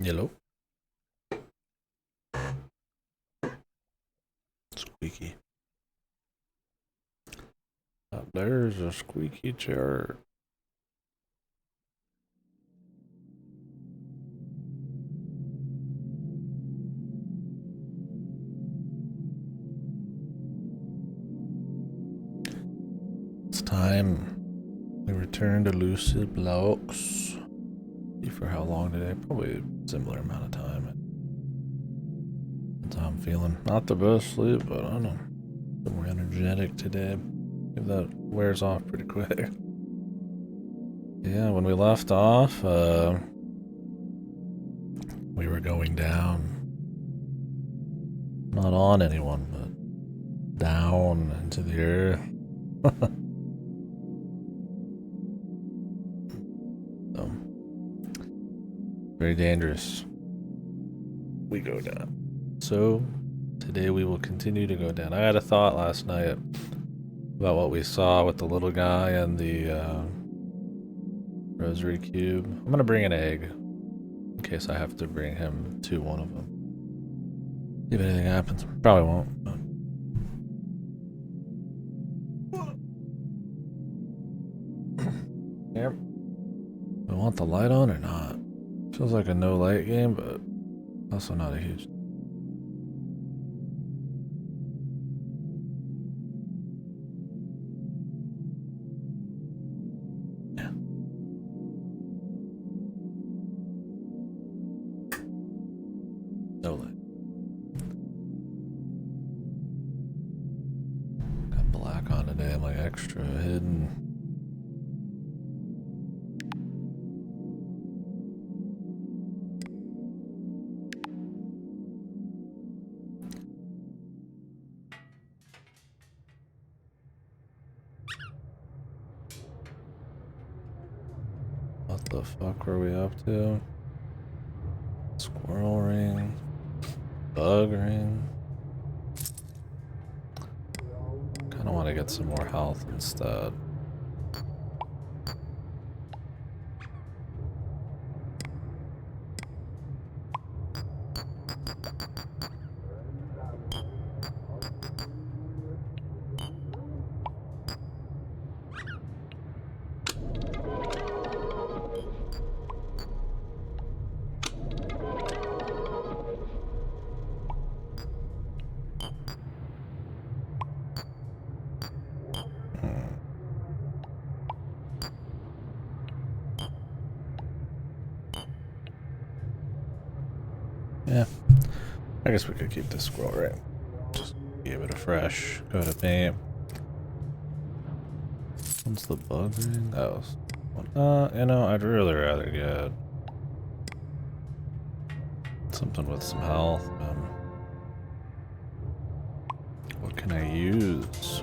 Yellow. Squeaky. There's a squeaky chair. It's time we return to Lucid blocks. See for how long today? Probably a similar amount of time. That's how I'm feeling. Not the best sleep, but I don't know. Bit more energetic today. If that wears off pretty quick. Yeah, when we left off, we were going down. Not on anyone, but down into the earth. So, very dangerous. We go down. So, today we will continue to go down. I had a thought last night about what we saw with the little guy and the rosary cube. I'm gonna bring an egg in case I have to bring him to one of them. If anything happens, probably won't. But... Yep. Do I want the light on or not? Feels like a no light game, but also not a huge. Yeah. No light. Got black on today. I'm like extra hidden. What the fuck were we up to? Squirrel ring. Bug ring. Kinda wanna get some more health instead. Yeah. I guess we could keep this squirrel ring. Just give it a fresh coat of paint. What's the bug ring? Oh. You know, I'd really rather get something with some health. What can I use?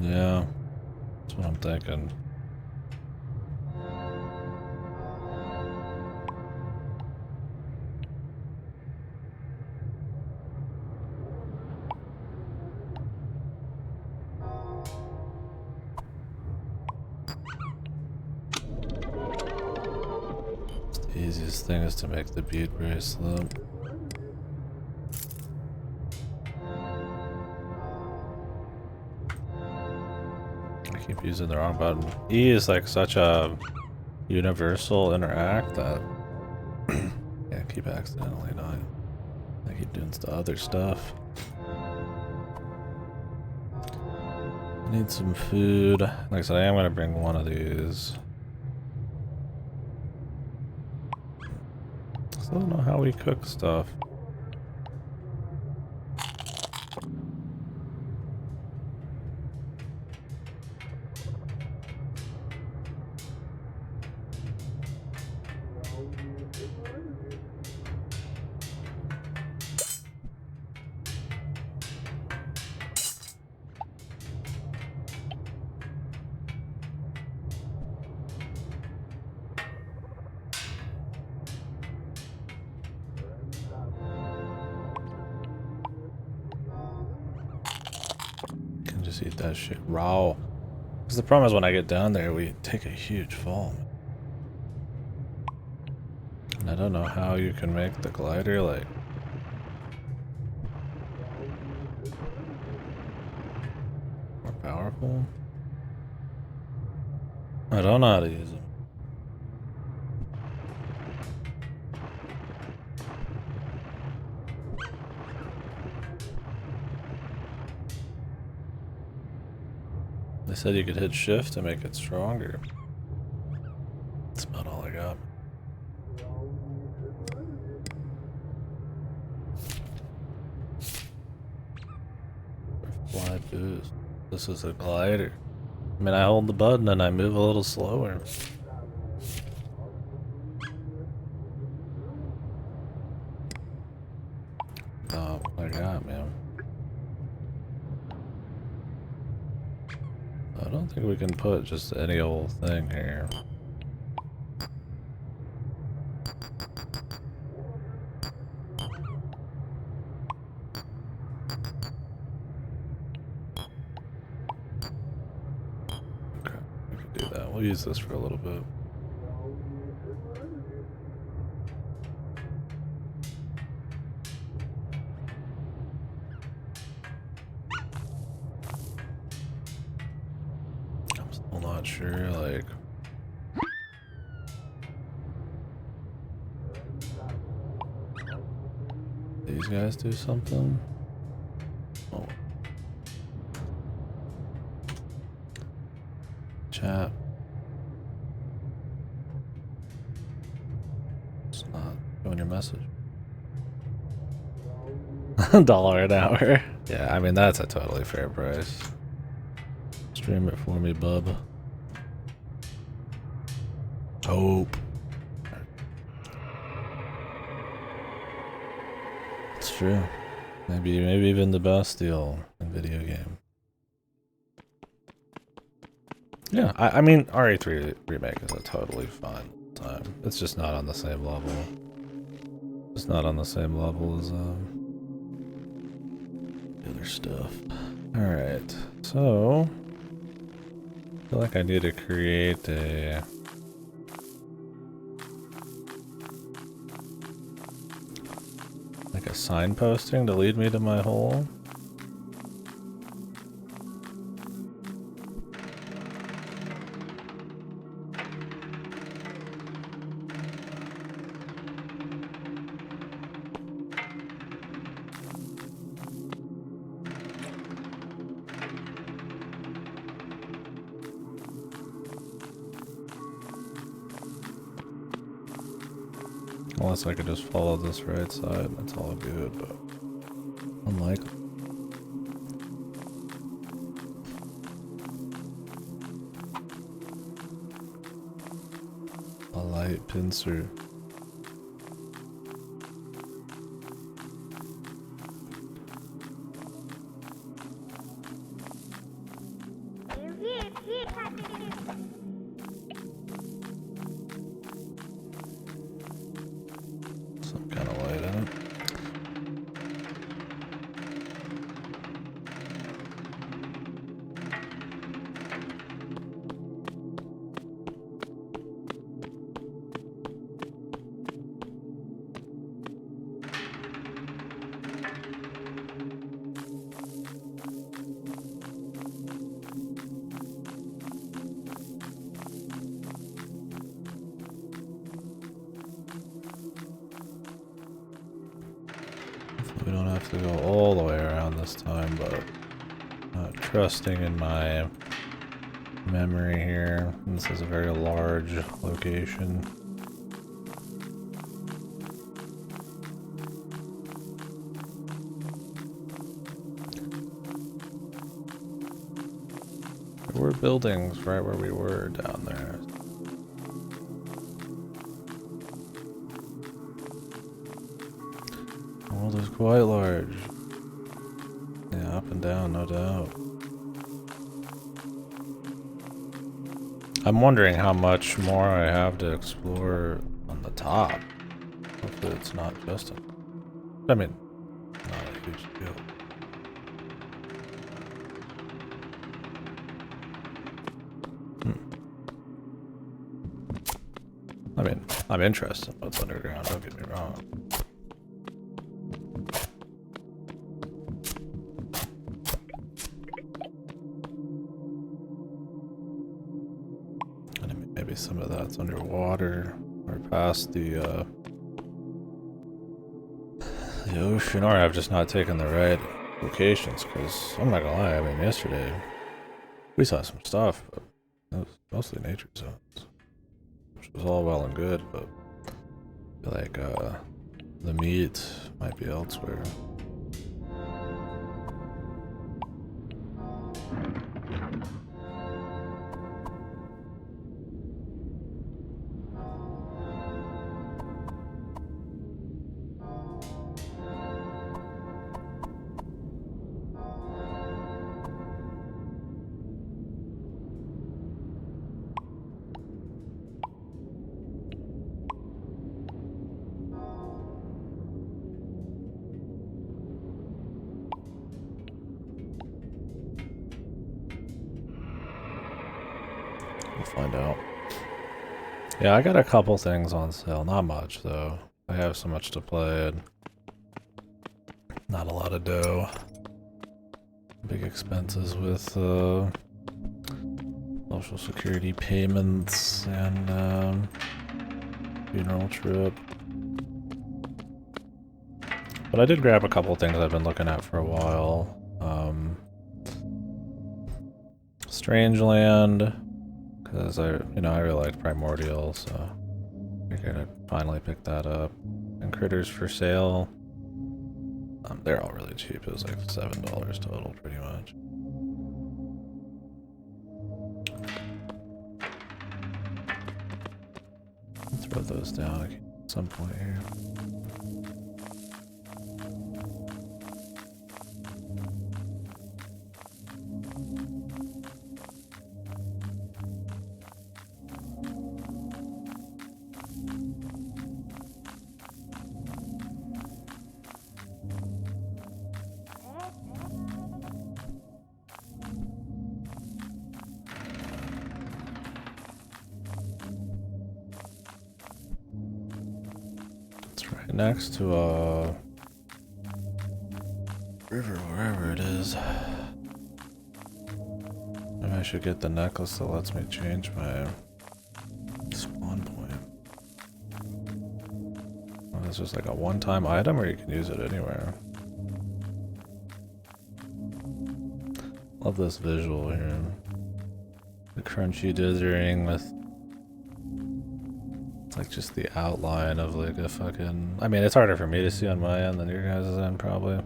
Yeah, that's what I'm thinking. The easiest thing is to make the bead bracelet. I keep using the wrong button. E is like such a universal interact that yeah, keep accidentally not. I keep doing other stuff. I need some food. Like I said, I am gonna bring one of these. Still don't know how we cook stuff. Just eat that shit raw. Because the problem is when I get down there, we take a huge fall. And I don't know how you can make the glider, like... more powerful? I don't know how to use it. They said you could hit shift to make it stronger. That's about all I got. Fly boost. This is a glider. I mean, I hold the button and I move a little slower. Oh my god, man. I don't think we can put just any old thing here. Okay, we can do that. We'll use this for a little bit. I'm still not sure, like... These guys do something? Oh. Chat. It's not showing your message. $1 an hour. Yeah, I mean, that's a totally fair price. Stream it for me, bub. Hope. It's true. Maybe even the best deal in video game. Yeah, I mean, RE3 Remake is a totally fine time. It's just not on the same level. It's not on the same level as the other stuff. Alright, so... I feel like I need to create a... like a signposting to lead me to my hole. Unless I could just follow this right side, that's all good, but unlikely. A light pincer. Some kind of light in it. We don't have to go all the way around this time, but not trusting in my memory here. This is a very large location. There were buildings right where we were down there. The world is quite large. Yeah, up and down, no doubt. I'm wondering how much more I have to explore on the top. Hopefully it's not just a... I mean, not a huge deal. mean, I'm interested in what's underground, don't get me wrong. And maybe some of that's underwater or past the ocean, or I've just not taken the right locations, because I'm not gonna lie, I mean, yesterday we saw some stuff, but it was mostly nature zones, which was all well and good, but I feel like the meat might be elsewhere. We'll find out. Yeah, I got a couple things on sale. Not much, though. I have so much to play and not a lot of dough. Big expenses with social security payments and funeral trip. But I did grab a couple things I've been looking at for a while. Strangeland. Because I really liked Primordial, so I figured I'd finally pick that up. And Critters for Sale. They're all really cheap. It was like $7 total, pretty much. Let's throw those down at some point here. Next to a river, wherever it is. Maybe I should get the necklace that lets me change my spawn point. Well, it's just like a one-time item, or you can use it anywhere. Love this visual here. The crunchy dithering with like just the outline of like a fucking... I mean, it's harder for me to see on my end than your guys' end, probably.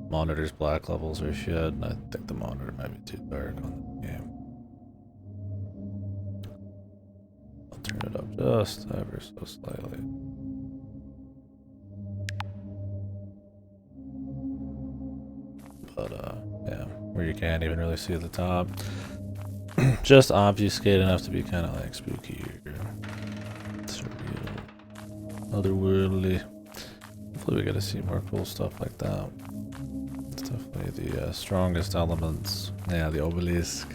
Monitor's black levels are shit, and I think the monitor might be too dark on the game. I'll turn it up just ever so slightly. But, yeah, where you can't even really see the top. Just obfuscate enough to be kind of like spooky or surreal, otherworldly. Hopefully we get to see more cool stuff like that. It's definitely the strongest elements. Yeah, the obelisk.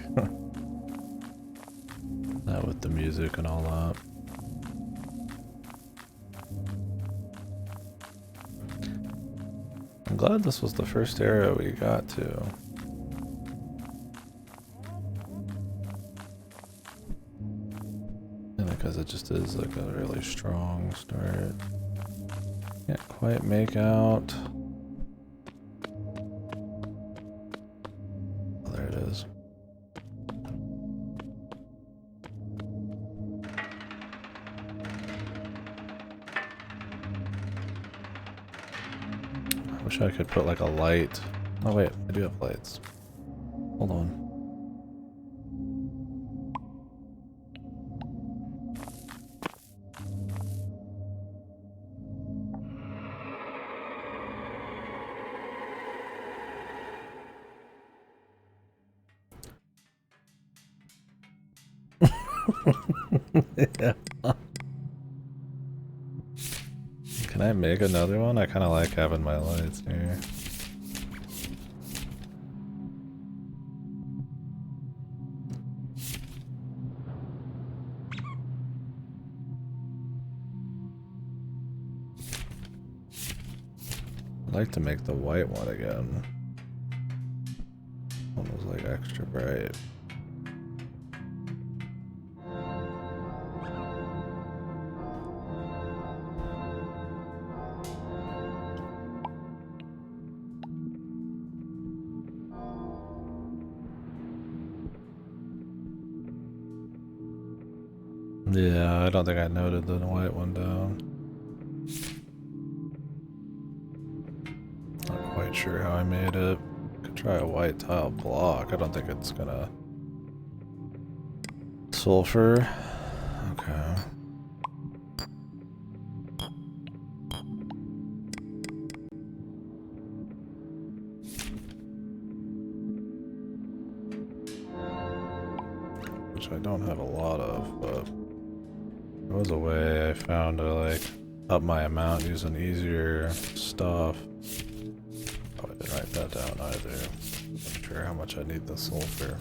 That with the music and all that. I'm glad this was the first area we got to. Because it just is like a really strong start. Can't quite make out. Oh, there it is. I wish I could put like a light. Oh wait, I do have lights. Hold on. Yeah. Can I make another one? I kind of like having my lights here. I'd like to make the white one again. One was like extra bright. Yeah, I don't think I noted the white one down. Not quite sure how I made it. Could try a white tile block. I don't think it's gonna sulfur. Okay. Which I don't have a lot of, but there was a way I found to like up my amount using easier stuff. Oh, I didn't write that down either. Not sure how much I need the sulfur.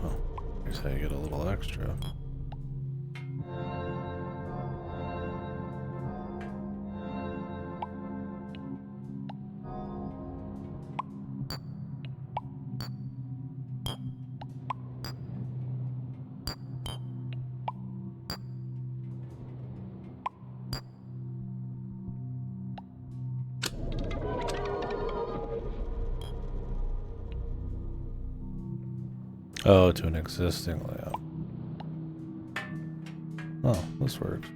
Oh, here's how you get a little extra. Oh, to an existing layout. Oh, this works.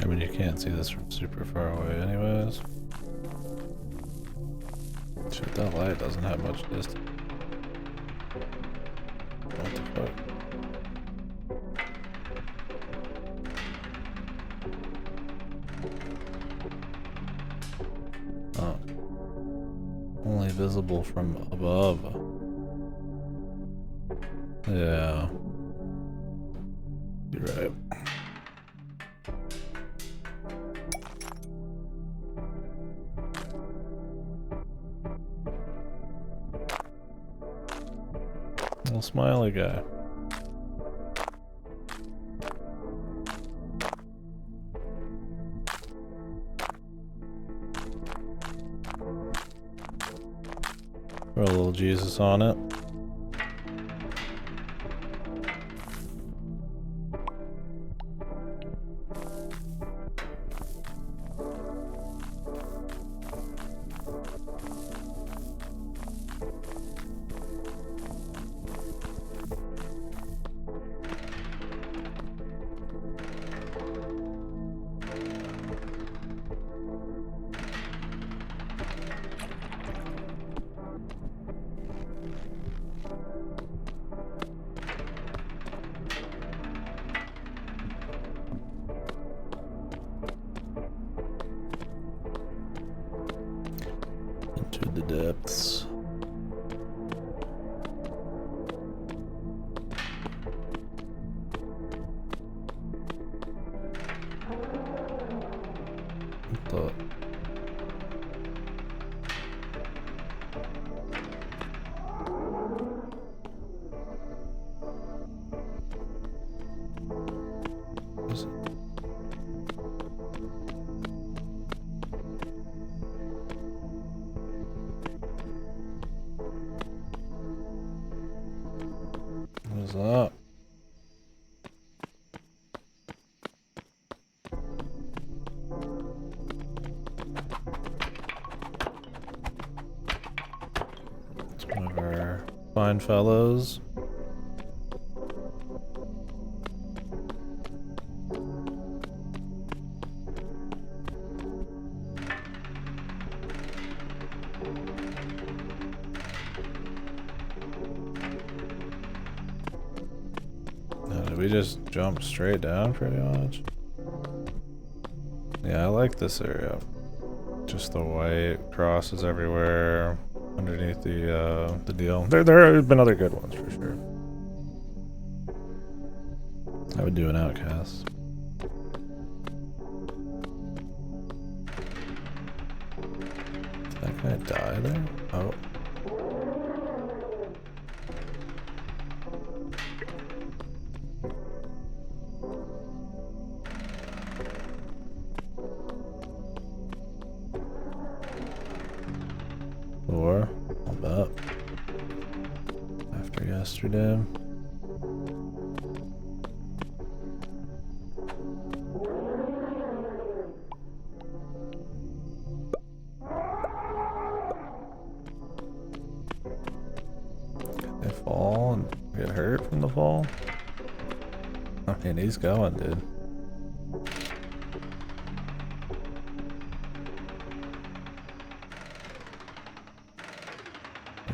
I mean, you can't see this from super far away anyways. Shit, that light doesn't have much distance. What the fuck? Oh. Only visible from above. Yeah. You're right. Little smiley guy. Throw a little Jesus on it. fine fellows. Did we just jump straight down pretty much? Yeah, I like this area. Just the white crosses everywhere underneath the deal. There have been other good ones for sure. I would do an outcast. Did that guy die there? Oh. Or, I'll bet. After yesterday. They fall and get hurt from the fall? I mean, he's going, dude.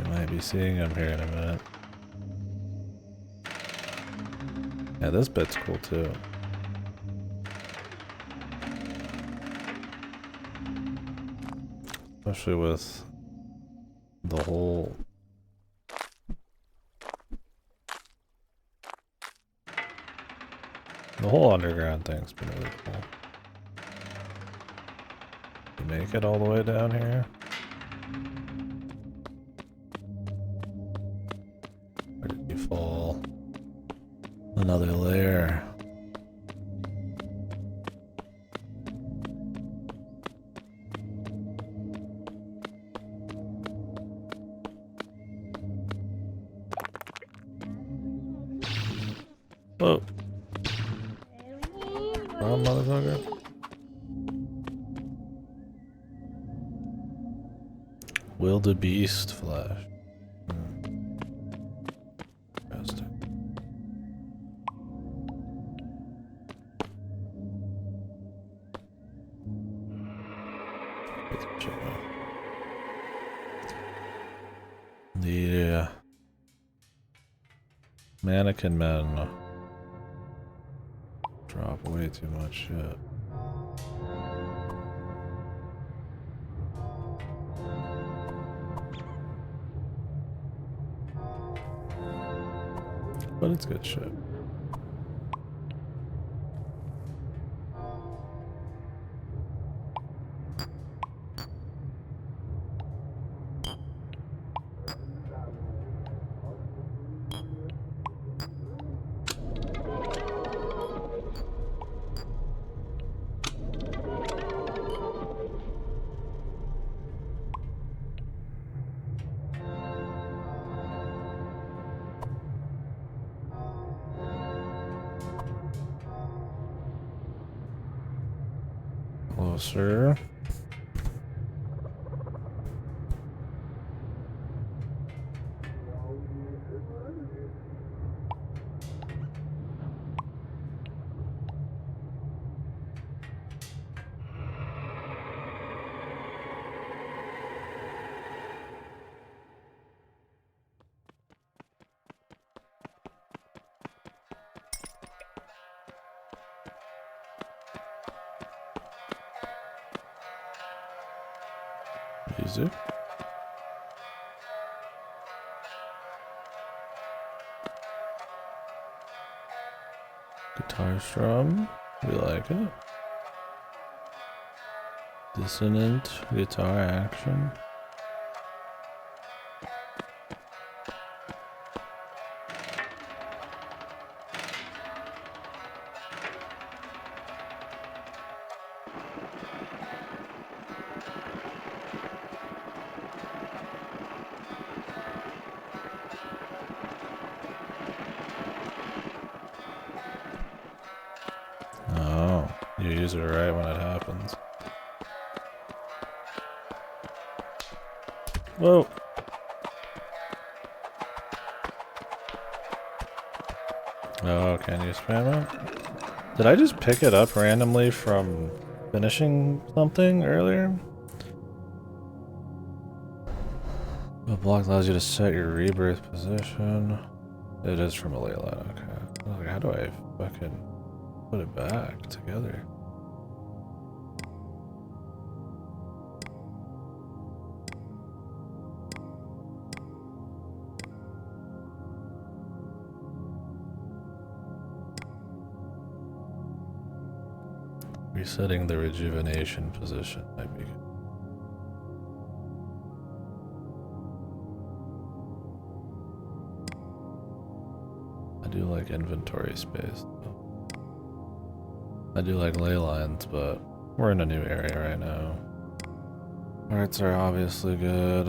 Might be seeing him here in a minute. Yeah, this bit's cool too. Especially with the whole underground thing's been really cool. You make it all the way down here? Or did you fall another layer? Whoa. Wrong motherfucker. Wildebeest flesh. Interesting. The mannequin men drop way too much shit. But it's good shit. Closer. Music. Guitar strum. We like it. Dissonant guitar action. Oh, you use it right when it happens. Whoa. Oh, can you spam it? Did I just pick it up randomly from finishing something earlier? The block allows you to set your rebirth position. It is from a ley line, okay. Like, how do I fucking put it back together? Resetting the rejuvenation position might be good. I do like inventory space though. I do like ley lines, but we're in a new area right now. Arts are obviously good.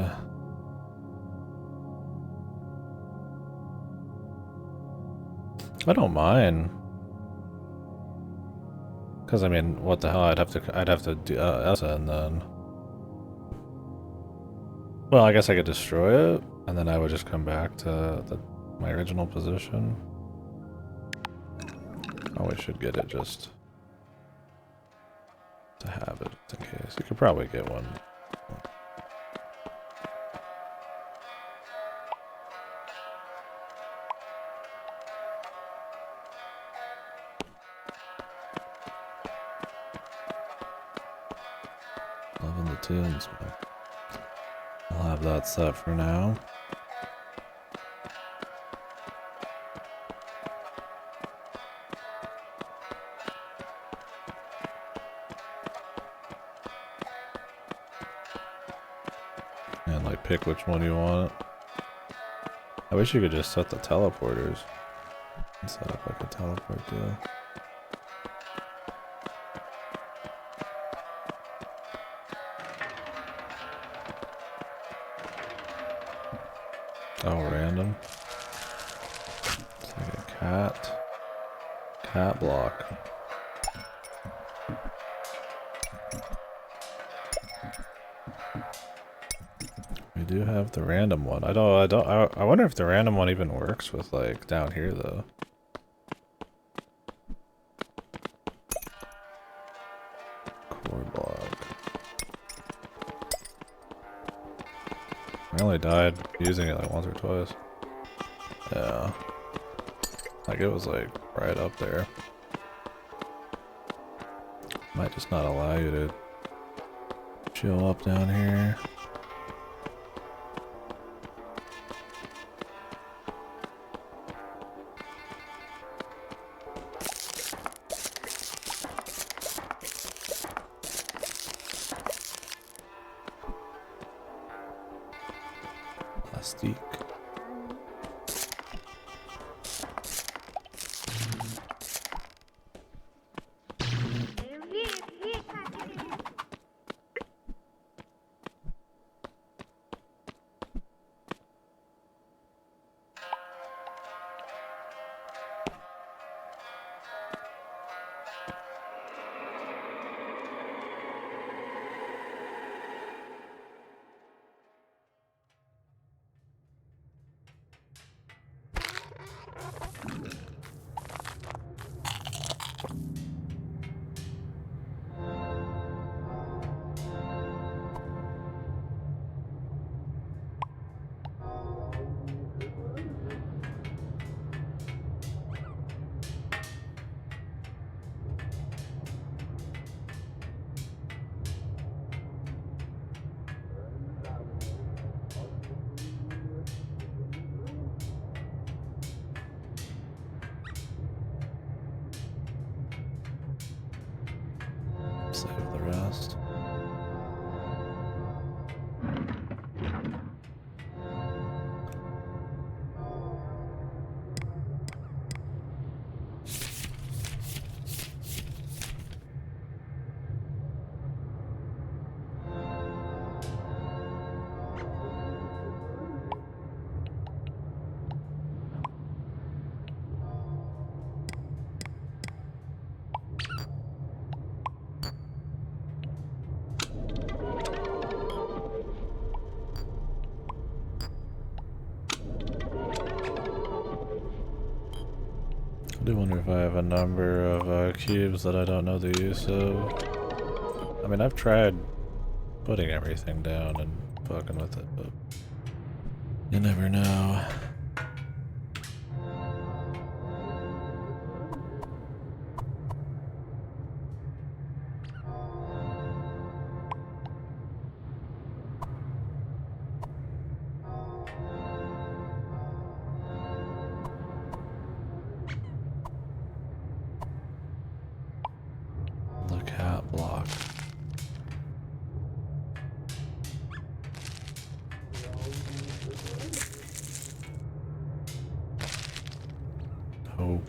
I don't mind. Cause I mean, what the hell? I'd have to do Elsa and then. Well, I guess I could destroy it, and then I would just come back to my original position. Oh, we should get it just to have it, just in case. You could probably get one. Loving the tunes, man. I'll have that set for now. And like pick which one you want. I wish you could just set the teleporters and set up like a teleport deal. Oh, random. It's like a cat block. We do have the random one. I wonder if the random one even works with like down here though. Core block. I only died using it like once or twice. Yeah. Like it was like right up there. Might just not allow you to chill up down here. Plastique. Save the rest. I do wonder if I have a number of cubes that I don't know the use of. I mean, I've tried putting everything down and fucking with it, but you never know. The cat block. Oh.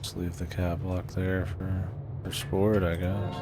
Just leave the cat block there for sport, I guess.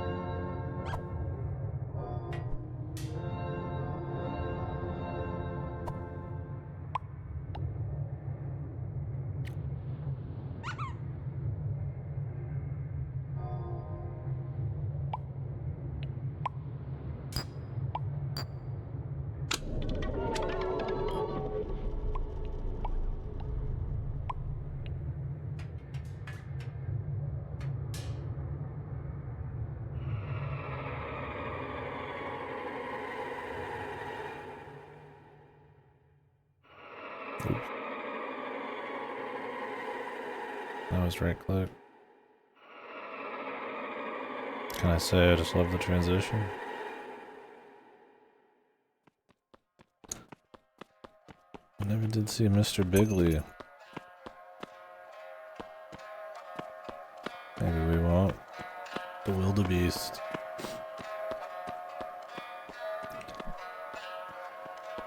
That was right click. Can I say I just love the transition? I never did see Mr. Bigley. Maybe we won't. The wildebeest.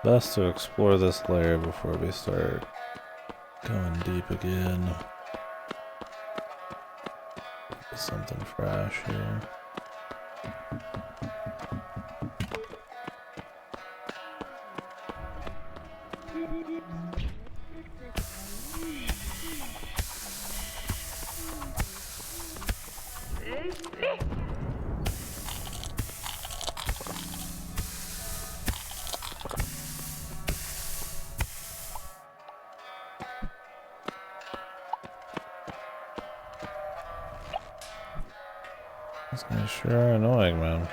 Best to explore this layer before we start going deep again. Something fresh here. These guys sure are annoying, man.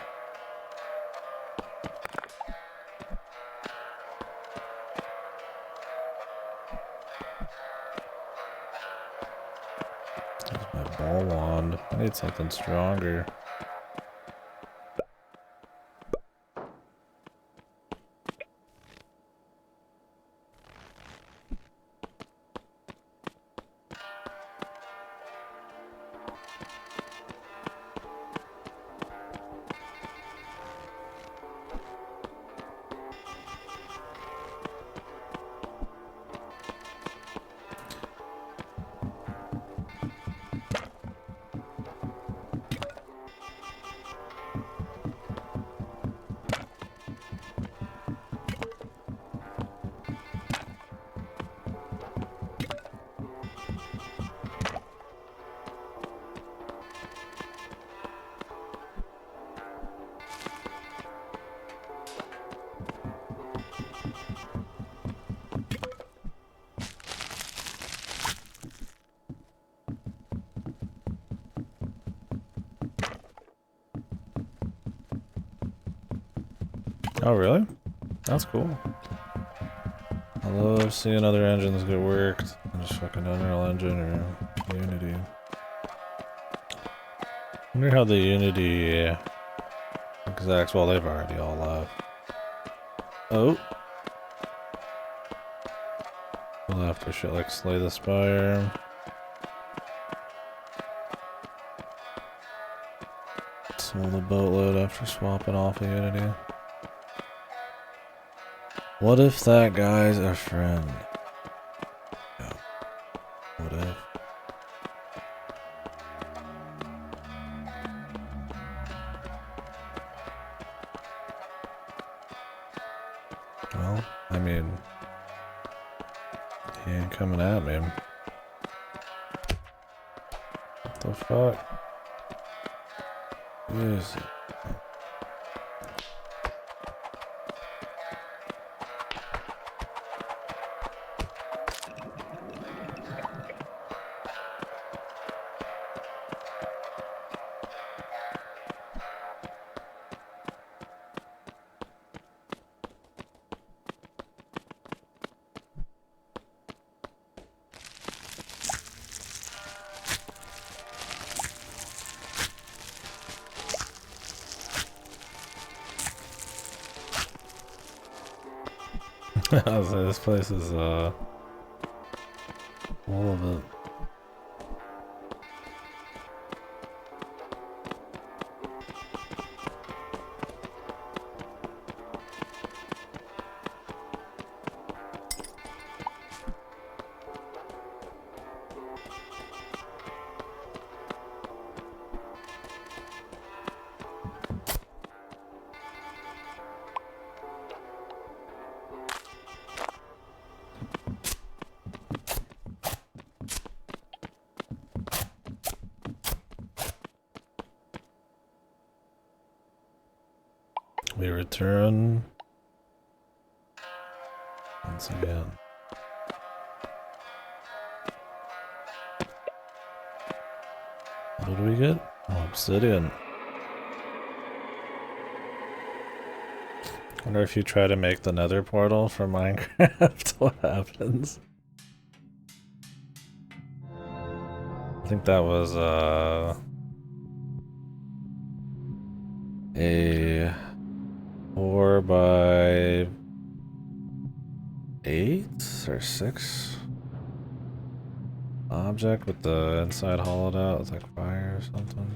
There's my ball wand. I need something stronger. Oh, really? That's cool. I love seeing other engines get worked. Just fucking Unreal Engine or Unity. I wonder how the Unity execs, well, they've already all left. Oh. We'll have for shit like Slay the Spire. Sold the boatload after swapping off of Unity. What if that guy's a friend? Yeah. What if? Well, I mean, he ain't coming at me. What the fuck? Is it? So this place is all of it. We return once again. What did we get? Oh, obsidian. I wonder if you try to make the nether portal for Minecraft, what happens? I think that was a 4 by 8 or 6 object with the inside hollowed out with like fire or something.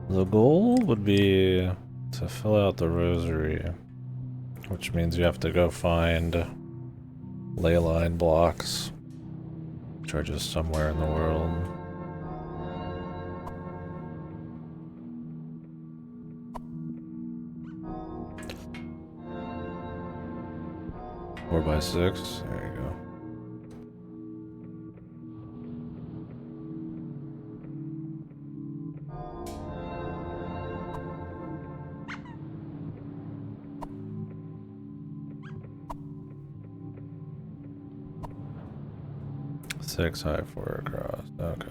The goal would be to fill out the rosary, which means you have to go find ley line blocks, which are just somewhere in the world. Four by 6, there you go. Six high, 4 across. Okay.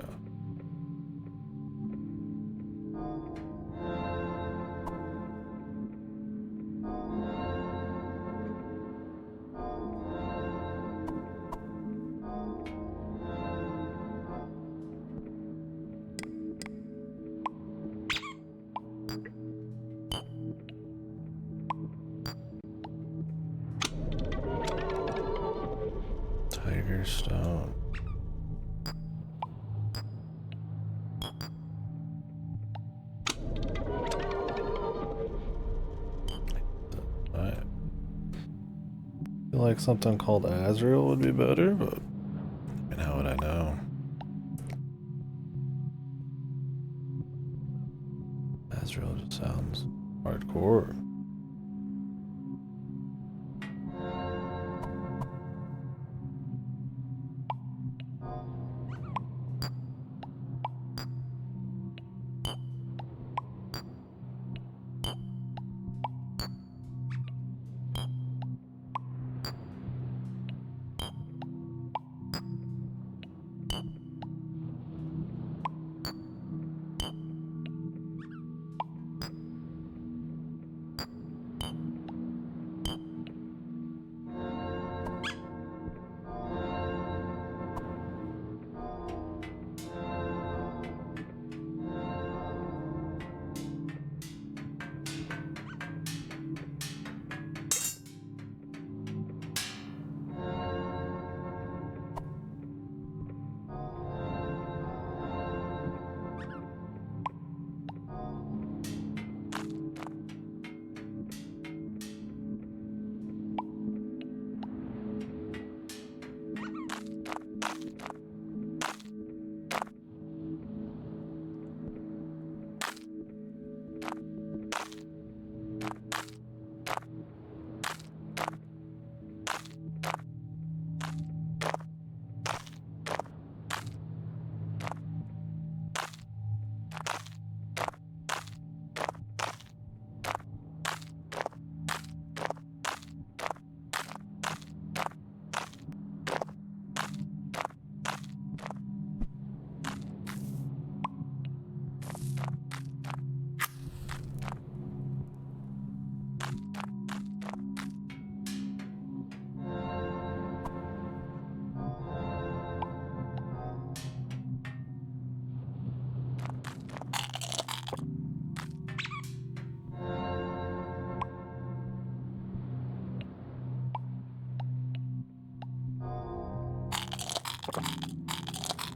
Tiger stone. I feel like something called Azrael would be better, but I mean, how would I know? Azrael just sounds hardcore.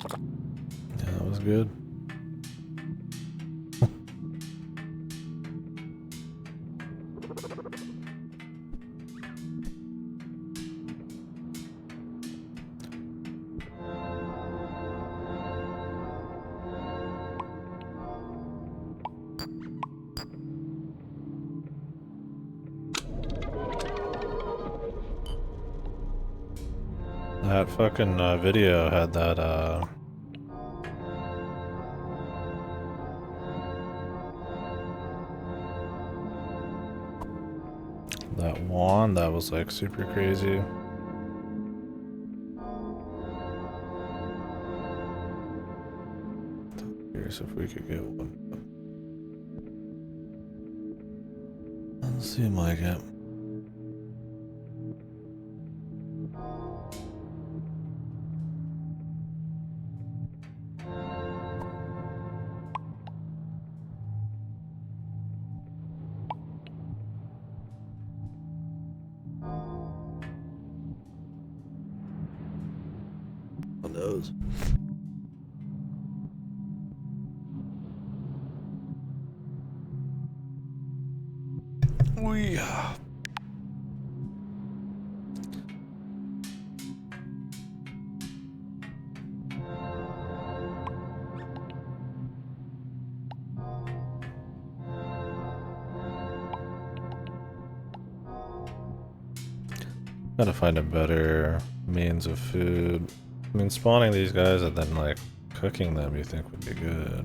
Yeah, that was good. That fucking video had that that wand that was like super crazy. Curious if we could get one. Doesn't seem like it. Who knows? We gotta find a better means of food. I mean, spawning these guys and then like cooking them you think would be good.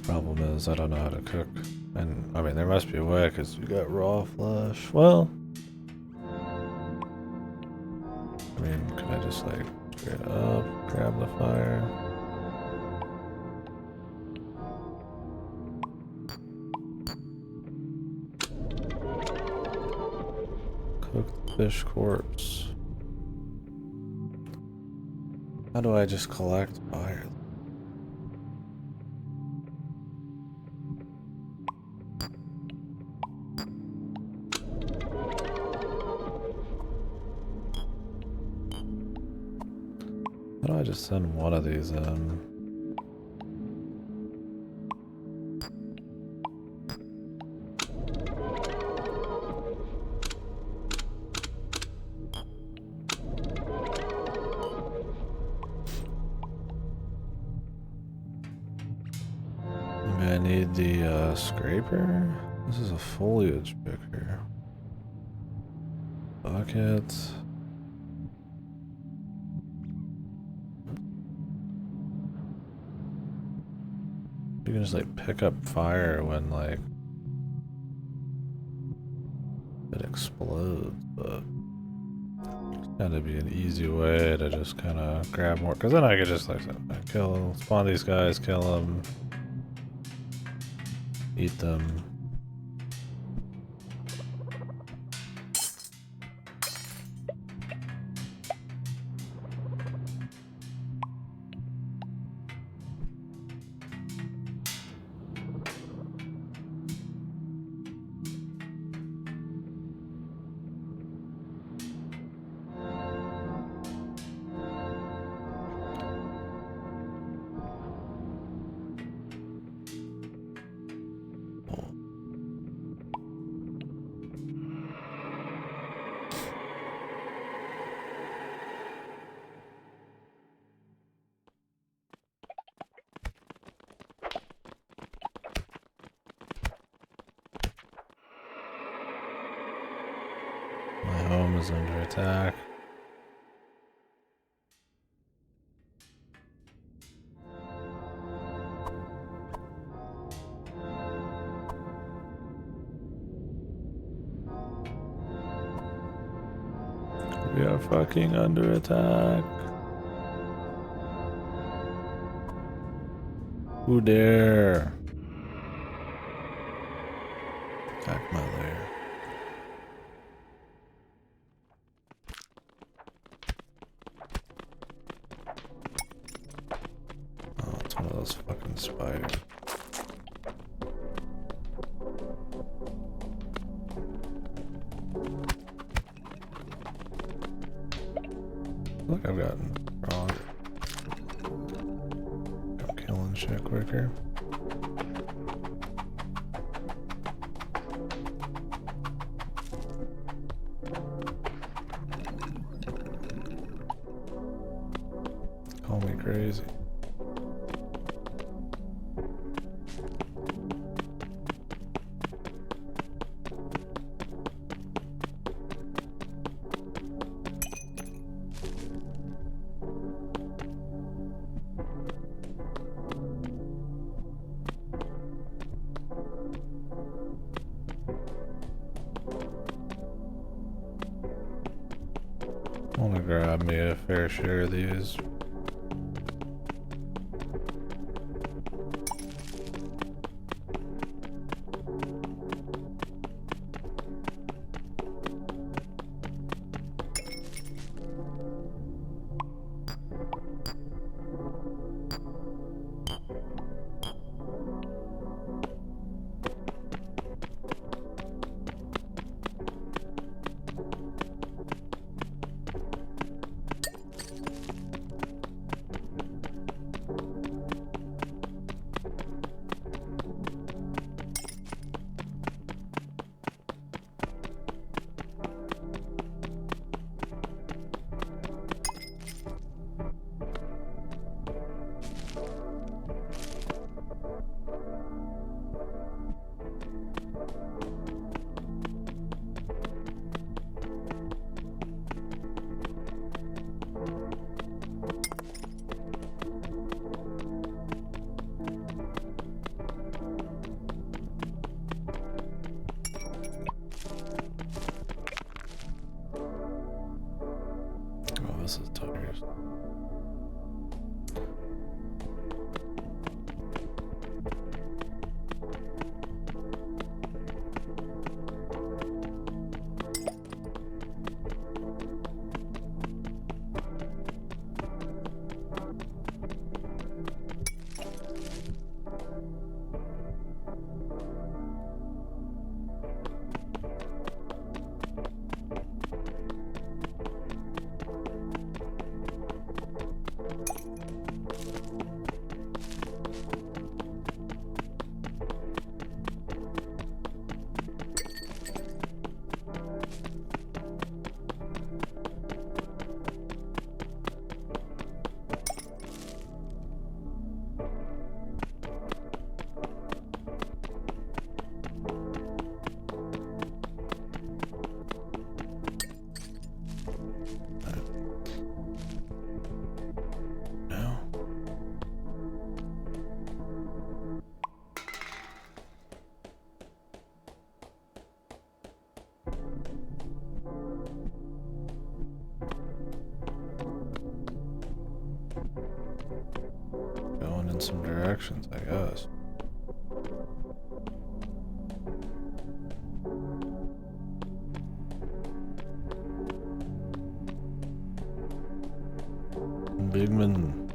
Problem is I don't know how to cook. And I mean, there must be a way because we got raw flesh. Well, I mean, could I just like straight up grab the fire? Cooked fish corpse. How do I just collect fire? How do I just send one of these in? Maybe I need the scraper? This is a foliage picker. Bucket. You can just like pick up fire when like it explodes, but there's gotta be an easy way to just kind of grab more. Because then I could just like kill, spawn these guys, kill them, eat them. My home is under attack. We are fucking under attack. Who dare attack my lair? Oh, it's one of those fucking spiders. Look, I've gotten wrong. bit quicker. Call me crazy. I want to grab me a fair share of these. Oh, this is tires. Going in some directions, I guess. Bigman.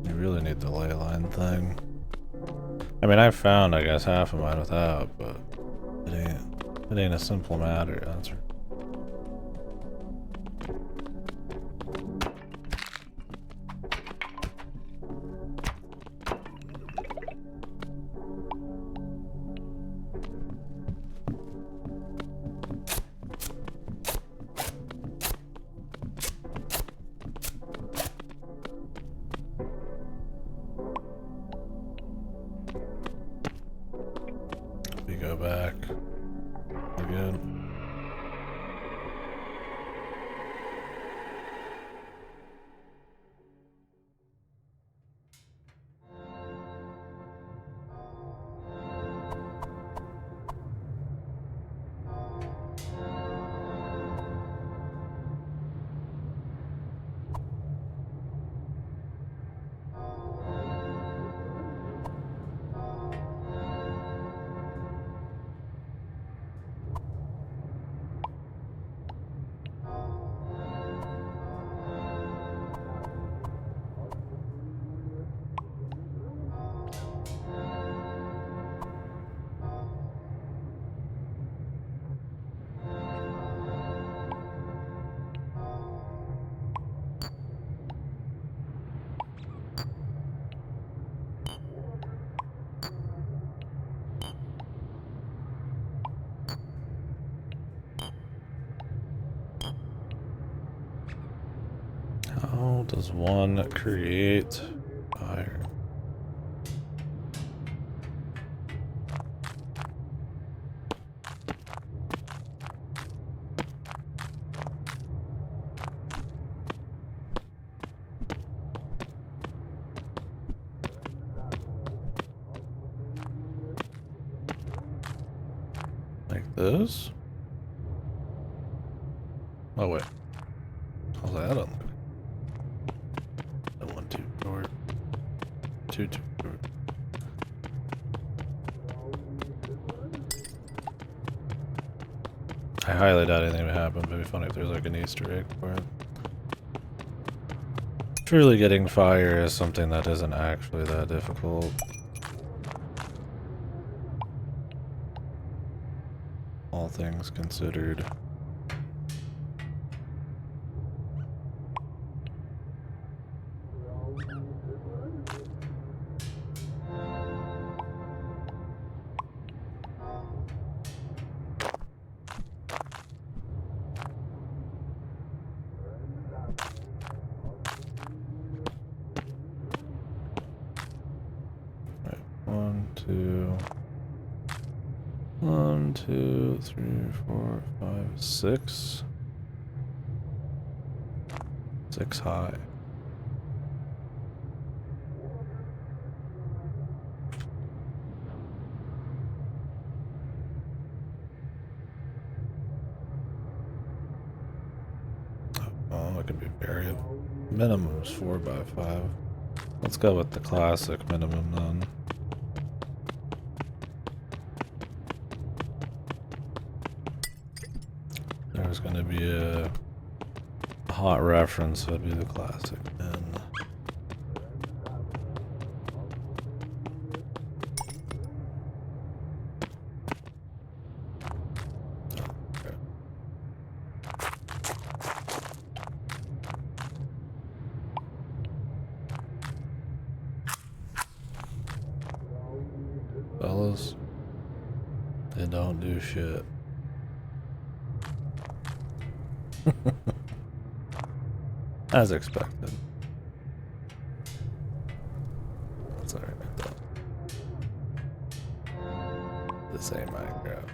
You really need the ley line thing. I mean, I found, I guess, half of mine without, but it ain't a simple matter, that's right. We go back. We're good. How does one create fire? Like this? Oh wait. How's that on? That one too short. Too short. I highly doubt anything would happen, but it'd be funny if there's like an Easter egg for it. Truly getting fire is something that isn't actually that difficult. All things considered. Right, 1, 2, 3, 4, 5, 6. 6 high. Oh, it could be variable. Minimum is 4 by 5. Let's go with the classic minimum then. There's gonna be a hot reference, so it'd be the classic then. Fellas, they don't do shit. As expected. That's alright, I thought. This ain't Minecraft.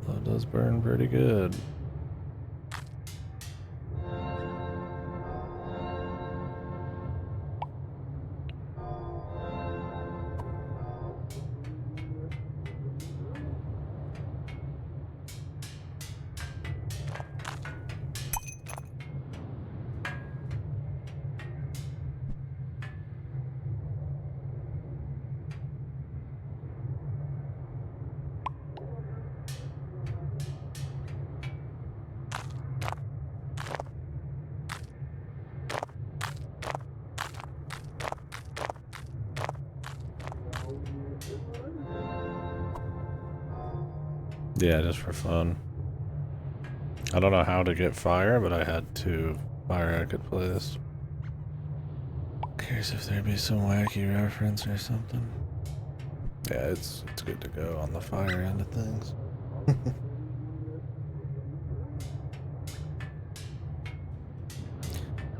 Well, it does burn pretty good. Yeah, just for fun. I don't know how to get fire, but I had 2 fire I could place. Curious if there'd be some wacky reference or something. Yeah, it's good to go on the fire end of things.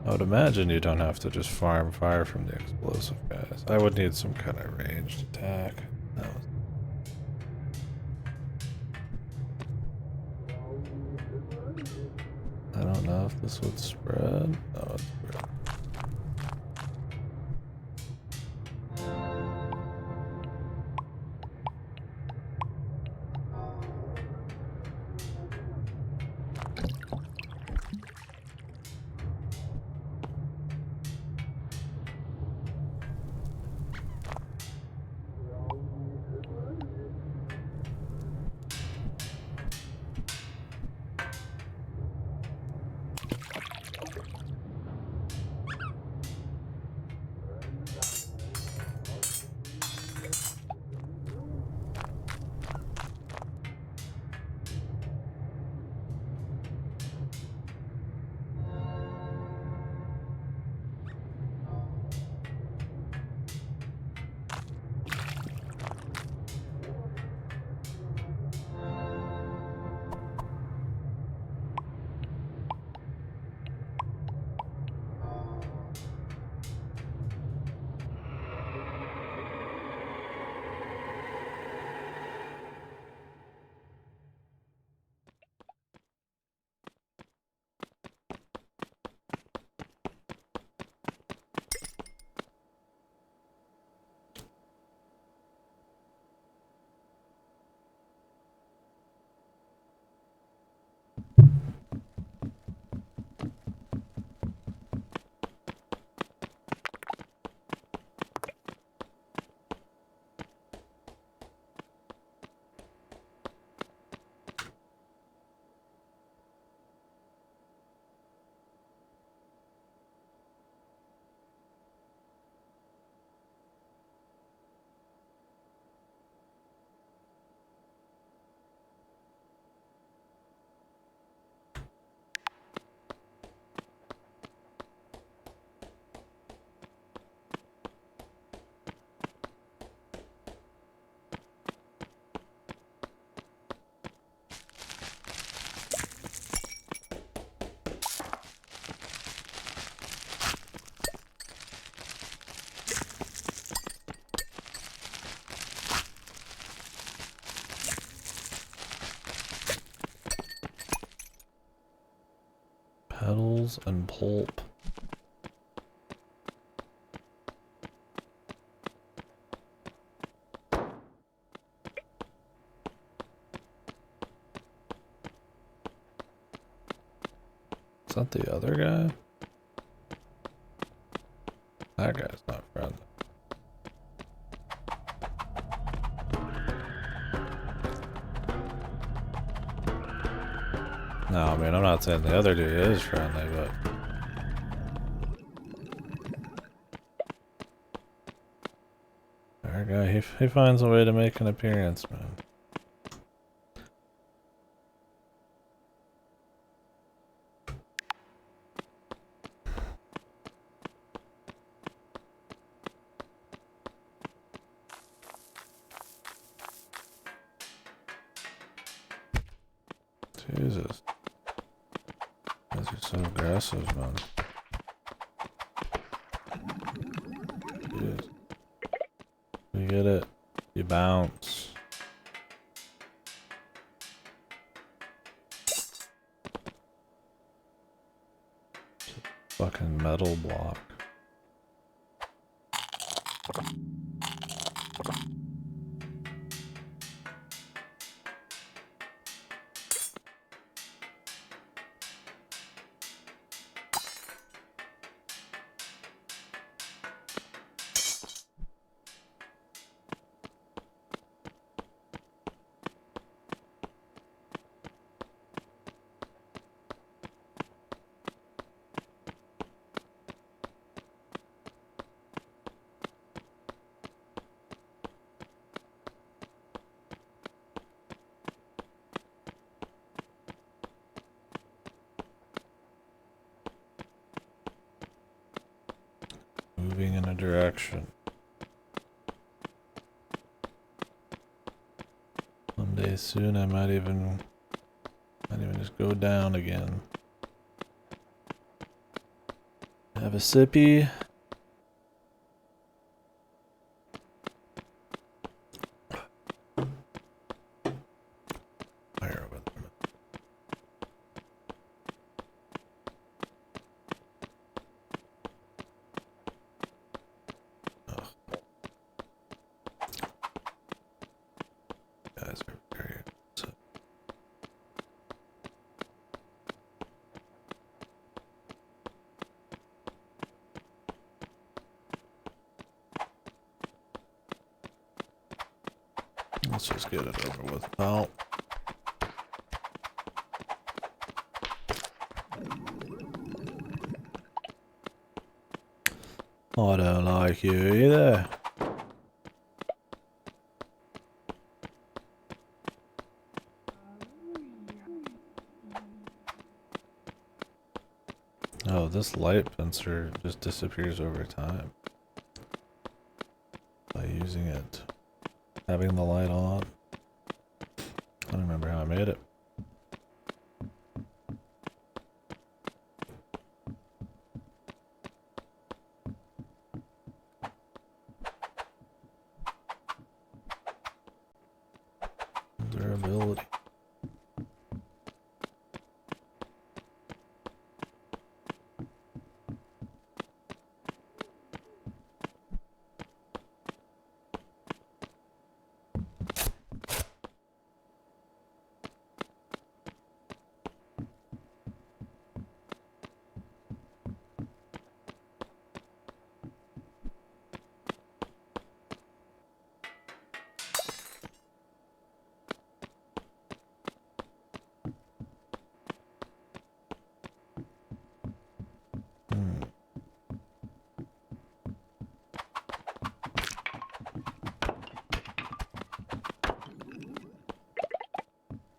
I would imagine you don't have to just farm fire from the explosive guys. I would need some kind of ranged attack. That was... I don't know if this would spread. No, it's spread. Coals and pulp. Is that the other guy? That guy's not friendly. No, I mean, I'm not saying the other dude is friendly, but... Our guy, he finds a way to make an appearance, man. Jesus. These are so aggressive, man. Jeez. You get it. You bounce. Fucking metal block. Moving in a direction. Someday soon I might even just go down again. Have a sippy. Fire over there. Guys are very upset. Let's just get it over with now. I don't like you either. Oh, this light fencer just disappears over time. By using it. Having the light on. I don't remember how I made it. Durability.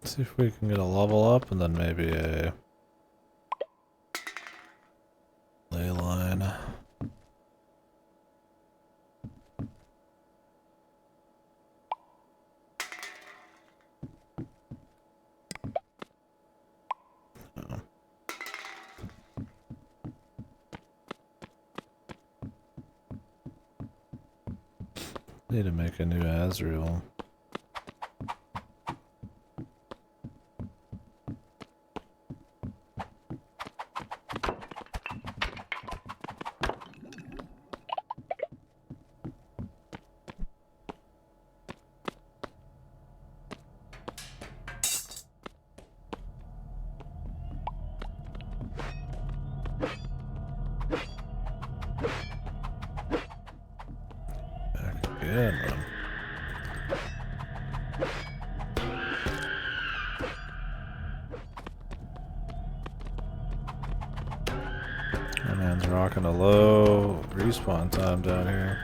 See if we can get a level up and then maybe a ley line. Oh. Need to make a new Azrael. again, man. My man's rocking a low respawn time down here.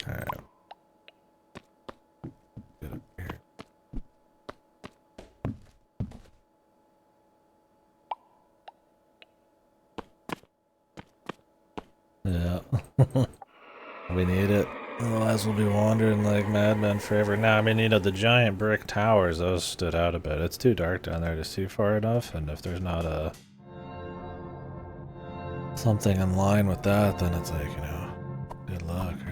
Alright. Get up here. Yeah. We need it. Otherwise we'll be wandering like madmen forever. Now, I mean, you know, the giant brick towers, those stood out a bit. It's too dark down there to see far enough, and if there's not a something in line with that, then it's like, you know, good luck, right?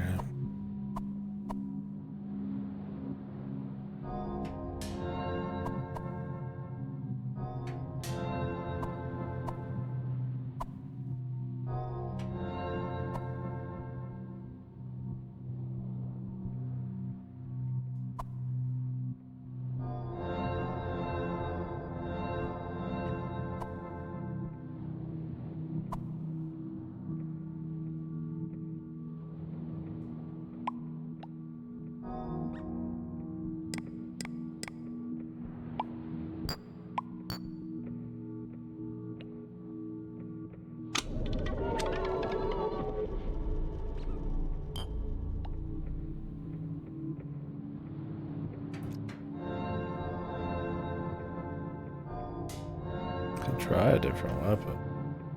Could try a different weapon.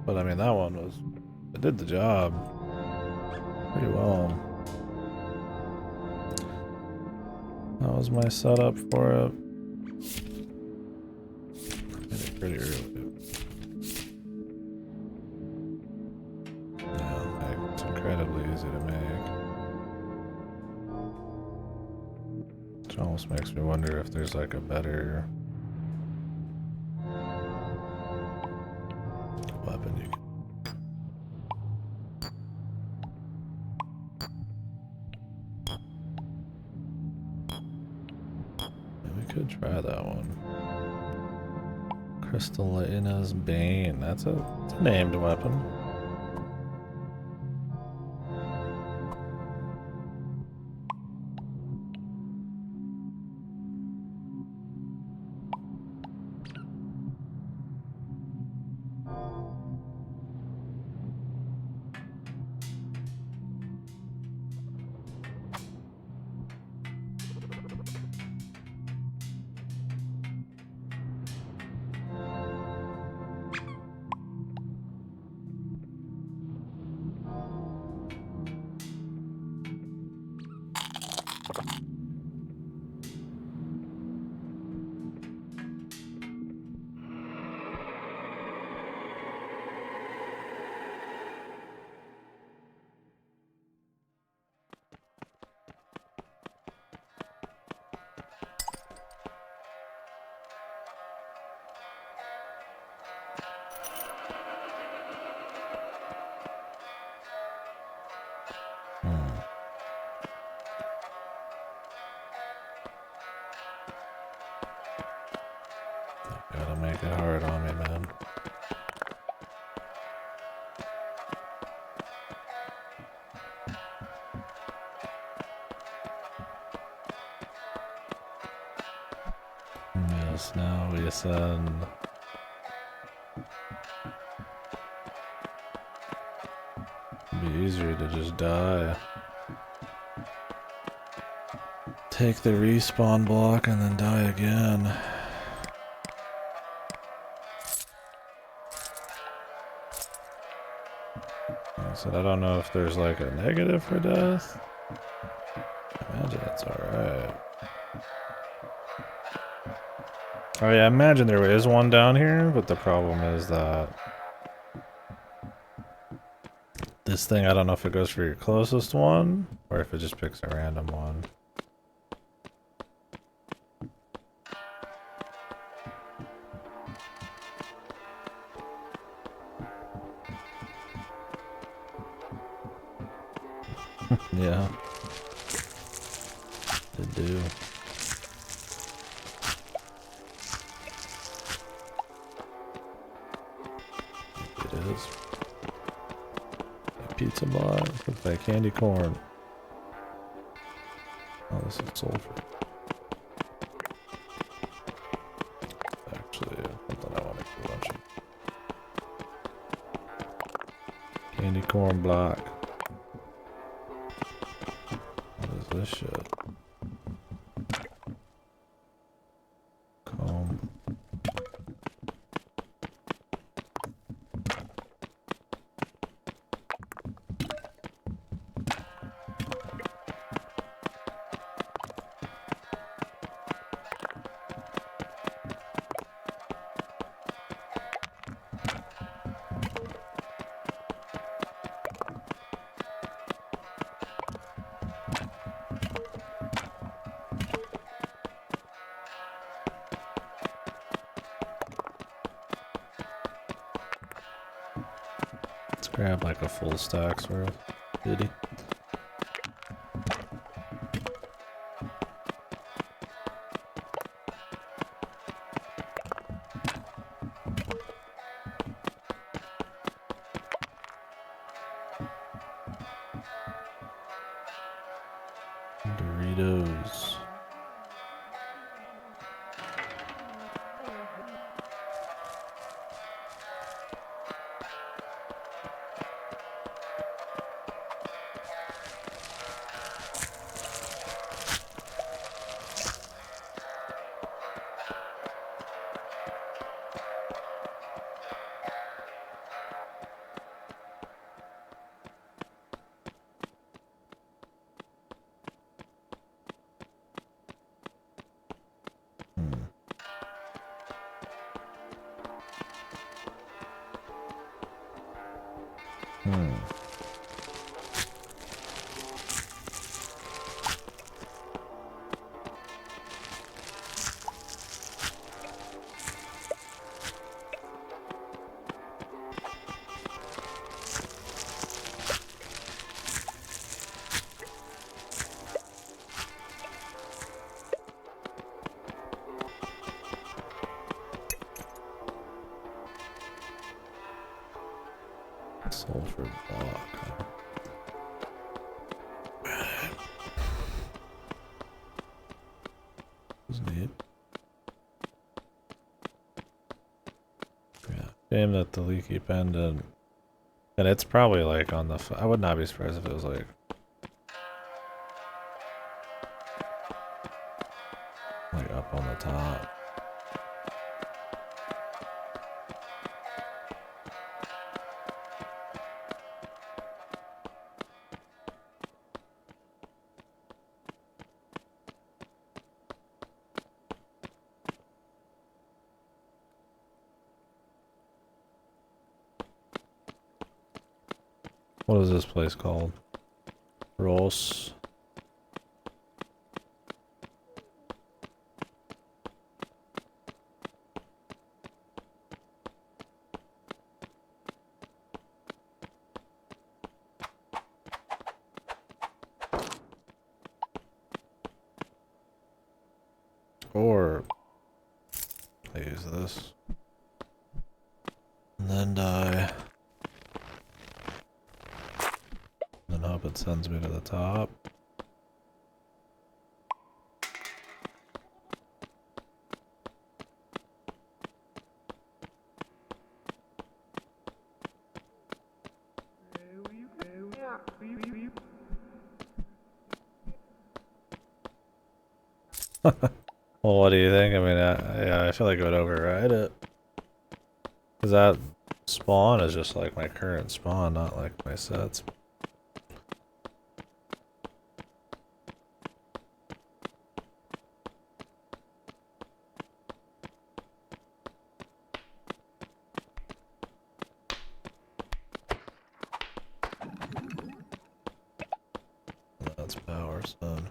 But I mean, that one was... it did the job pretty well. That was my setup for it. Made it pretty early. Yeah, like, it's incredibly easy to make. Which almost makes me wonder if there's like a better weapon you can... Yeah, we could try that one. Crystallina's Bane. That's a named weapon. Gotta make it hard on me, man. Yes, now we ascend. It'd be easier to just die. Take the respawn block and then die again. I said, I don't know if there's like a negative for death. I imagine it's alright. Oh yeah, I imagine there is one down here, but the problem is that this thing, I don't know if it goes for your closest one, or if it just picks a random one. Yeah. Did do. It is. A pizza block with that candy corn. Oh, this is sulfur. Actually, something I want to make a bunch of. Candy corn block. What is this shit? Comb. Let's grab like a full stack's worth. Diddy. Doritos. Sulfur block. That's neat. Yeah. Shame that the leaky pendant. And it's probably like on the. I would not be surprised if it was like. Like up on the top. What is this place called? Ross. Or I use this. And then die. And hope it sends me to the top. Well, what do you think? I mean, yeah, I feel like I would override it. Because that spawn is just like my current spawn, not like my sets. That's power stone.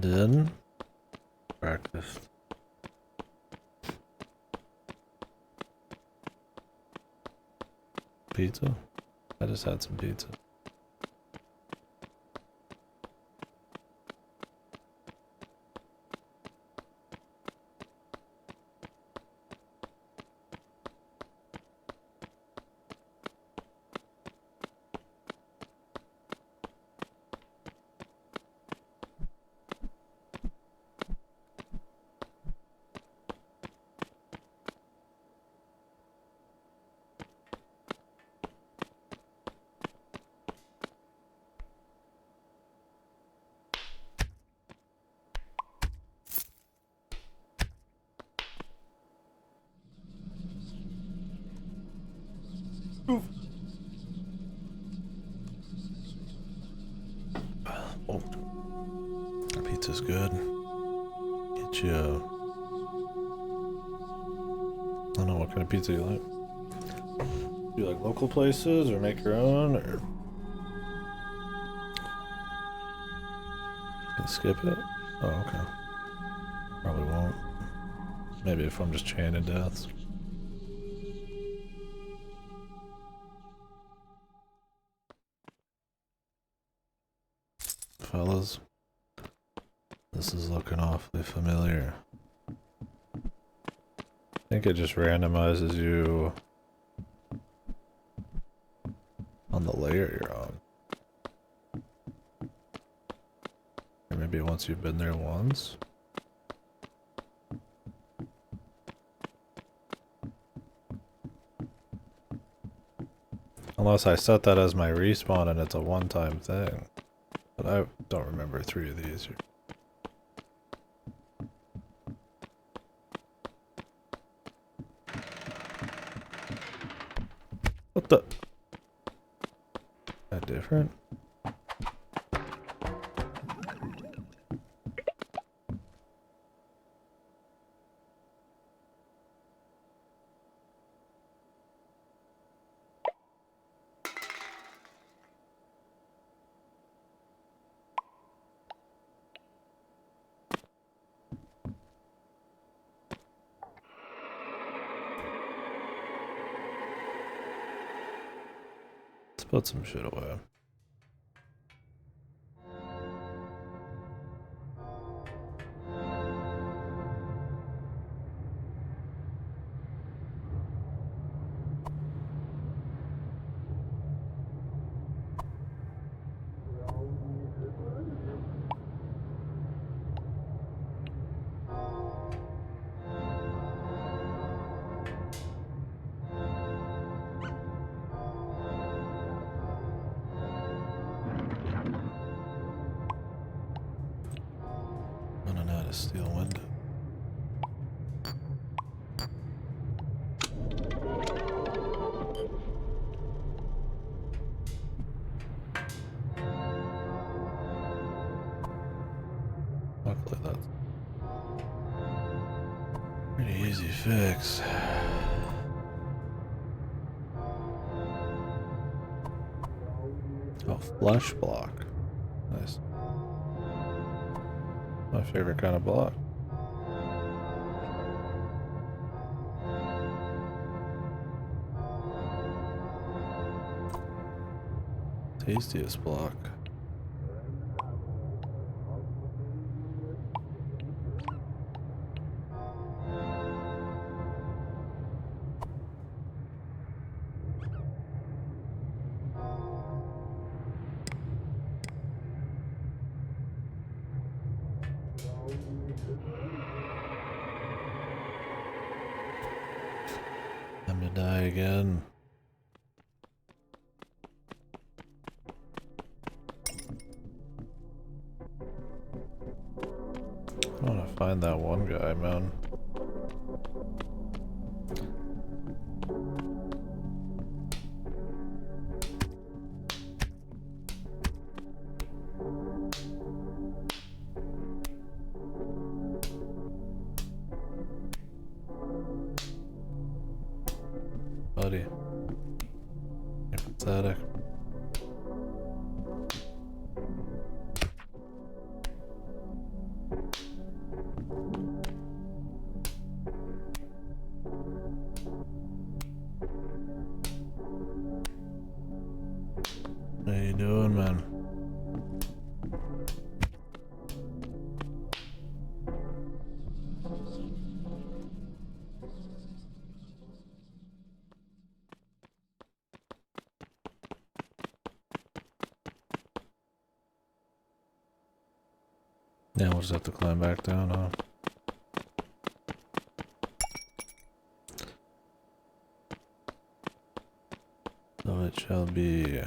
Then breakfast. Pizza? I just had some pizza. Oh, pizza's good. Get you I don't know what kind of pizza you like. Do you like local places or make your own or can skip it? Oh, okay. Probably won't. Maybe if I'm just chanting deaths. Fellas, this is looking awfully familiar. I think it just randomizes you on the layer you're on. Or maybe once you've been there once. Unless I set that as my respawn and it's a one-time thing. But I don't remember 3 of these. What the? That different? Let's put some shit away. Running out of steel window. Luckily that's pretty easy fix. Oh, flush block. Nice. My favorite kind of block. Tastiest block. I'm gonna die again. I wanna find that one guy, man. Buddy. You're pathetic. doing, man? Yeah, we'll just have to climb back down, huh? So it shall be.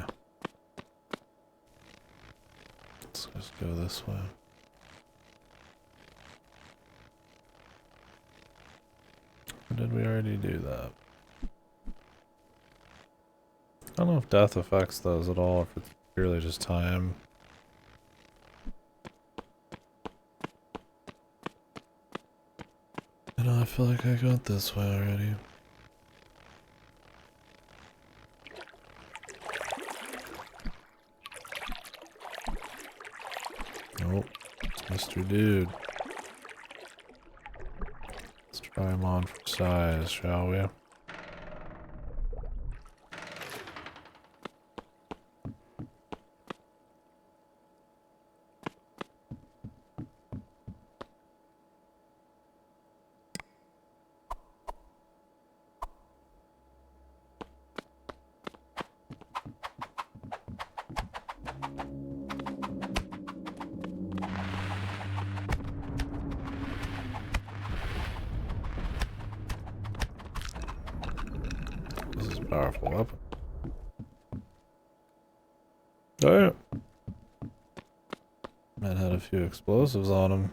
Let's just go this way. Or did we already do that? I don't know if death affects those at all, if it's purely just time. You know, I feel like I got this way already. Nope. It's Mr. Dude. Let's try him on for size, shall we? This is a powerful weapon. Oh yeah. Man had a few explosives on him.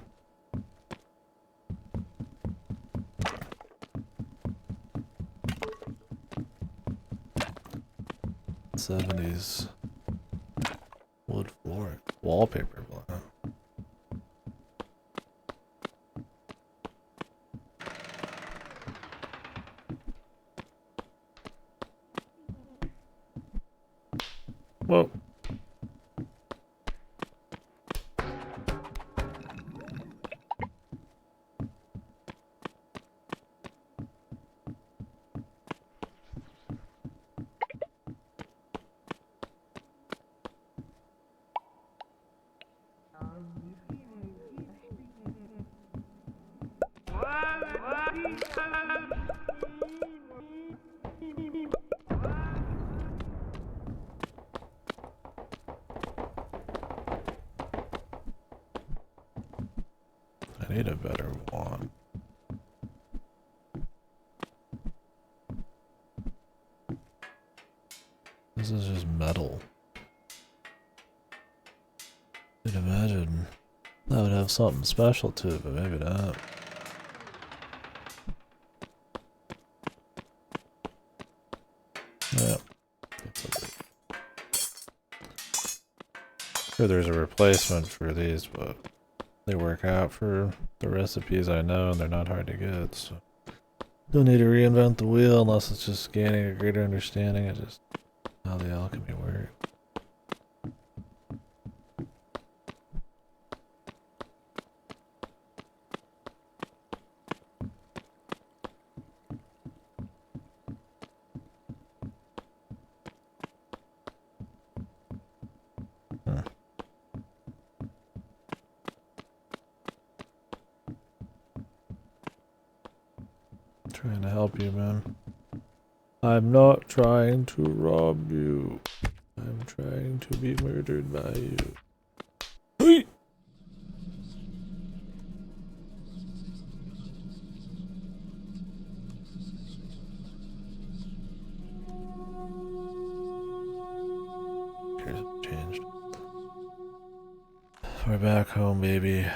'70s wood floor wallpaper. Whoa. I need a better wand. This is just metal. I'd imagine that would have something special to it, but maybe not. Yeah. Sure, there's a replacement for these, but they work out for the recipes I know, and they're not hard to get, so don't need to reinvent the wheel unless it's just gaining a greater understanding of just how the alchemy works. Trying to help you, man. I'm not trying to rob you. I'm trying to be murdered by you. Hey! Here's what changed. We're back home, baby.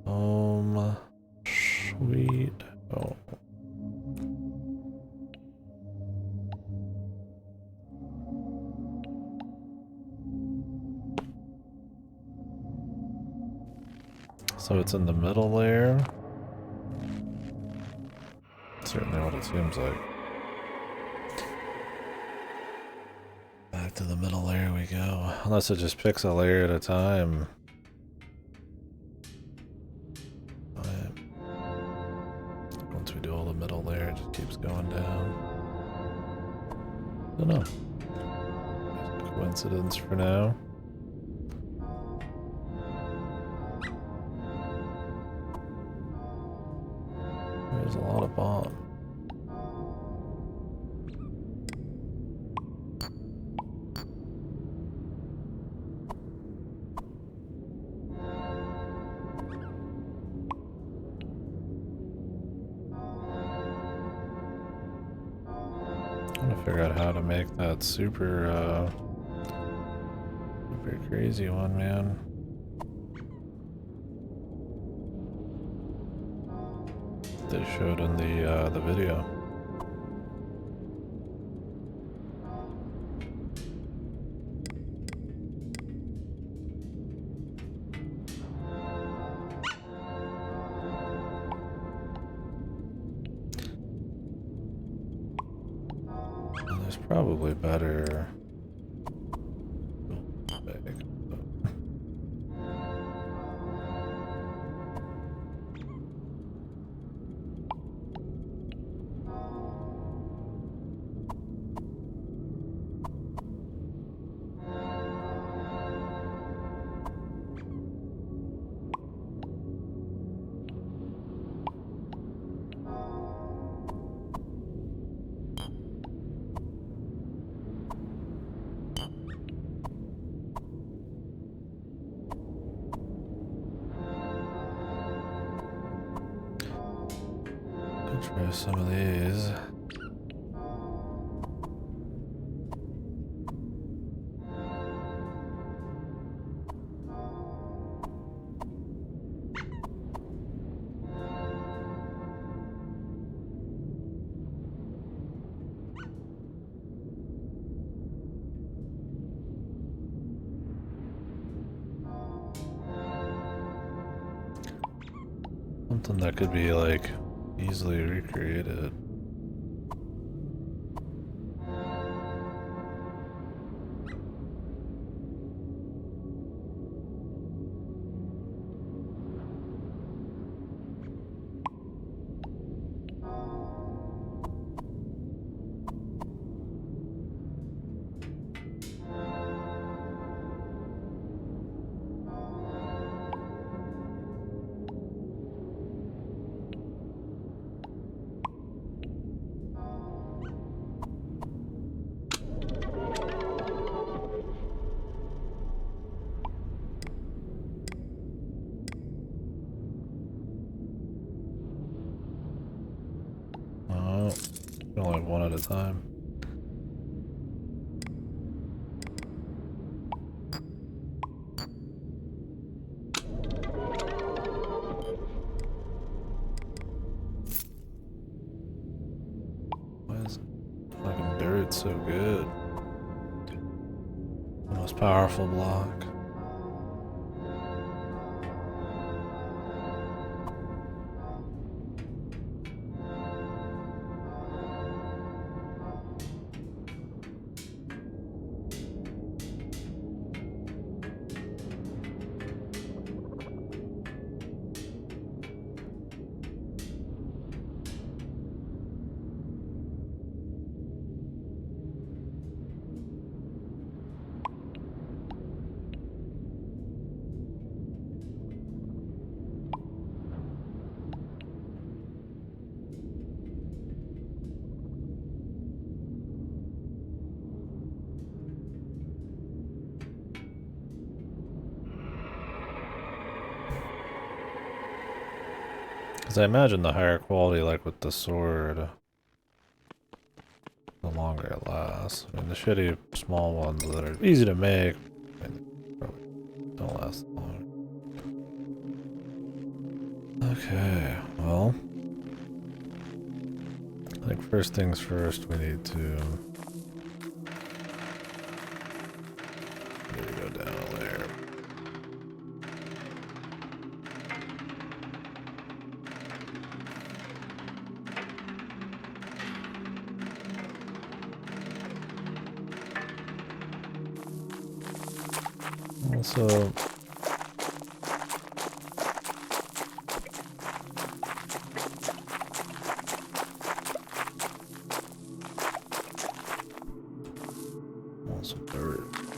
Home. Sweet. Oh. So it's in the middle layer. Certainly what it seems like. Back to the middle layer we go. Unless it just picks a layer at a time. Once we do all the middle layer, it just keeps going down. I don't know. coincidence for now. There's a lot of bomb. Figure out how to make that super crazy one, man. They showed in the video. There's probably better. Try some of these. Something that could be like easily recreated. Only one at a time. Why is fucking dirt so good? The most powerful block. Because I imagine the higher quality, like with the sword, the longer it lasts. I mean, the shitty small ones that are easy to make, I mean, probably don't last long. Okay, well, I think first things first, we need to go down a layer. Also, dirt.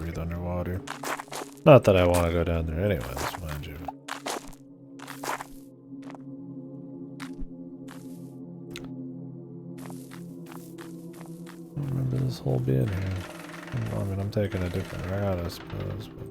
breathe underwater. Not that I want to go down there anyways, mind you. I don't remember this hole being here. I mean, I'm taking a different route, I suppose, but...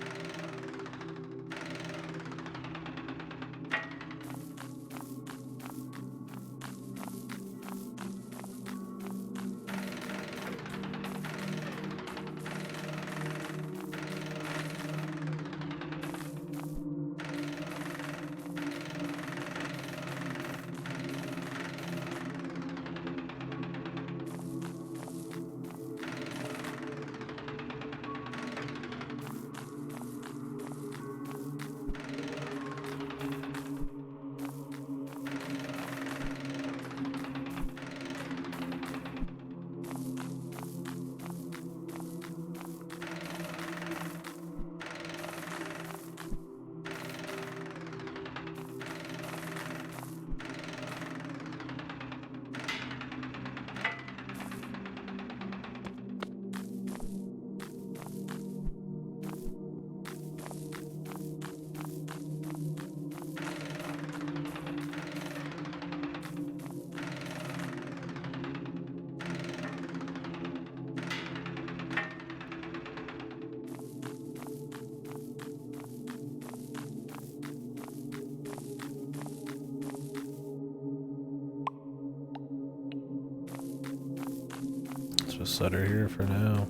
Let's just set her here for now.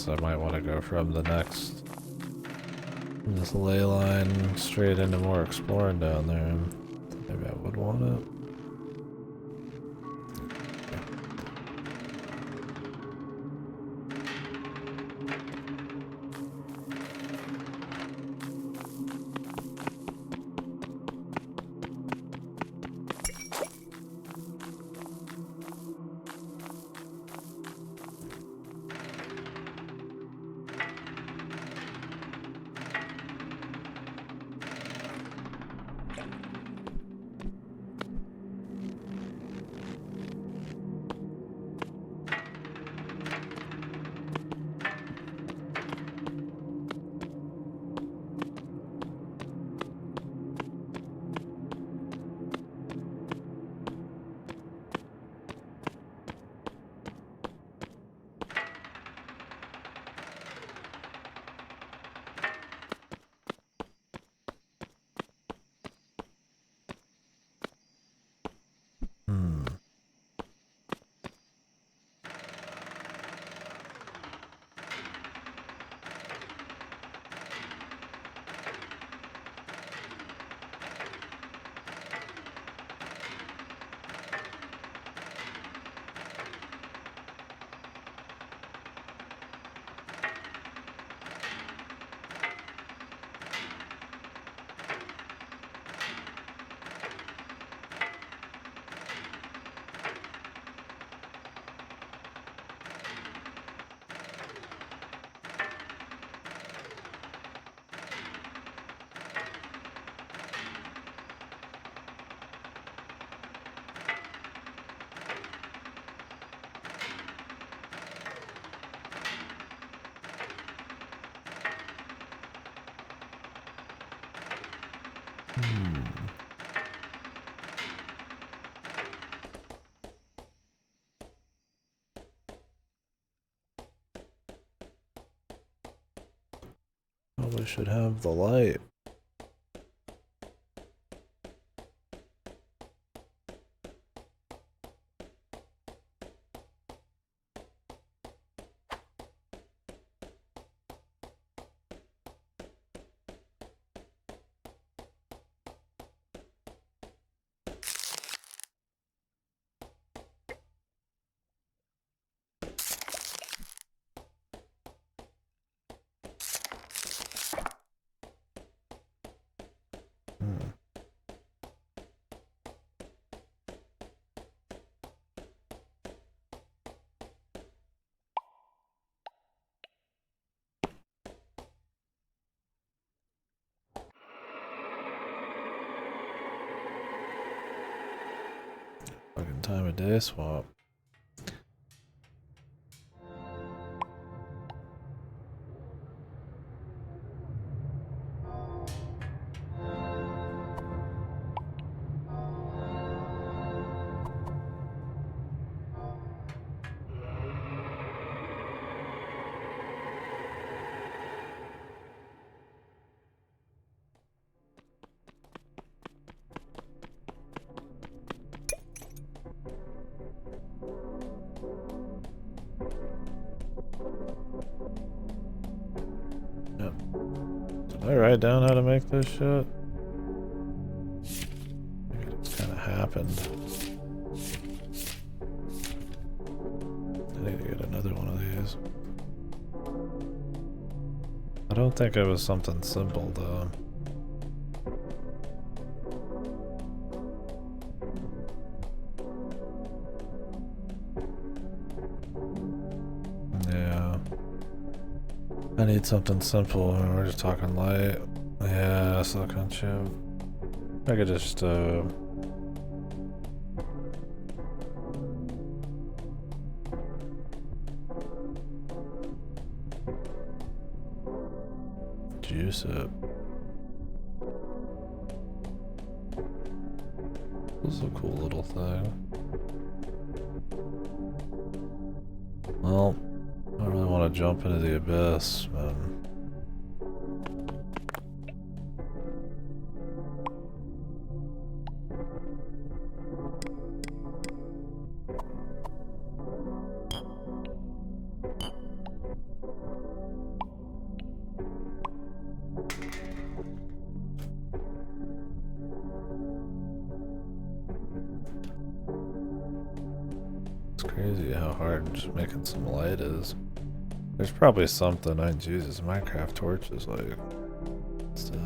I might want to go from this ley line straight into more exploring down there. Maybe I would want it. Probably should have the light. time of day swap. Did I write down how to make this shit? Maybe it just kind of happened. I need to get another one of these. I don't think it was something simple though. Yeah. I need something simple. We're just talking light. Yeah, silicon chip. I could just juice it. This is a cool little thing. Well, I don't really want to jump into the abyss, but it's crazy how hard just making some light is. There's probably something. Jesus, Minecraft torch is like stuff.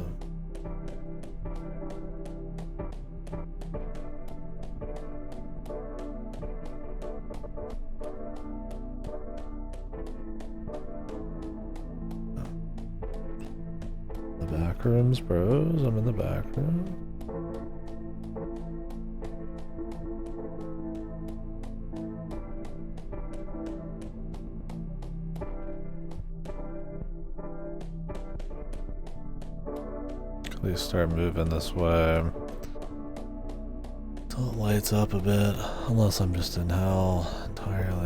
The back rooms, bros. I'm in the back room. Please start moving this way till it lights up a bit, unless I'm just in hell entirely.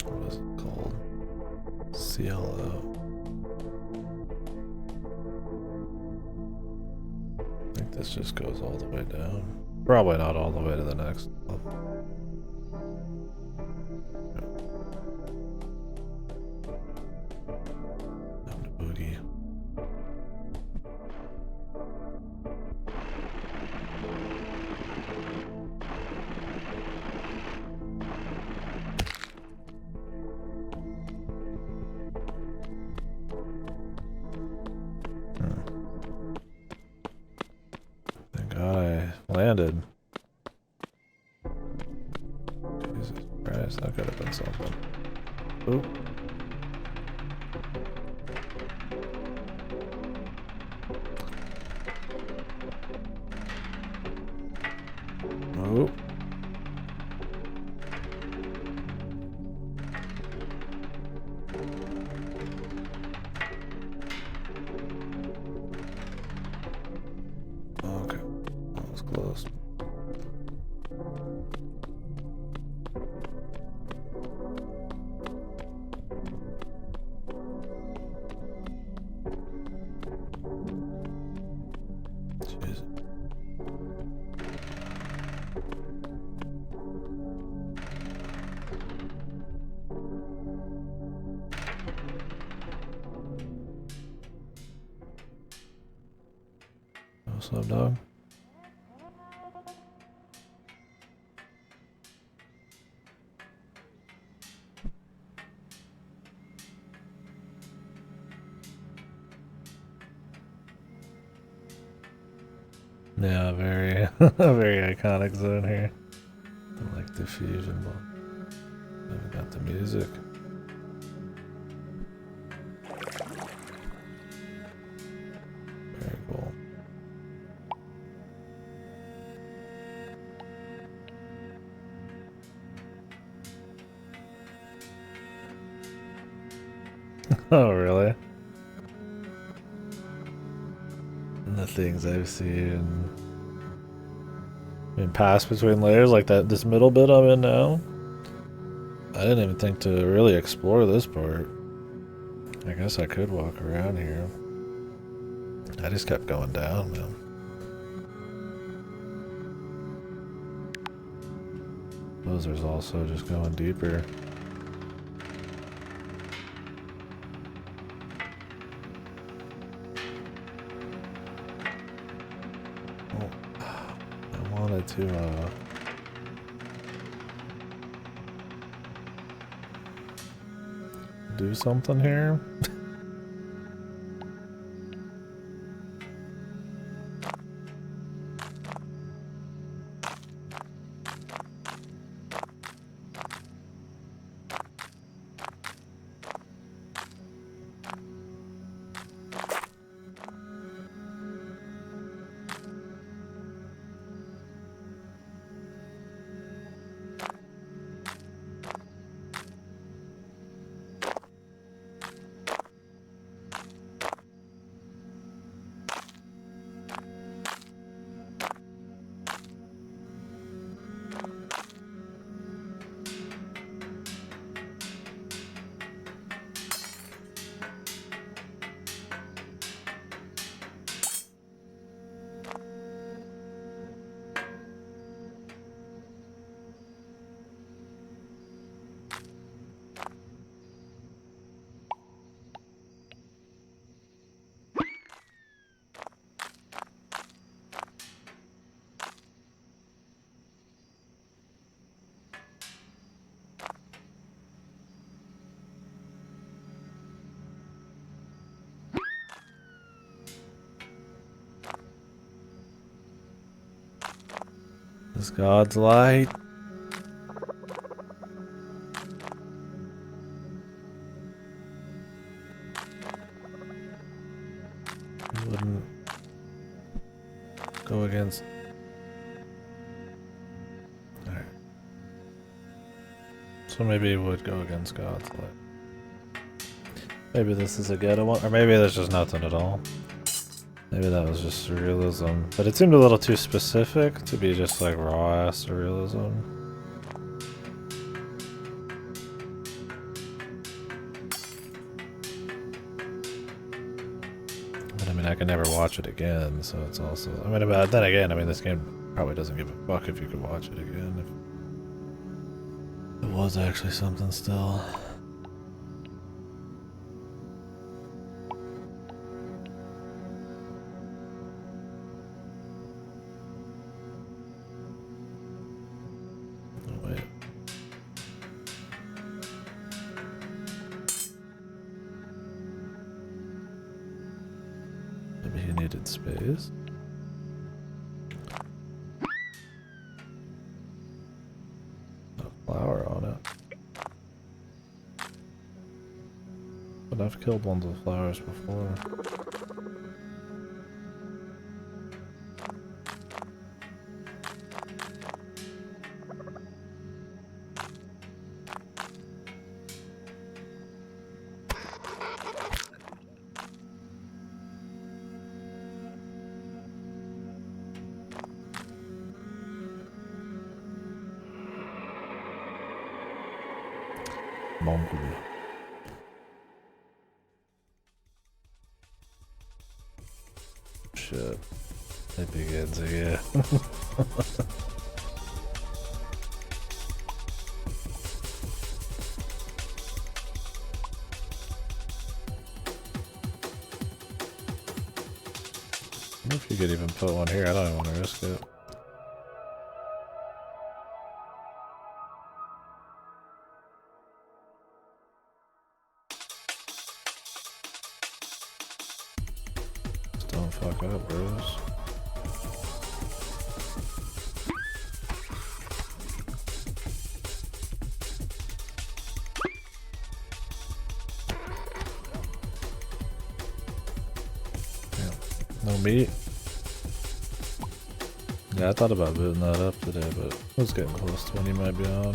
What is it called? CLO. I think this just goes all the way down. Probably not all the way to the next level. Time to boogie. Thank God I landed. Jesus Christ, that could have been something. Oop. Oop. Okay, that was close. Jesus. What's up, dog? Yeah, very, very iconic zone here. I like the fusion, but I got the music. Very cool. Oh, really? And the things I've seen. I mean, pass between layers like that. This middle bit I'm in now. I didn't even think to really explore this part. I guess I could walk around here. I just kept going down, man. Those are also just going deeper. Oh, I wanted to, do something here. This God's light. You wouldn't go against. Alright. So maybe it would go against God's light. Maybe this is a ghetto one, or maybe there's just nothing at all. Maybe that was just surrealism. But it seemed a little too specific to be just like raw ass surrealism. But I mean, I can never watch it again, so it's also. I mean, but then again, I mean, this game probably doesn't give a fuck if you could watch it again. If it was actually something still. Maybe he needed space. A flower on it. But I've killed ones with flowers before. Monkey. Shit. It begins again. If you could even put one here, I don't even want to risk it. Just don't fuck up, bros. No meat? Yeah, I thought about booting that up today, but I was getting close to when you might be on.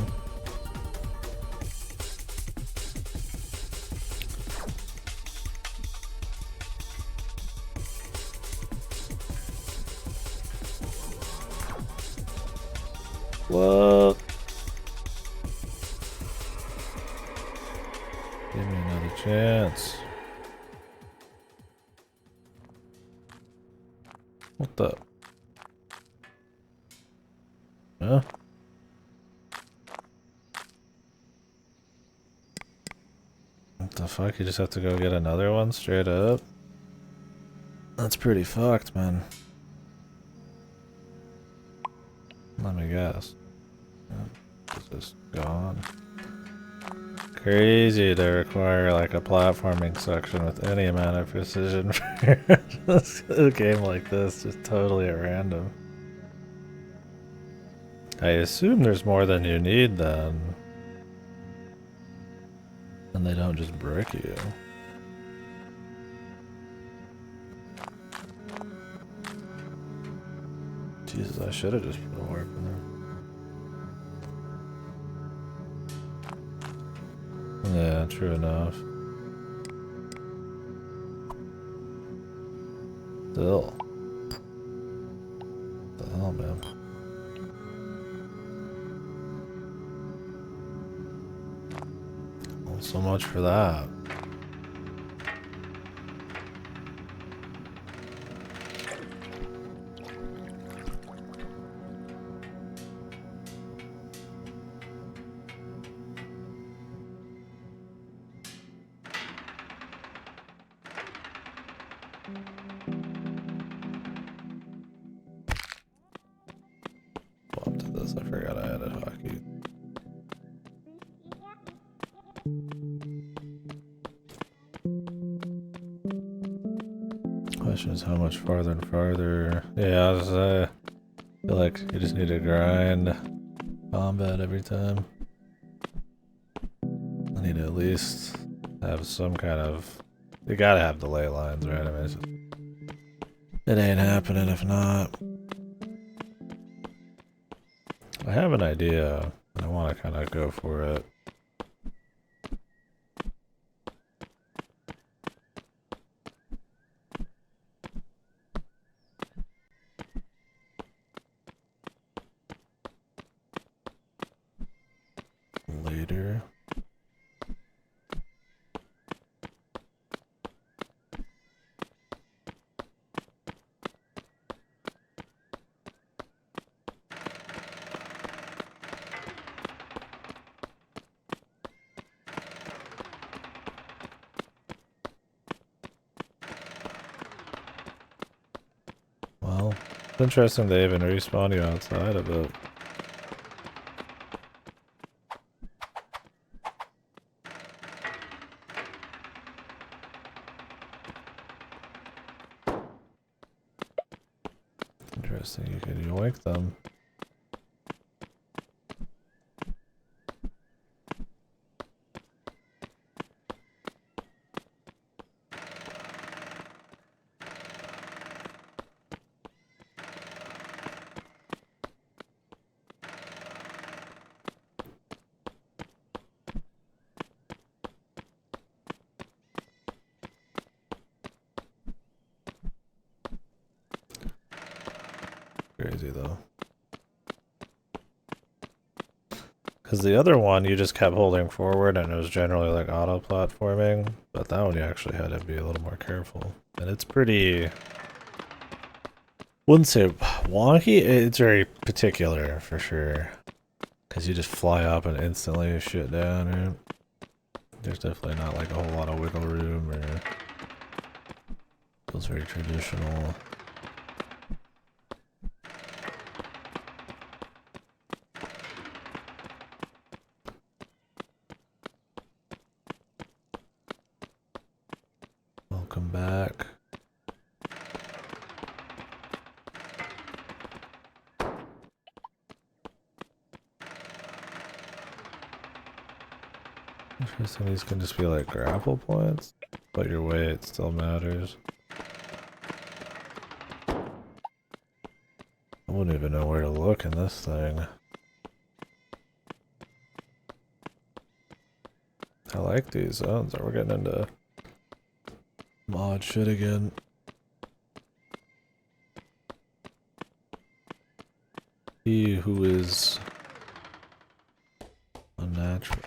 What? Give me another chance. What the? Huh? What the fuck? You just have to go get another one straight up? That's pretty fucked, man. Let me guess. It's just gone. Crazy to require like a platforming section with any amount of precision for a game like this, just totally at random. I assume there's more than you need then. And they don't just brick you. Jesus, I should have just put a warp in there. Yeah, true enough. Still. What the hell, man? Well, so much for that. Up to this, I forgot I added hockey. Question is how much farther and farther. Yeah, I feel like you just need to grind combat every time. I need to at least have some kind of. You gotta have delay lines, right? I mean, it ain't happening if not. I have an idea. I want to kind of go for it. Later. Well, it's interesting they even respawn you outside of it. Interesting, you can yoink them. Crazy though. Because the other one you just kept holding forward and it was generally like auto platforming, but that one you actually had to be a little more careful. And it's pretty, wouldn't say wonky, it's very particular for sure. Because you just fly up and instantly shit down, right? There's definitely not like a whole lot of wiggle room or feels very traditional. Welcome back. Interesting, these can just be like grapple points, but your weight still matters. wouldn't even know where to look in this thing. I like these zones. We're getting into mod shit again. He who is unnatural.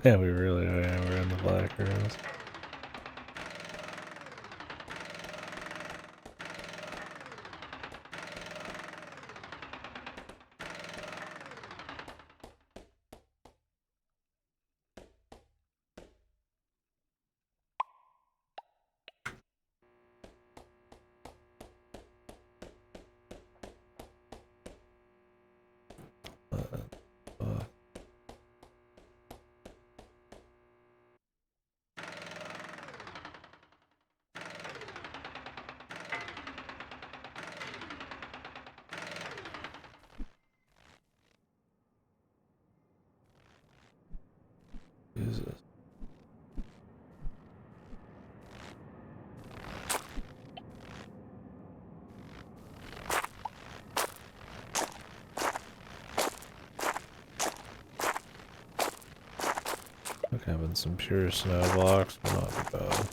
Yeah, we really are. Yeah, we're in the black rooms. Jesus. Like having some pure snow blocks, but not too bad.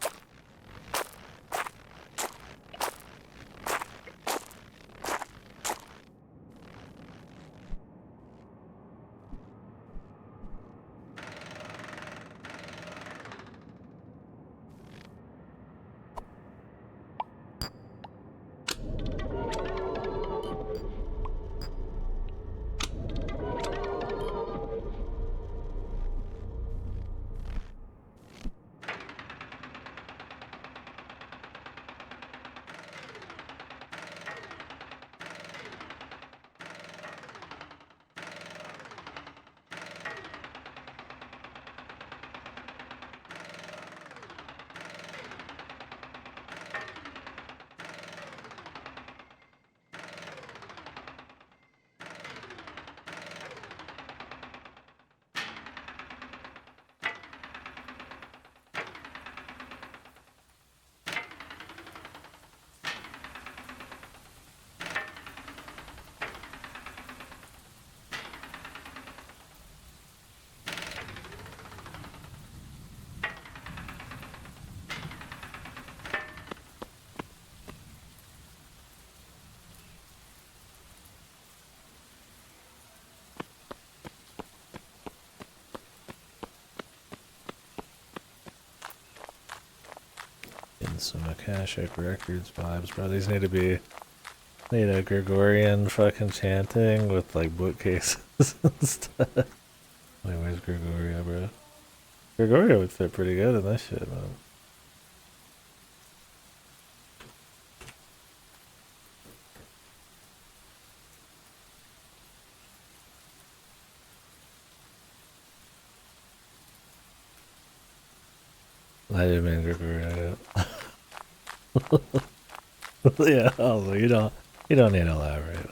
Getting some Akashic Records vibes, bro. These need to be a Gregorian fucking chanting with like bookcases and stuff. Wait, where's Gregoria, bro? Gregoria would fit pretty good in this shit, man. I didn't mean Gregoria. Yeah, also you don't need to elaborate.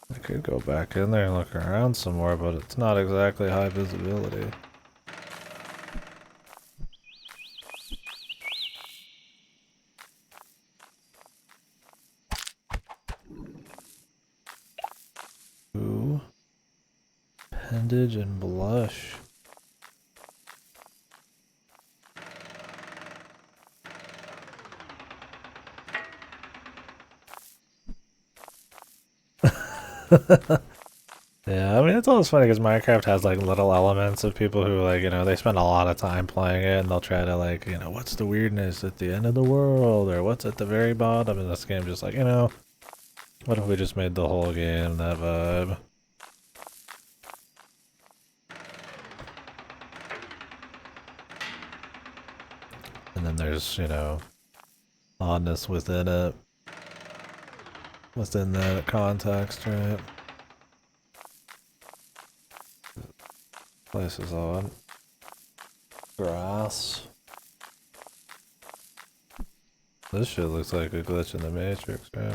I could go back in there and look around some more, but it's not exactly high visibility. Ooh. Appendage and blush. Yeah, I mean, it's always funny because Minecraft has like little elements of people who like, you know, they spend a lot of time playing it and they'll try to like, you know, what's the weirdness at the end of the world or what's at the very bottom in this game? Just like, you know, what if we just made the whole game that vibe? And then there's, you know, oddness within it, within that context, right? Place is odd. Grass. This shit looks like a glitch in the Matrix, right?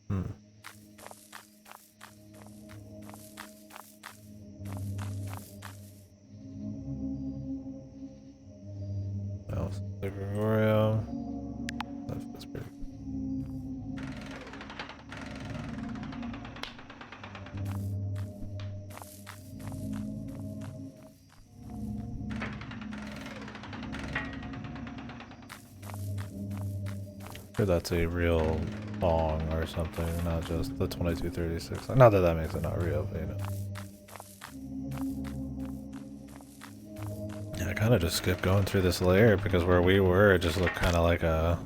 Hmm. Oh, the Gregorio. That's pretty. Sure, that's a real bong or something, not just the 2236. Not that that makes it not real, but you know. Yeah, I kind of just skipped going through this layer because where we were, it just looked kind of like a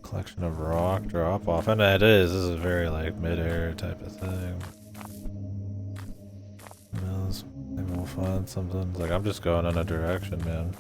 collection of rock drop off, and it is. This is very like mid-air type of thing. Who knows? Maybe we'll find something. It's like I'm just going in a direction, man.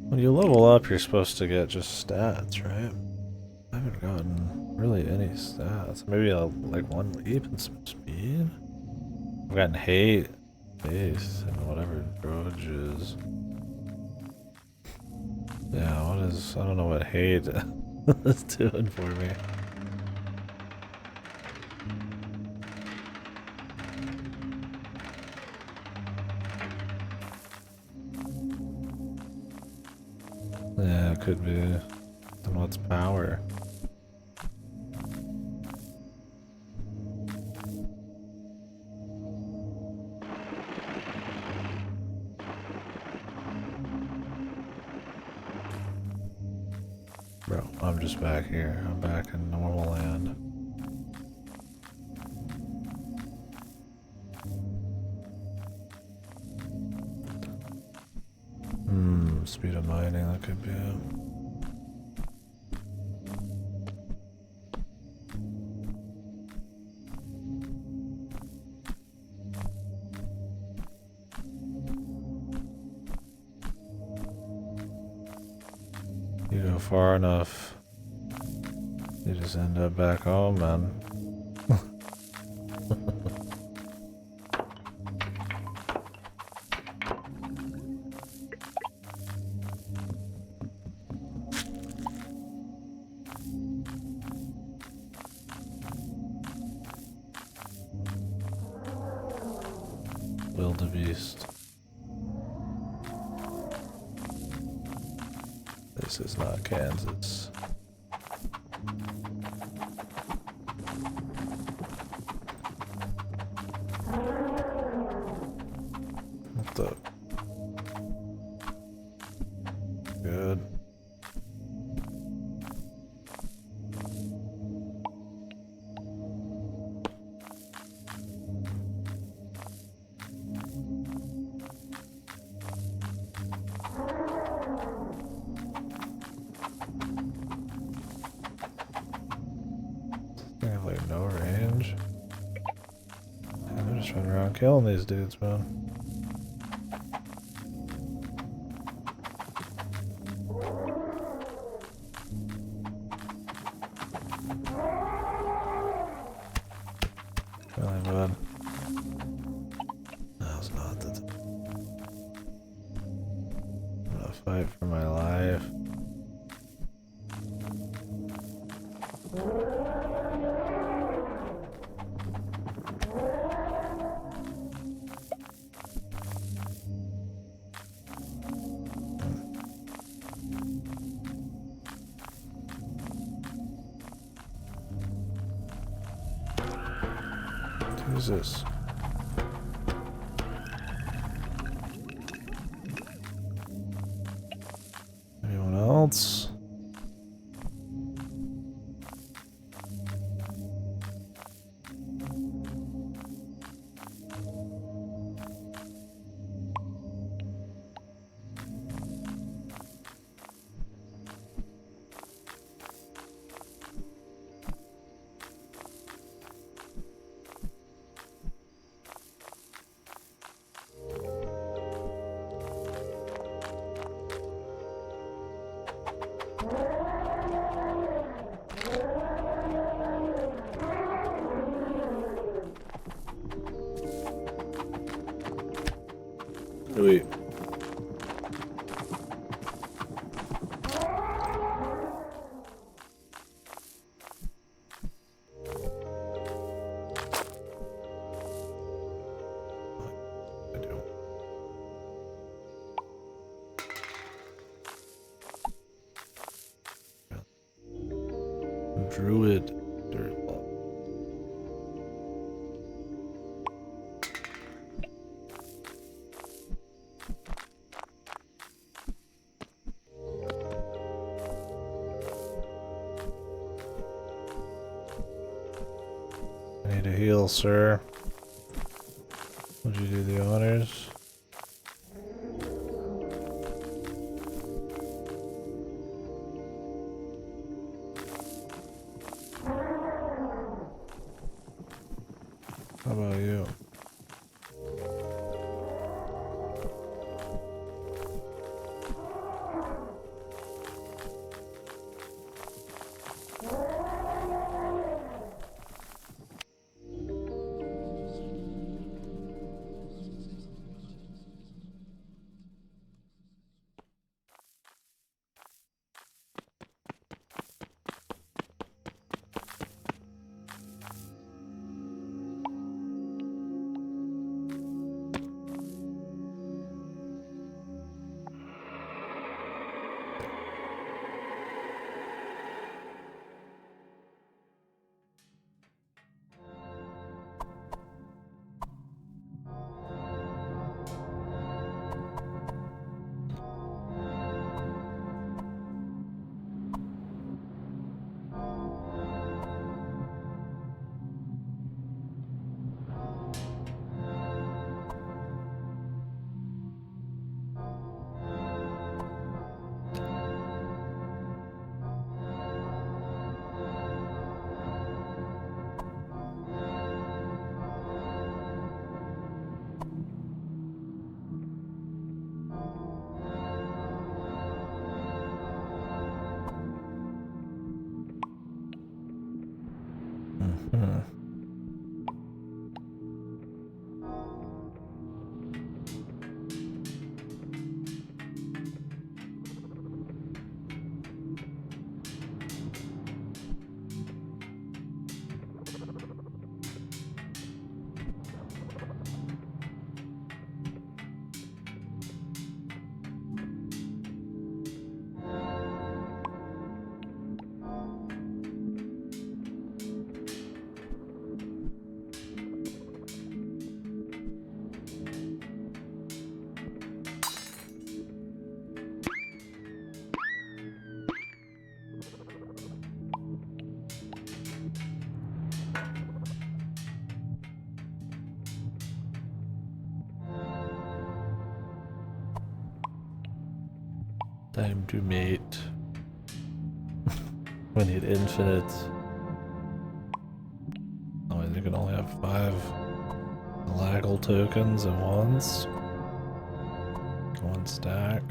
When you level up, you're supposed to get just stats, right? I haven't gotten really any stats. Maybe like one leap and some speed? I've gotten hate, base, and whatever Droge is. Yeah, what is... I don't know what hate is doing for me. Yeah, it could be. Then what's power? Bro, I'm just back here. I'm back in normal land. Speed of mining, that could be it. You go far enough, you just end up back home, man. Wildebeest. This is not Kansas. What the? Good. I have like no range. And I'm just running around killing these dudes, man. Fight for my life. Who's this? Anyone else? Wait. Druid dirt block. I need a heal, sir. Would you do the honors? How about you? Hmm. Time to mate. We need infinite. Oh, you can only have 5 Laggle tokens at once. 1 stack.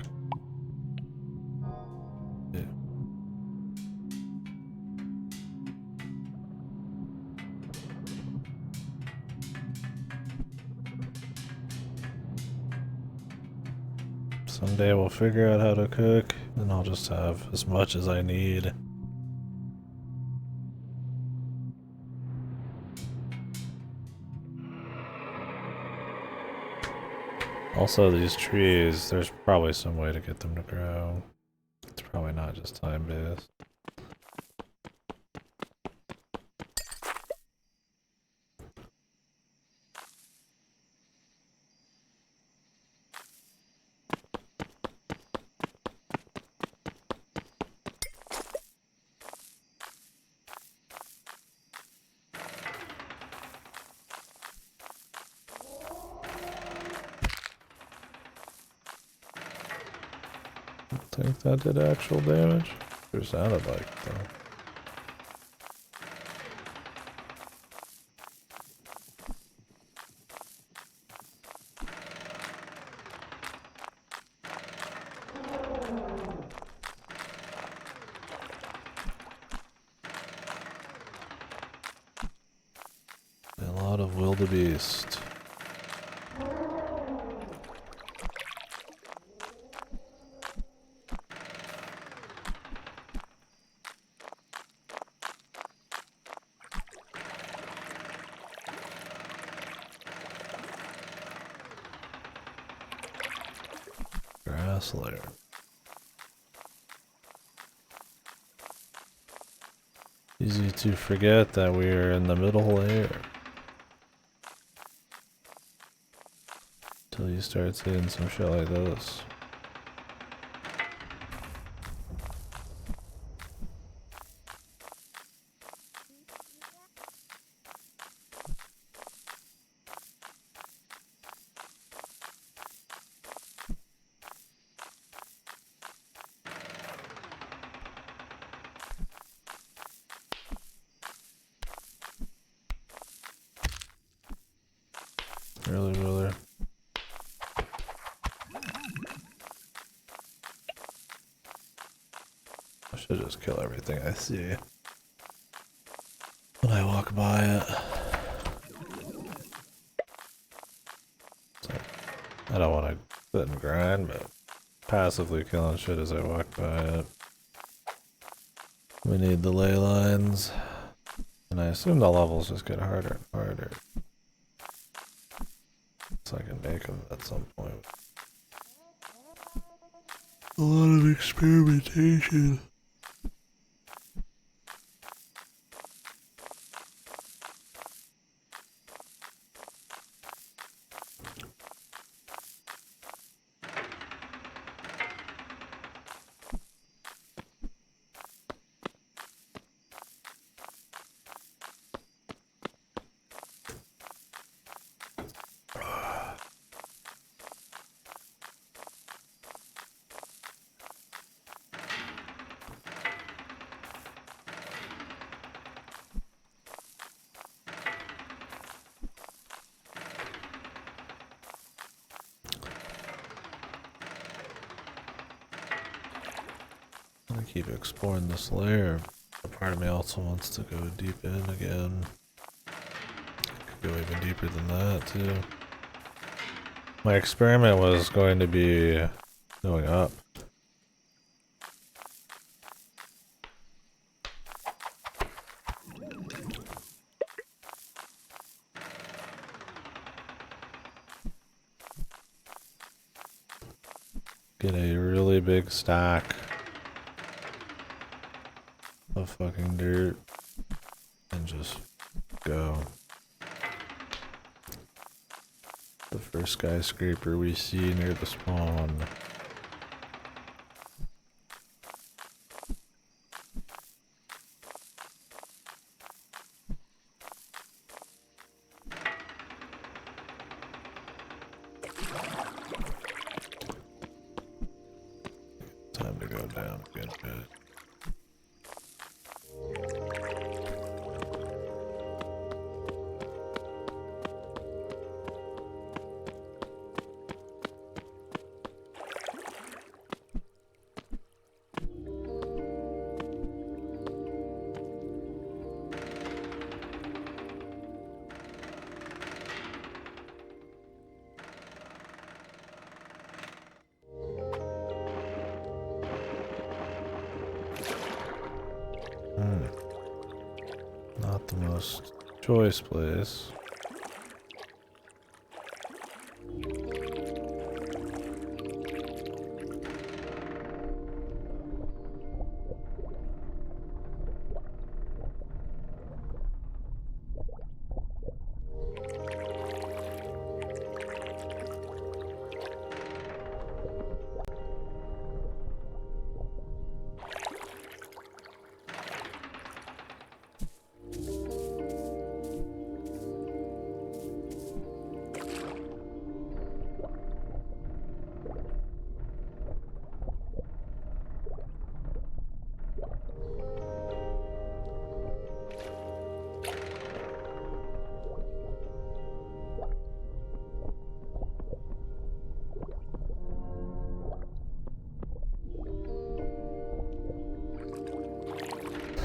Yeah. Someday we'll figure out how to cook, and I'll just have as much as I need. Also, these trees, there's probably some way to get them to grow. It's probably not just time-based. I think that did actual damage. It sounded like it, though. A lot of wildebeest. Grass layer. Easy to forget that we are in the middle layer. Until you start seeing some shit like this. Really. I should just kill everything I see when I walk by it. So, I don't want to sit and grind, but passively killing shit as I walk by it. We need the ley lines, and I assume the levels just get harder and harder. So I can make them at some point. A lot of experimentation. I keep exploring this layer. A part of me also wants to go deep in again. Could go even deeper than that too. My experiment was going to be going up. Get a really big stack of fucking dirt and just go. The first skyscraper we see near the spawn. Time to go down a good bit. Not the most choice place.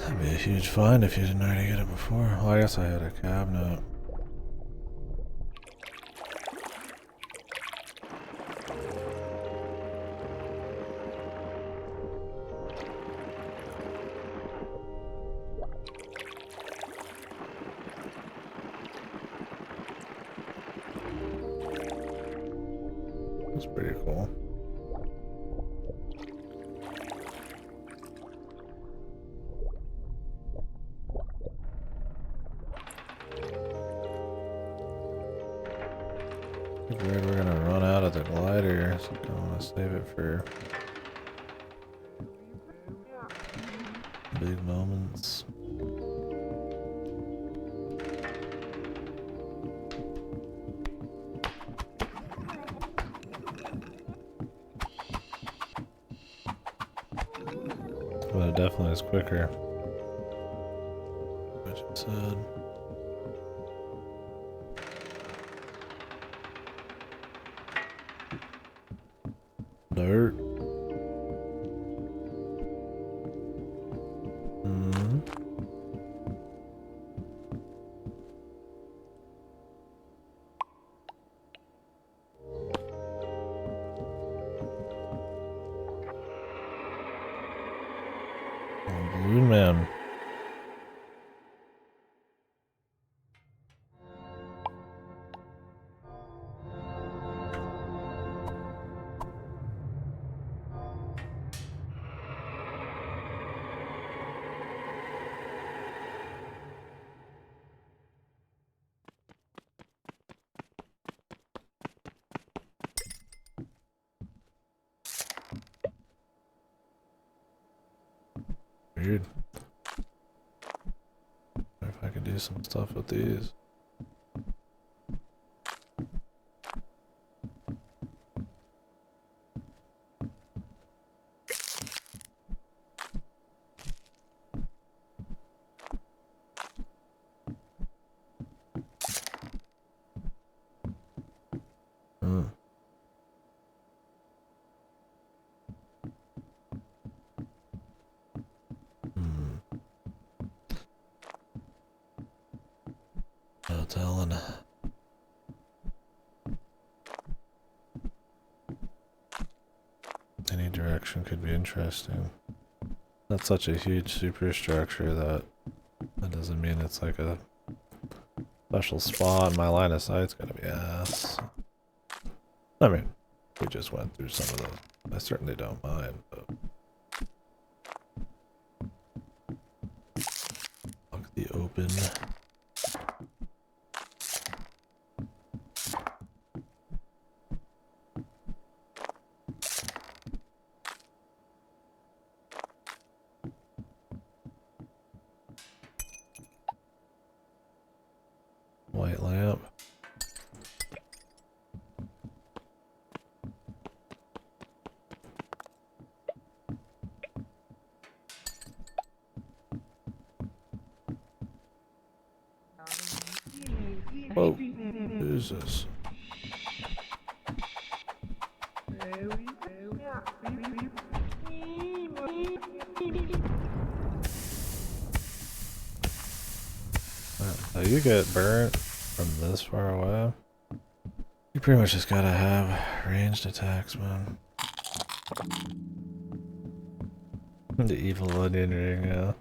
That'd be a huge find if you didn't already get it before. Well, I guess I had a cabinet. That's pretty cool. We're gonna run out of the glider, so I want to save it for big moments. But it definitely is quicker. What you said. Dirt. Balloon Man. Weird. If I could do some stuff with these. No telling. Any direction could be interesting. That's such a huge superstructure that doesn't mean it's like a special spot. My line of sight's gonna be ass. I mean, we just went through some of those. I certainly don't mind, but fuck the open. White lamp. Whoa, who's this? So you get burnt from this far away? You pretty much just gotta have ranged attacks, man. The evil onion ring, yeah.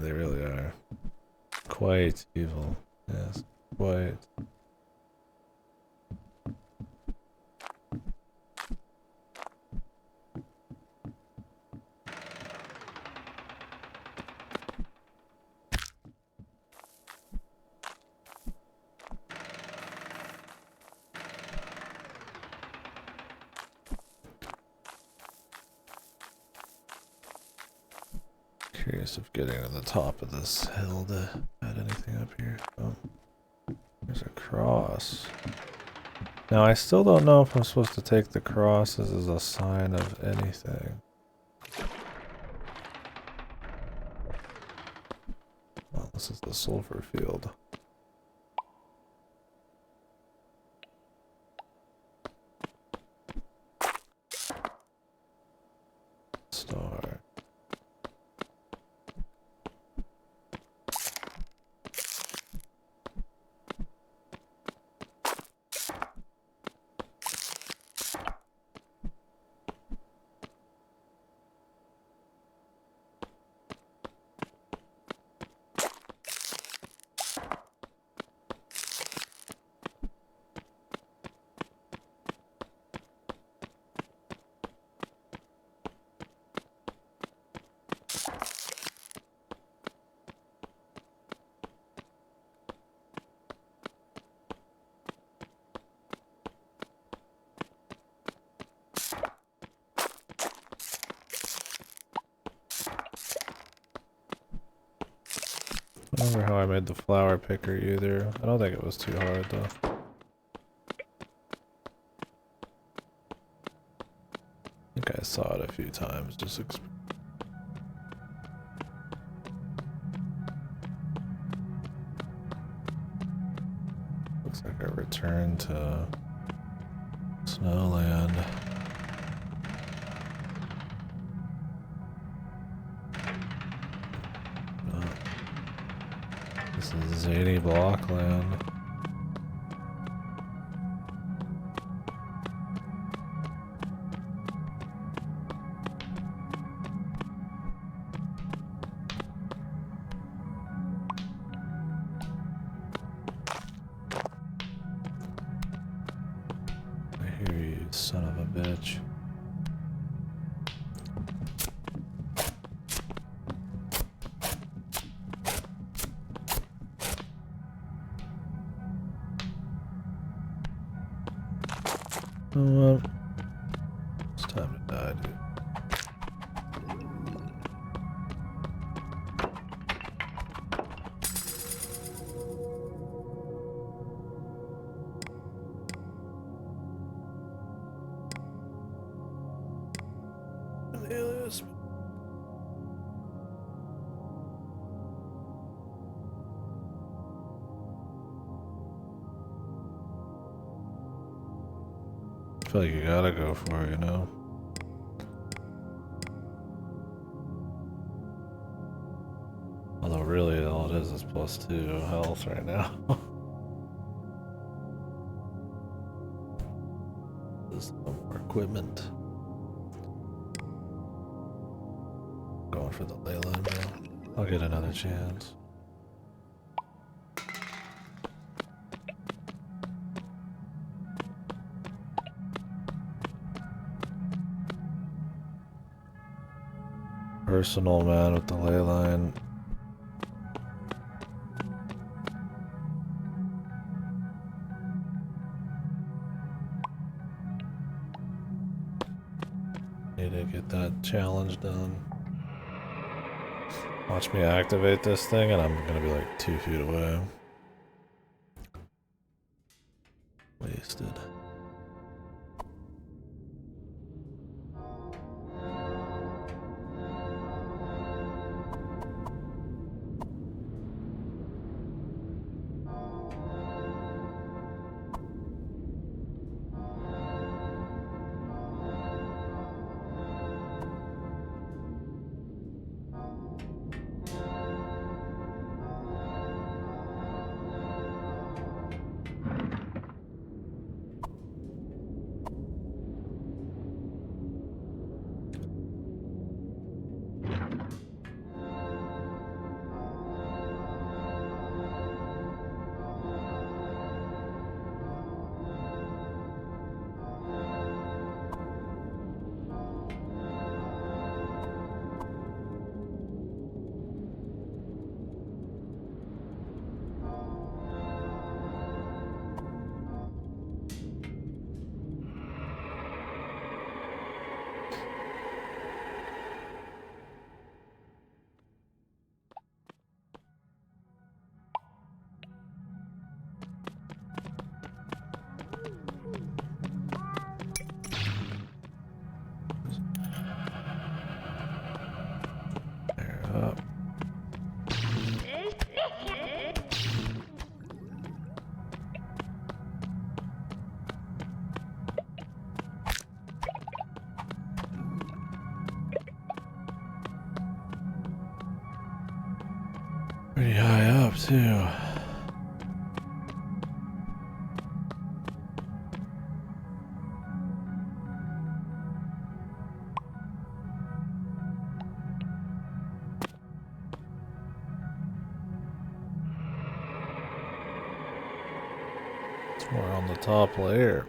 they really are. Quite evil. Yes, quite. Curious if getting to the top of this hill to add anything up here. Oh, there's a cross. Now I still don't know if I'm supposed to take the crosses as a sign of anything. Well, this is the sulfur field. Star. I don't remember how I made the flower picker either. I don't think it was too hard though. I think I saw it a few times, just looks like a return to Snowland. This is zany blockland. I hear you, son of a bitch. It's time to die, dude. An alias. I feel like you gotta go for it, you know? Although really all it is +2 health right now. There's some more equipment. Going for the ley line now. I'll get another chance. Personal man with the ley line. Need to get that challenge done. Watch me activate this thing and I'm gonna be like 2 feet away. Wasted. Pretty high up too. It's more on the top layer.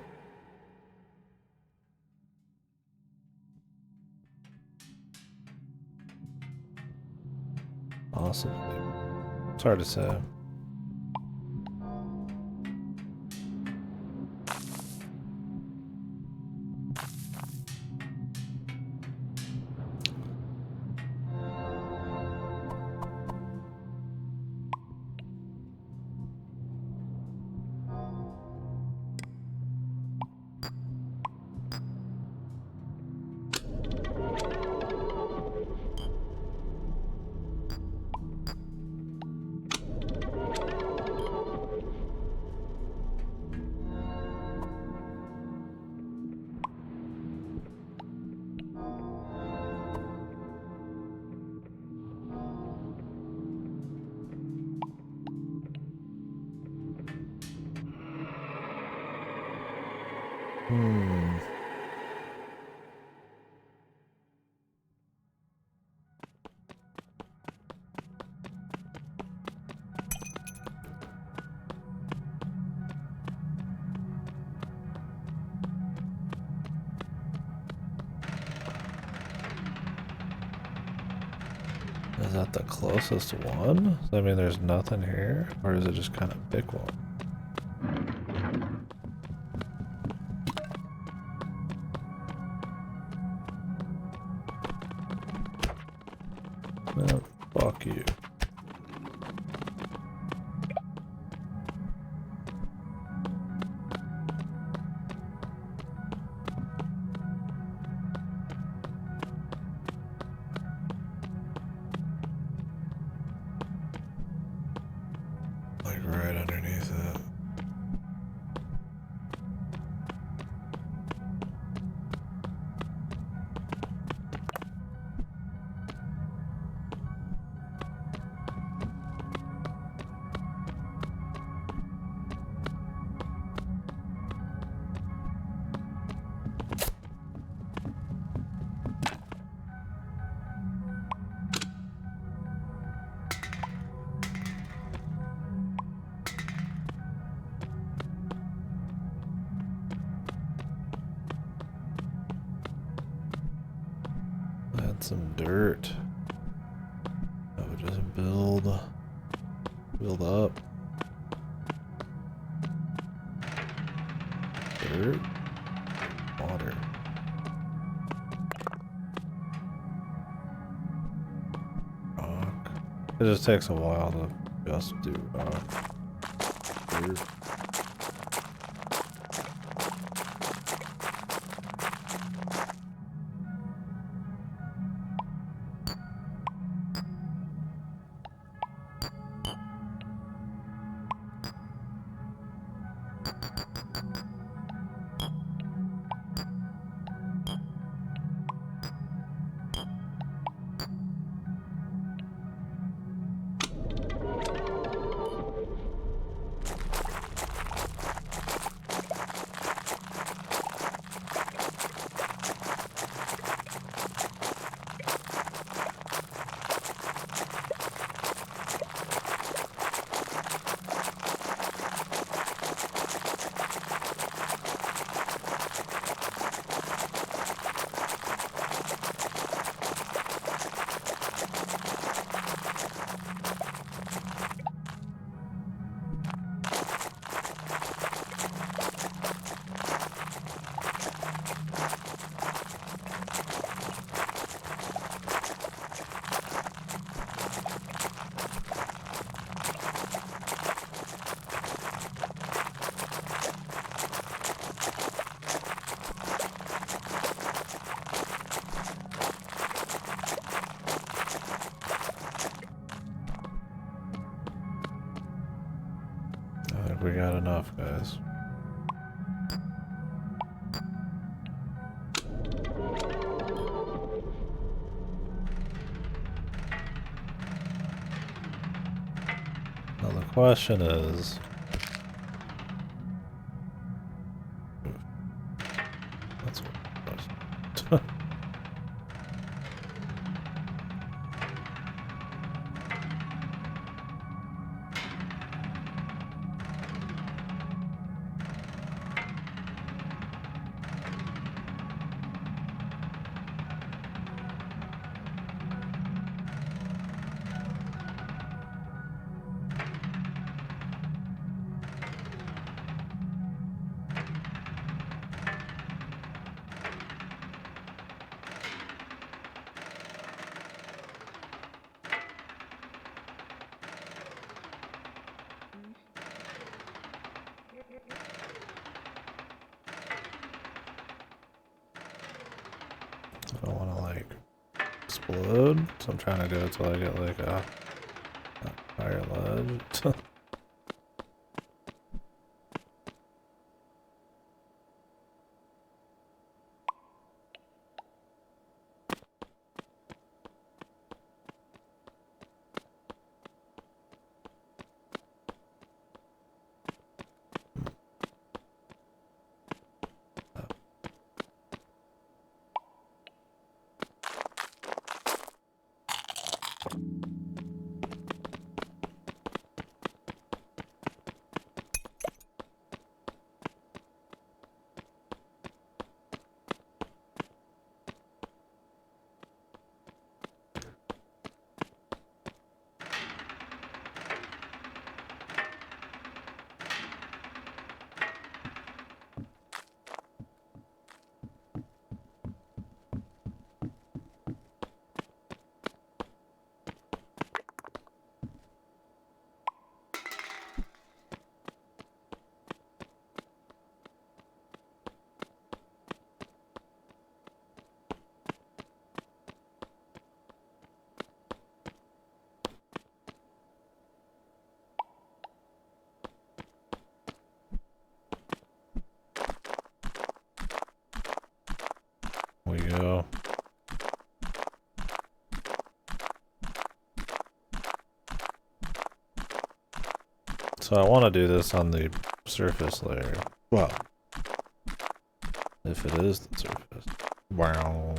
Possibly. It's hard to say. Is that the closest one? Does that mean there's nothing here? Or is it just kind of pick one? No, fuck you. Like right underneath it. Add some dirt. That would just build up. Dirt, water. Rock. It just takes a while to just do rock. Dirt. I think we got enough, guys. question is... That's what the question. I don't want to like explode, so I'm trying to go till I get like a higher ledge. We go. So I want to do this on the surface layer. Well, if it is the surface. Wow.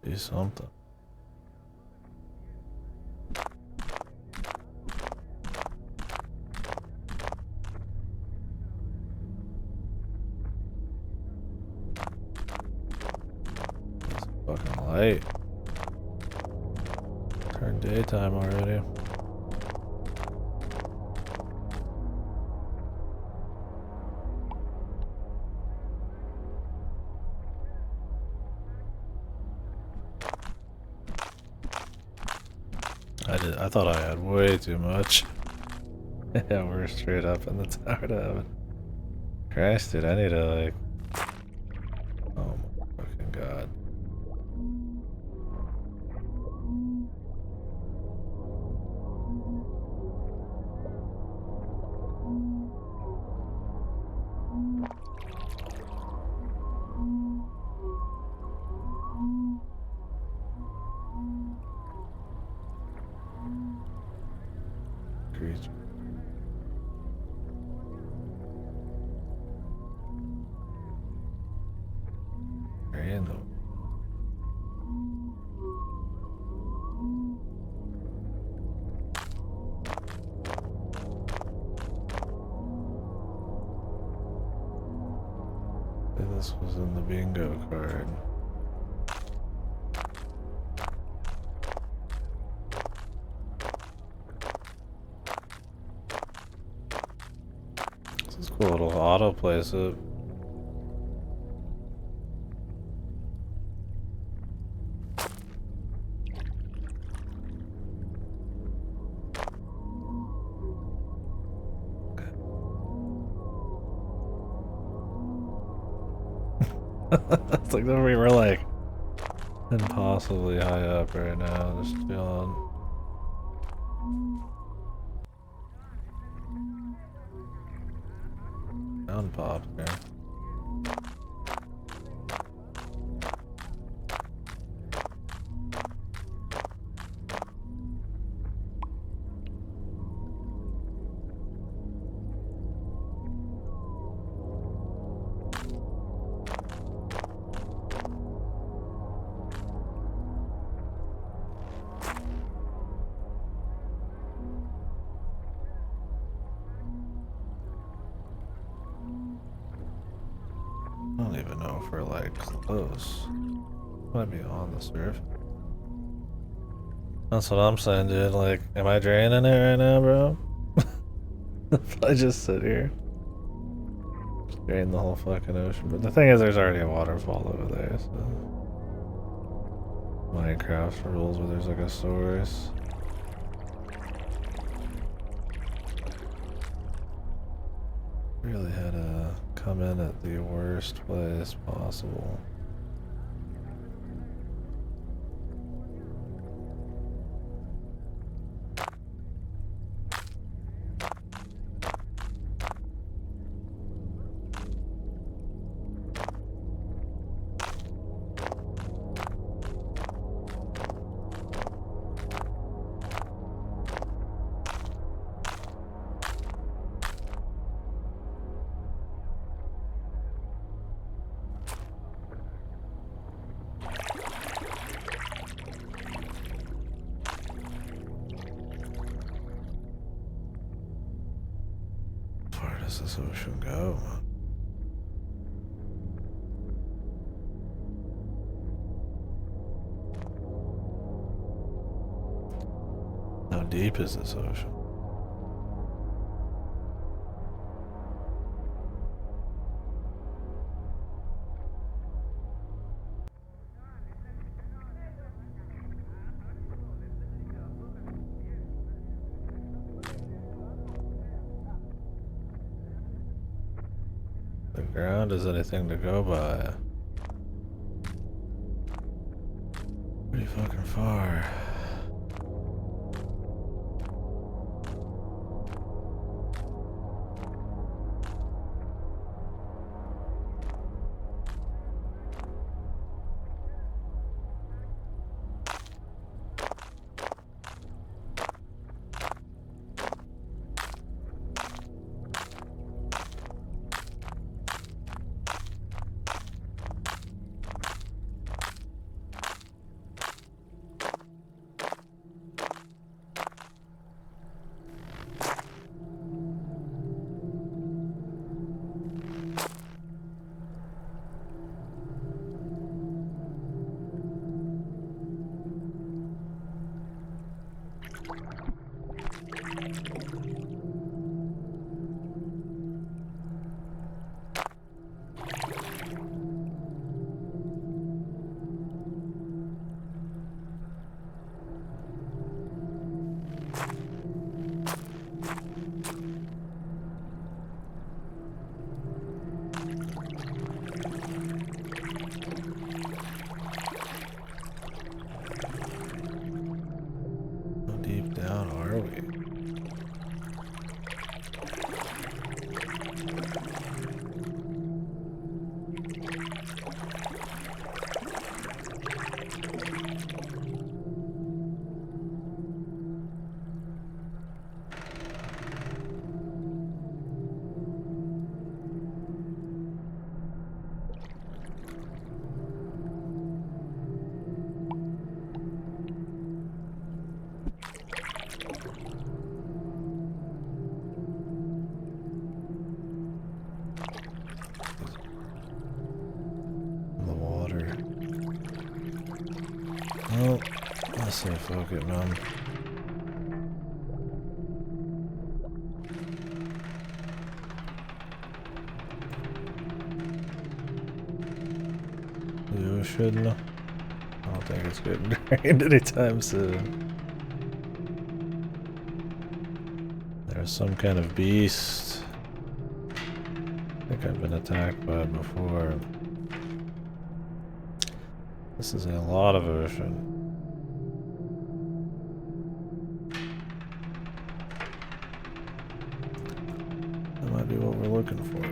Do something. Fucking light. daytime already. I thought I had way too much. Yeah, we're straight up in the tower to heaven. Christ, dude, I need to like... Oh my fucking god. Creature. Random. This was in the bingo card. This is cool. It'll auto place it. It's like we were like impossibly high up right now, just feeling. Sound popped here. I don't even know if we're like close. Might be on the surface. That's what I'm saying, dude. Like, am I draining it right now, bro? If I just sit here, just drain the whole fucking ocean. But the thing is, there's already a waterfall over there, so Minecraft rules where there's like a source. Really had to come in at the worst place possible. Where does this ocean go? How deep is this ocean? The ground is anything to go by. Pretty fucking far. say fuck it, man. The ocean. I don't think it's getting drained anytime soon. There's some kind of beast. I think I've been attacked by it before. This is a lot of ocean. That might be what we're looking for.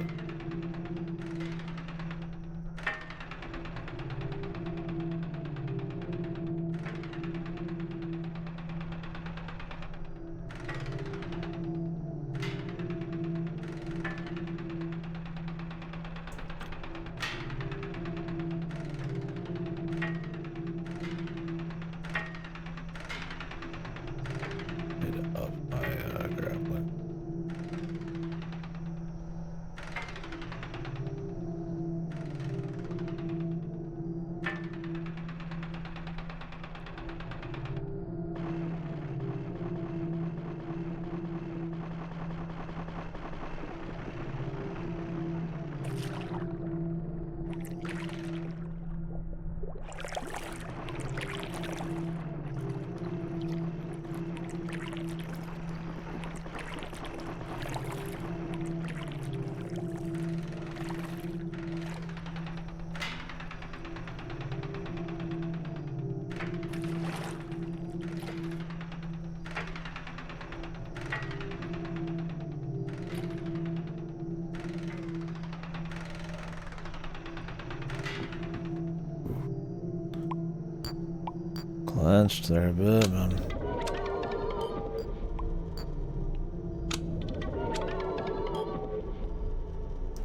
Clenched there a bit, man.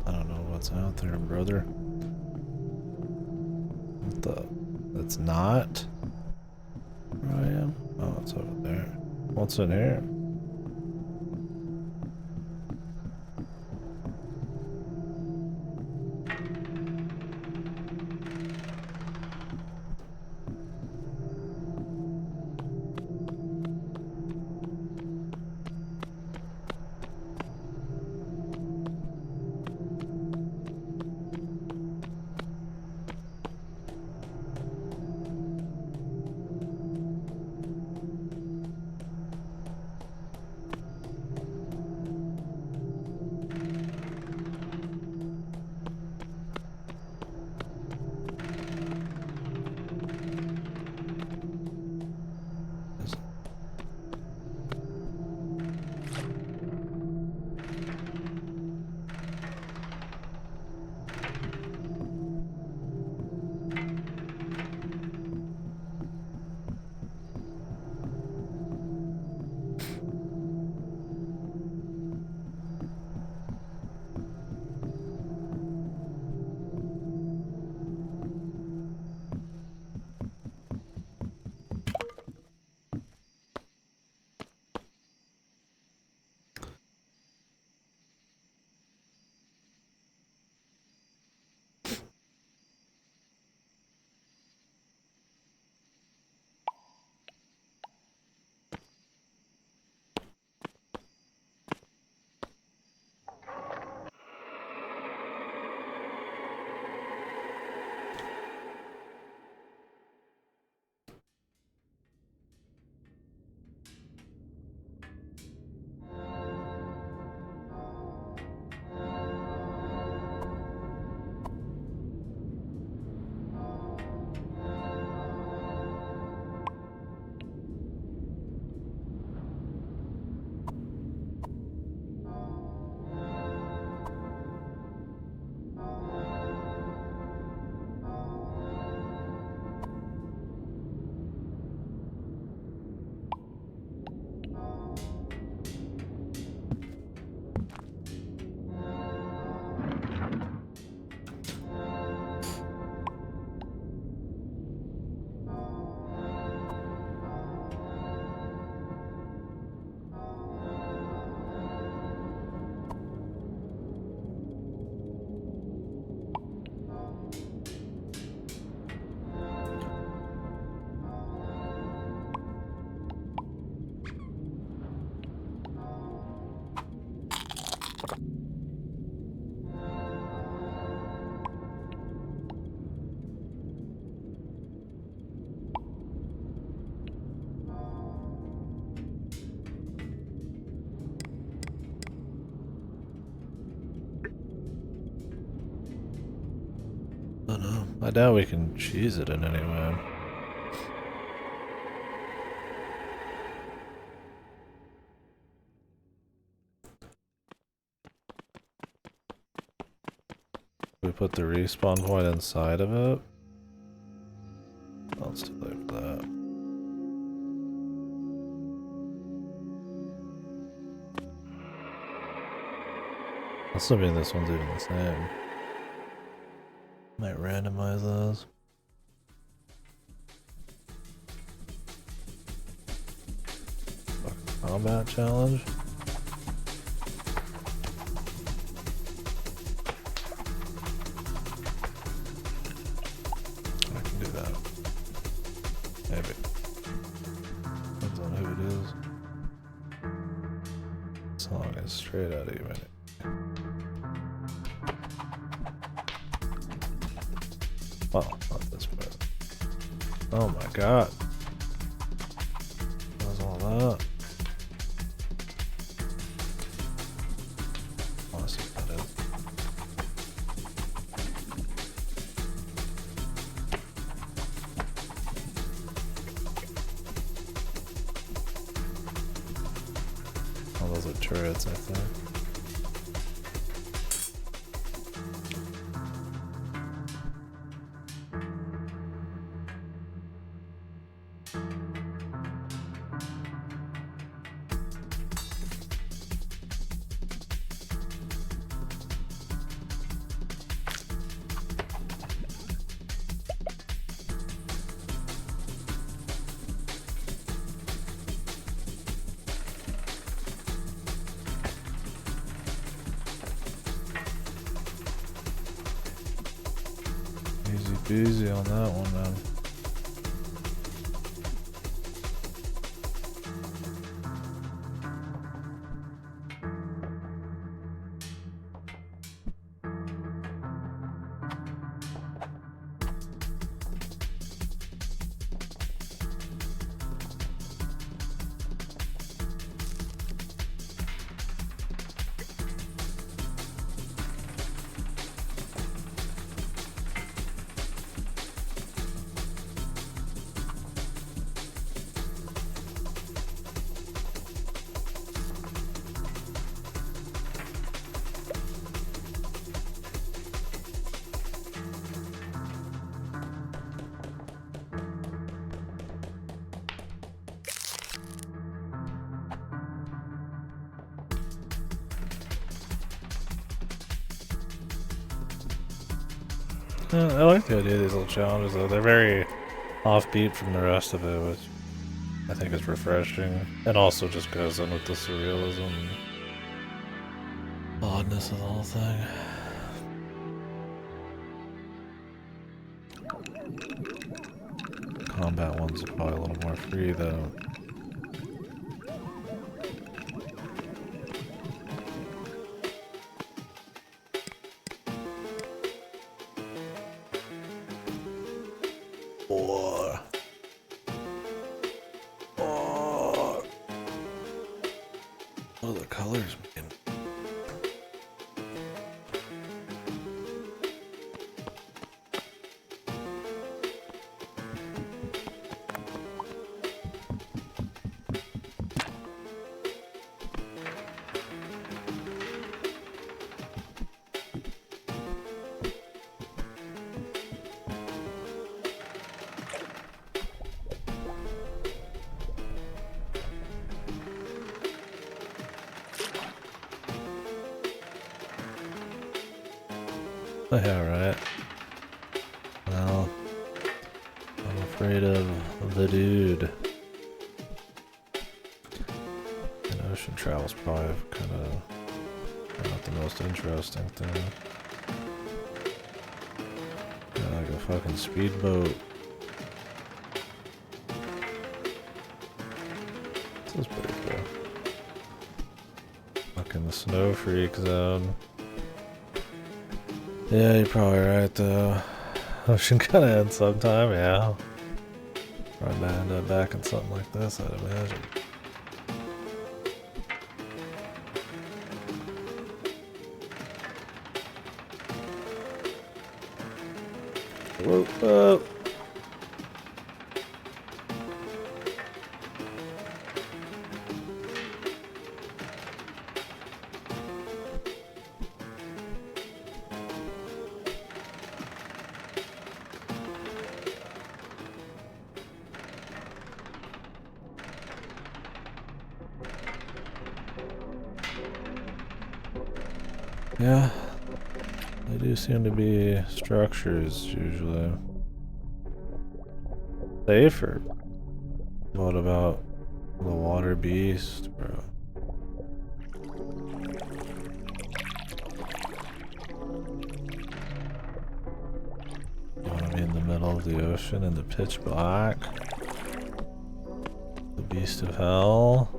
I don't know what's out there, brother. What the? It's not where I am? Oh, it's over there. What's in here? I don't know. I doubt we can cheese it in any way. We put the respawn point inside of it. Let's do like that. Assuming this one's even the same. Might randomize those. Combat challenge. I can do that. Maybe. Depends on who it is. Song is straight out of Humanity. Well, not this bad. Oh my god. What was all that? Honestly, that is. Oh, those are turrets, I think. Easy on that one, man. I like the idea of these little challenges though. They're very offbeat from the rest of it, which I think is refreshing. And also just goes in with the surrealism and oddness of the whole thing. Combat ones are probably a little more free though. Oh, the colors, man. Yeah, right. Well, I'm afraid of the dude. And ocean travel's probably kind of not the most interesting thing. Got like a fucking speedboat. This is pretty cool. Fucking the snow freak zone. Yeah, you're probably right though. Ocean kinda end sometime, yeah. Probably might end up back in something like this, I'd imagine. Whoa, whoa. Yeah, they do seem to be structures usually. Safer. What about the water beast, bro? You wanna be in the middle of the ocean in the pitch black? The beast of hell?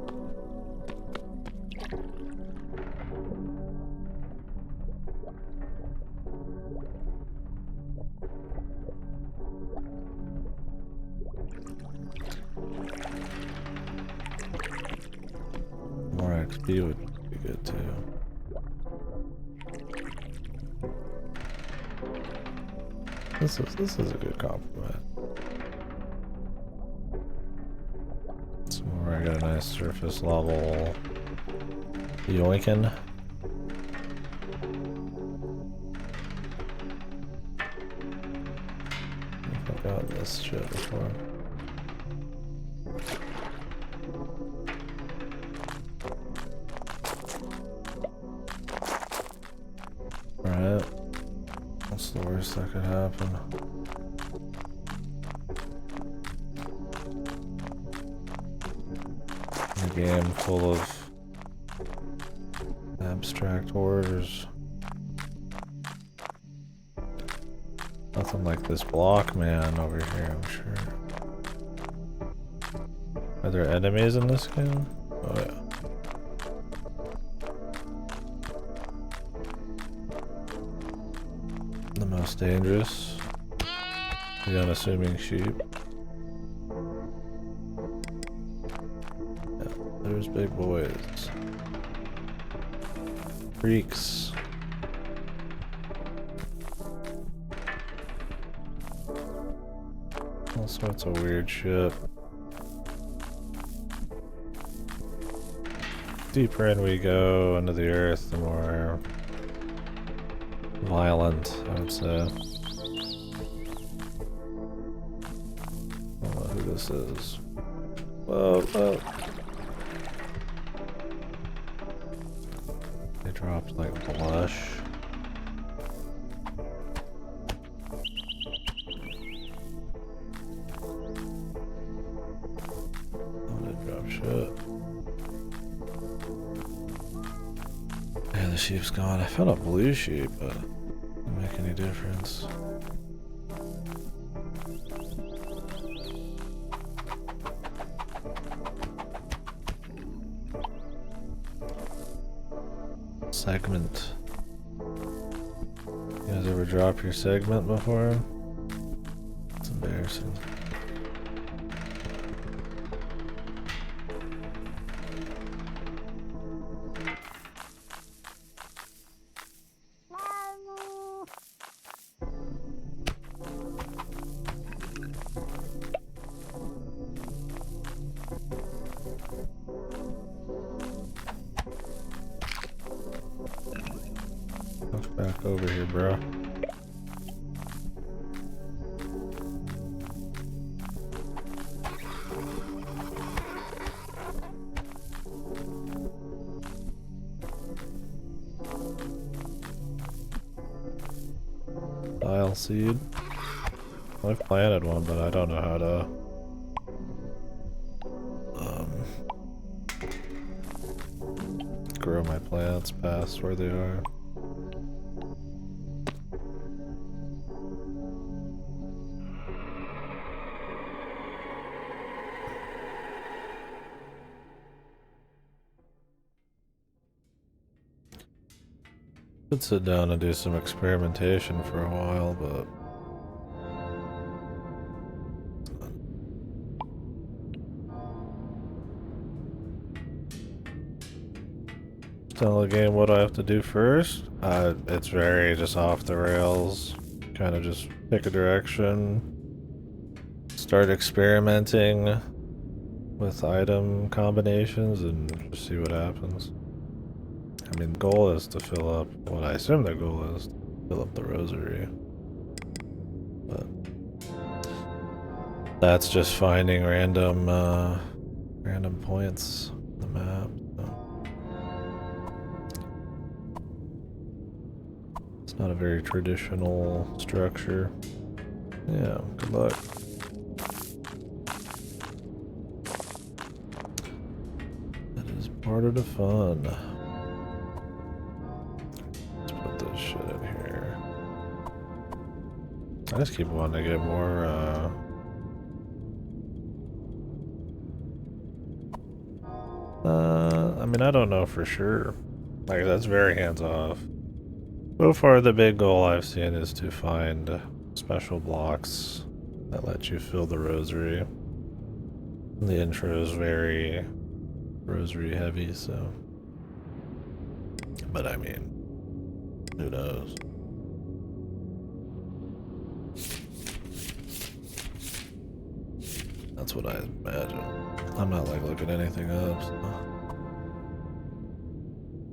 More XP would be good too. This is a good compliment. Somewhere I got a nice surface level yoinkin'. I've got this shit before. Alright. What's the worst that could happen? A game full of abstract orders. Nothing like this block man over here, I'm sure. Are there enemies in this game? Oh yeah. The most dangerous. The unassuming sheep. Yeah, there's big boys. Freaks. All sorts of weird shit. Deeper in we go into the earth, the more violent, I would say. I don't know who this is. Whoa, whoa. They dropped like blush. Oh, they dropped shit. Yeah, the sheep's gone. I found a blue sheep, but it didn't make any difference. Segment. You guys ever drop your segment before? It's embarrassing. Back over here, bro. Dial seed. I've planted one, but I don't know how to grow my plants past where they are. Could sit down and do some experimentation for a while, but tell the game what I have to do first. It's very just off the rails kind of just pick a direction, start experimenting with item combinations, and just see what happens. I mean, the goal is to fill up, what I assume the goal is to fill up the rosary. But that's just finding random points on the map. So. It's not a very traditional structure. Yeah, good luck. That is part of the fun. Let's put this shit in here. I just keep wanting to get more, I mean, I don't know for sure. Like, that's very hands-off. So far, the big goal I've seen is to find special blocks that let you fill the rosary. The intro is very rosary heavy, so... But I mean, who knows? That's what I imagine. I'm not like looking anything up, so...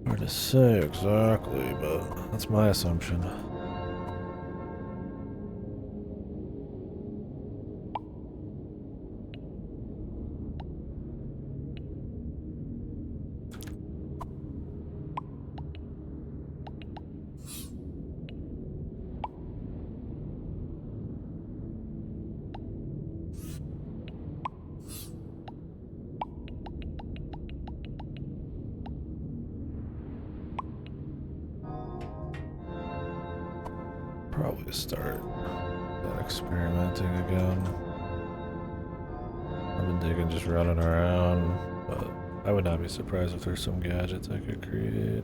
Hard to say exactly, but that's my assumption. Probably start experimenting again. I've been digging just running around, but I would not be surprised if there's some gadgets I could create.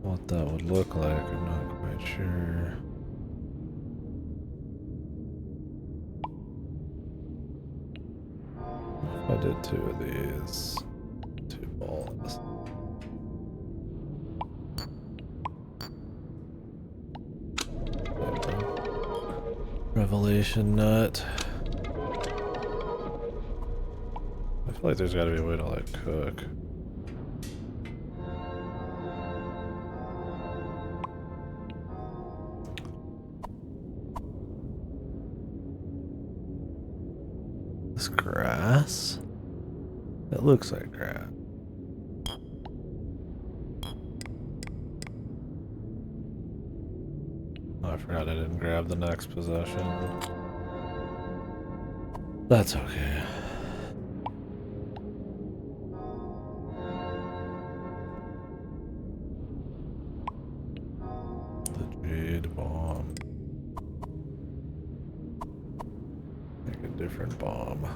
What that would look like, I'm not quite sure. If I did 2 of these, 2 balls. Revelation nut. I feel like there's gotta be a way to like cook. This grass? It looks like grass. Oh, I forgot I didn't grab the next possession. That's okay. The jade bomb. Make a different bomb.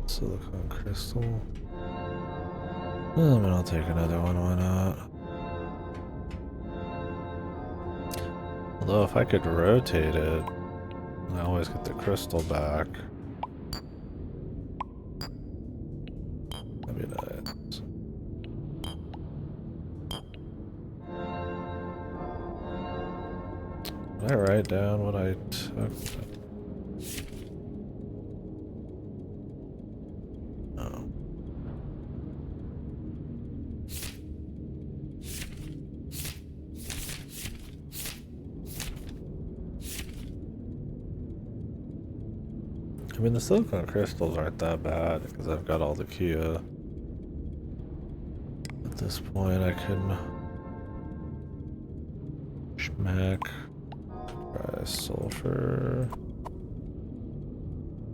Silicon crystal. I mean, I'll take another one, why not? Although if I could rotate it, I always get the crystal back. That'd be nice. Did I write down what I took? I mean, the silicone crystals aren't that bad because I've got all the Kia. At this point, I can schmack, try sulfur,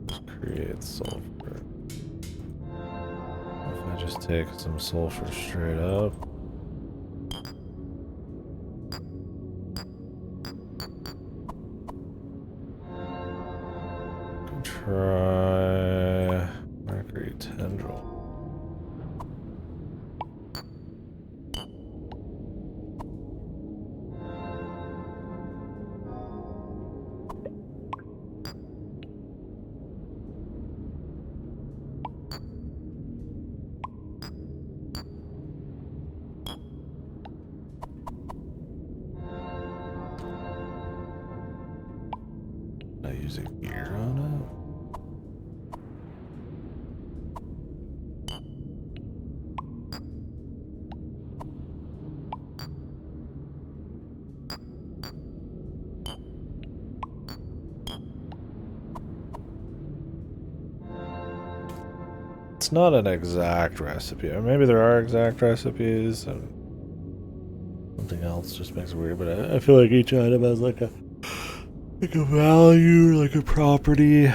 just create sulfur. just take some sulfur straight up. Try mercury tendril. I use a gear on it. It's not an exact recipe, or maybe there are exact recipes and something else just makes it weird, but I feel like each item has like a value, like a property,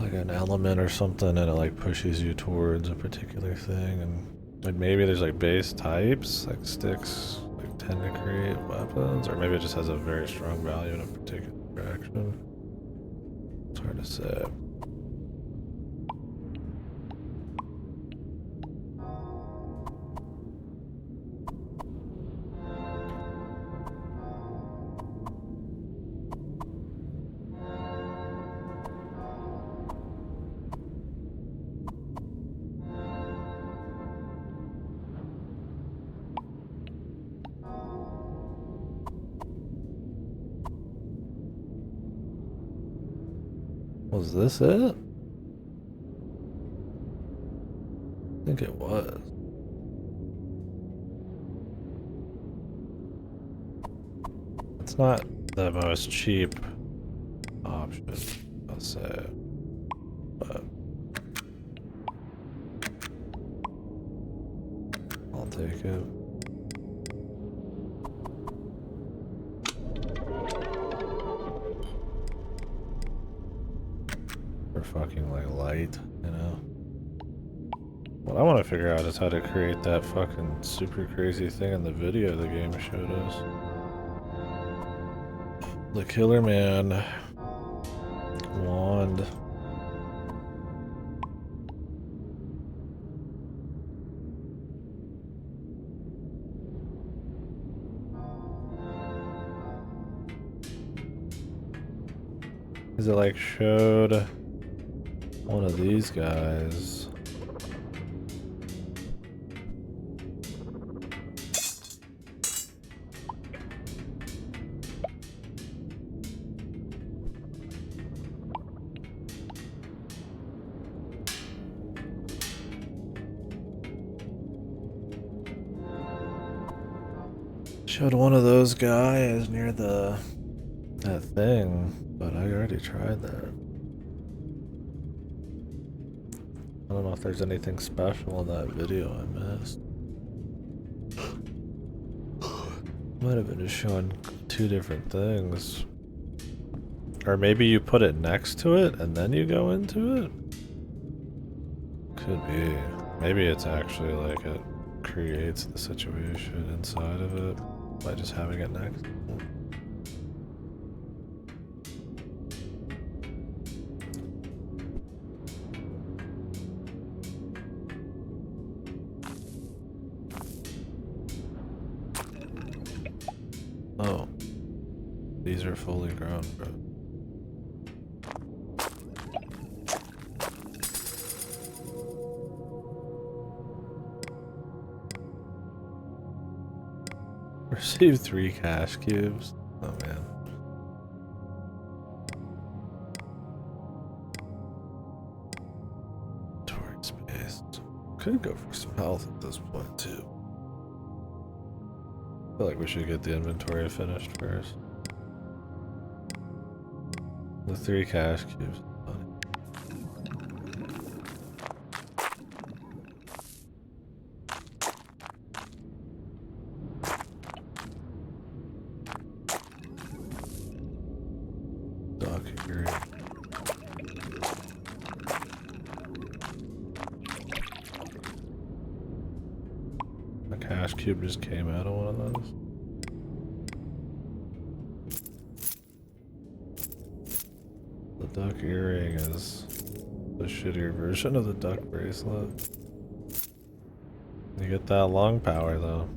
like an element or something, and it like pushes you towards a particular thing. And like maybe there's like base types, like sticks like tend to create weapons, or maybe it just has a very strong value in a particular direction. It's hard to say. Was this it? I think it was. It's not the most cheap option, I'll say, but I'll take it. For fucking like light, you know? What I want to figure out is how to create that fucking super crazy thing in the video the game showed us. The Killer Man wand. Is it like showed one of these guys? Showed one of those guys near that thing, but I already tried that. I don't know if there's anything special in that video I missed. Might have been just showing two different things. Or maybe you put it next to it and then you go into it? Could be. Maybe it's actually like it creates the situation inside of it by just having it next. Oh. These are fully grown, bro. Receive 3 cash cubes. Oh man. Inventory space. Could go for some health at this point too. I feel like we should get the inventory finished first. The 3 cash cubes. cash cube just came out of one of those. The duck earring is the shittier version of the duck bracelet. You get that lung power though.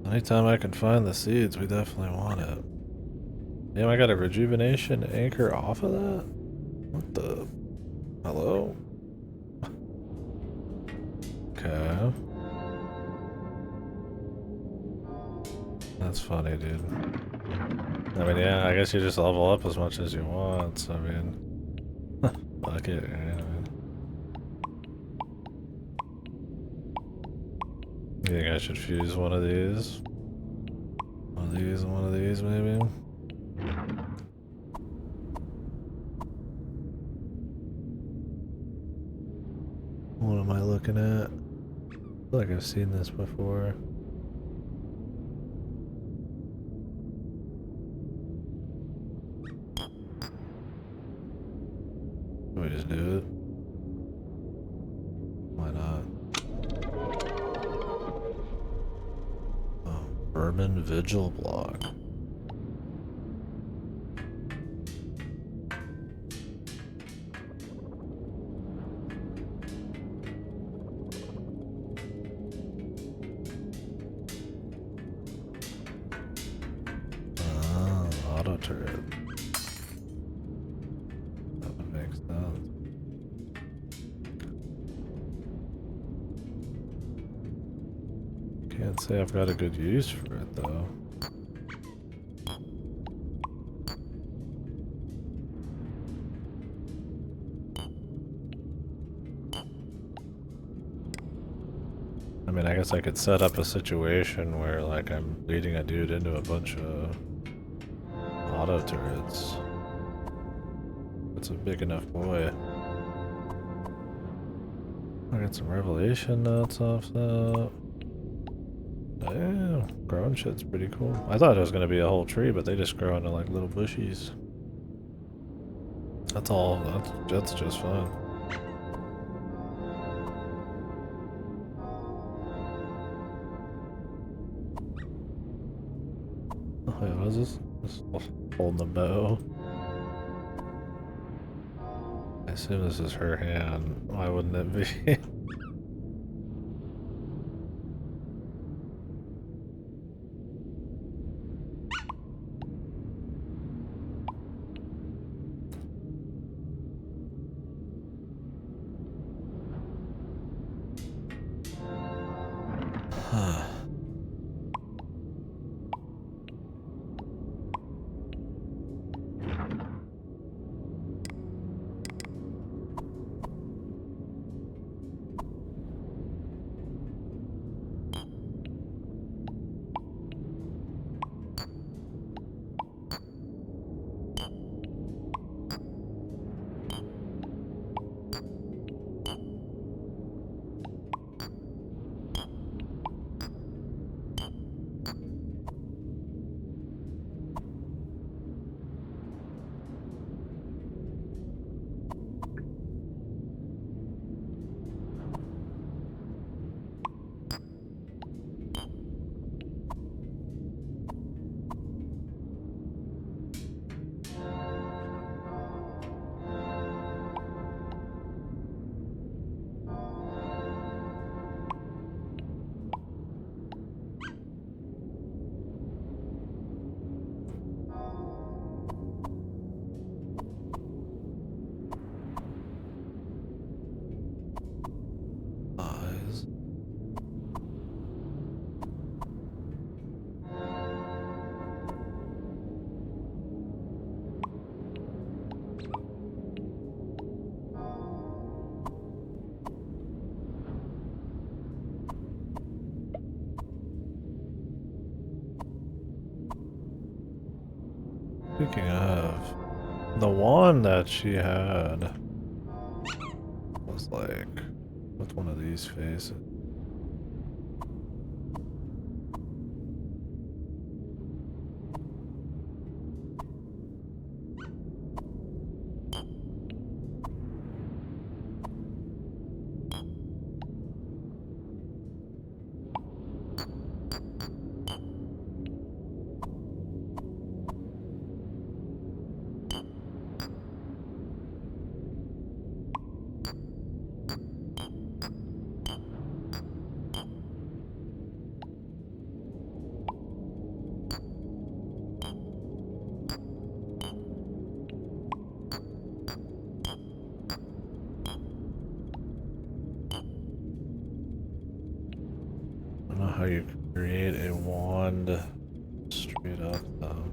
Anytime I can find the seeds, we definitely want it. Damn, I got a rejuvenation anchor off of that? What the? Hello? Okay. That's funny, dude. I mean, yeah, I guess you just level up as much as you want, so I mean... fuck it, yeah. You think I should fuse one of these? One of these and one of these, maybe? What am I looking at? I feel like I've seen this before. Can we just do it? Why not? Oh, Vermin Vigil block. Auto turret. That would make sense. Can't say I've got a good use for it though. I mean, I guess I could set up a situation where like I'm leading a dude into a bunch of auto turrets. It's a big enough boy. I got some revelation notes off that. Damn, growing shit's pretty cool. I thought it was gonna be a whole tree, but they just grow into like little bushies. That's all. That's just fine. Oh wait, what is this? Just holding the bow. I assume this is her hand. Why wouldn't it be? Speaking of, the wand that she had was like with one of these faces. I don't know how you create a wand straight up though.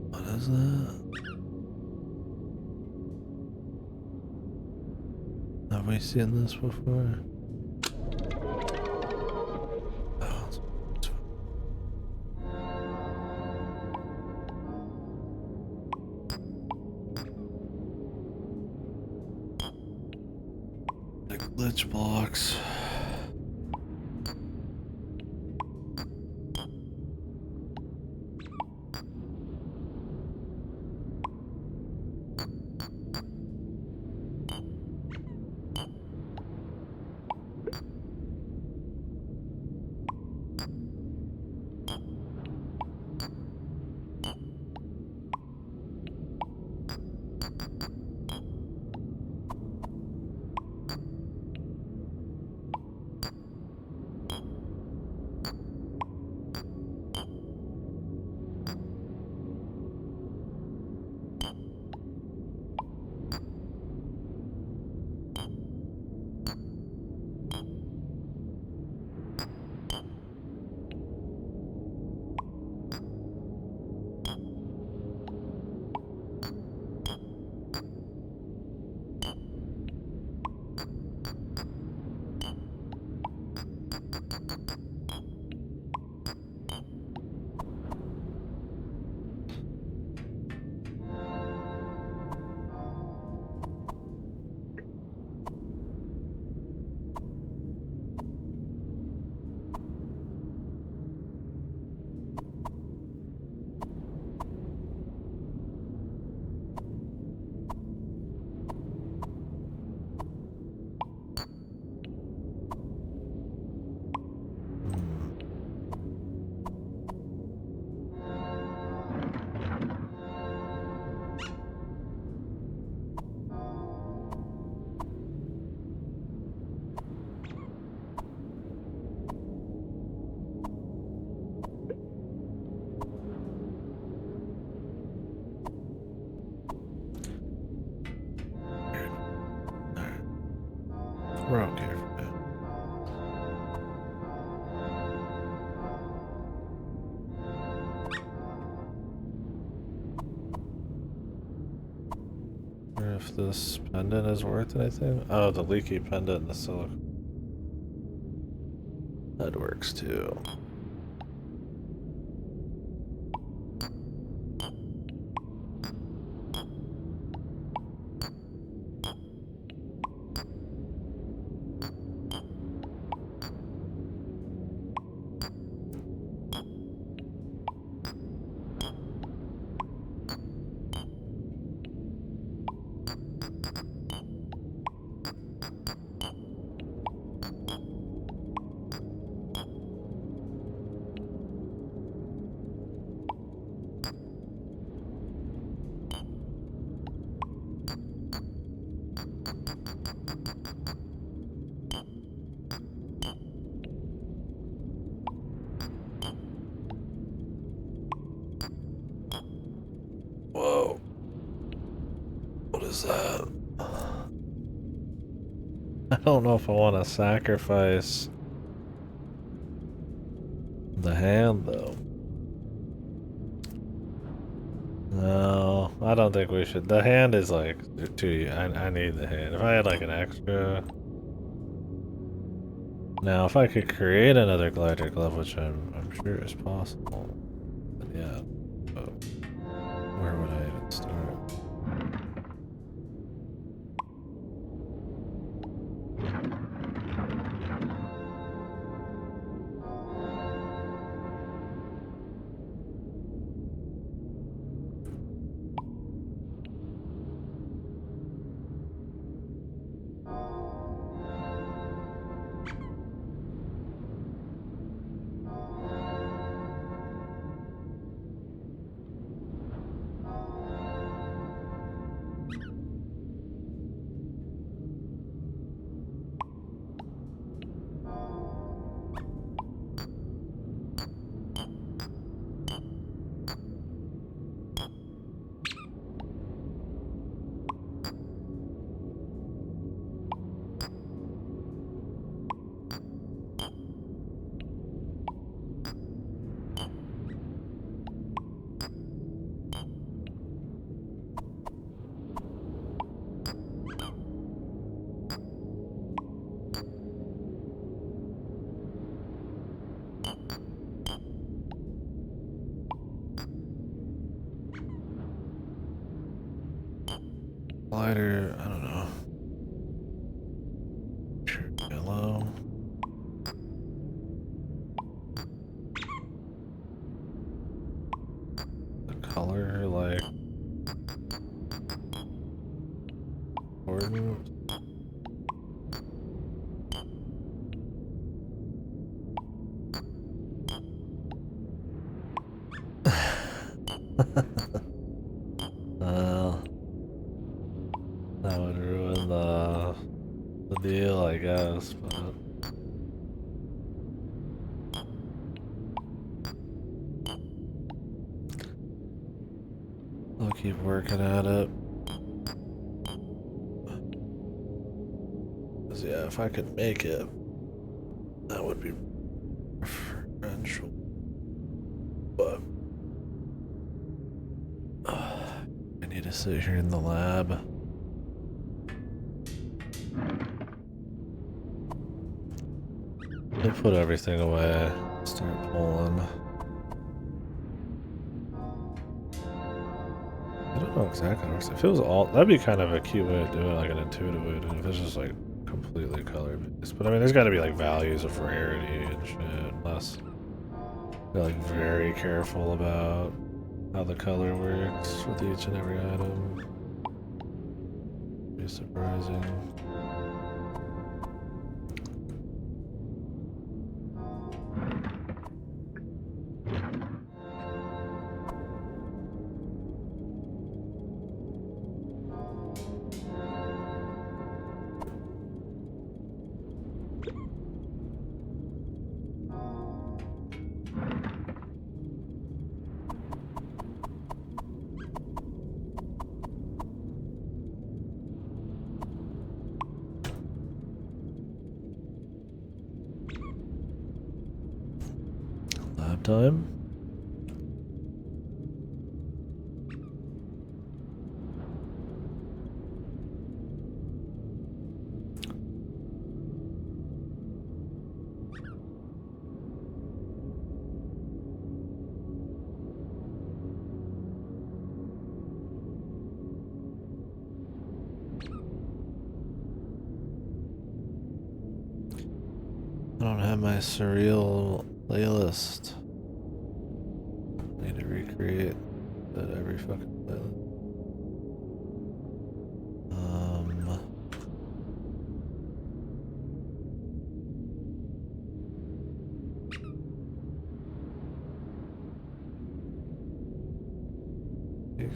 What is that? Have we seen this before? Oh, it's like glitch blocks. We're okay for now. Wonder if this pendant is worth anything. Oh, the leaky pendant and the silicone. That works too. Whoa. What is that? I don't know if I want to sacrifice the hand, though. No, I don't think we should. The hand is like too. I need the hand. If I had like an extra. Now, if I could create another glider glove, which I'm sure is possible, then yeah. But where would I even start? Glider, I don't know. Sure, yellow. The color, like, important. That would ruin the deal, I guess, but I'll keep working at it. 'Cause yeah, if I could make it, that would be preferential. But I need to sit here in the lab. I'll put everything away, start pulling. I don't know exactly how it works. If it was all, that'd be kind of a cute way to do it, like an intuitive way to do it. If it's just like completely color based. But I mean, there's got to be like values of rarity and shit. Unless they're like very careful about how the color works with each and every item. Be surprising. Lab time. I don't have my surreal playlist. I need to recreate that every fucking playlist.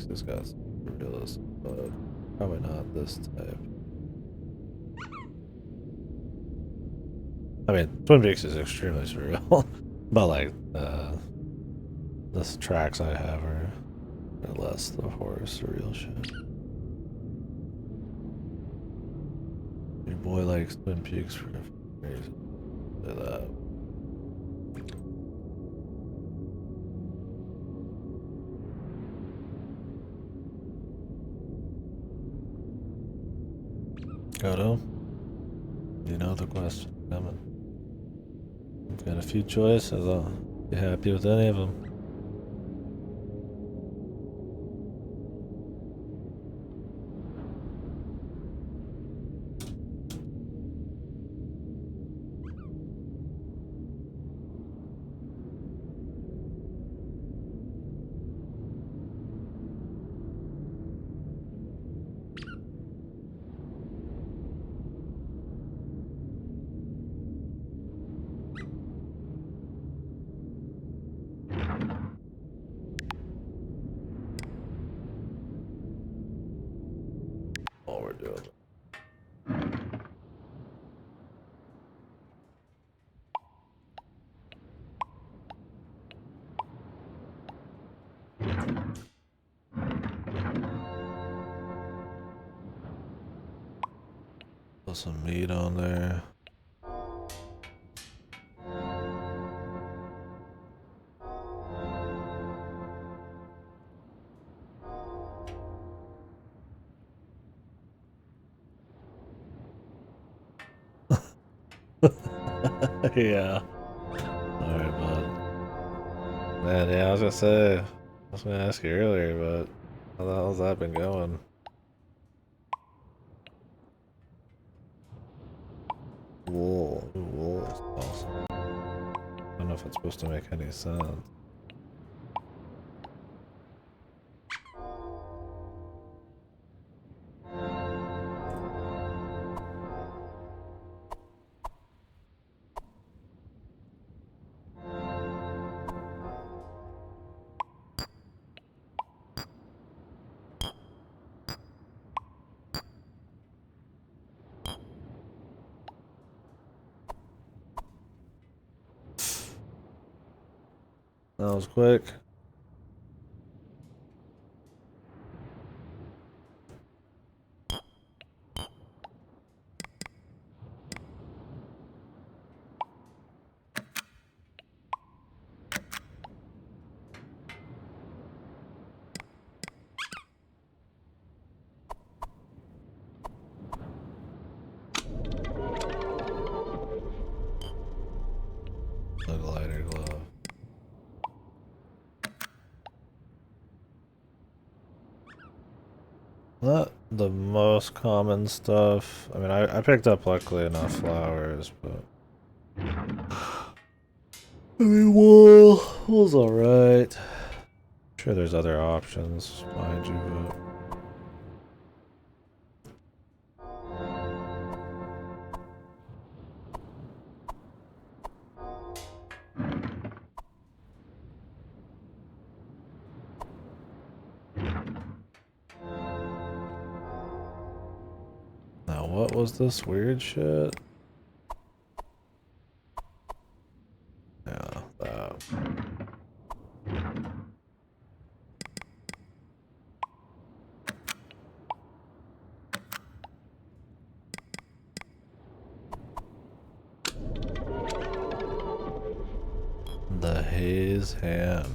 This guy's surrealist, but probably not this type. I mean, Twin Peaks is extremely surreal, but like the tracks I have are less the horror surreal shit. Your boy likes Twin Peaks for some reason. Look at that. Goto, you know the question coming. You've got a few choices. I'll be happy with any of them. All we're doing. Put some meat on there. Yeah. Alright, bud. Man, yeah, I was gonna say, I was gonna ask you earlier, but how the hell's that been going? Wool. Ooh, wool is awesome. I don't know if it's supposed to make any sense. That was quick. The glider glove. Not the most common stuff. I mean, I picked up luckily enough flowers, but I mean, wool's alright. Sure, there's other options behind you, but now what was this weird shit? Yeah, that. The haze hand.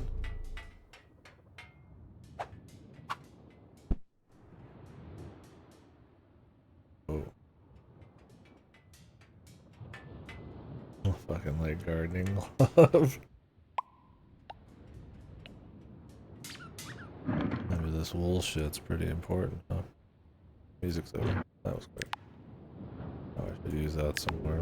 Oh. Fucking like gardening glove. Maybe this wool shit's pretty important, huh? Music's over. That was quick. Oh, I should use that somewhere.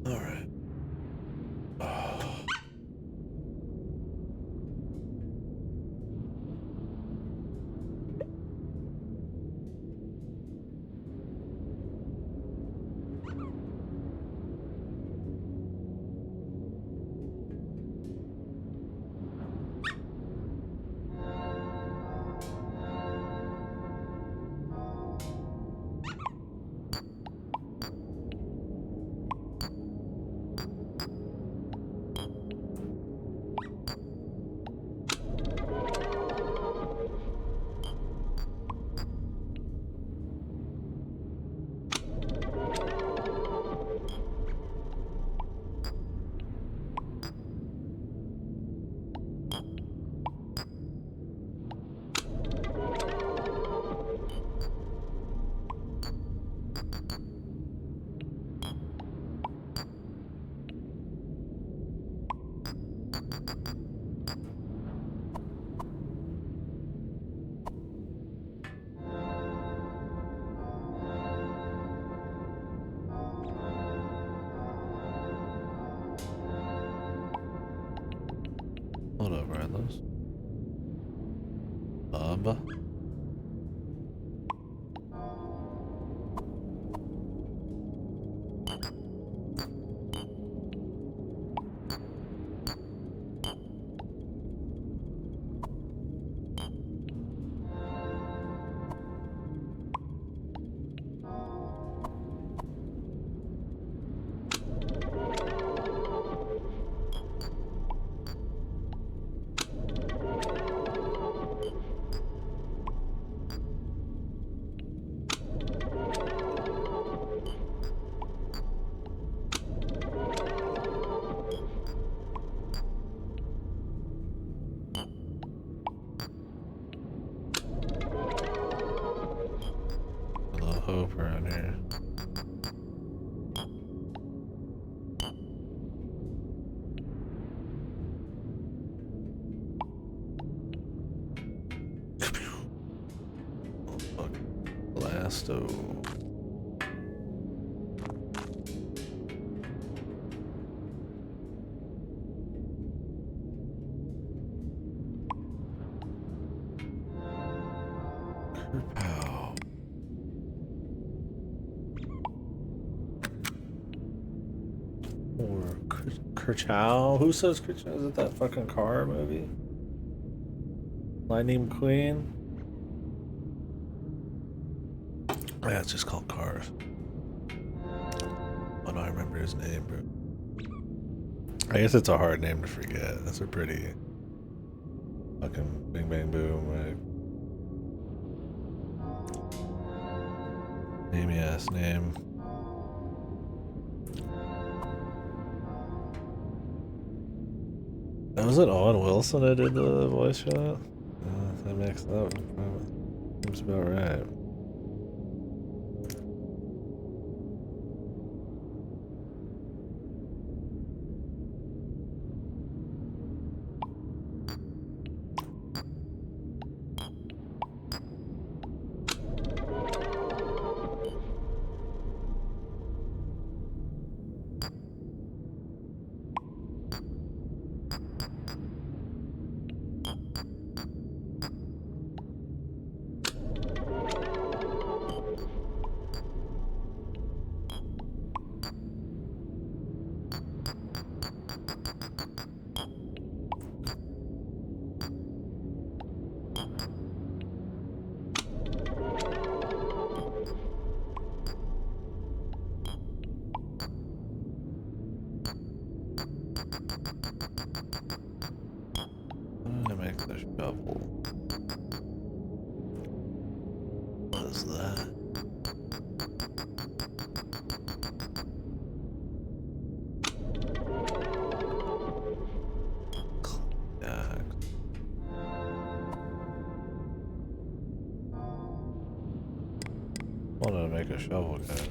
Alright. Oh. this? Bub. Hope around here. Oh, fuck. Blasto. Kerpow. Or Kerchow? Who says Kerchow? Is it that fucking car movie? Lightning McQueen? Yeah, it's just called Cars. Oh no, I remember his name, bro. I guess it's a hard name to forget. That's a pretty fucking bing bang boom, right? Namey ass name. Was it Owen Wilson that did the voice shot? That makes that seems about right. I'm gonna make the shovel. What is that? Yeah. I wanted to make a shovel, guys.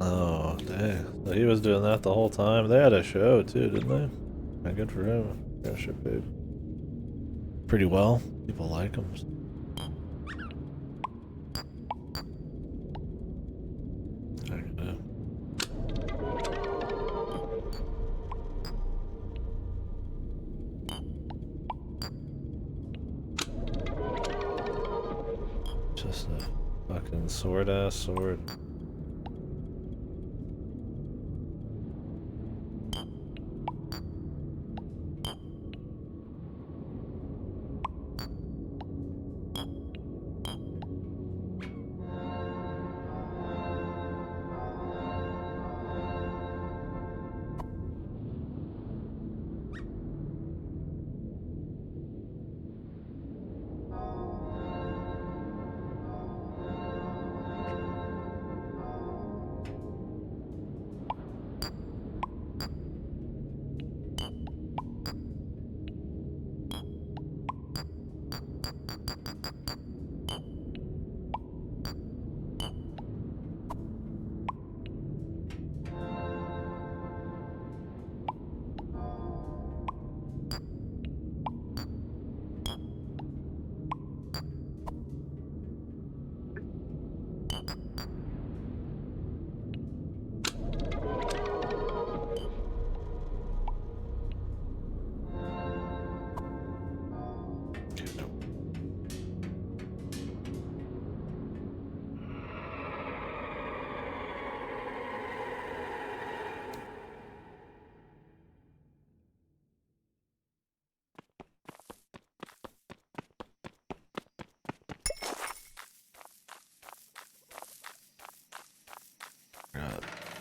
Oh, dang. So he was doing that the whole time. They had a show too, didn't they? Yeah, good for him. Yeah, shit paid pretty well. People like him. Just a fucking sword ass sword.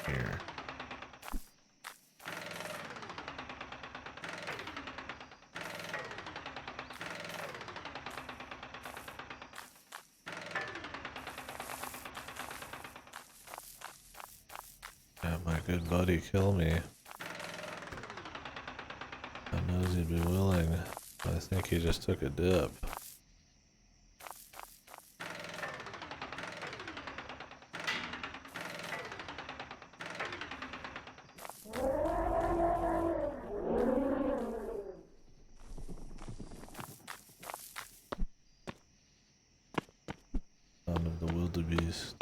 Here. Have my good buddy kill me. I knows he'd be willing. I think he just took a dip. Son of the wildebeest.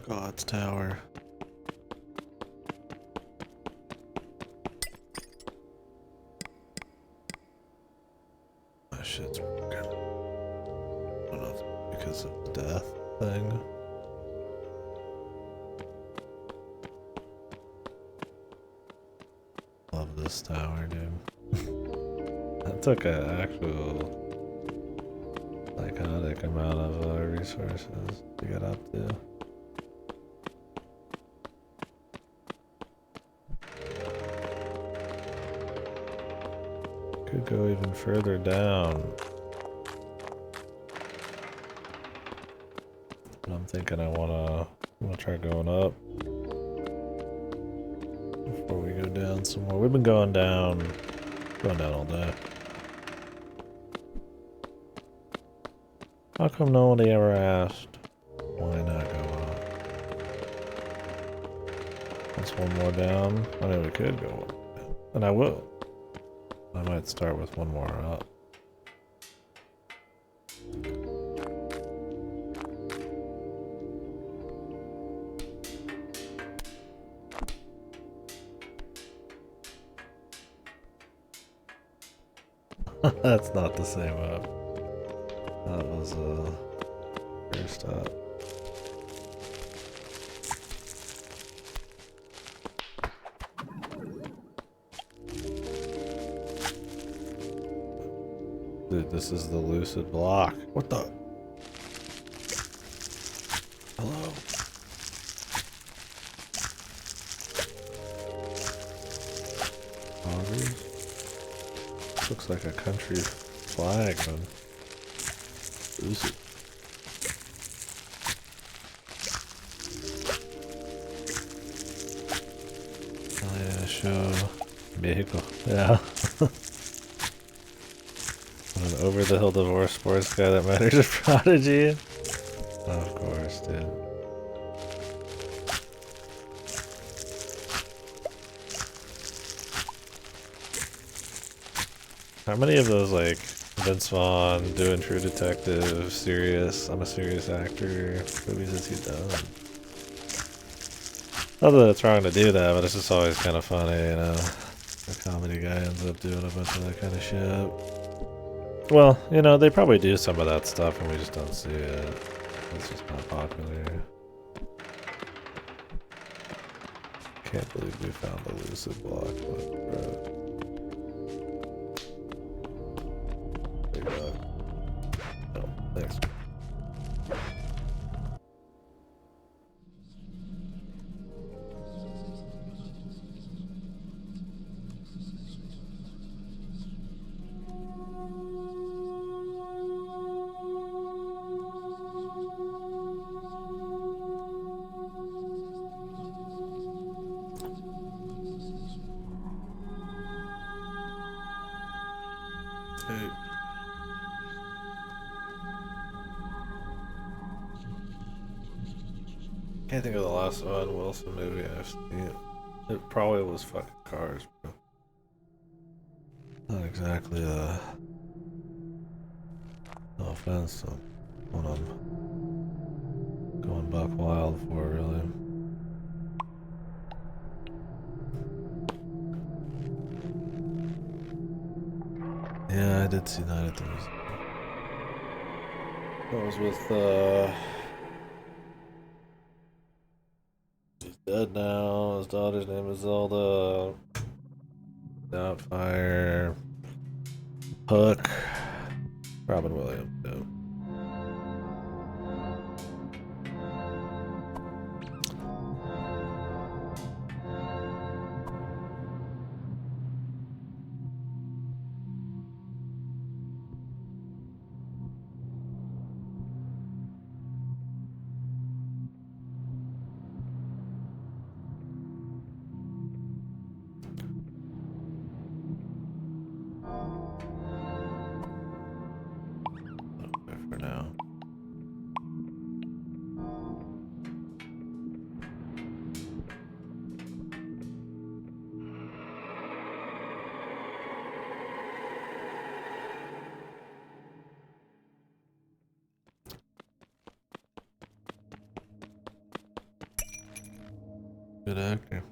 God's tower. My shit's broken. I don't know if it's because of the death thing. Love this tower, dude. That took an actual psychotic amount of resources to get up to. Could go even further down. But I'm thinking I'm gonna try going up before we go down some more. We've been going down all day. How come nobody ever asked why not go up? That's one more down. I mean, we could go up, and I will. I might start with one more up. That's not the same up. That was first up. Dude, this is the Lucid block. What the? Hello? Augers? Looks like a country flag, man. Lucid. Oh yeah, show vehicle. Yeah. An over the hill divorce sports guy that matters a prodigy. Of course, dude. How many of those, like, Vince Vaughn doing True Detective, serious, I'm a serious actor movies has he done? Not that it's wrong to do that, but it's just always kind of funny, you know? The comedy guy ends up doing a bunch of that kind of shit. Well, you know, they probably do some of that stuff and we just don't see it. It's just not popular. Can't believe we found the Lucid block, but bro. Big dog. No, thanks. Can't think of the last Owen Wilson movie I've seen. It probably was fucking Cars, bro. Not exactly no offense, what I'm going buck wild for, really. Yeah, I did see that at the museum. That was with he's dead now. His daughter's name is Zelda. Doubtfire. Hook. Robin Williams, too. Okay, for now. Good actor.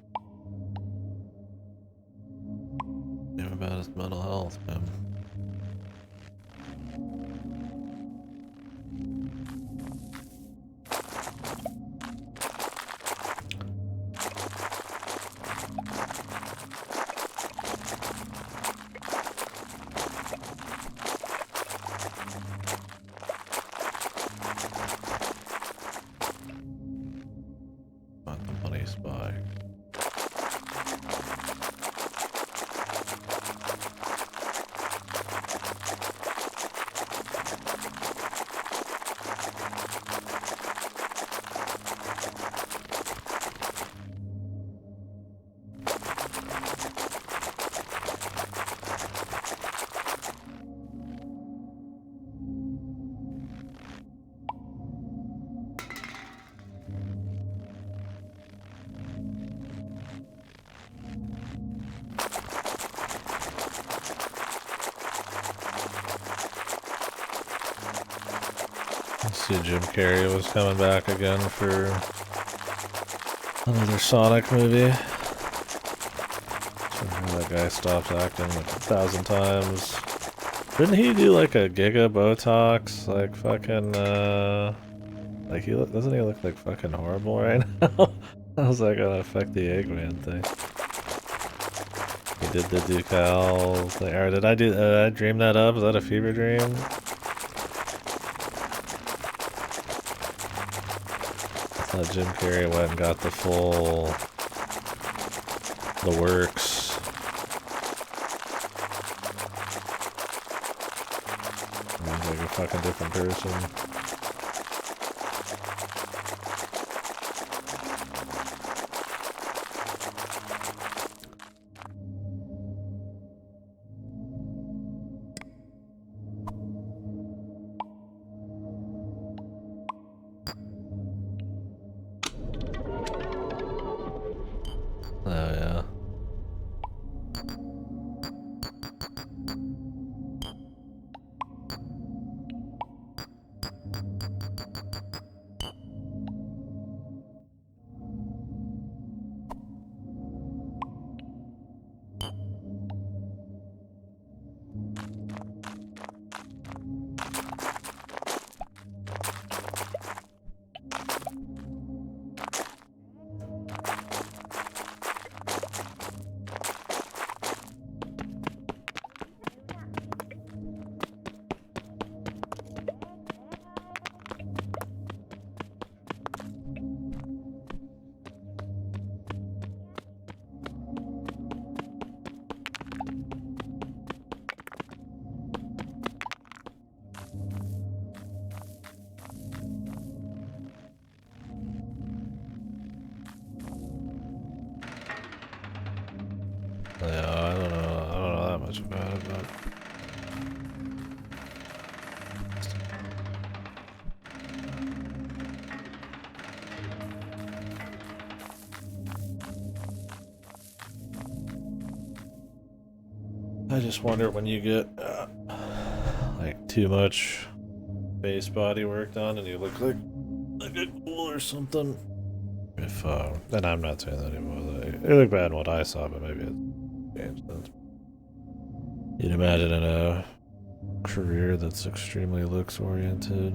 Game about his mental health, man. Not the money spy. I see Jim Carrey was coming back again for another Sonic movie. That guy stopped acting like 1,000 times. Didn't he do like a giga Botox? Like fucking, like doesn't he look like fucking horrible right now? How's that gonna affect the Eggman thing? He did the Ducal thing. Or did I dream that up? Is that a fever dream? I thought Jim Carrey went and got the works. He's like a fucking different person. Oh yeah. I just wonder when you get like too much face body work done and you look like a ghoul or something. If and I'm not saying that anymore. It looked bad in what I saw, but maybe it's changed since. You'd imagine in a career that's extremely looks oriented,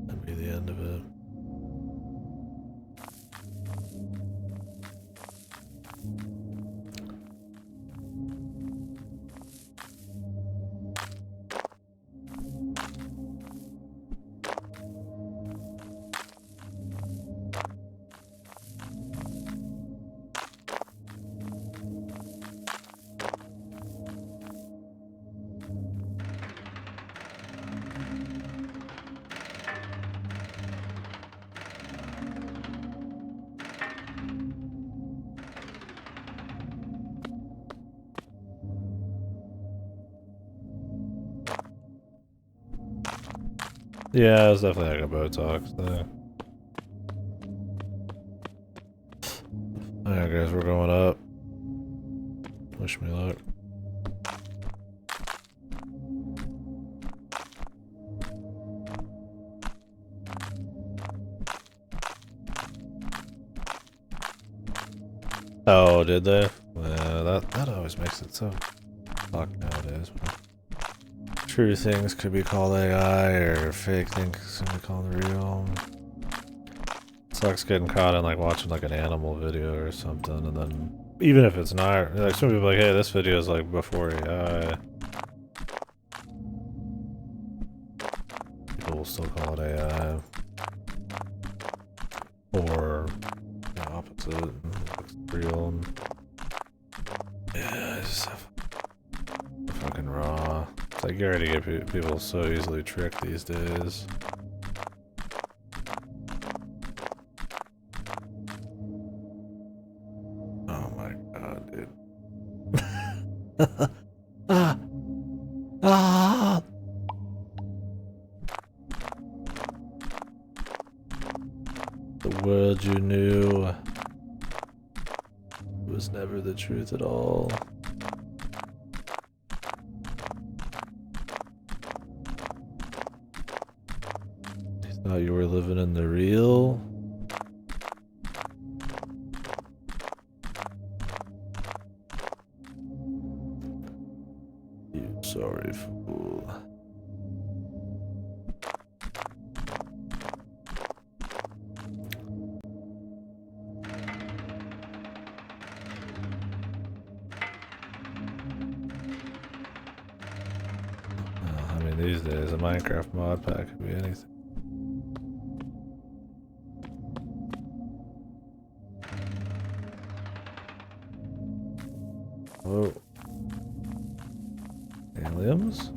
that'd be the end of it. Yeah, it's definitely like a Botox thing. Alright guys, we're going up. Wish me luck. Oh, did they? Yeah, that always makes it so fucked nowadays. True things could be called AI, or fake things could be called real. Sucks getting caught in like watching like an animal video or something, and then even if it's not, like some people are like, hey, this video is like before AI. People will still call it AI. Or the opposite, looks real. Yeah, it's just fucking raw. It's like you already get people so easily tricked these days. Oh my god, dude. Ah! Ah! The world you knew was never the truth at all. You thought you were living in the real? You sorry fool. I mean, these days a Minecraft mod pack could be anything. Whoa. Aliens?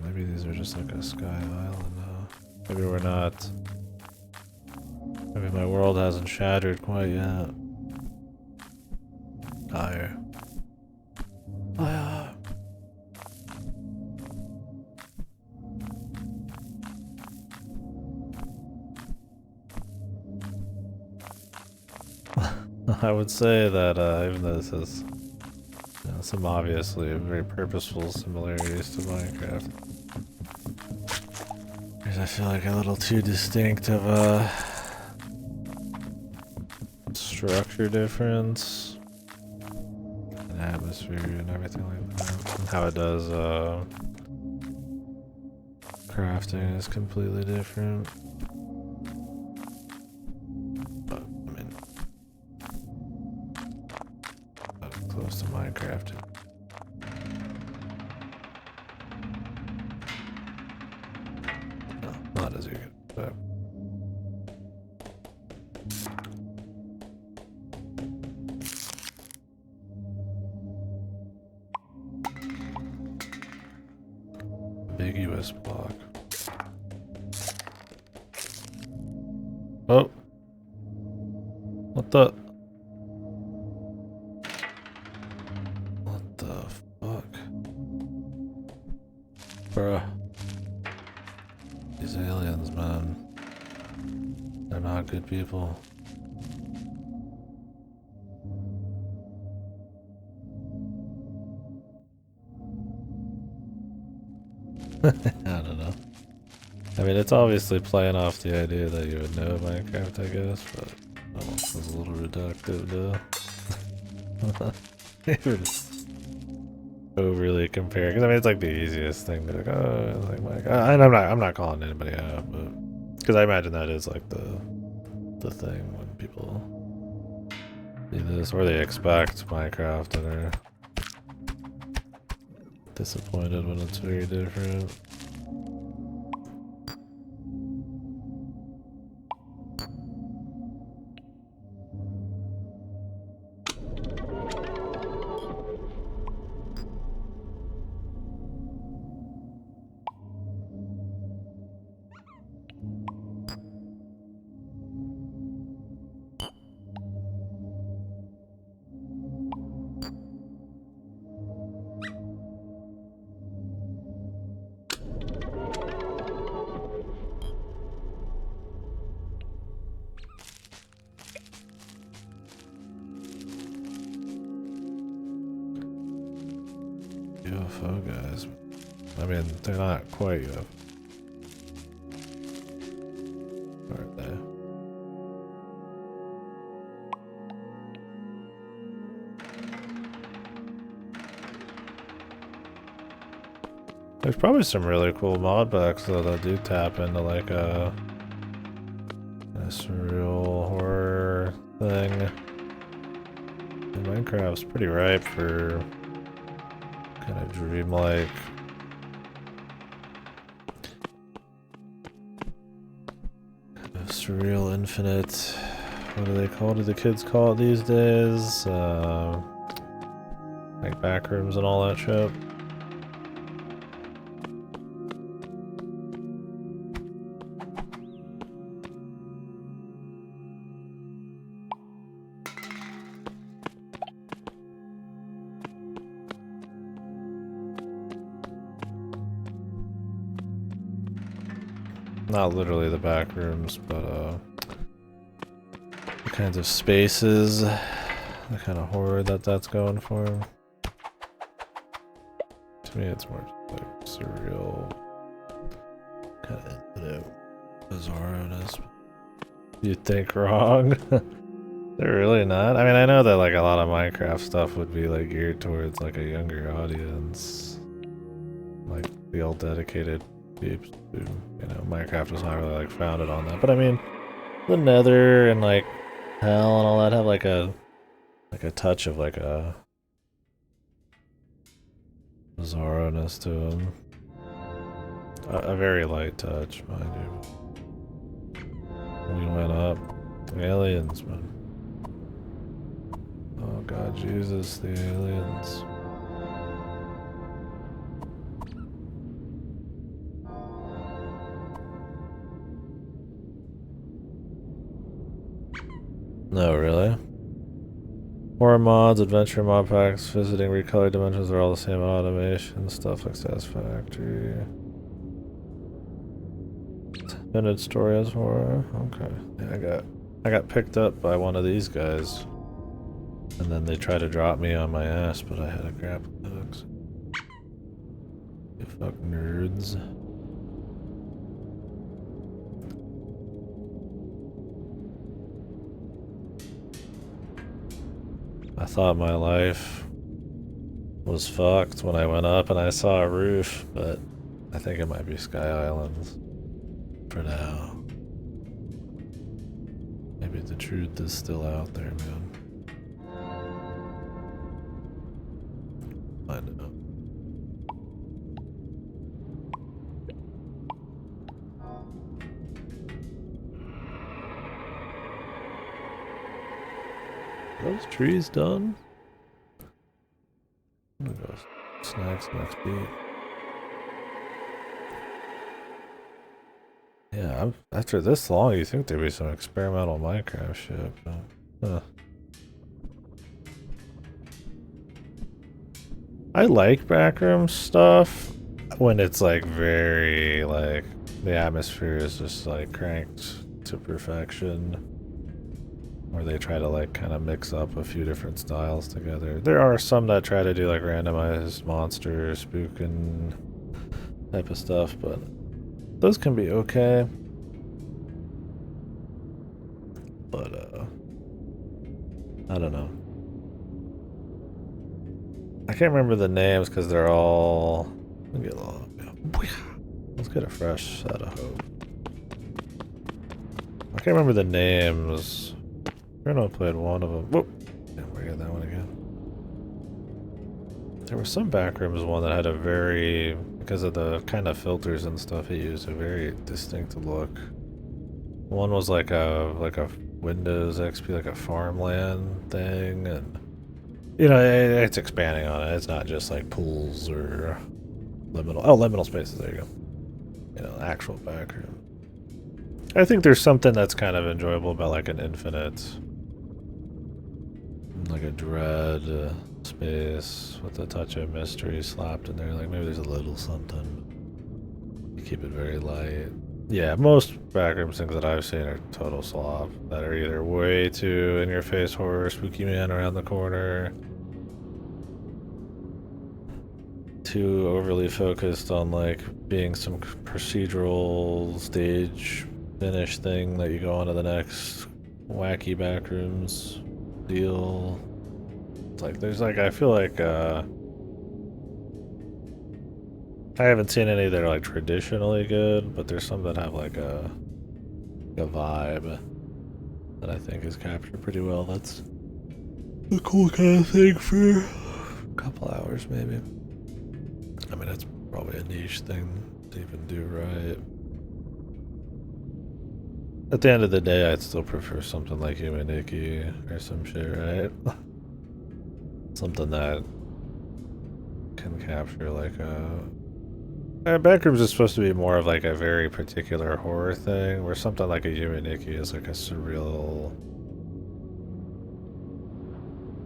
Maybe these are just like a sky island. Maybe we're not. Maybe my world hasn't shattered quite yet. Higher. Higher. I would say that even though this is some obviously very purposeful similarities to Minecraft, there's I feel like a little too distinct of a structure difference and atmosphere and everything like that. And how it does crafting is completely different. But I mean, not close to Minecraft. No, not as you could expect. Ambiguous block. Oh. What the? What the fuck? Bruh. These aliens, man. They're not good people. I don't know. I mean, it's obviously playing off the idea that you would know Minecraft, I guess, but oh, it was a little reductive, though. Even overly compare, because I mean, it's like the easiest thing to be like, oh, like Minecraft. And I'm not calling anybody out, but because I imagine that is like the thing when people see this, or they expect Minecraft and are disappointed when it's very different. UFO guys. I mean, they're not quite UFO. Aren't they? There's probably some really cool mod packs though that do tap into like a surreal horror thing. And Minecraft's pretty ripe for kind of dreamlike. Kind of surreal, infinite. What do they call it? Do the kids call it these days? Like backrooms and all that shit. Not literally the back rooms, but the kinds of spaces, the kind of horror that's going for. To me, it's more like surreal, kind of infinite bizarreness. You'd think wrong. They're really not. I mean, I know that like a lot of Minecraft stuff would be like geared towards like a younger audience, like the old dedicated peeps who, you know, Minecraft was not really like founded on that. But I mean, the Nether and like Hell and all that have like a touch of like a bizarreness to them. A very light touch, mind you. We went up. Aliens, man. Oh god, Jesus, the aliens. No, really? Horror mods, adventure mod packs, visiting recolored dimensions are all the same automation, stuff like Satisfactory. Minute story as horror. Okay. Yeah, I got picked up by one of these guys. And then they tried to drop me on my ass, but I had a grappling hook. You fuck nerds. I thought my life was fucked when I went up and I saw a roof, but I think it might be Sky Islands for now. Maybe the truth is still out there, man. I know. Are those trees done? I'm gonna go snacks next beat. Yeah, after this long, you think there'd be some experimental Minecraft shit, but I like backroom stuff when it's like very like the atmosphere is just like cranked to perfection, where they try to like kind of mix up a few different styles together. There are some that try to do like randomized monster spooking type of stuff, but those can be okay. But I don't know. I can't remember the names because they're all. Let's get a fresh set of hope. I can't remember the names. I know I played one of them. Whoop! Yeah, we got that one again. There was some backrooms one that had a very, because of the kind of filters and stuff it used, a very distinct look. One was like a Windows XP, like a farmland thing, and you know it's expanding on it. It's not just like pools or liminal spaces. There you go. You know, actual backroom. I think there's something that's kind of enjoyable about like an infinite, like a dread space with a touch of mystery slapped in there. Like maybe there's a little something. You keep it very light. Yeah, most backroom things that I've seen are total slop. That are either way too in your face horror, spooky man around the corner, too overly focused on like being some procedural stage finish thing that you go on to the next wacky backrooms deal. It's like there's like I feel like I haven't seen any that are like traditionally good, but there's some that have like a vibe that I think is captured pretty well. That's a cool kind of thing for a couple hours maybe. I mean, that's probably a niche thing to even do right. At the end of the day, I'd still prefer something like Human Icky or some shit, right? Something that can capture like a... Backrooms is supposed to be more of like a very particular horror thing, where something like a Human Icky is like a surreal...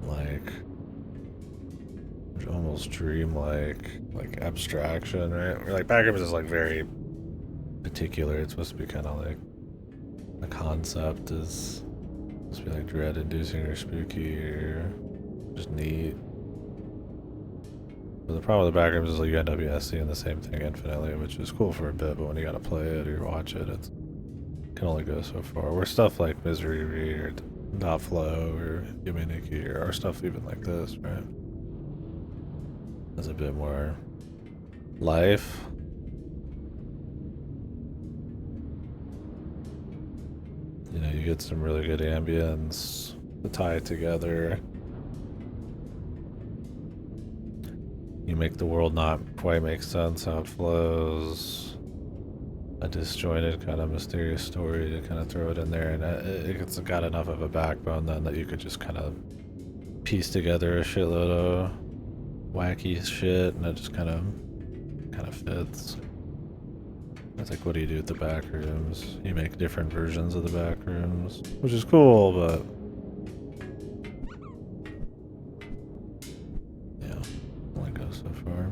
like... almost dreamlike, like abstraction, right? Or like backrooms is like very particular. It's supposed to be kind of like the concept is supposed to be like dread-inducing or spooky or just neat. But the problem with the backrooms is like you end up seeing the same thing infinitely, which is cool for a bit, but when you gotta play it or watch it, it can only go so far. Where stuff like Misery Read or Not Flow or Yuminiki or our stuff even like this, right? Has a bit more life. You know, you get some really good ambience to tie it together. You make the world not quite make sense how it flows. A disjointed kind of mysterious story to kind of throw it in there, and it's got enough of a backbone then that you could just kind of piece together a shitload of wacky shit, and it just kind of fits. It's like, what do you do with the back rooms? You make different versions of the back rooms, which is cool, but yeah, only goes so far.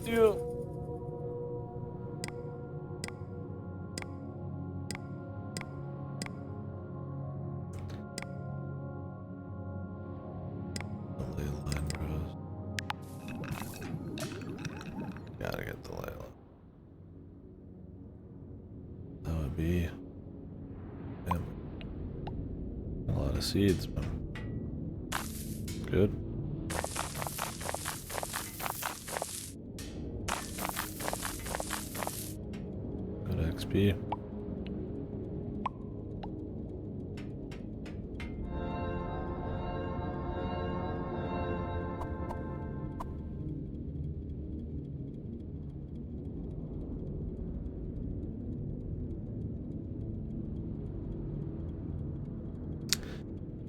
Yeah. Gotta get the light line. That would be a lot of seeds, but good. Good XP.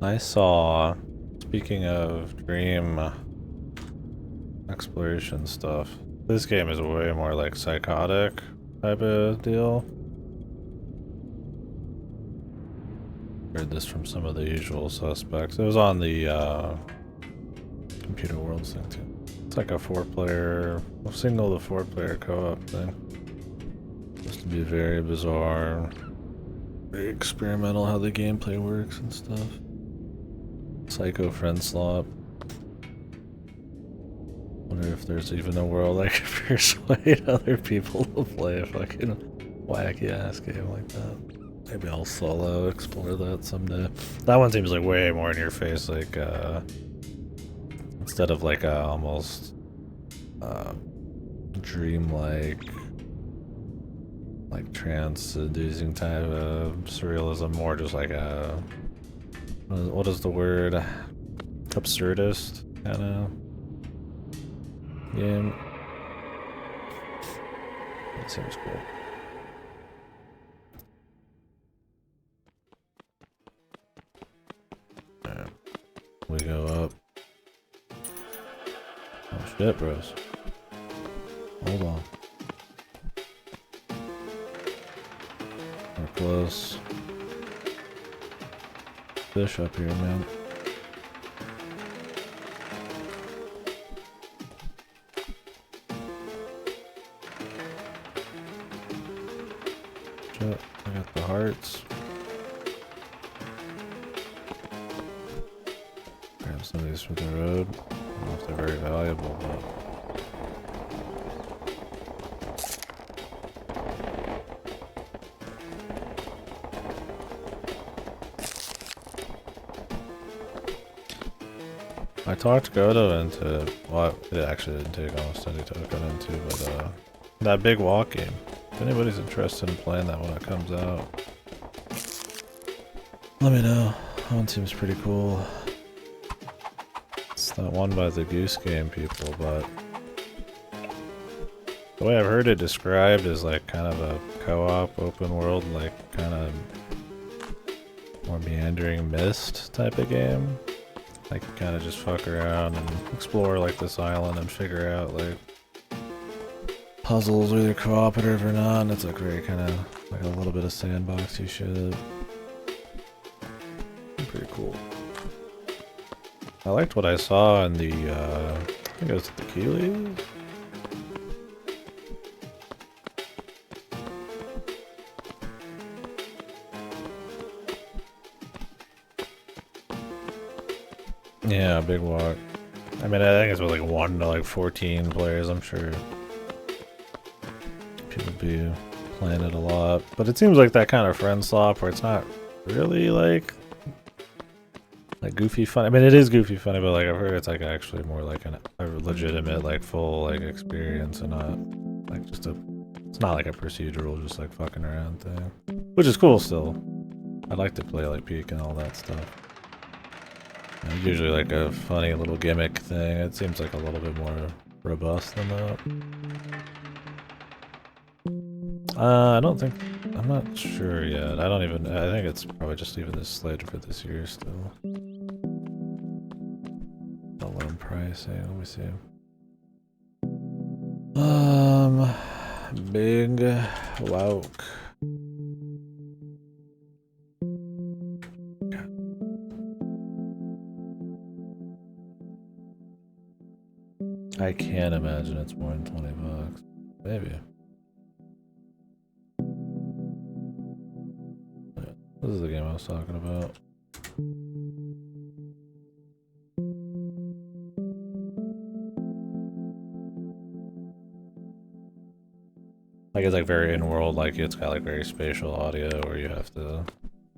I saw, speaking of dream exploration stuff, this game is way more like psychotic type of deal. Heard this from some of the usual suspects. It was on the Computer Worlds thing too. It's like a 4-player, single to 4-player co-op thing. Supposed to be very bizarre, very experimental how the gameplay works and stuff. Psycho friend slop. Wonder if there's even a world I could persuade other people to play a fucking wacky ass game like that. Maybe I'll solo explore that someday. That one seems like way more in your face, like instead of like a almost dreamlike, like trance-inducing type of surrealism, more just like a what is the word? Absurdist kind of game. That seems cool. Alright. We go up. Oh shit, bros. Hold on. We're close. Fish up here, man. Shit, I got the hearts. Grab some of these for the road. I don't know if they're very valuable, but I talked Godo into, well, it actually didn't take almost any token into, but that big walk game. If anybody's interested in playing that when it comes out, let me know. That one seems pretty cool. It's not one by the Goose Game people, but the way I've heard it described is like kind of a co-op open world, like kind of more meandering Myst type of game. Like you kind of just fuck around and explore like this island and figure out like puzzles, whether cooperative or not. And it's like very kind of like a little bit of sandboxy shit. Pretty cool. I liked what I saw in the I think it was the Keelys. Yeah, big walk. I mean, I think it's with like 1 to like 14 players. I'm sure people be playing it a lot, but it seems like that kind of friend slop where it's not really like goofy fun. I mean, it is goofy funny, but like I've heard it's like actually more like a legitimate like full like experience and not like just a. It's not like a procedural just like fucking around thing, which is cool still. I'd like to play like Peak and all that stuff. Usually like a funny little gimmick thing. It seems like a little bit more robust than that. I don't think... I'm not sure yet. I don't even... I think it's probably just even this slated for this year still. The loan pricing. Let me see. Big Wouk. I can't imagine it's more than 20 bucks. Maybe. This is the game I was talking about. Like it's like very in-world, like it's got like very spatial audio where you have to,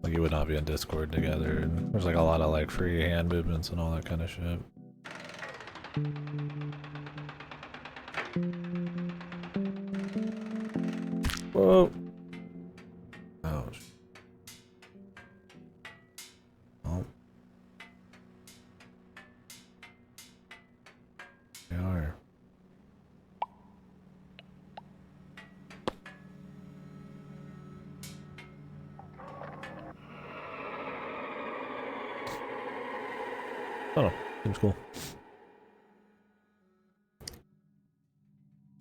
like you would not be in Discord together, and there's like a lot of like free hand movements and all that kind of shit. Whoa. Ouch. Oh. They are. I don't know. Seems cool.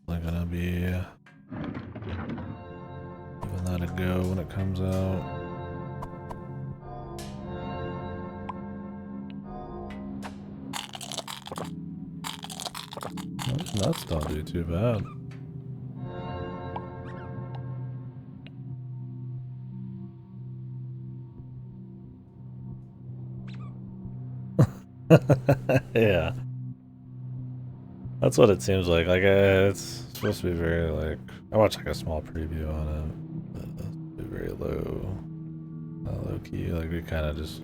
I'm gonna be giving that a go when it comes out. Those nuts don't do too bad. Yeah. That's what it seems like. Like, it's supposed to be very, like... I watched, like, a small preview on it. But it's very low. Low key. Like, we kind of just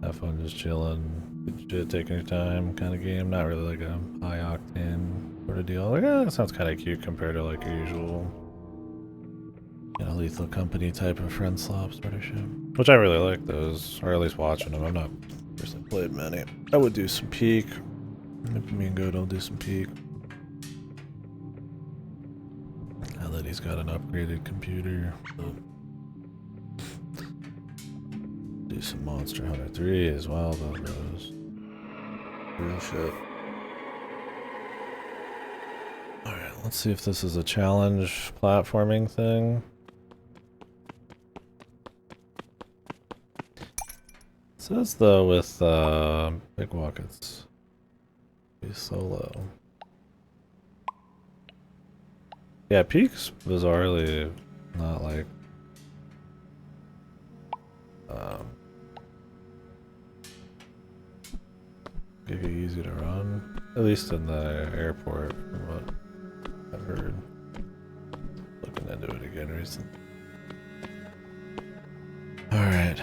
have fun just chilling. Shit, taking your time kind of game. Not really like a high octane sort of deal. Like, that sounds kind of cute compared to, like, your usual... You know, Lethal Company type of friend slop sort of shit. Which I really like those. Or at least watching them. I'm not... personally played many. I would do some peak. If me and Goat will do some peak. Now that he's got an upgraded computer. Do some Monster Hunter 3 as well, though, bros. Real shit. Alright, let's see if this is a challenge platforming thing. It says, though, with Big Walk, it's be solo. Yeah, Peak's bizarrely not like giga easy to run, at least in the airport, from what I've heard. Looking into it again recently. Alright,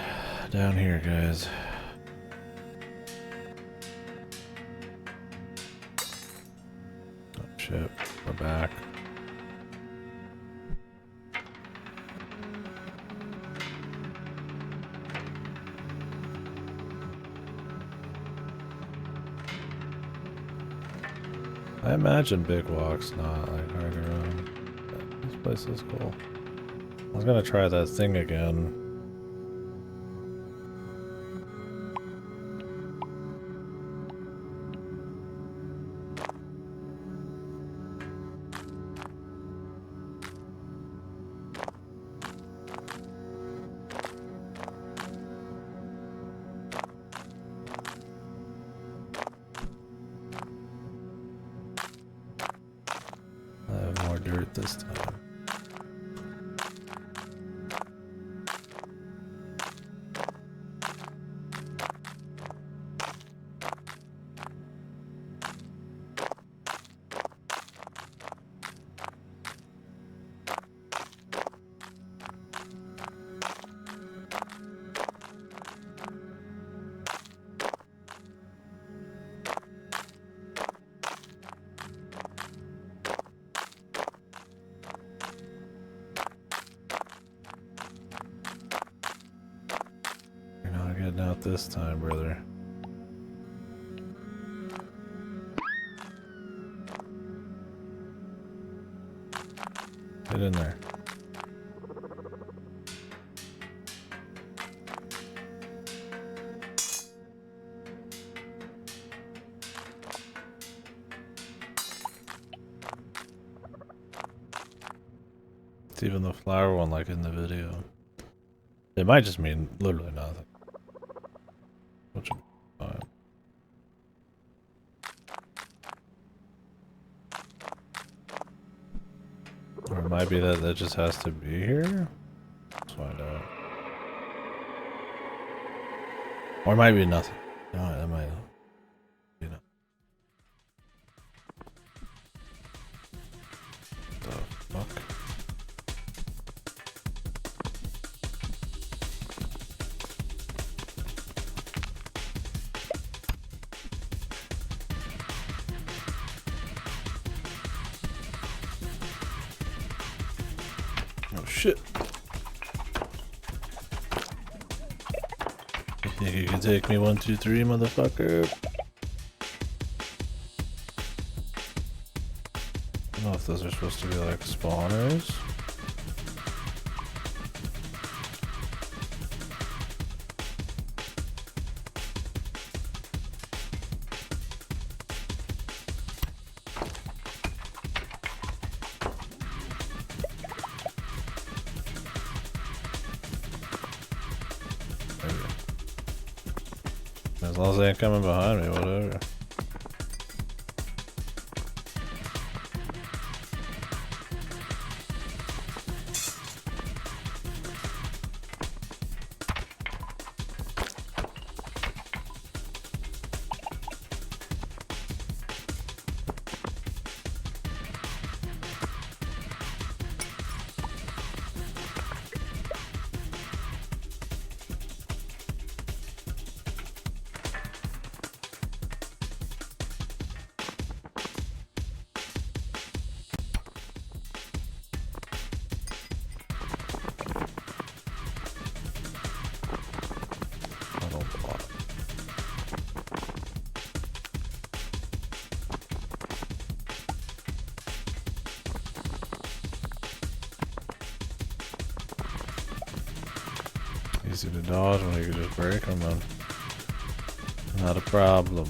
down here, guys. Oh shit, we're back. I imagine Big Walk's not like hard to run. This place is cool. I was gonna try that thing again. This time. Out this time, brother. Get in there. It's even the flower one like in the video. It might just mean literally nothing. Which is fine. Or it might be that that just has to be here. Let's find out. Or it might be nothing. No, that might be nothing. What the fuck? Oh shit. You think you can take me 1, 2, 3, motherfucker? I don't know if those are supposed to be like spawners. As long as they ain't coming behind me, whatever. Easy to dodge when you can just break them, then not a problem.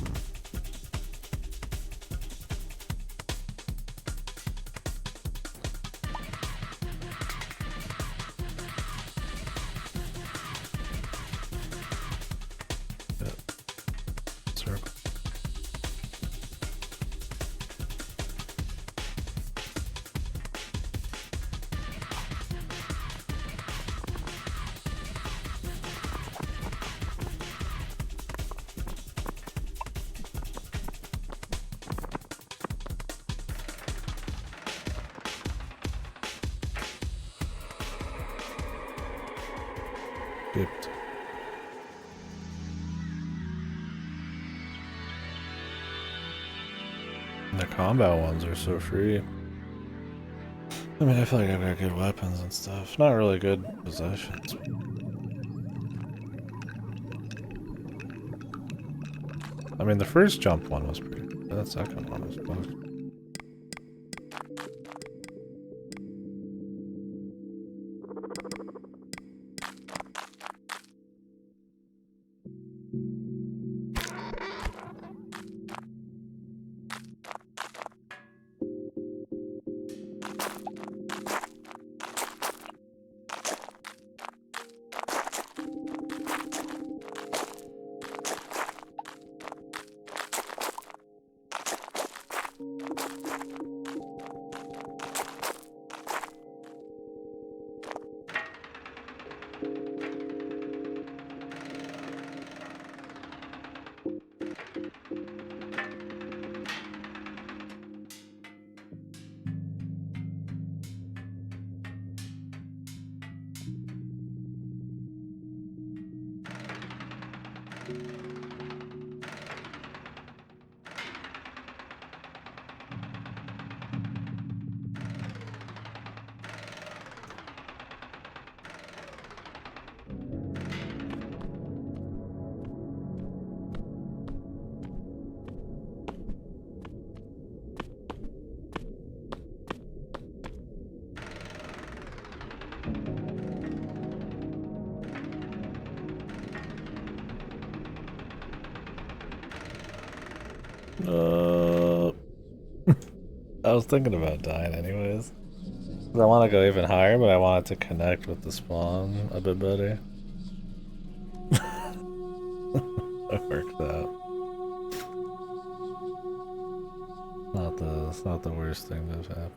Circle. Skipped. And the combat ones are so free. I mean, I feel like I've got good weapons and stuff. Not really good possessions. I mean, the first jump one was pretty good. That second one was good. I was thinking about dying anyways. I want to go even higher, but I wanted to connect with the spawn a bit better. It worked out. It's not the worst thing that's happened.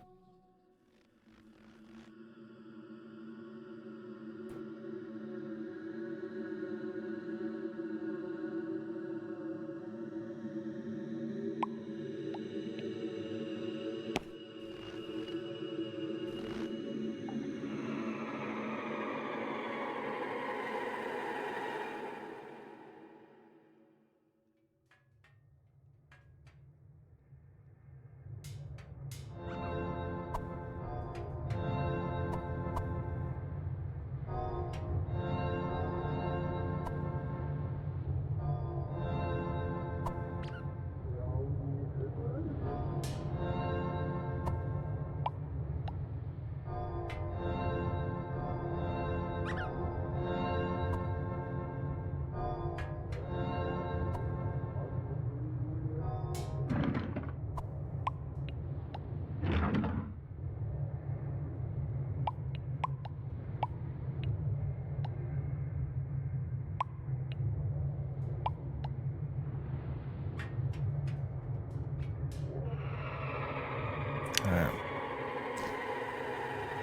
Alright.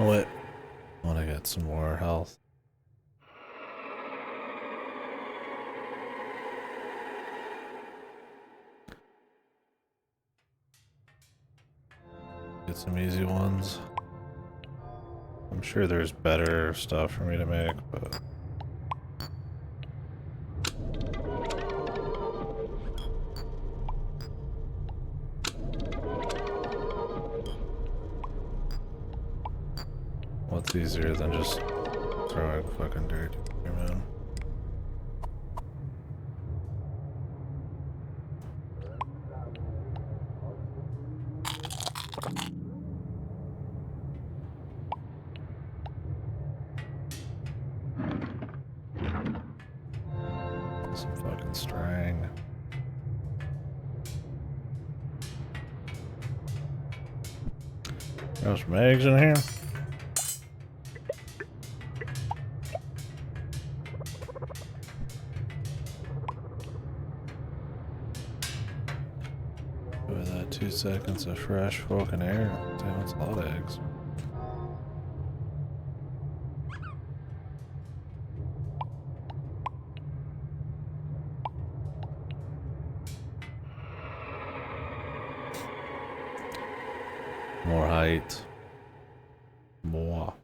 Wait. I want to get some more health. Get some easy ones. I'm sure there's better stuff for me to make, but... What's easier than just throwing fucking dirt here, man? Some fucking string. Got some eggs in here. With that 2 seconds of fresh fucking air. Damn, that's a lot of eggs. More height. More.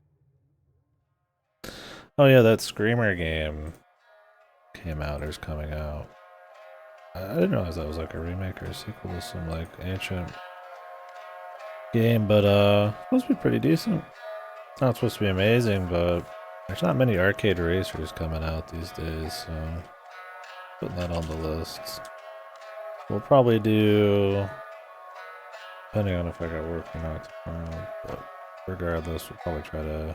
Oh yeah, that Screamer game came out or is coming out. I didn't realize that was like a remake or a sequel to some like ancient game, but it's supposed to be pretty decent. It's not supposed to be amazing, but there's not many arcade racers coming out these days, so putting that on the list. We'll probably do, depending on if I got work or not tomorrow, but regardless, we'll probably try to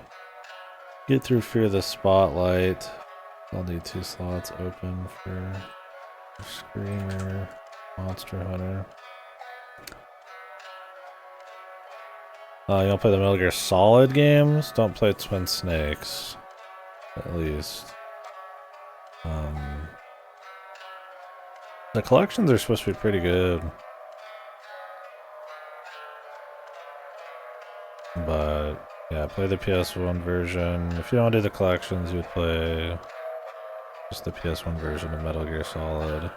get through Fear the Spotlight. I'll need 2 slots open for Screamer, Monster Hunter. You don't play the Metal Gear Solid games? Don't play Twin Snakes. At least. The collections are supposed to be pretty good. But, yeah, play the PS1 version. If you don't do the collections, you would play just the PS1 version of Metal Gear Solid.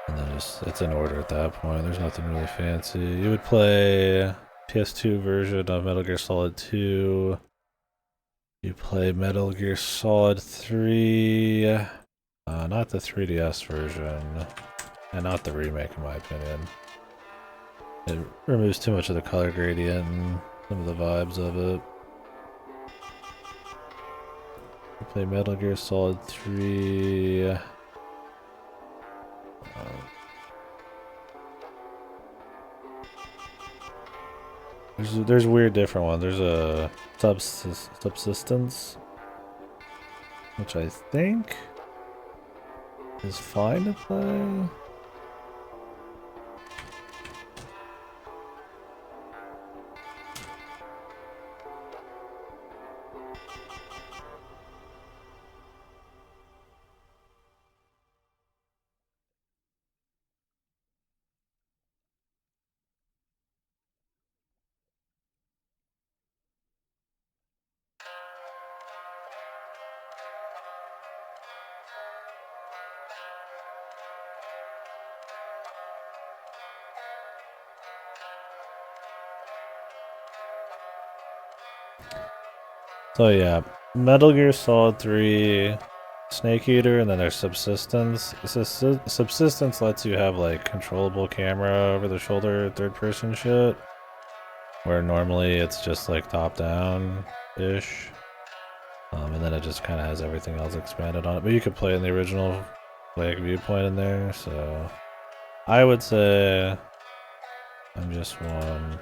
And then just, it's in order at that point. There's nothing really fancy. You would play PS2 version of Metal Gear Solid 2. You play Metal Gear Solid 3. Not the 3DS version. And not the remake, in my opinion. It removes too much of the color gradient and some of the vibes of it. You play Metal Gear Solid 3. There's weird different ones. There's a Subsistence, which I think is fine to play. So yeah, Metal Gear Solid 3, Snake Eater, and then there's Subsistence. Subsistence lets you have like controllable camera over the shoulder, third person shit, where normally it's just like top down-ish. And then it just kind of has everything else expanded on it. But you could play in the original like viewpoint in there, so I would say I'm just one.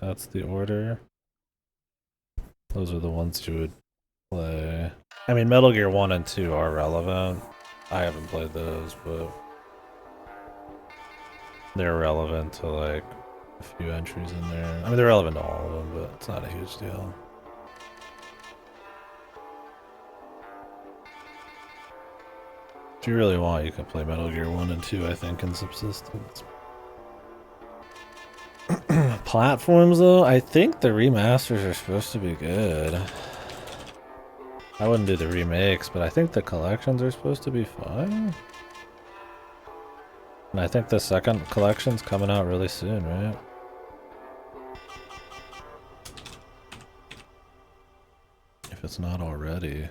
that's the order. Those are the ones you would play. I mean, Metal Gear 1 and 2 are relevant. I haven't played those, but they're relevant to like a few entries in there. I mean, they're relevant to all of them, but it's not a huge deal. If you really want, you can play Metal Gear 1 and 2, I think, in subsistence. Platforms, though, I think the remasters are supposed to be good. I wouldn't do the remakes, but I think the collections are supposed to be fine. And I think the second collection's coming out really soon, right? If it's not already.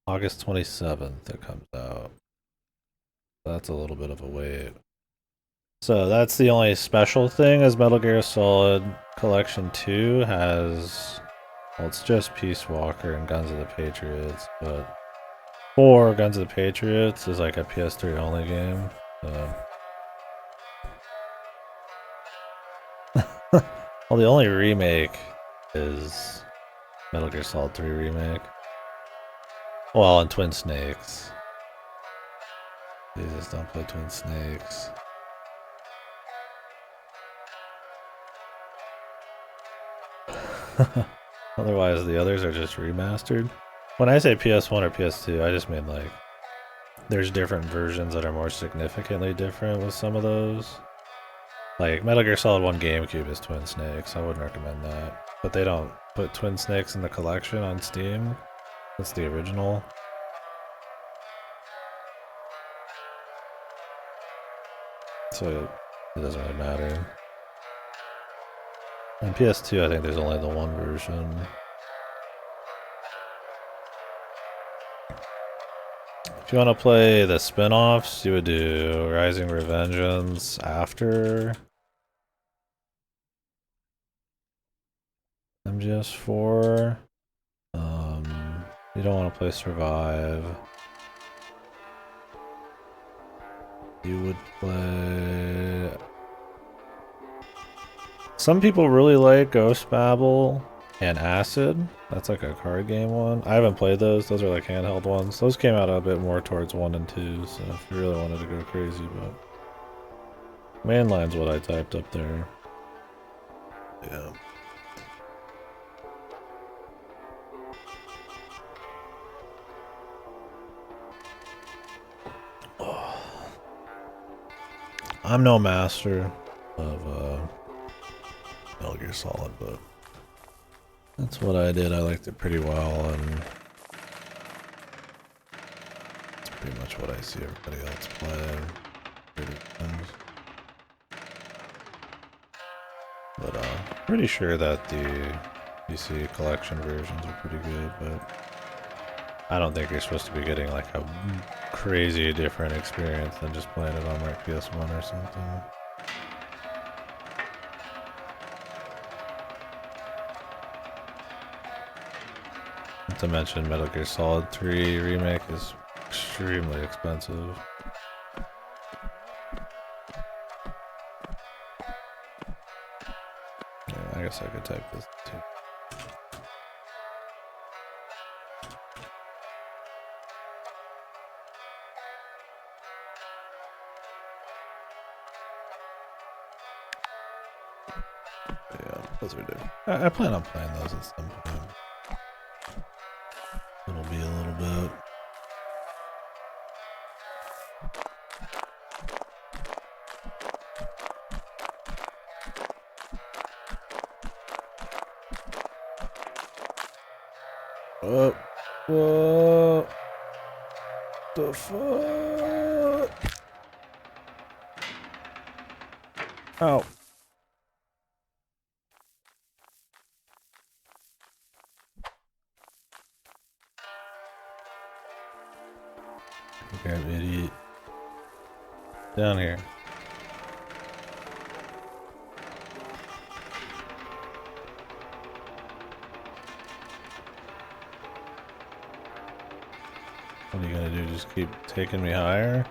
August 27th it comes out. That's a little bit of a wait. So that's the only special thing is Metal Gear Solid Collection 2 has... Well, it's just Peace Walker and Guns of the Patriots, but 4 Guns of the Patriots is like a PS3 only game. So. Well, the only remake is Metal Gear Solid 3 Remake. Well, and Twin Snakes. Jesus, don't play Twin Snakes. Otherwise, the others are just remastered. When I say PS1 or PS2, I just mean like there's different versions that are more significantly different with some of those. Like Metal Gear Solid 1 GameCube is Twin Snakes. I wouldn't recommend that. But they don't put Twin Snakes in the collection on Steam. That's the original. So it doesn't really matter. On PS2, I think there's only the one version. If you want to play the spin-offs, you would do Rising Revengeance after MGS4. You don't want to play Survive. You would play... Some people really like Ghost Babel and Acid. That's like a card game one. I haven't played those. Those are like handheld ones. Those came out a bit more towards 1 and 2, so if you really wanted to go crazy, but... Mainline's what I typed up there. Yeah. I'm no master of Metal Gear Solid, but that's what I did. I liked it pretty well, and it's pretty much what I see everybody else playing. But pretty sure that the PC collection versions are pretty good, but I don't think you're supposed to be getting like a crazy different experience than just playing it on like PS1 or something. Not to mention Metal Gear Solid 3 Remake is extremely expensive. Yeah, I guess I could type this too. Yeah, those are different. I plan on playing those at some point. It'll be a little bit. What the fuck? Ow. Okay, idiot. Down here. What are you gonna do? Just keep taking me higher?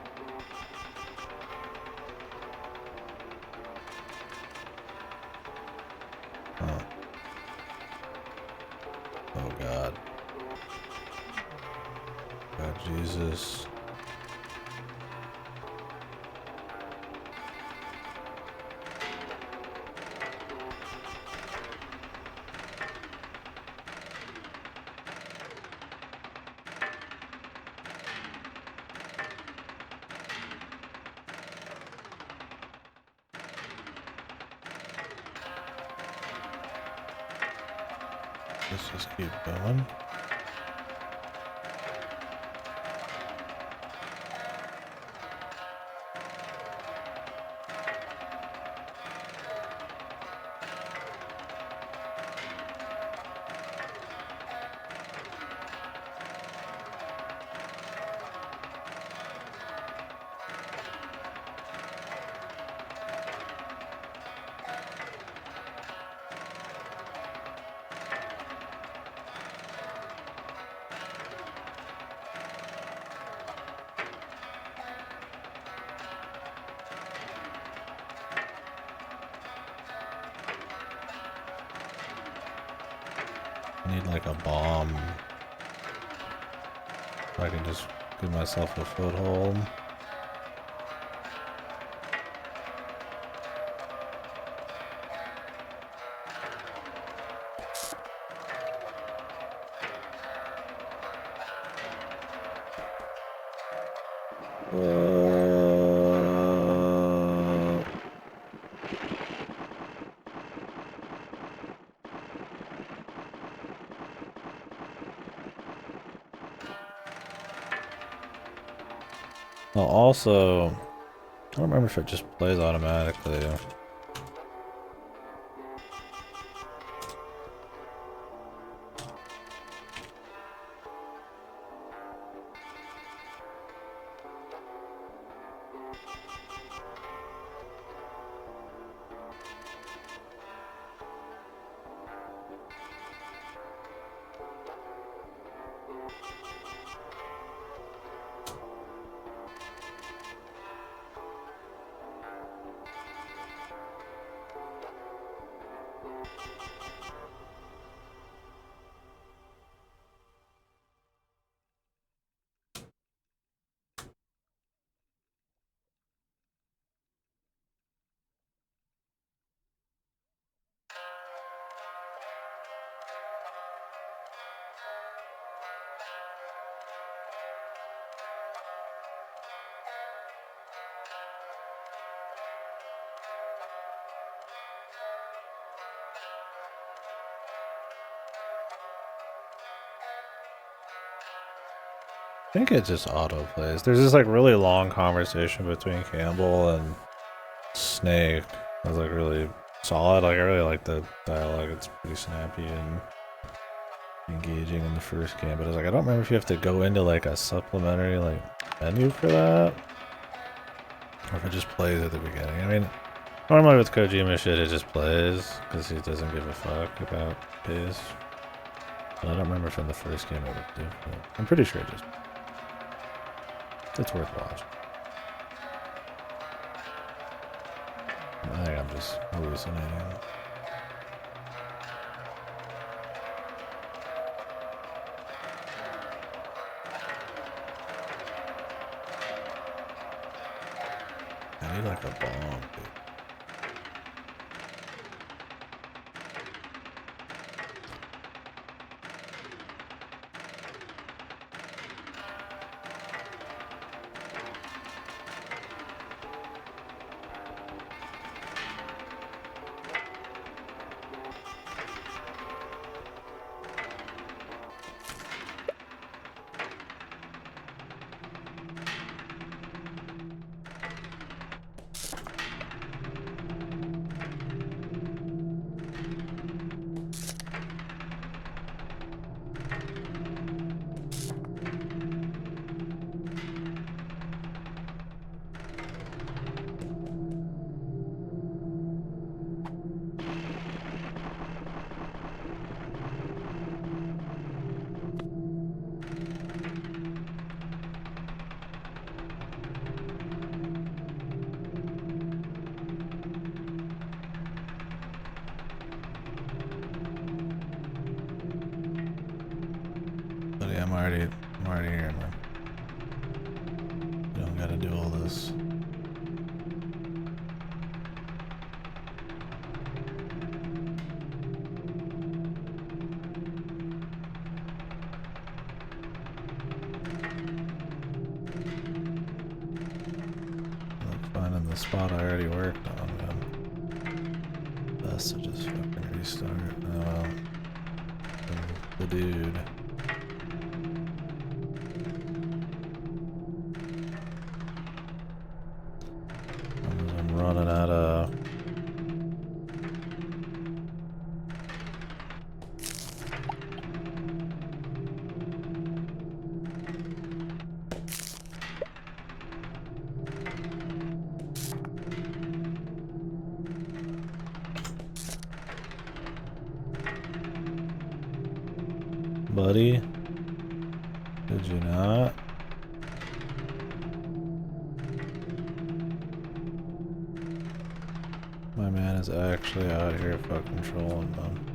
Jesus. Let's just keep going. I need like a bomb. So I can just give myself a foothold. Well, also, I don't remember if it just plays automatically. I think it just auto plays. There's this like really long conversation between Campbell and Snake. It was like really solid. Like I really like the dialogue. It's pretty snappy and engaging in the first game. But I was like, I don't remember if you have to go into like a supplementary like menu for that, or if it just plays at the beginning. I mean, normally with Kojima shit, it just plays because he doesn't give a fuck about pace. But I don't remember if in the first game it would do. I'm pretty sure it just. It's worth watching. I think I'm just hallucinating. I need like a bomb, dude. I'm already here, man. gotta do all this. Like finding the spot I already worked on, man. Best to just fucking restart. Oh well. The dude. I'm running out of... Buddy? Did you not? My man is actually out here fucking trolling them.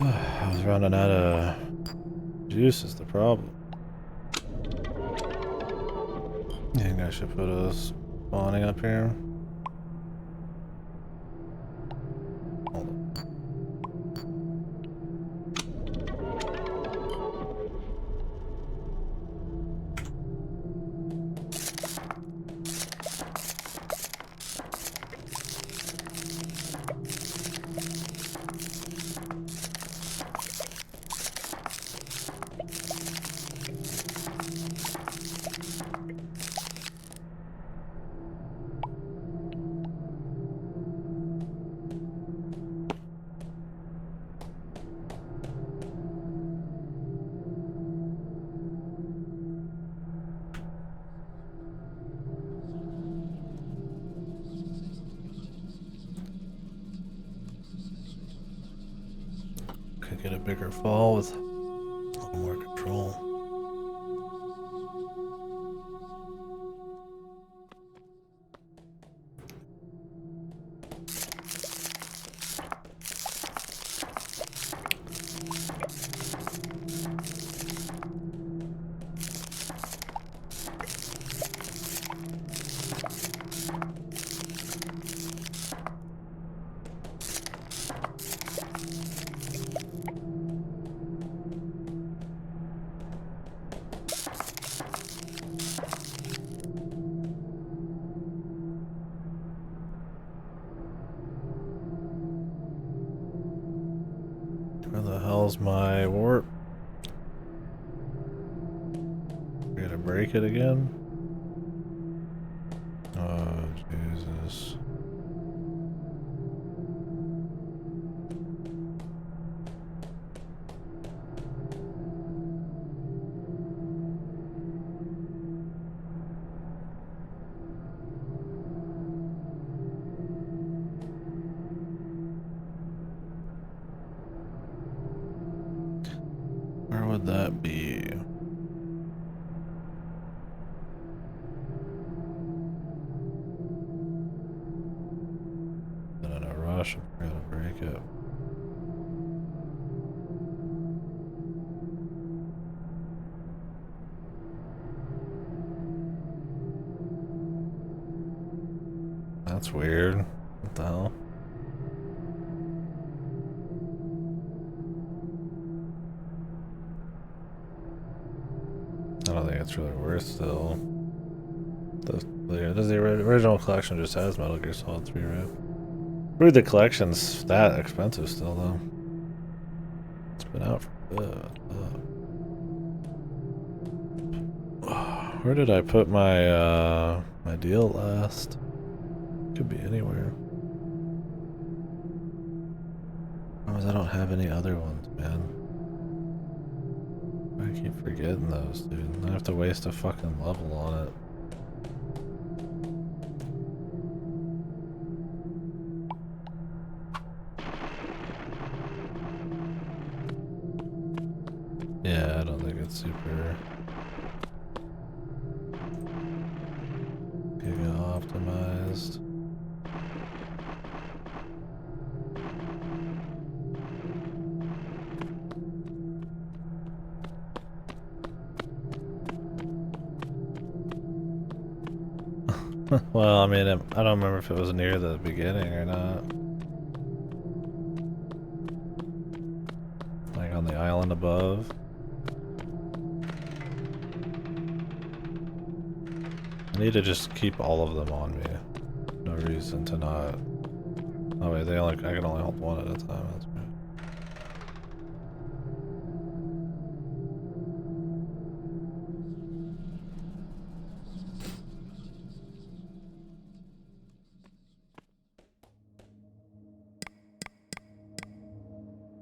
I was running out of juice is the problem. I think I should put a spawning up here. Hold on. Could get a bigger fall with a little more control. Where the hell's my warp? Gotta break it again? Oh, Jesus. Where would that be? Then in a rush, I'm gonna break it. That's weird. What the hell? I don't think it's really worth still. The original collection just has Metal Gear Solid 3, right? Really, the collection's that expensive still, though. It's been out for a bit. Where did I put my my deal last? Could be anywhere. I don't have any other ones, man. I keep forgetting those, dude. I have to waste a fucking level on it. Well, I mean, I don't remember if it was near the beginning or not. Like on the island above. I need to just keep all of them on me. No reason to not. Oh wait, I can only hold one at a time. That's right.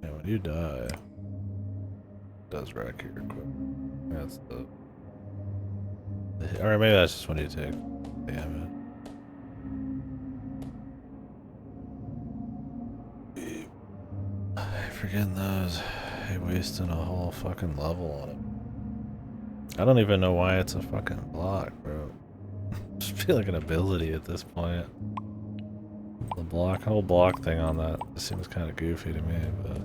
Yeah, when you die, it does wreck your equipment. That's the. Or maybe that's just when you take damage. Forgetting those. Hey, wasting a whole fucking level on it. I don't even know why it's a fucking block, bro. Just feel like an ability at this point. The whole block thing on that seems kind of goofy to me, but.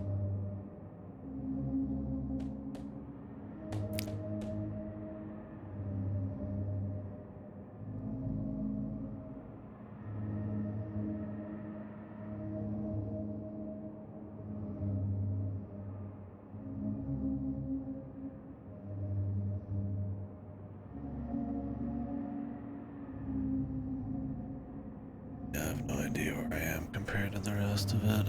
Yeah, I have no idea where I am compared to the rest of it.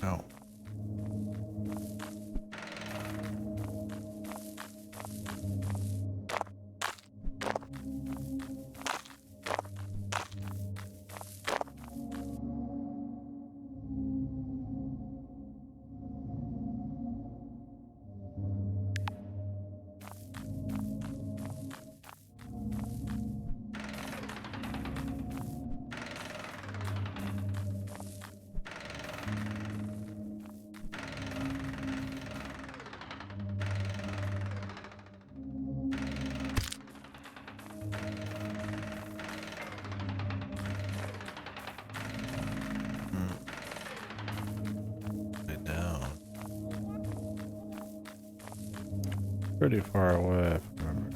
Oh. Pretty far away, if I remember.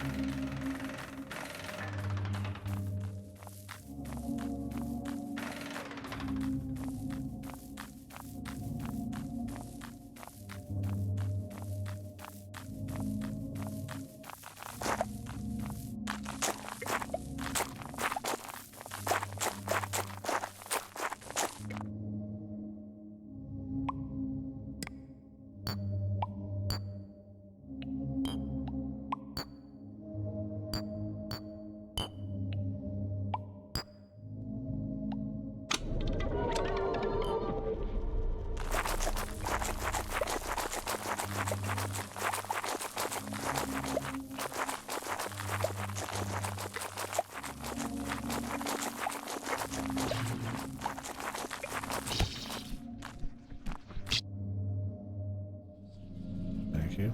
Thank you.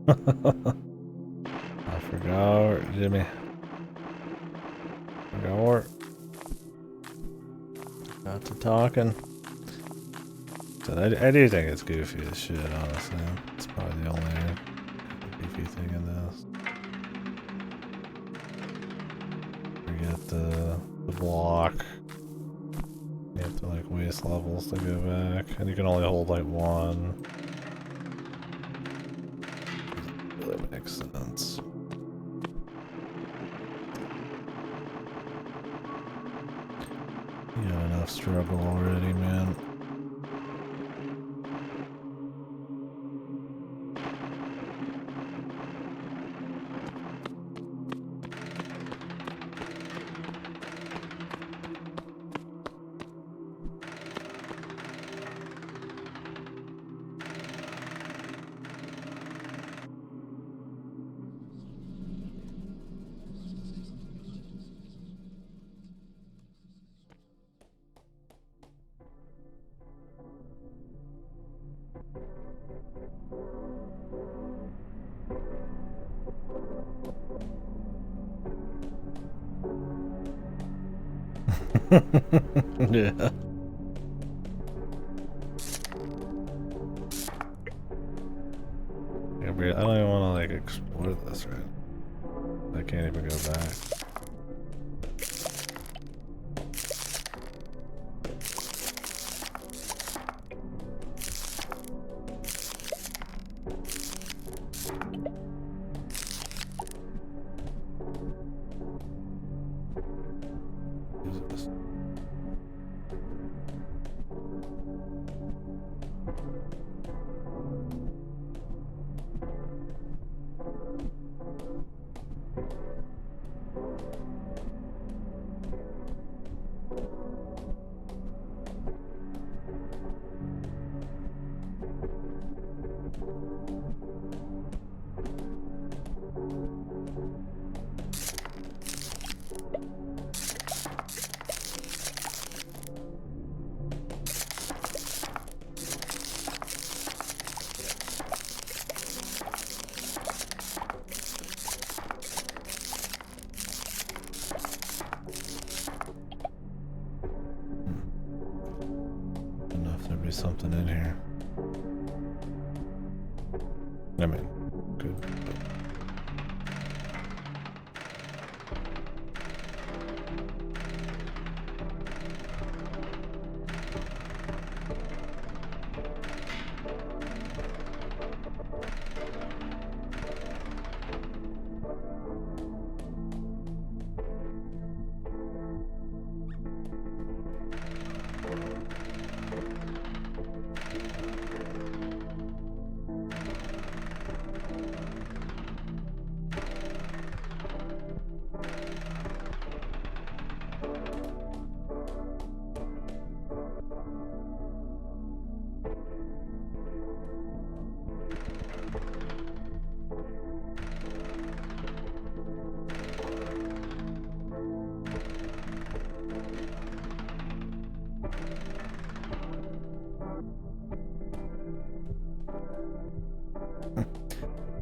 I forgot, Jimmy. Forgot. Got to talking. So I do think it's goofy as shit, honestly. It's probably the only goofy thing in this. We get the block. You have to like waste levels to go back, and you can only hold like one. Doesn't really makes sense. You got enough struggle already, man. Yeah. I don't even want to like explore this right. I can't even go back. Something in here. I mean, good.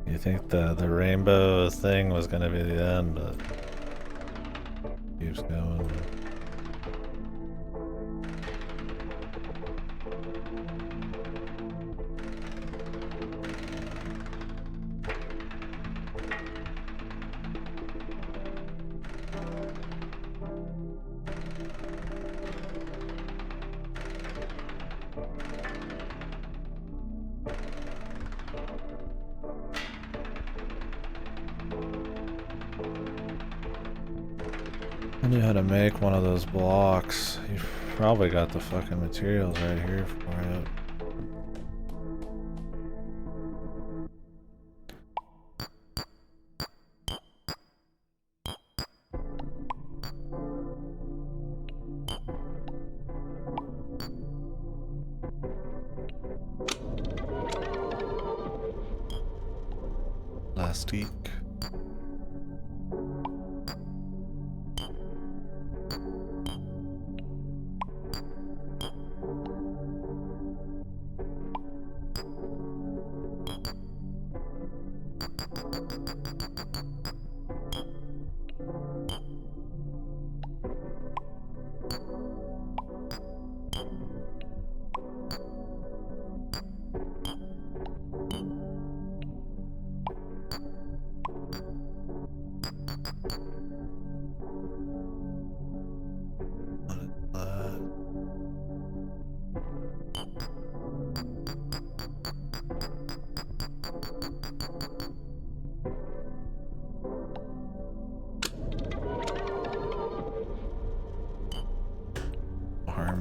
You think the rainbow thing was gonna be the end, but keeps going. I knew how to make one of those blocks. You've probably got the fucking materials right here for it. Plastique.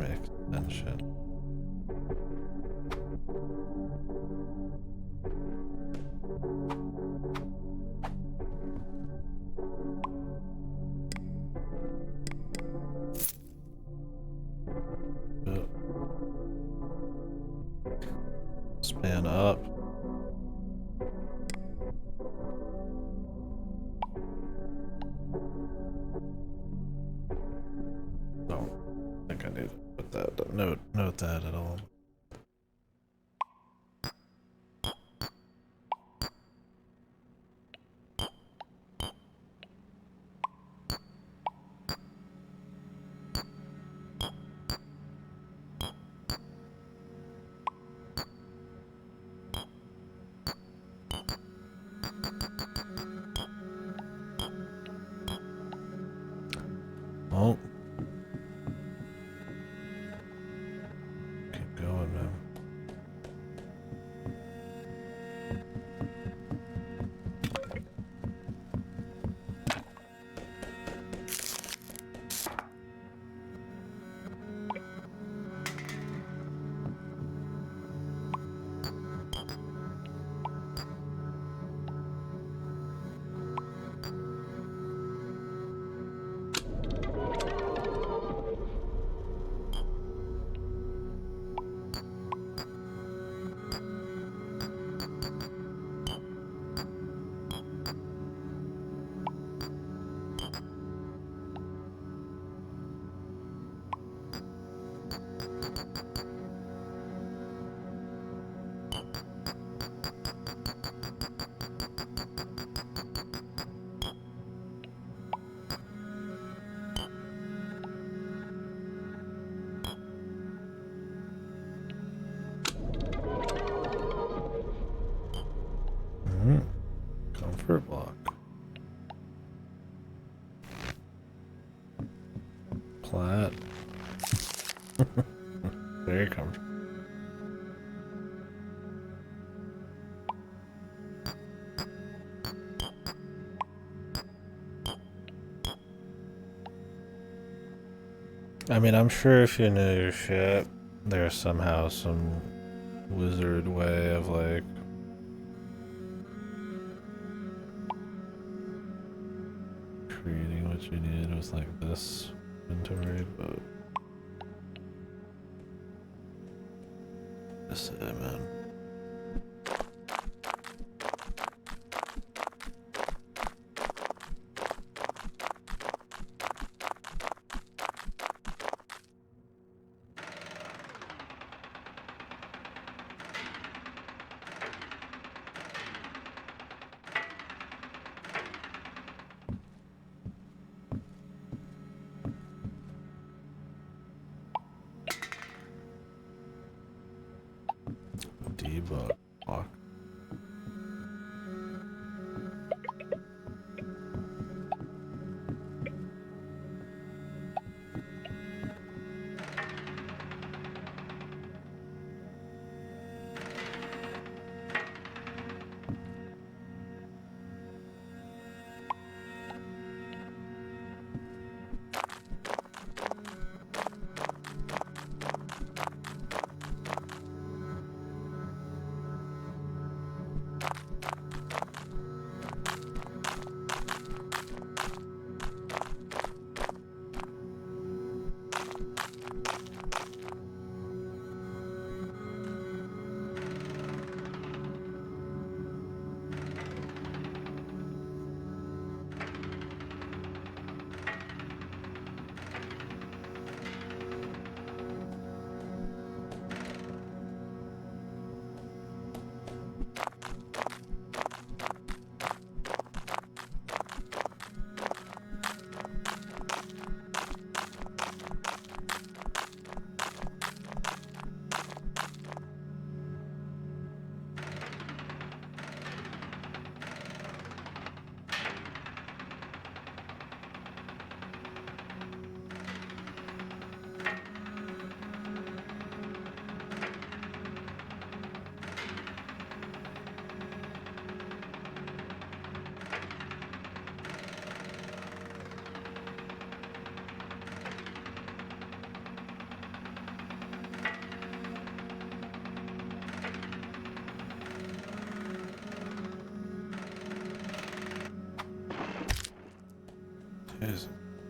extension. Span up. Don't think I need to put that note that at all. Oh. Keep going, man. Comfort block. Plat. Very comfortable. I mean, I'm sure if you know your shit, there's somehow some wizard way of like creating what you need with like this inventory, but just say, man. Debug block.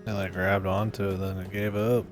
They like grabbed onto it, then it gave up.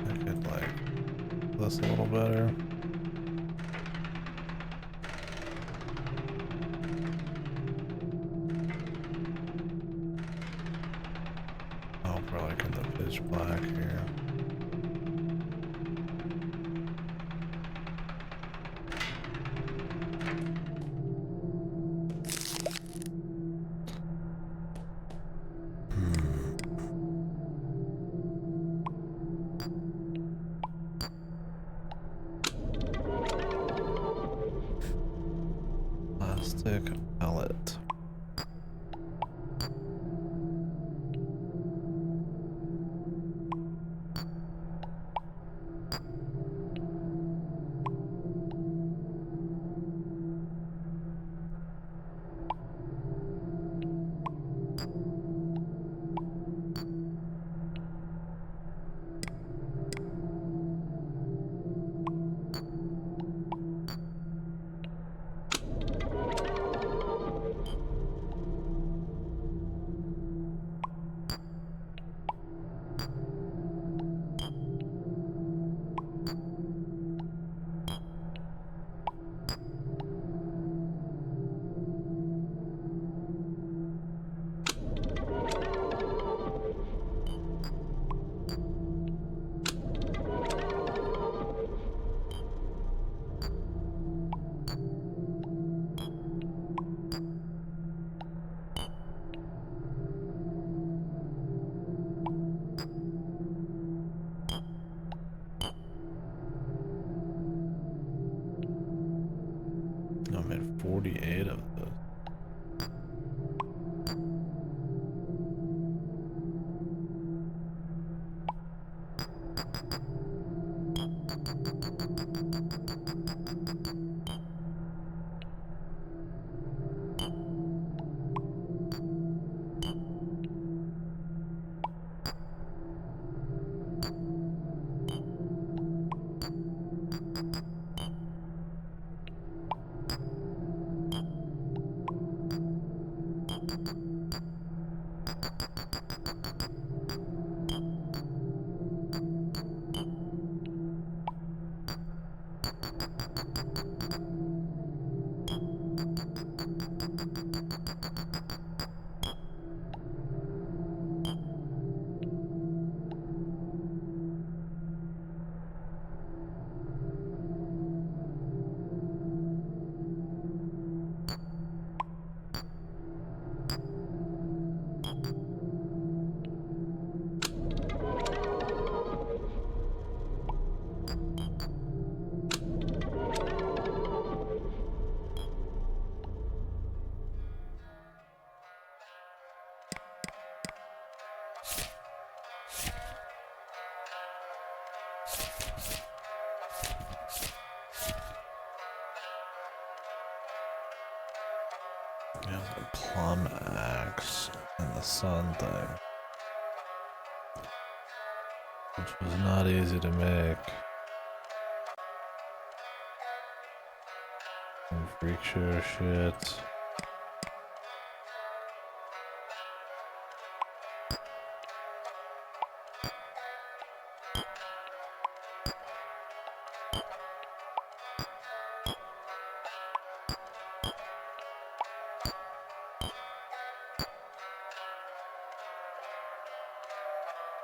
I could like this a little better. Oh, probably like in the pitch black here. Plastic pellet. plum axe and the sun thing, which was not easy to make. Some freak show shit.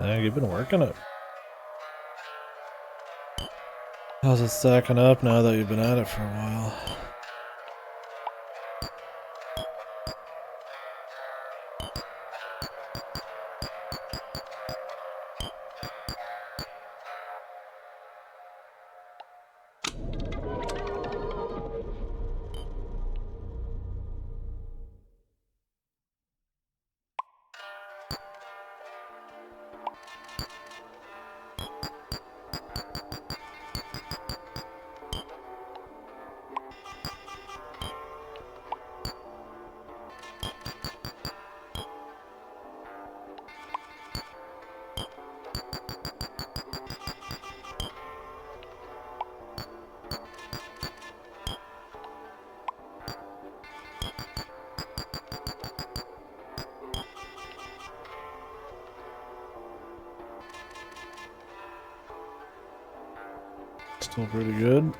Dang, you've been working it. How's it stacking up now that you've been at it for a while? Still pretty good.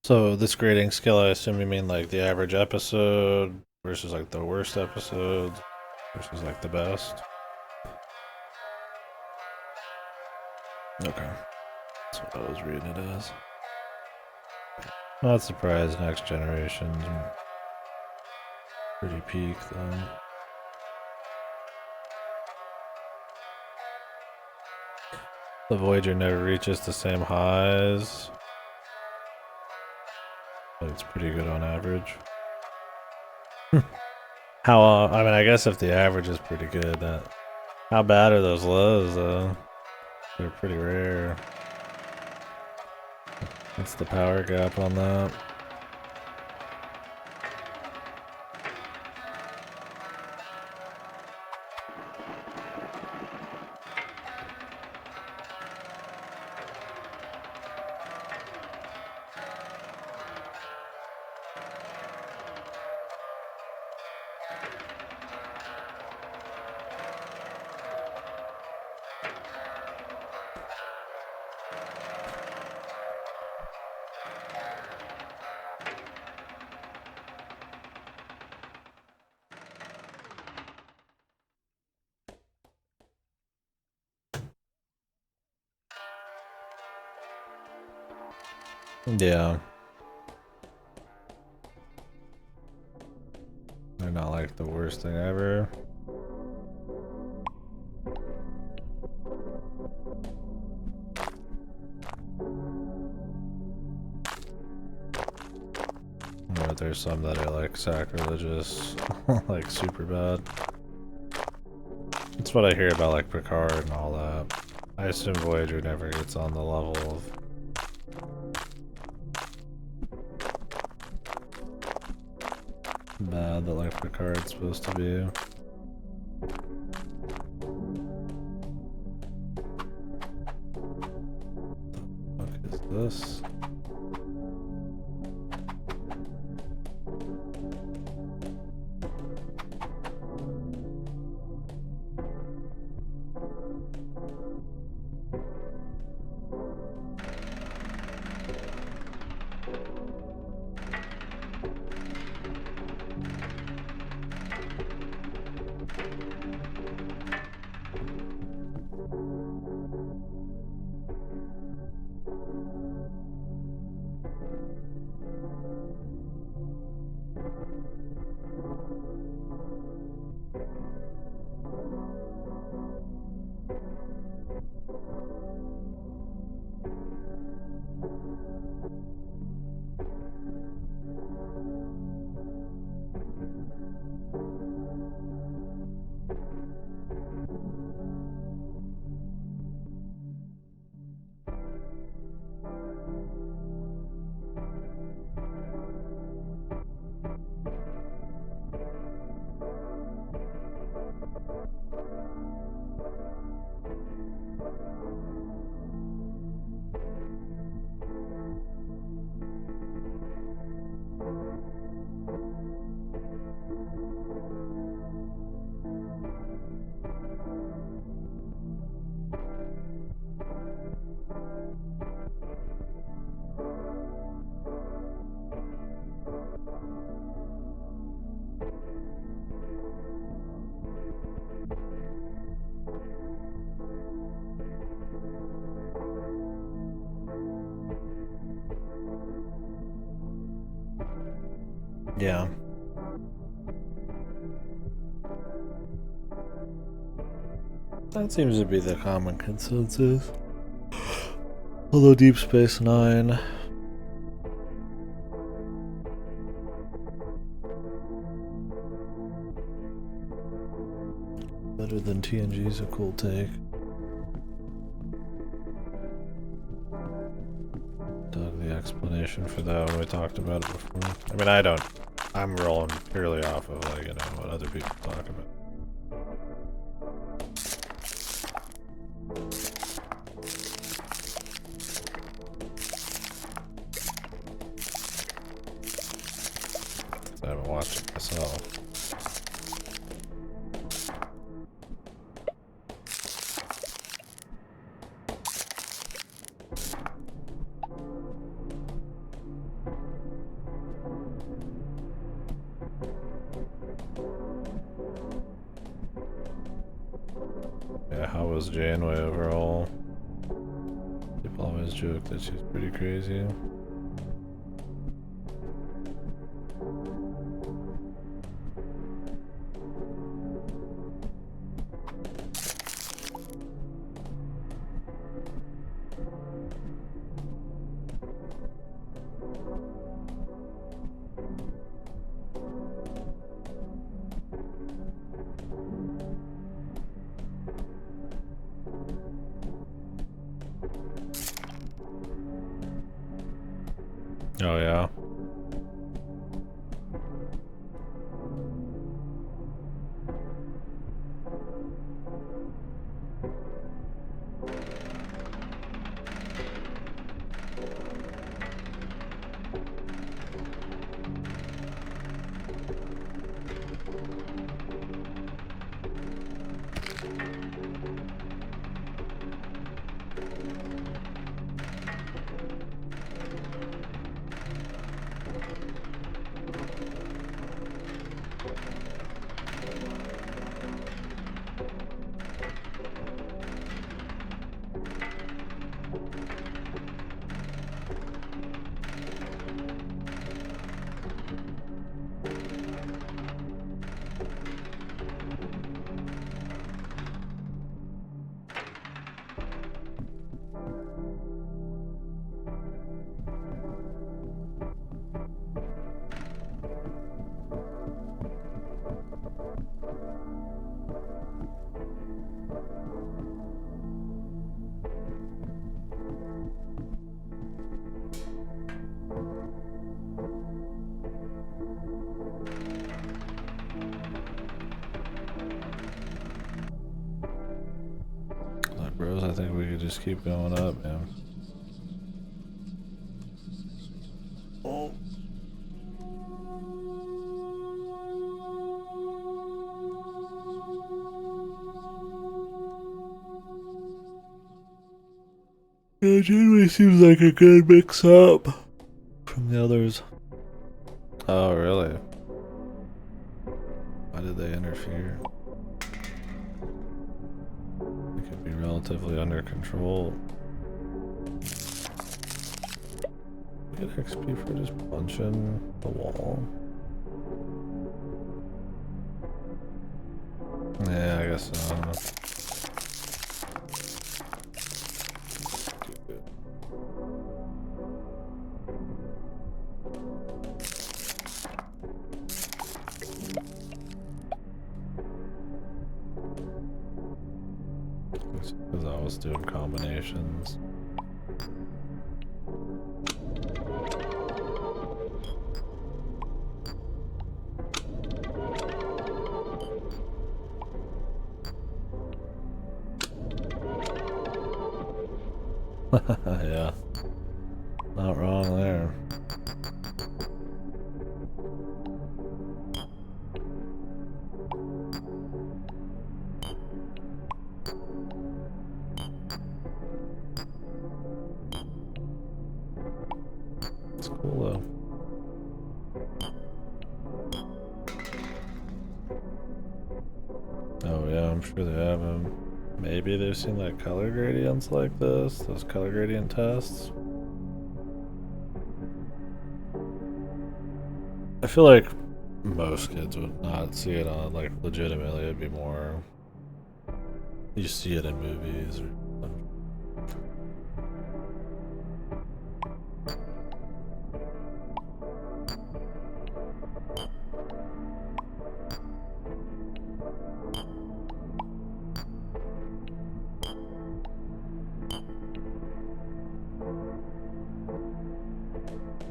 So this grading skill, I assume you mean like the average episode versus like the worst episodes versus like the best? Okay. That's what I was reading it as. Not surprised next generation's pretty peak though. The Voyager never reaches the same highs, but it's pretty good on average. How, I mean, I guess if the average is pretty good, how bad are those lows though? They're pretty rare. What's the power gap on that? Yeah. They're not like the worst thing ever. But there's some that are like sacrilegious, like super bad. That's what I hear about like Picard and all that. I assume Voyager never gets on the level of bad that like Picard's supposed to be. What the fuck is this? Yeah. That seems to be the common consensus. Although Deep Space Nine. Better than TNG's a cool take. Dug the explanation for that when we talked about it before. I mean, I'm rolling purely off of, like, you know, what other people talk about. I haven't watched it myself. Yeah, how was Janeway overall? People always joke that she's pretty crazy. Oh yeah. just keep going up, man. Oh. It generally seems like a good mix up from the others. Oh, really? Why did they interfere? It could be relatively under control. Get XP for just punching the wall. Yeah, I guess so. Because I was doing combinations. Yeah, not wrong there. It's cool though. Oh yeah, I'm sure they have them. Maybe they've seen like color gradients like this, those color gradient tests. I feel like most kids would not see it on, like, legitimately. It'd be more, you see it in movies or something.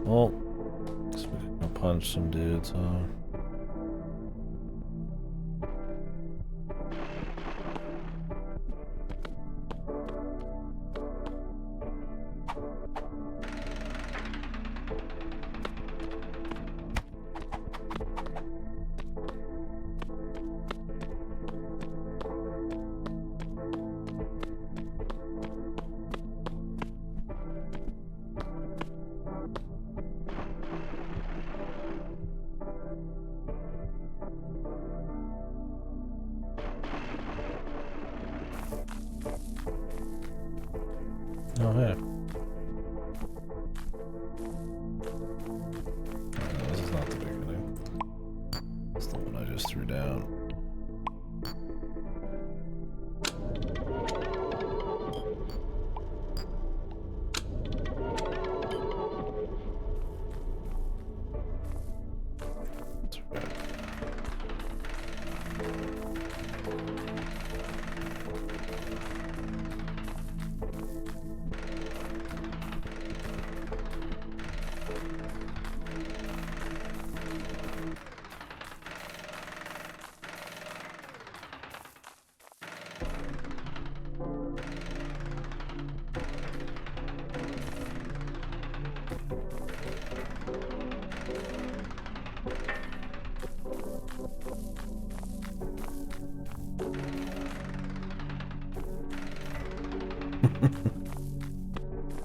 Well, so we can go punch some dudes, huh? Oh, hey. Oh, no, this is not the beginning. It's the one I just threw down. That's right.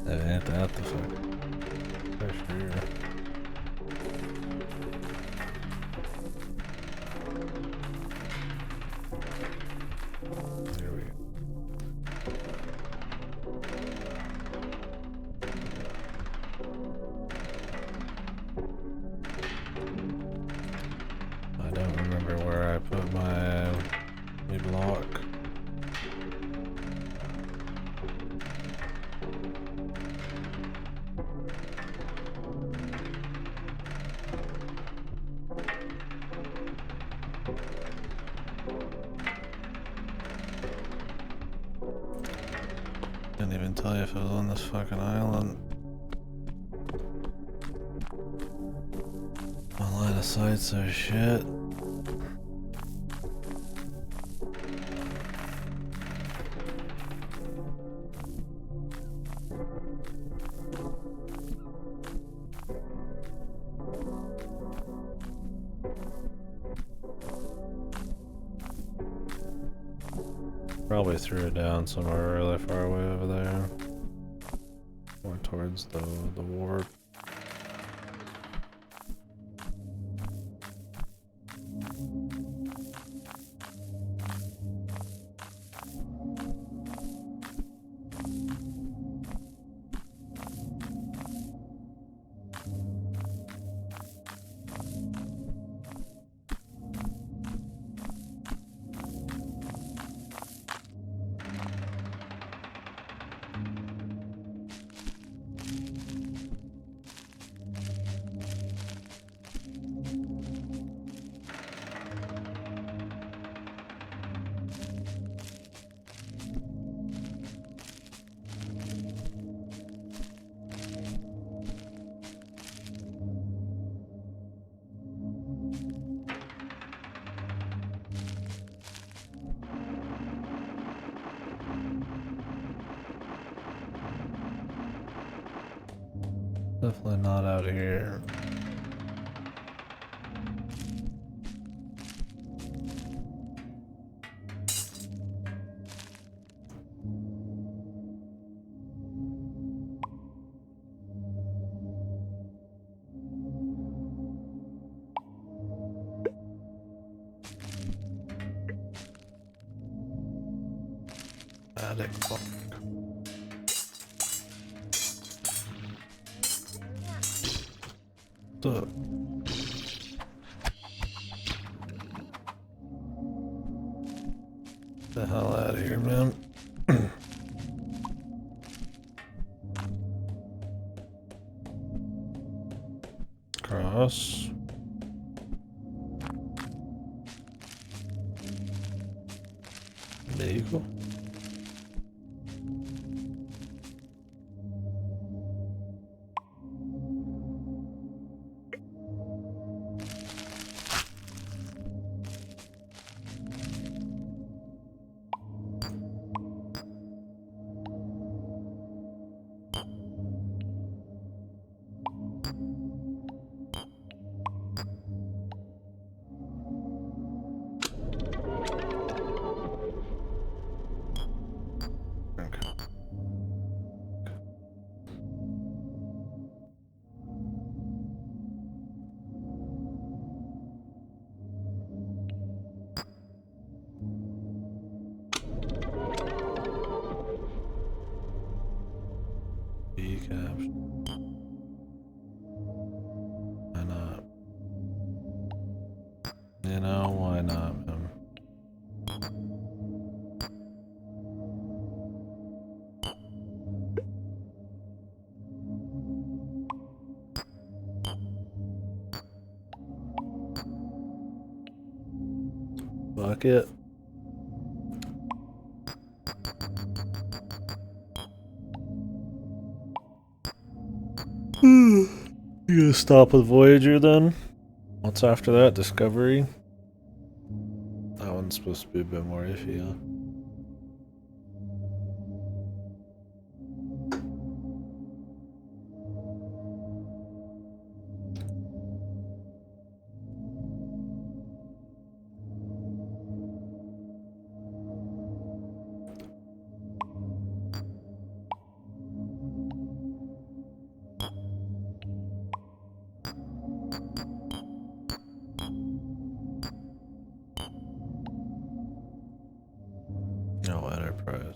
Ain't that the fuck? For sure. There we go. I don't remember where I put my block. Didn't even tell you if it was on this fucking island. My line of sight's so shit. Probably threw it down somewhere really far away over there. More towards the warp. Definitely not out here. Attic block. What's up? Get the hell out of here, man. Cross. Vehicle. Why not? You know, why not, man? Fuck it. You gonna stop with Voyager then? What's after that? Discovery? That one's supposed to be a bit more iffy, huh? No, Enterprise.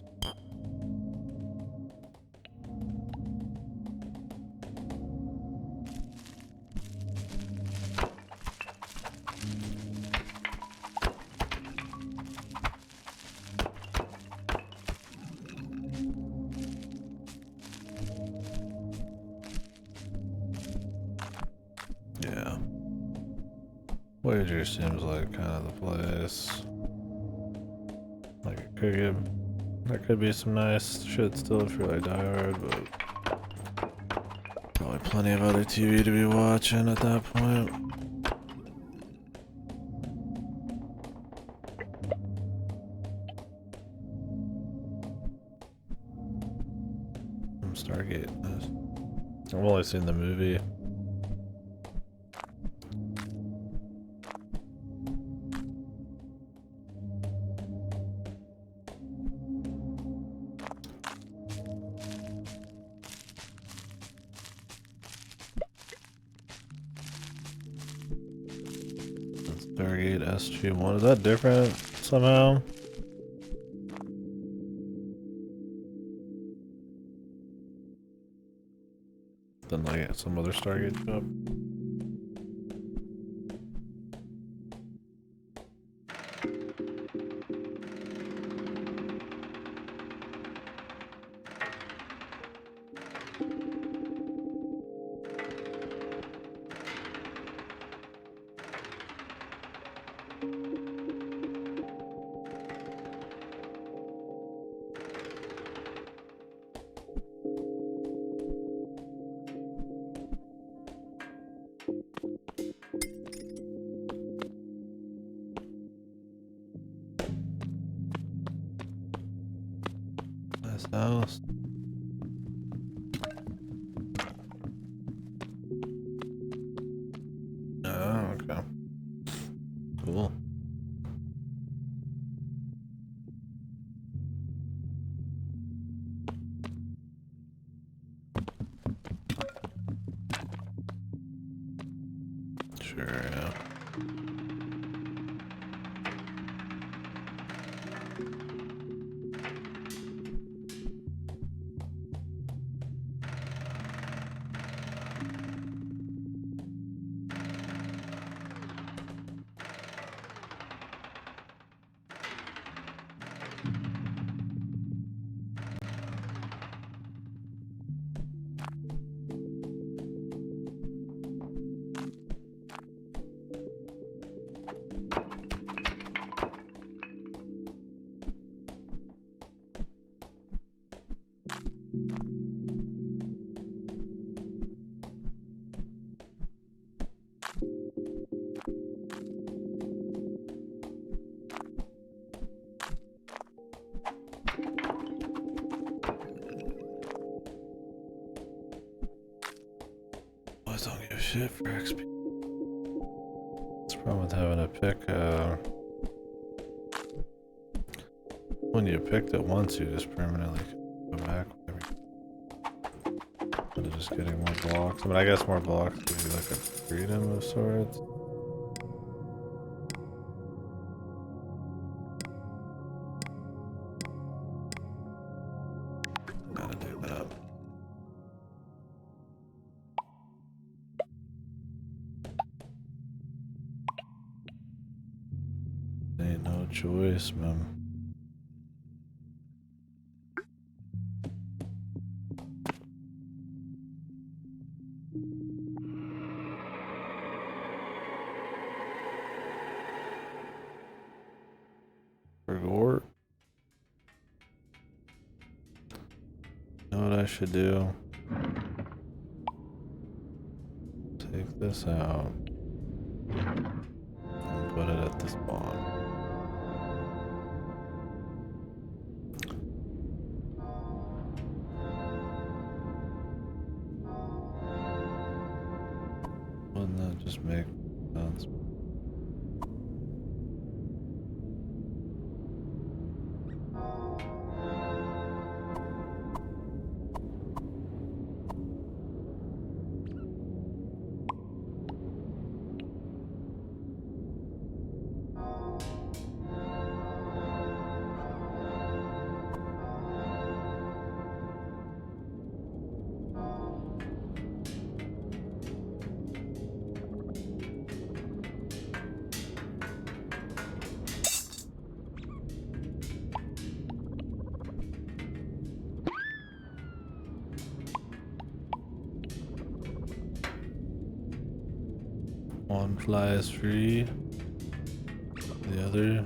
Yeah. Voyager seems like kind of the place. Like it could get, there could be some nice shit still if you're like diehard, but probably plenty of other TV to be watching at that point. Stargate. Nice. I've only seen the movie. Stargate SG-1. Is that different somehow? Than like some other Stargate ship? Nice house. Oh, okay. Cool. Sure, yeah. Boys don't give a shit for XP. What's the problem with having to pick, when you picked it once, you just permanently go back. Instead of just getting more blocks. I mean, I guess more blocks gives you like a freedom of sorts. Gotta do that. Ain't no choice, man. Forgot. Know what I should do? Take this out and put it at the spawn. Wouldn't that just make sense? One flies free, the other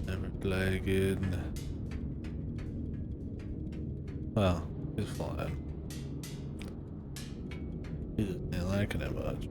never fly again. Well, he's flying. He just ain't liking it much.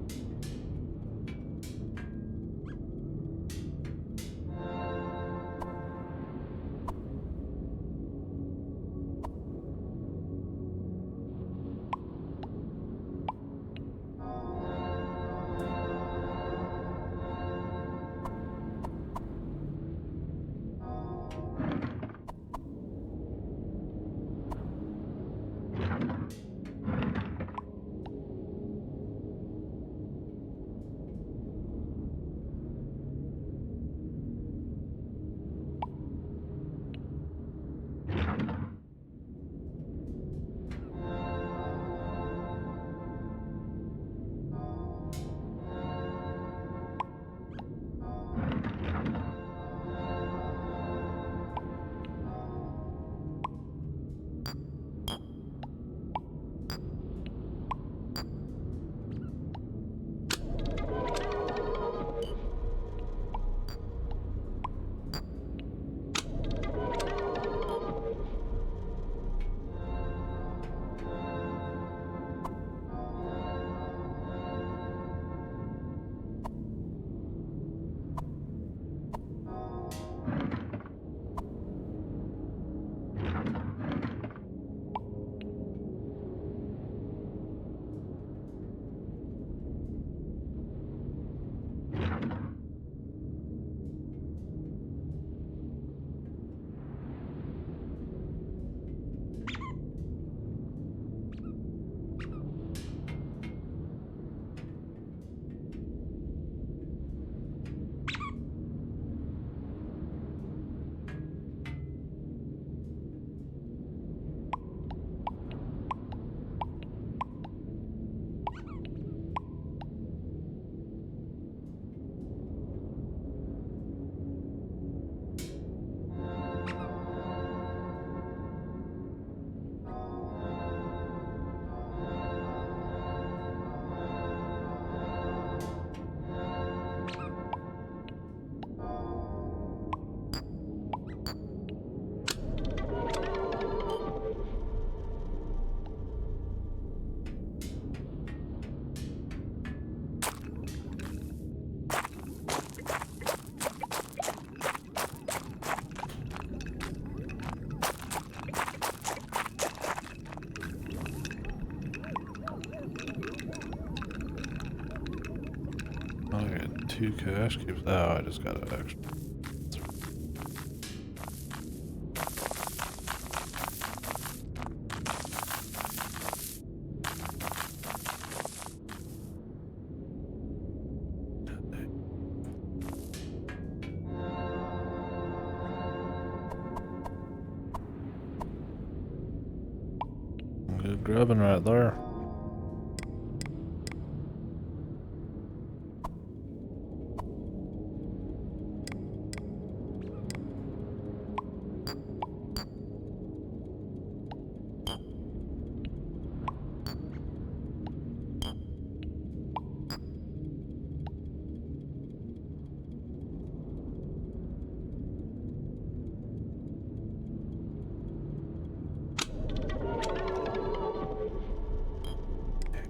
I got 2 cash cubes. Oh, I just got an extra. Good grubbing right there.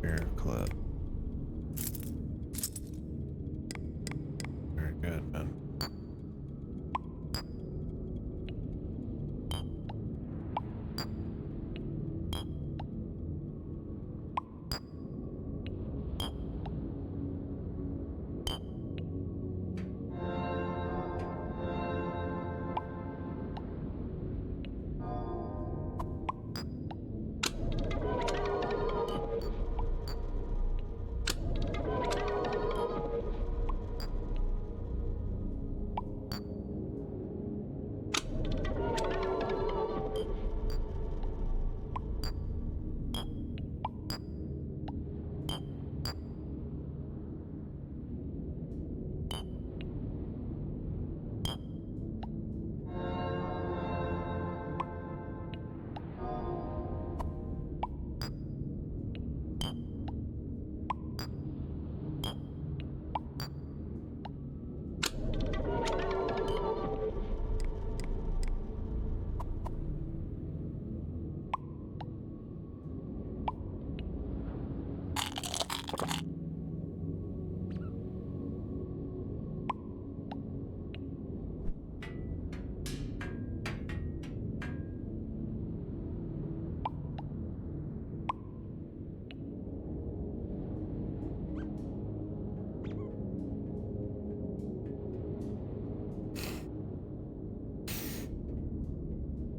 Hair clip. Very good, man.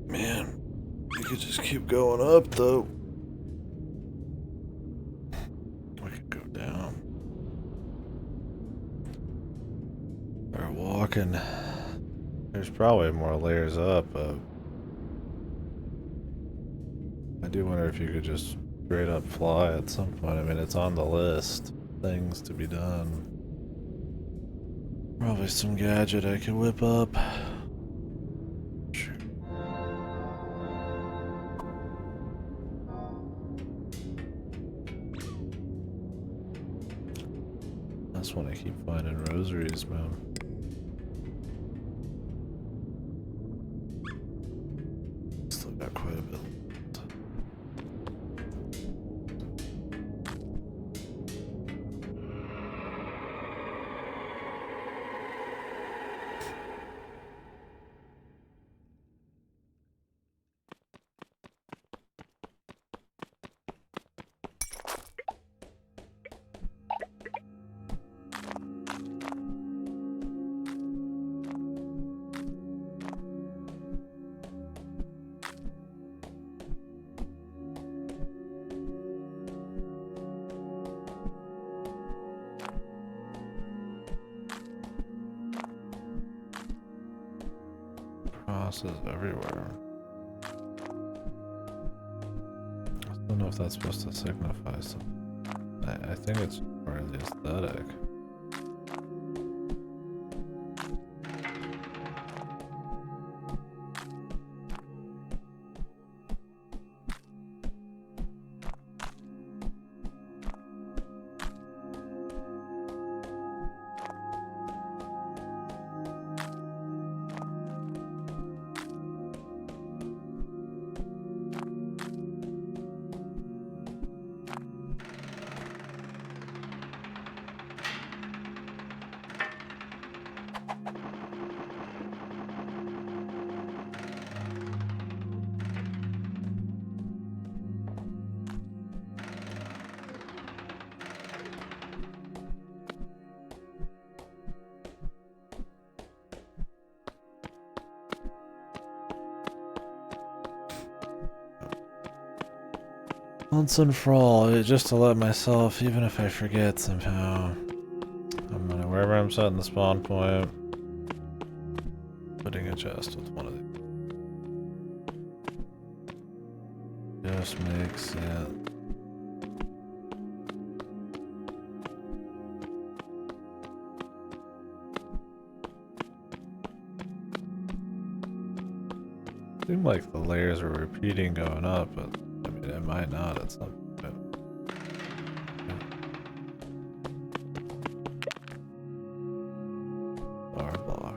Man, we could just keep going up though. We could go down. Or walking. There's probably more layers up, but I do wonder if you could just straight up fly at some point. I mean, it's on the list. Things to be done. Probably some gadget I could whip up. Sure. That's when I keep finding rosaries, man. Still got quite a bit. Crosses everywhere. I don't know if that's supposed to signify something. I think it's part of the aesthetic. Once and for all, just to let myself, even if I forget somehow, I'm gonna, wherever I'm setting the spawn point, putting a chest with one of these. Just makes sense. Seemed like the layers were repeating going up, but I mean, it might not at some point. Bar block.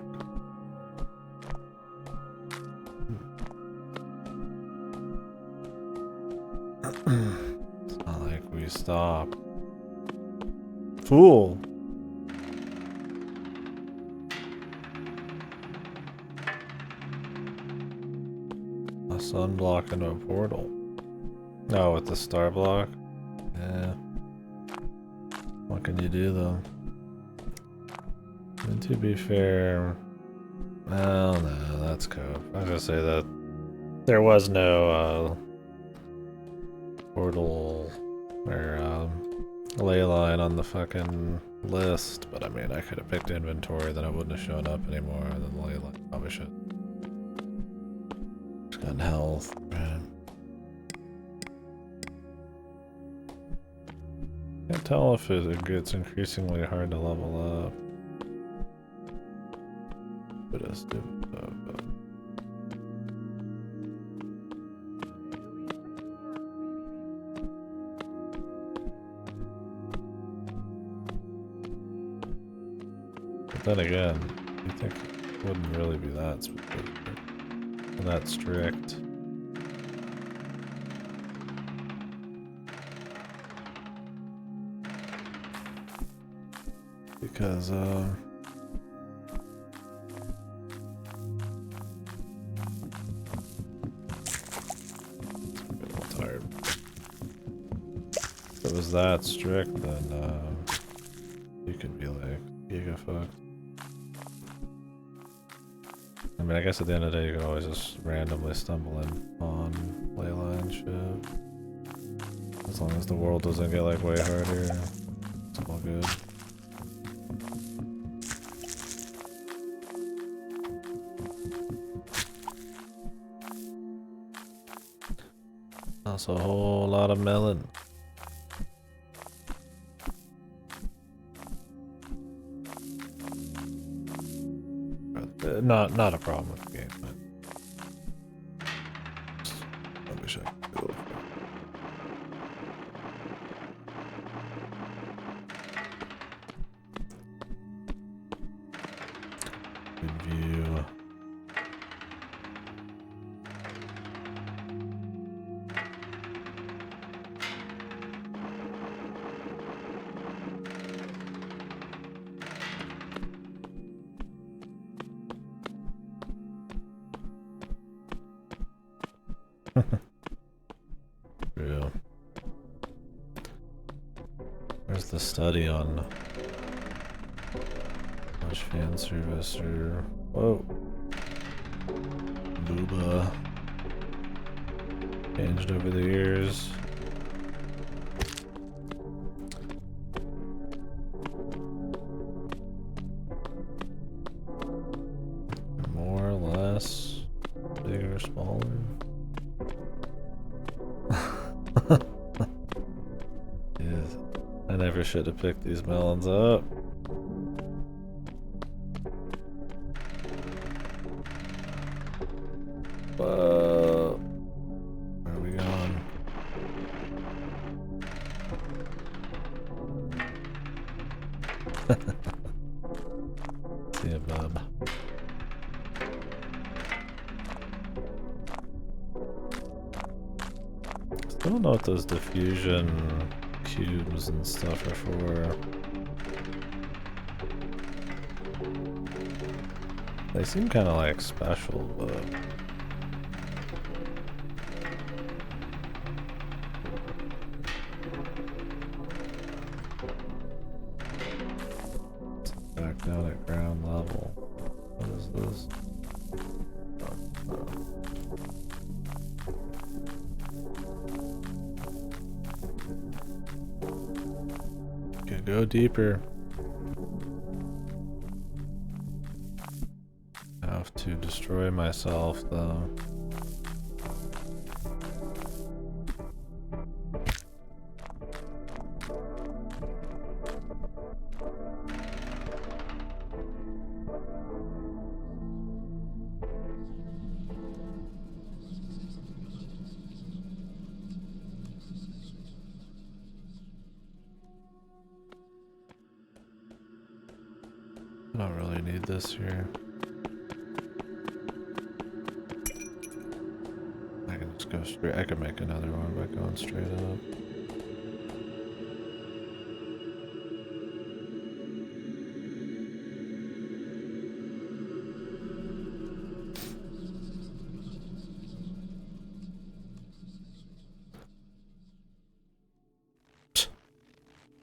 It's not like we stop. Fool! A sun block into a portal. No, with the star block? Yeah. What can you do though? And to be fair, well, no, that's cope. I was gonna say that there was no portal or ley line on the fucking list, but I mean, I could have picked inventory, then it wouldn't have shown up anymore, and then the ley line probably should. Just got health, man. Can't tell if it gets increasingly hard to level up. But it's stupid stuff, but then again, you think it wouldn't really be that specific, that strict. Because, I'm a little tired. If it was that strict, then, you could be like, giga fucked. I mean, I guess at the end of the day, you could always just randomly stumble in on ley line shit. As long as the world doesn't get, like, way harder, it's all good. Also a whole lot of melon. Not a problem with the game, but I wish I could do it. Good view. Real. Where's the study on much fan service or whoa? Booba changed over the years. More or less, bigger, smaller. Yes. I never should have picked these melons up. Whoa. Where are we going? See ya, bub. I don't know what those diffusion cubes and stuff are for. They seem kind of like special, but it's back down at ground level. What is this? Oh, Could go deeper. I have to destroy myself though. I don't really need this here. I can just go straight. I can make another one by going straight up.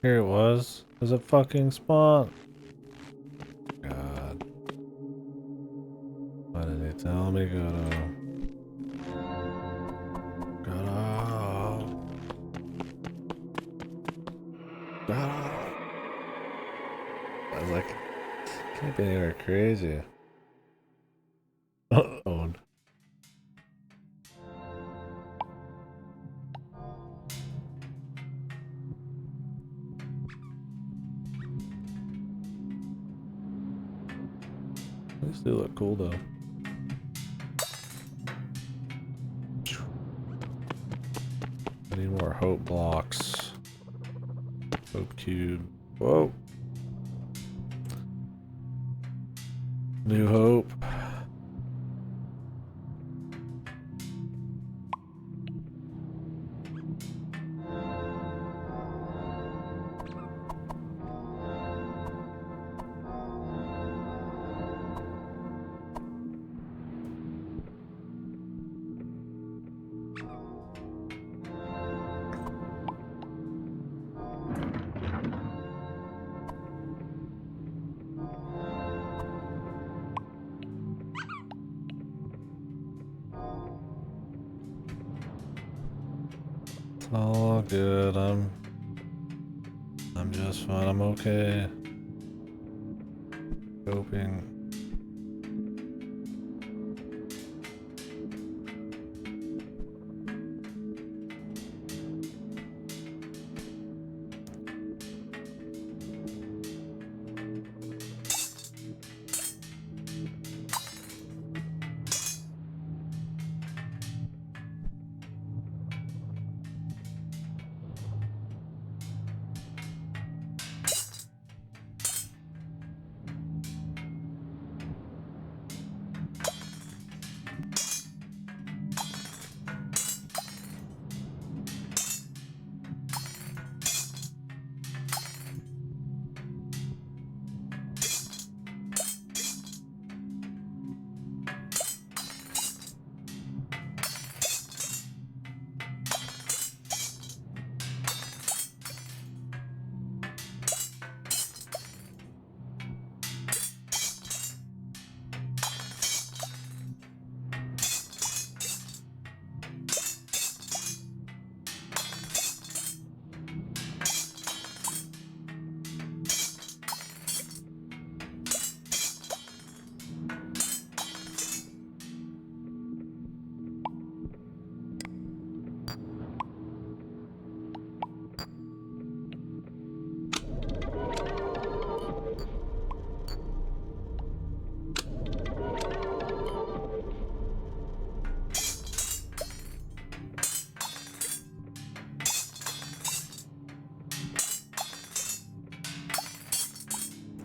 Here it was. There's a fucking spawn. God. Why did he tell me go to? I was like, can't be anywhere crazy. Owned. These do look cool though. I need more hope blocks. Hope cube. Whoa. New hope. All good. I'm just fine. I'm okay. Hoping.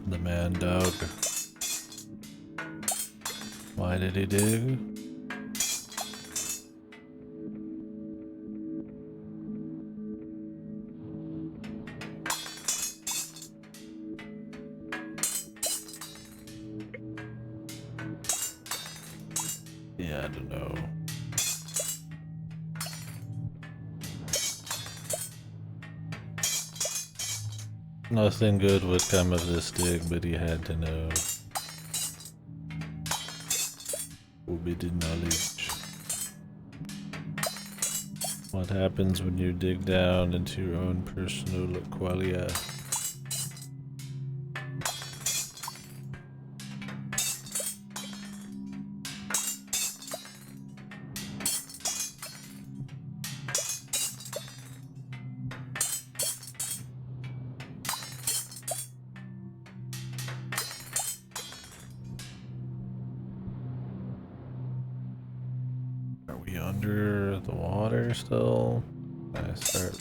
The man dug. Why did he dig? Yeah, I don't know. Nothing good would come of this dig, but he had to know. Forbidden knowledge. What happens when you dig down into your own personal qualia? under the water still. I start.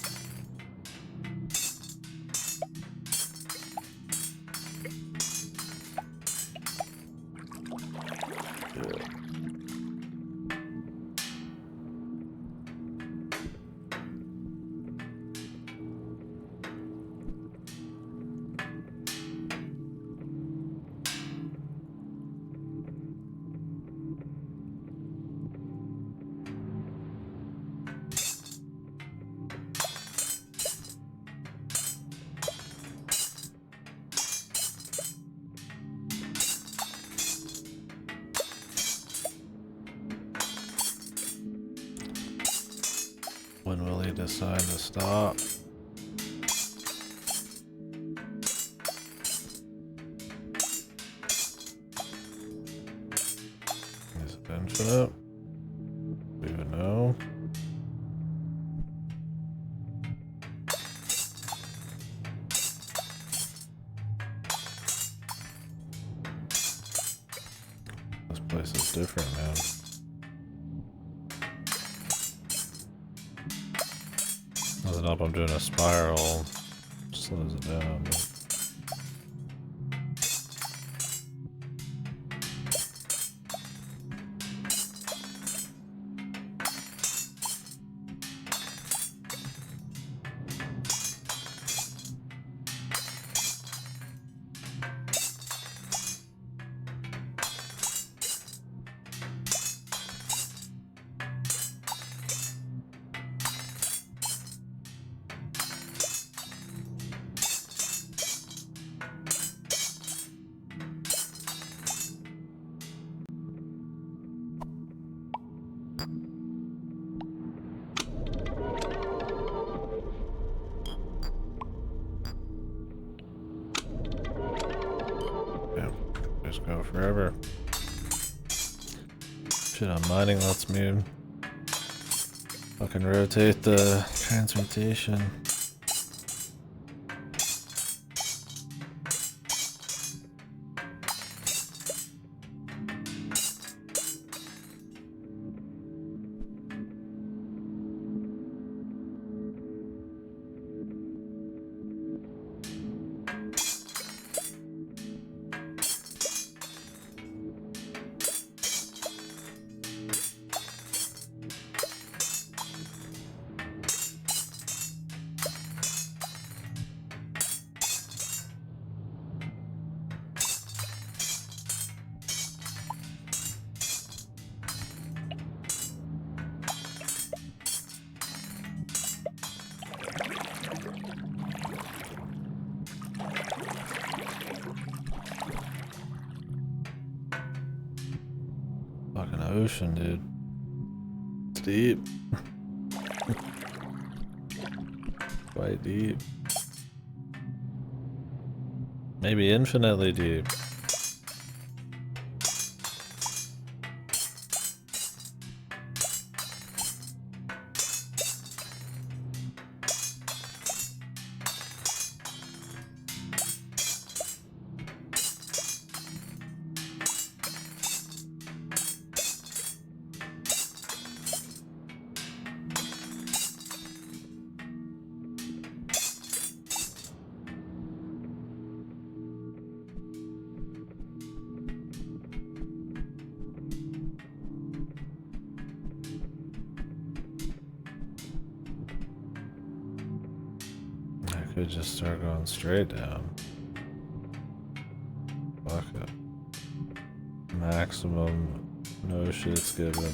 When will he decide to stop? Is it infinite? Do you know? This place is different, man. Slows it up, I'm doing a spiral. Slows it down. Just go forever. Shit, I'm mining lets me fucking rotate the transmutation. Fucking ocean, dude. It's deep. Quite deep. Maybe infinitely deep. Could just start going straight down. Fuck it. Maximum no shits given.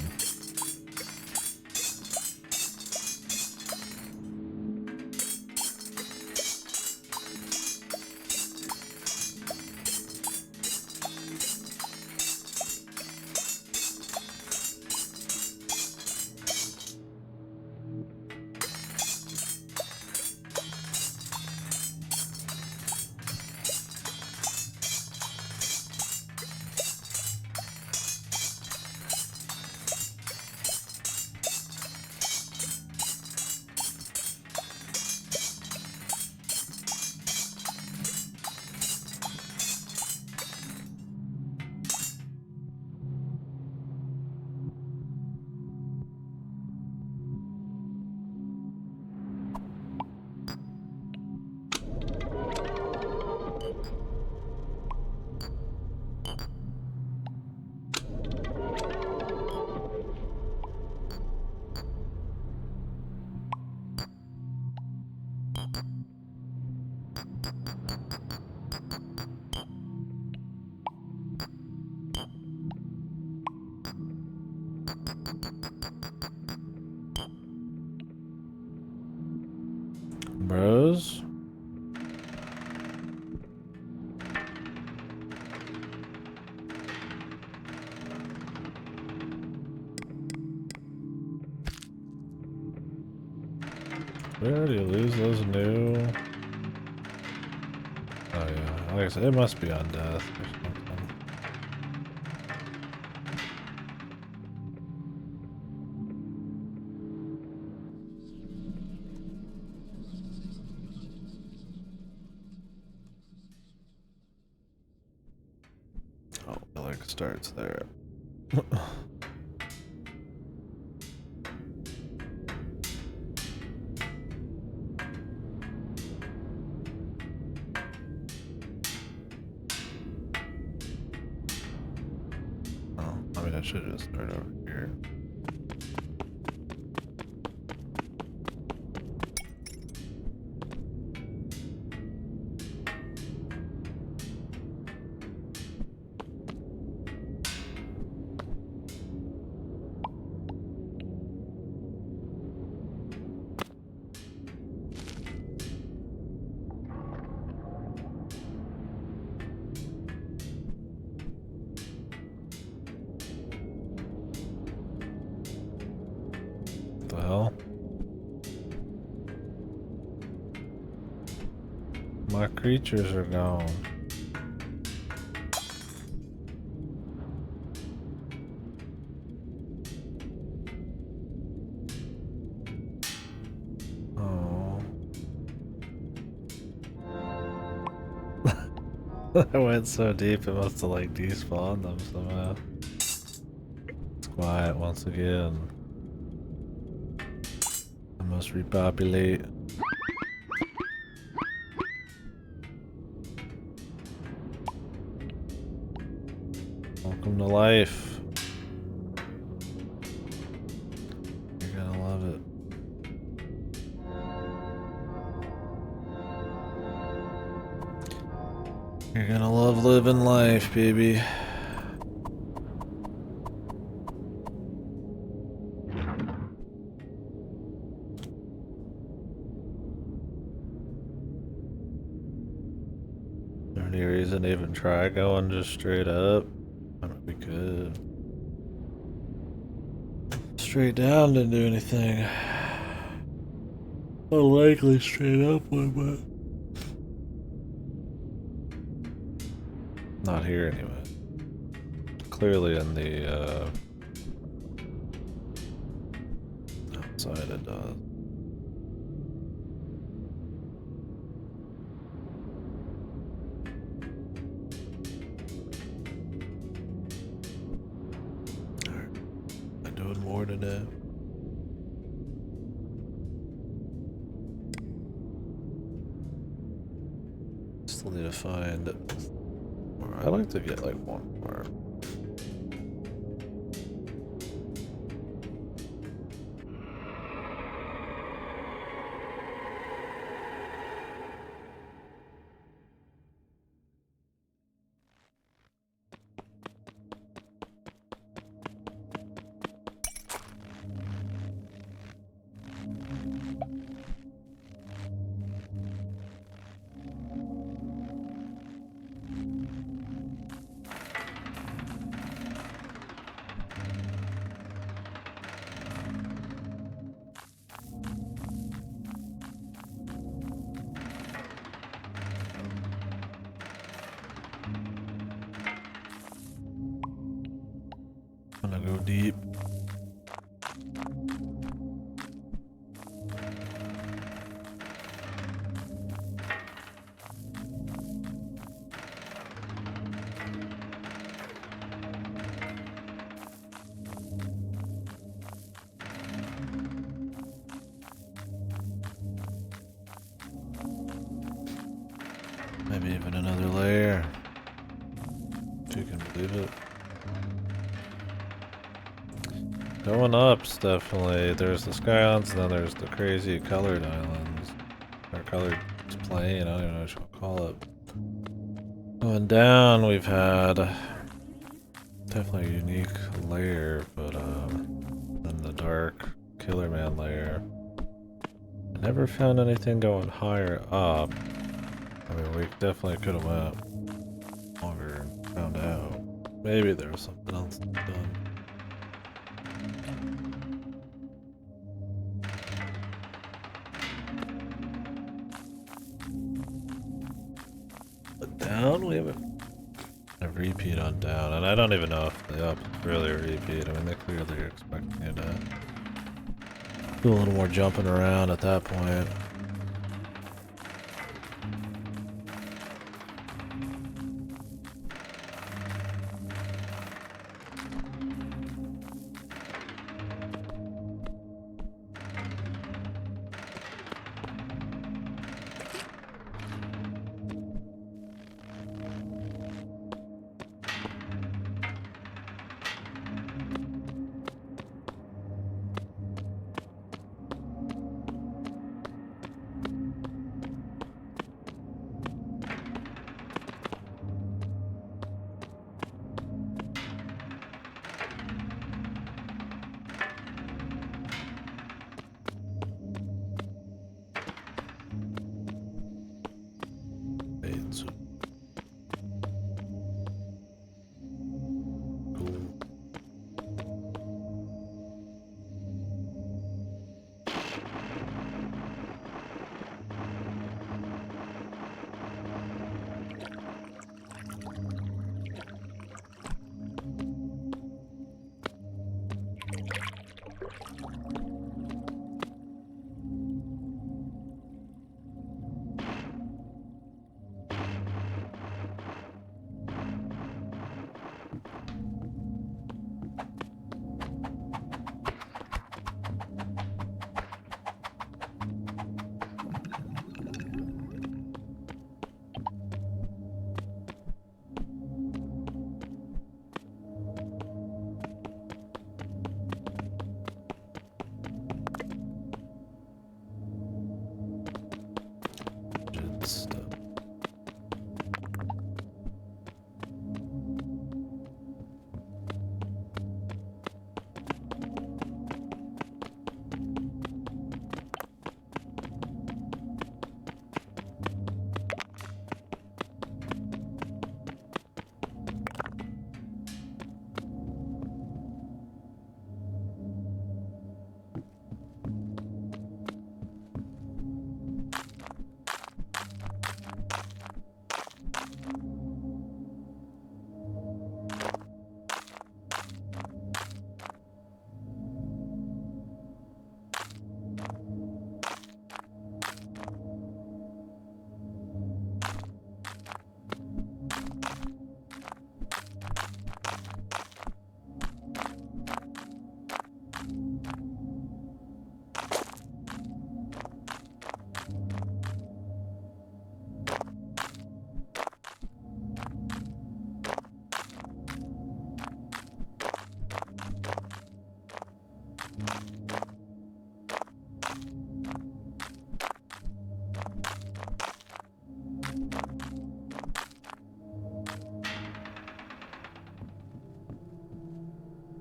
Bros? We already lose those new... Oh yeah, like I said, it must be on death or something. Oh, it like starts there. I mean, I should just start over here. What the hell? My creatures are gone. Oh. I went so deep it must have like despawned them somehow. It's quiet once again. I must repopulate. Welcome to life. You're gonna love it. You're gonna love living life, baby. Is there any reason to even try going just straight up? I mean, we could. Straight down didn't do anything. Unlikely straight up would, but not here anyway. Clearly in the outside it does. Alright. I'm doing more today. Still need to find more. I like to get like one more. I'm gonna go deep. Maybe even another layer. If you can believe it. Going up's definitely. There's the Skylands and then there's the crazy colored islands. Or colored plane, I don't even know what you call it. Going down, we've had definitely a unique layer, but then the dark killer man layer. I never found anything going higher up. I mean, we definitely could have went longer and found out. Maybe there was something else done. But down, we haven't a repeat on down, and I don't even know if the up is really a repeat. I mean, they clearly are expecting you to do a little more jumping around at that point.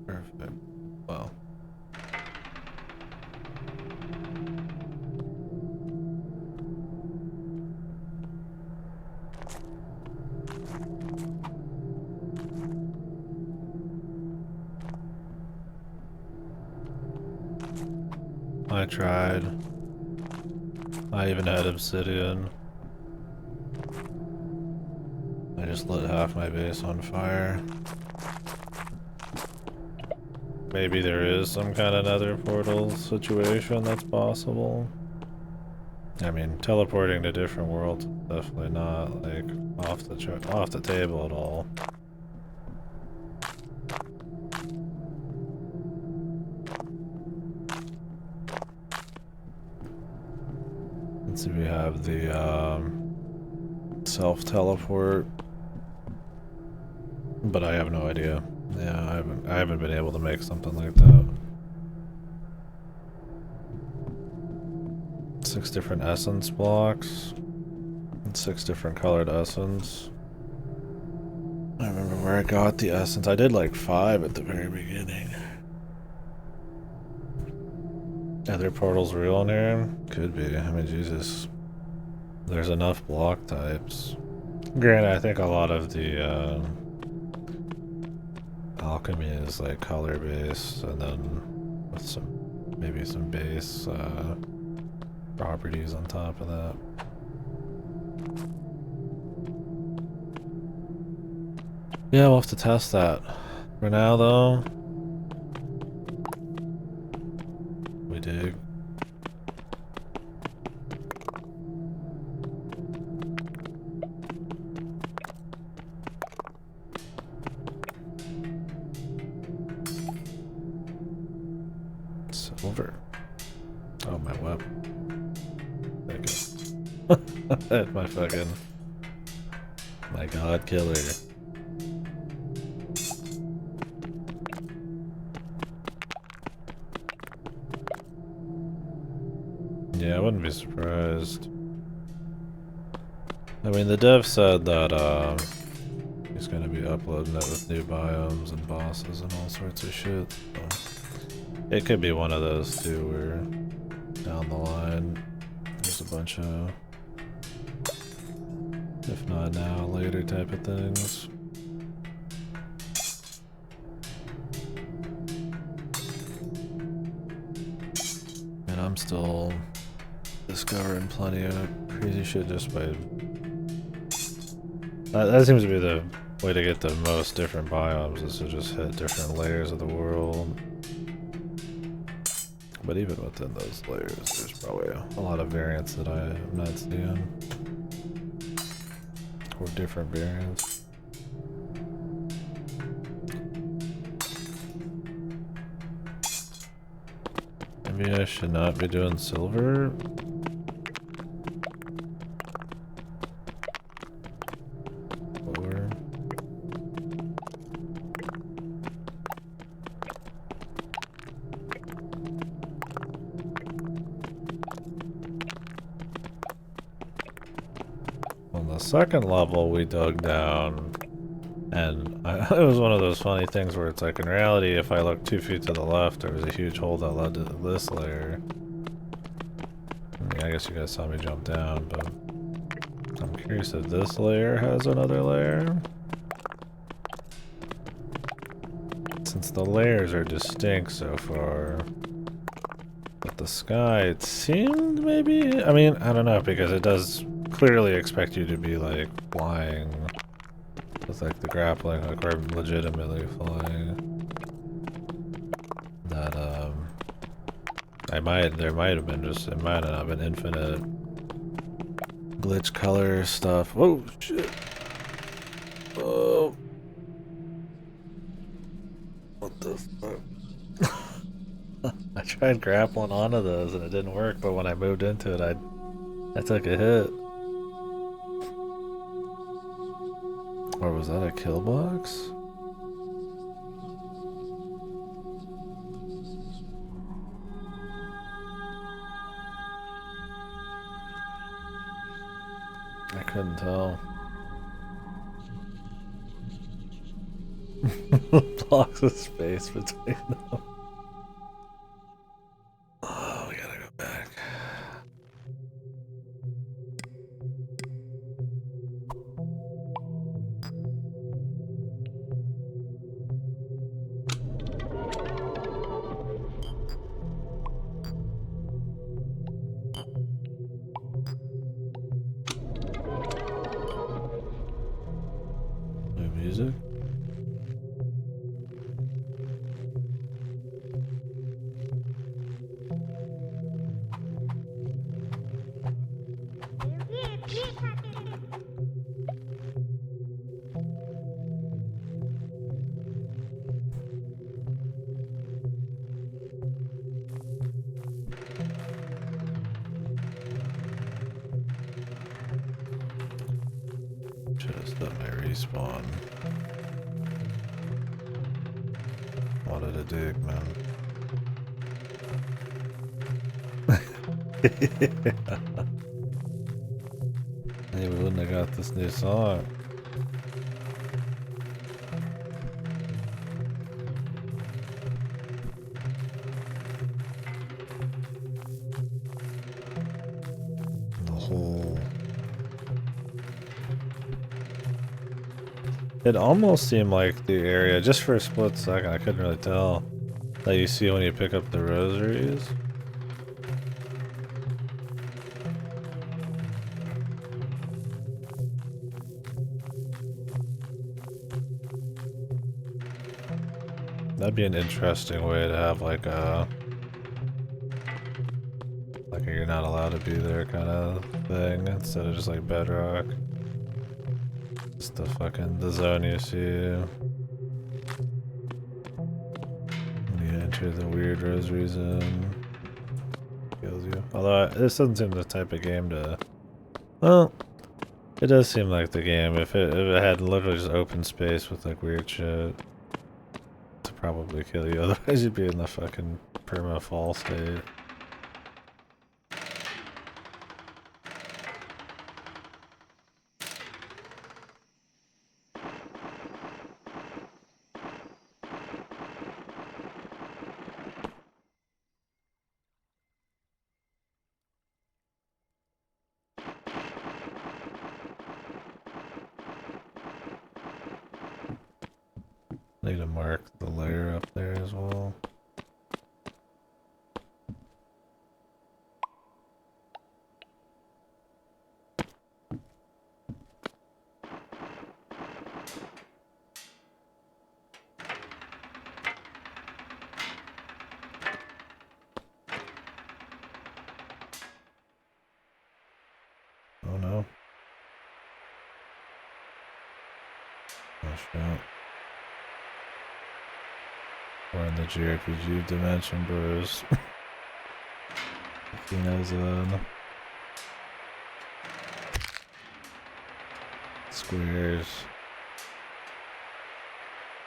Perfect. Well. I tried. I even had obsidian. I just lit half my base on fire. Maybe there is some kind of nether portal situation that's possible. I mean, teleporting to different worlds is definitely not like off the table at all. Let's see, we have the self-teleport, but I have no idea. Yeah, I haven't been able to make something like that. 6 different essence blocks. And 6 different colored essence. I remember where I got the essence. I did like 5 at the very beginning. Are there portals real in here? Could be. I mean, Jesus. There's enough block types. Granted, I think a lot of the alchemy is like color based, and then with some maybe some base properties on top of that. Yeah, we'll have to test that. For now, though, we dig. Silver. Oh, my weapon. That's my fucking... my god killer. Yeah, I wouldn't be surprised. I mean, the dev said that he's gonna be uploading it with new biomes and bosses and all sorts of shit. So it could be one of those too, where down the line there's a bunch of, if not now, later type of things. And I'm still discovering plenty of crazy shit just by... That seems to be the way to get the most different biomes, is to just hit different layers of the world. But even within those layers, there's probably a lot of variants that I'm not seeing. Or different variants. Maybe I should not be doing silver? Or... on the second level we dug down, and it was one of those funny things where it's like, in reality, if I look 2 feet to the left, there was a huge hole that led to this layer. I mean, I guess you guys saw me jump down, but I'm curious if this layer has another layer. Since the layers are distinct so far. But the sky, it seemed maybe... I mean, I don't know, because it does clearly expect you to be, like, flying with, like, the grappling, like, we're legitimately flying. That, there might have been just, it might not have been infinite glitch color stuff. Whoa, shit. Oh. What the fuck? I tried grappling onto those and it didn't work, but when I moved into it, I took a hit. Or was that a kill box? I couldn't tell. Blocks of space between them. Oh, we gotta go back. New music? Just let my respawn. Wanted a dig, man. Maybe we wouldn't have got this new song. The whole... It almost seemed like the area, just for a split second, I couldn't really tell, that you see when you pick up the rosaries. That'd be an interesting way to have like a you're not allowed to be there kind of thing instead of just like bedrock. Just the zone you see when you enter the weird rosary zone. Kills you. Although this doesn't seem the type of game to. Well, it does seem like the game if it had literally just open space with like weird shit to probably kill you. Otherwise you'd be in the fucking perma fall state. Need to mark the layer up there as well. Oh no. Oh shit. We're in the JRPG dimension, bros. Kino zone. Squares.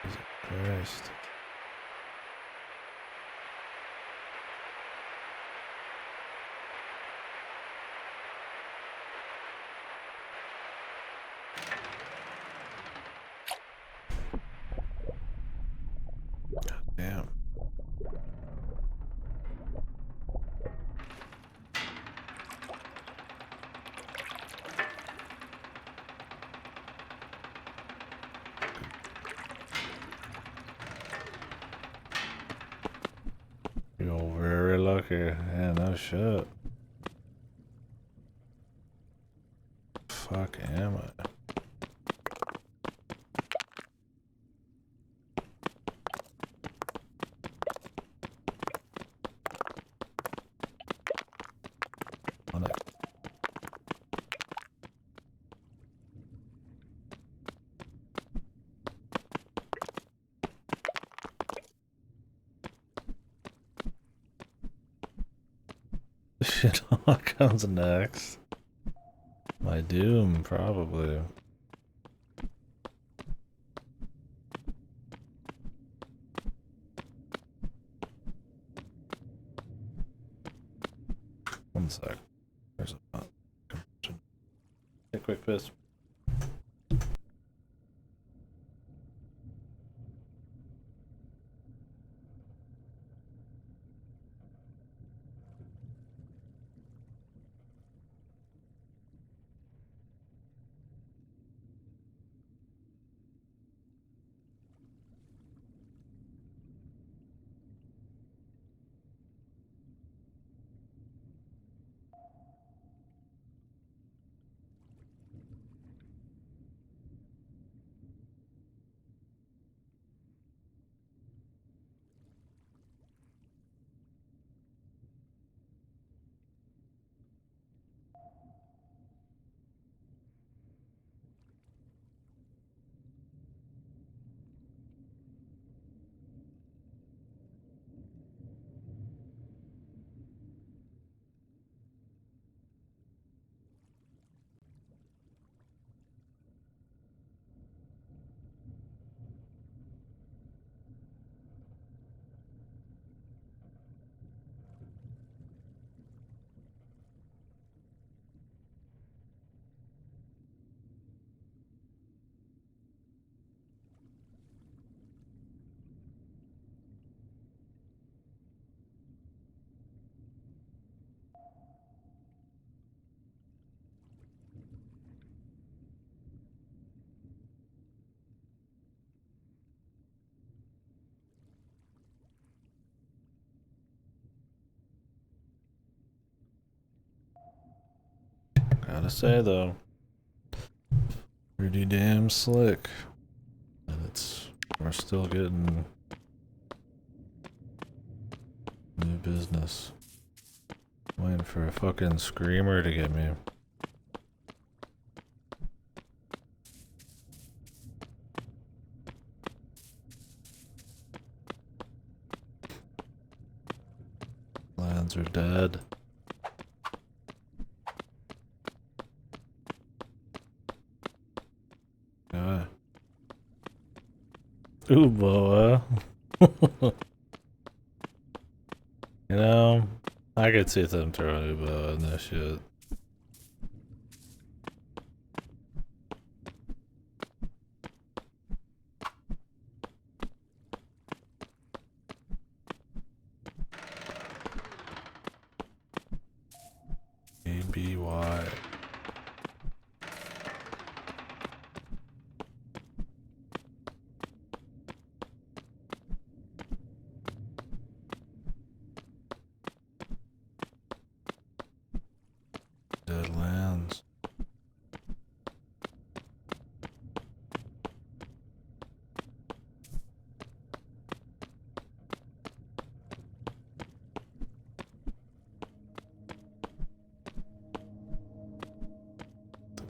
Jesus Christ. Damn. You're very lucky. Yeah, no shit. Fuck am I? On it. Shit all comes next. My doom, probably. One sec. There's a conversion. Take a quick piss. Gotta say though, pretty damn slick. And we're still getting new business. Waiting for a fucking screamer to get me. Lands are dead. Ooh, boa. You know, I could see them throwing Ubo in this shit. ABY. Dead lands.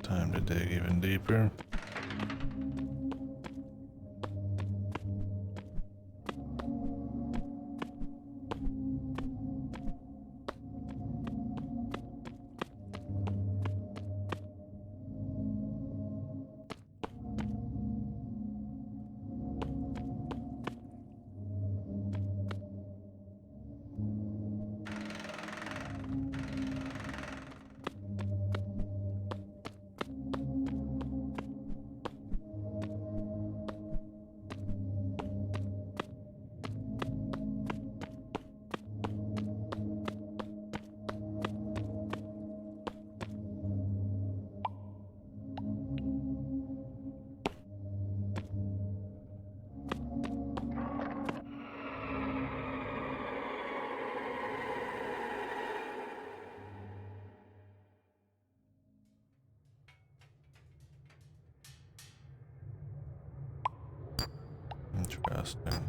Time to dig even deeper. Interesting.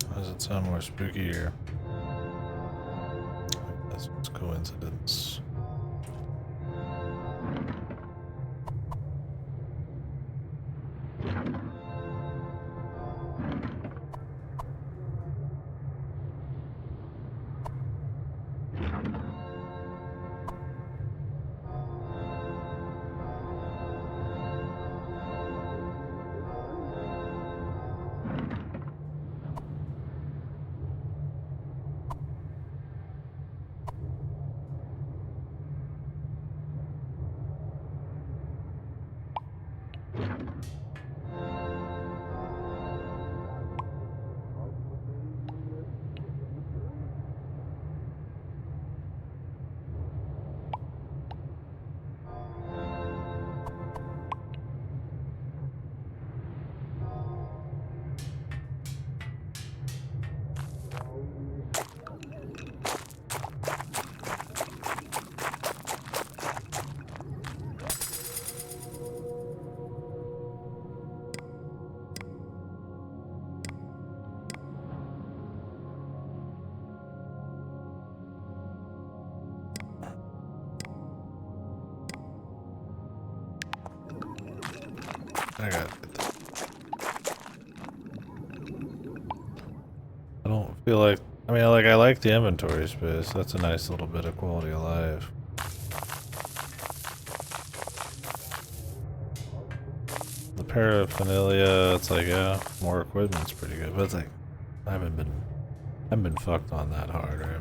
Why does it sound more spooky here? That's just coincidence. I got it. I don't feel like, I mean, I like the inventory space. That's a nice little bit of quality of life. The paraphernalia, it's like, yeah, more equipment's pretty good, but it's like, I haven't been fucked on that hard, right?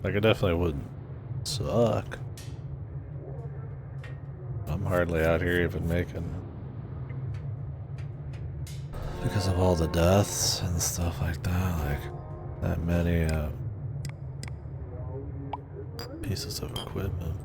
Like, I definitely wouldn't suck. I'm hardly out here even making, because of all the deaths and stuff like that, like that many pieces of equipment.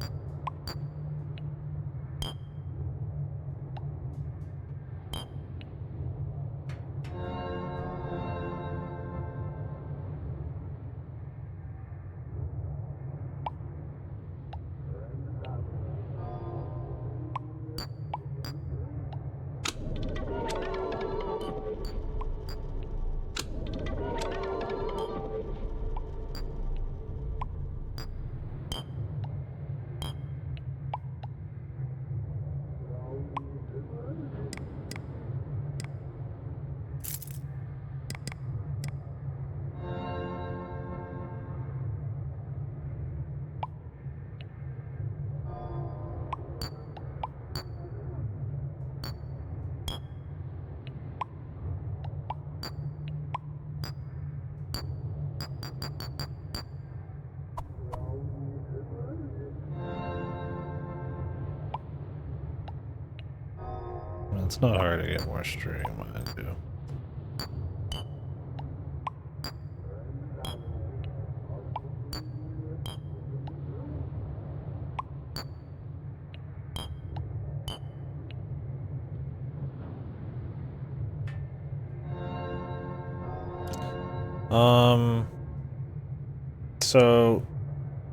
It's not hard to get more string, mind you. So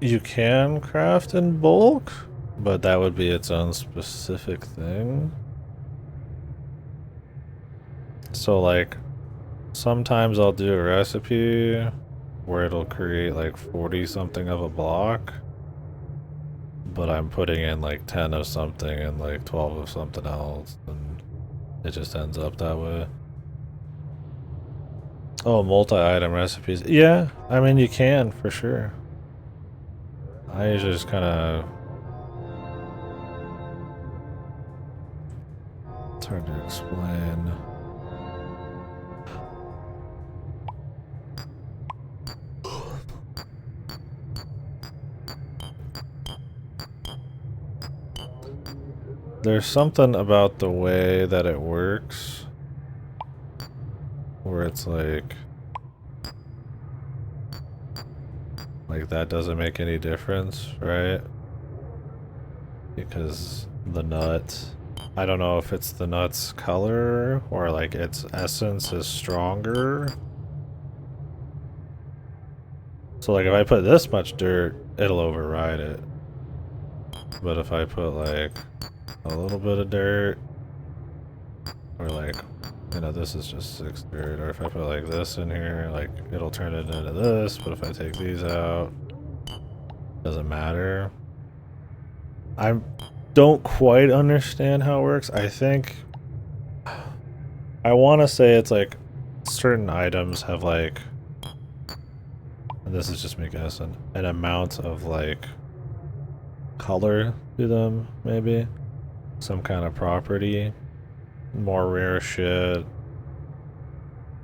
you can craft in bulk, but that would be its own specific thing. So like, sometimes I'll do a recipe where it'll create like 40 something of a block, but I'm putting in like 10 of something and like 12 of something else, and it just ends up that way. Oh, multi-item recipes. Yeah, I mean, you can, for sure. I usually just kind of... It's hard to explain. There's something about the way that it works where it's like that doesn't make any difference, right? Because the nut, I don't know if it's the nut's color or like its essence is stronger. So like if I put this much dirt, it'll override it. But if I put like a little bit of dirt, or like, you know, this is just 6 dirt, or if I put like this in here, like it'll turn it into this, but if I take these out, doesn't matter. I don't quite understand how it works. I think, I want to say it's like certain items have like, and this is just me guessing, an amount of like color to them, maybe some kind of property. More rare shit,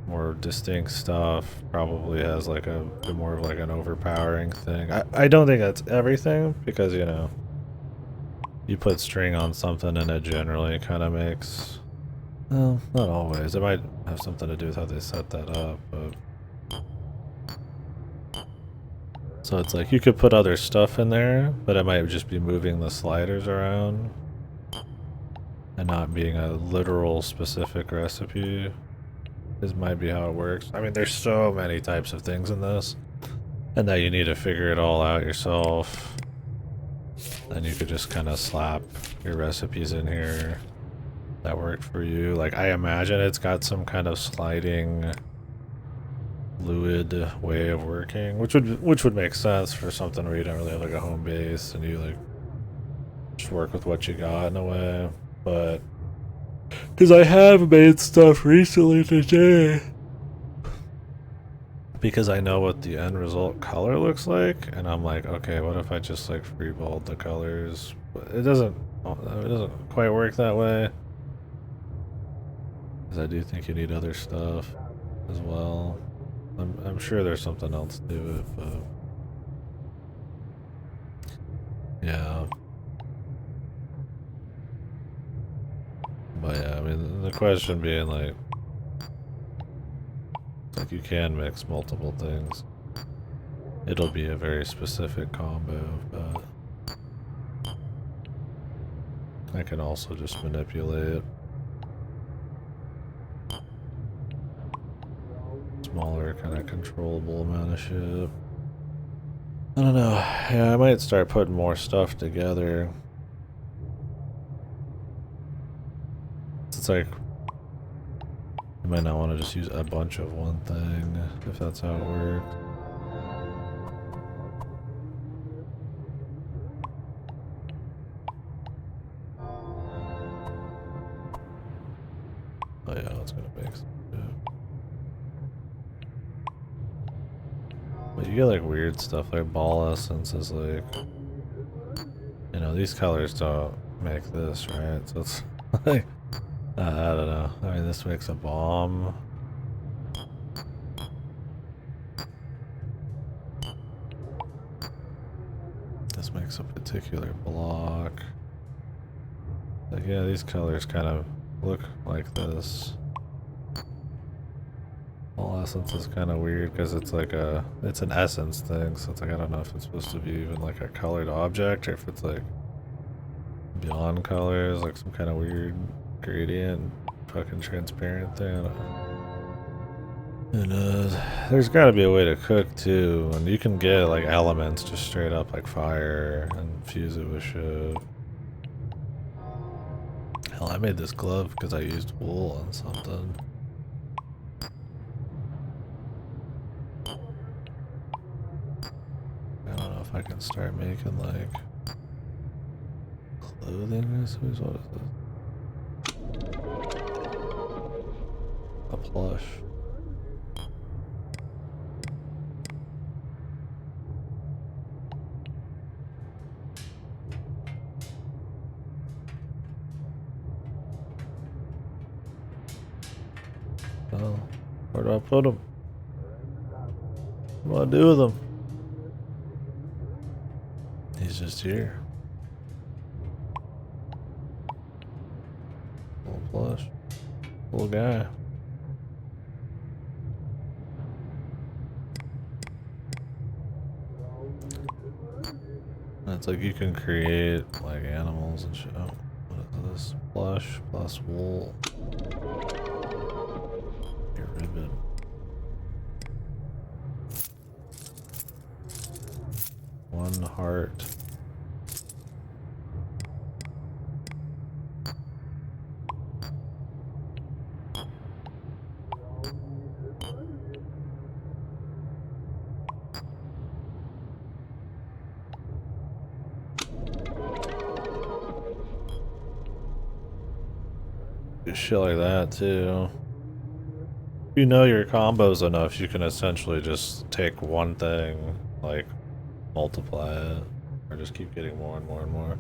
more distinct stuff probably has like a more of like an overpowering thing. I don't think that's everything, because, you know, you put string on something and it generally kind of makes, well, not always. It might have something to do with how they set that up, but so it's like you could put other stuff in there, but it might just be moving the sliders around and not being a literal specific recipe. This might be how it works. I mean, there's so many types of things in this, and that you need to figure it all out yourself. Then you could just kind of slap your recipes in here that worked for you. Like, I imagine it's got some kind of sliding fluid way of working, which would make sense for something where you don't really have like a home base and you like just work with what you got in a way. But because I have made stuff recently today, because I know what the end result color looks like, and I'm like, okay, what if I just like freeballed the colors? But it doesn't quite work that way, because I do think you need other stuff as well. I'm sure there's something else to it, but Yeah. But yeah, I mean, the question being like you can mix multiple things. It'll be a very specific combo, but I can also just manipulate smaller, kind of controllable amount of shit. I don't know. Yeah, I might start putting more stuff together. It's like you might not want to just use a bunch of one thing if that's how it works. Oh yeah, that's gonna make sense. But you get like weird stuff like ball essence is like, you know, these colors don't make this, right? So it's like, I don't know. I mean, this makes a bomb. This makes a particular block. Like, yeah, these colors kind of look like this. Ball essence is kind of weird because it's like it's an essence thing, so it's like, I don't know if it's supposed to be even like a colored object or if it's like beyond colors, like some kind of weird gradient, fucking transparent thing. I don't know. And there's got to be a way to cook too, and you can get like elements just straight up like fire and fuse it with shit. Hell, I made this glove because I used wool on something. I don't know if I can start making like clothing, I suppose. What is this? A plush. Oh, where do I put them? What do I do with him? He's just here. Little plush. Little guy. It's like you can create like animals and shit. Oh, what is this? Plush plus wool. Your ribbon. One heart. Do shit like that too. If you know your combos enough, you can essentially just take one thing, like multiply it, or just keep getting more and more and more.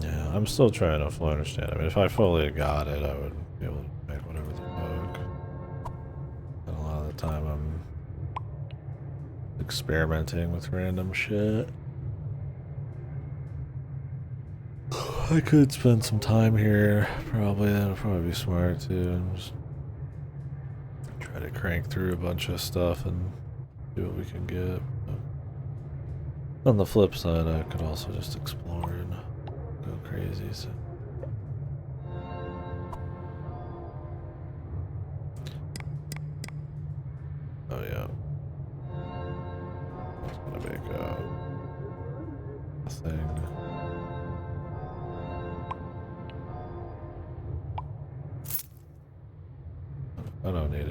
Yeah, I'm still trying to fully understand. I mean, if I fully got it, I would be able to make whatever the fuck. And a lot of the time I'm experimenting with random shit. I could spend some time here, probably. That would probably be smart too. And just try to crank through a bunch of stuff and do what we can get. But on the flip side, I could also just explore and go crazy. So. Oh yeah. I was gonna make a thing.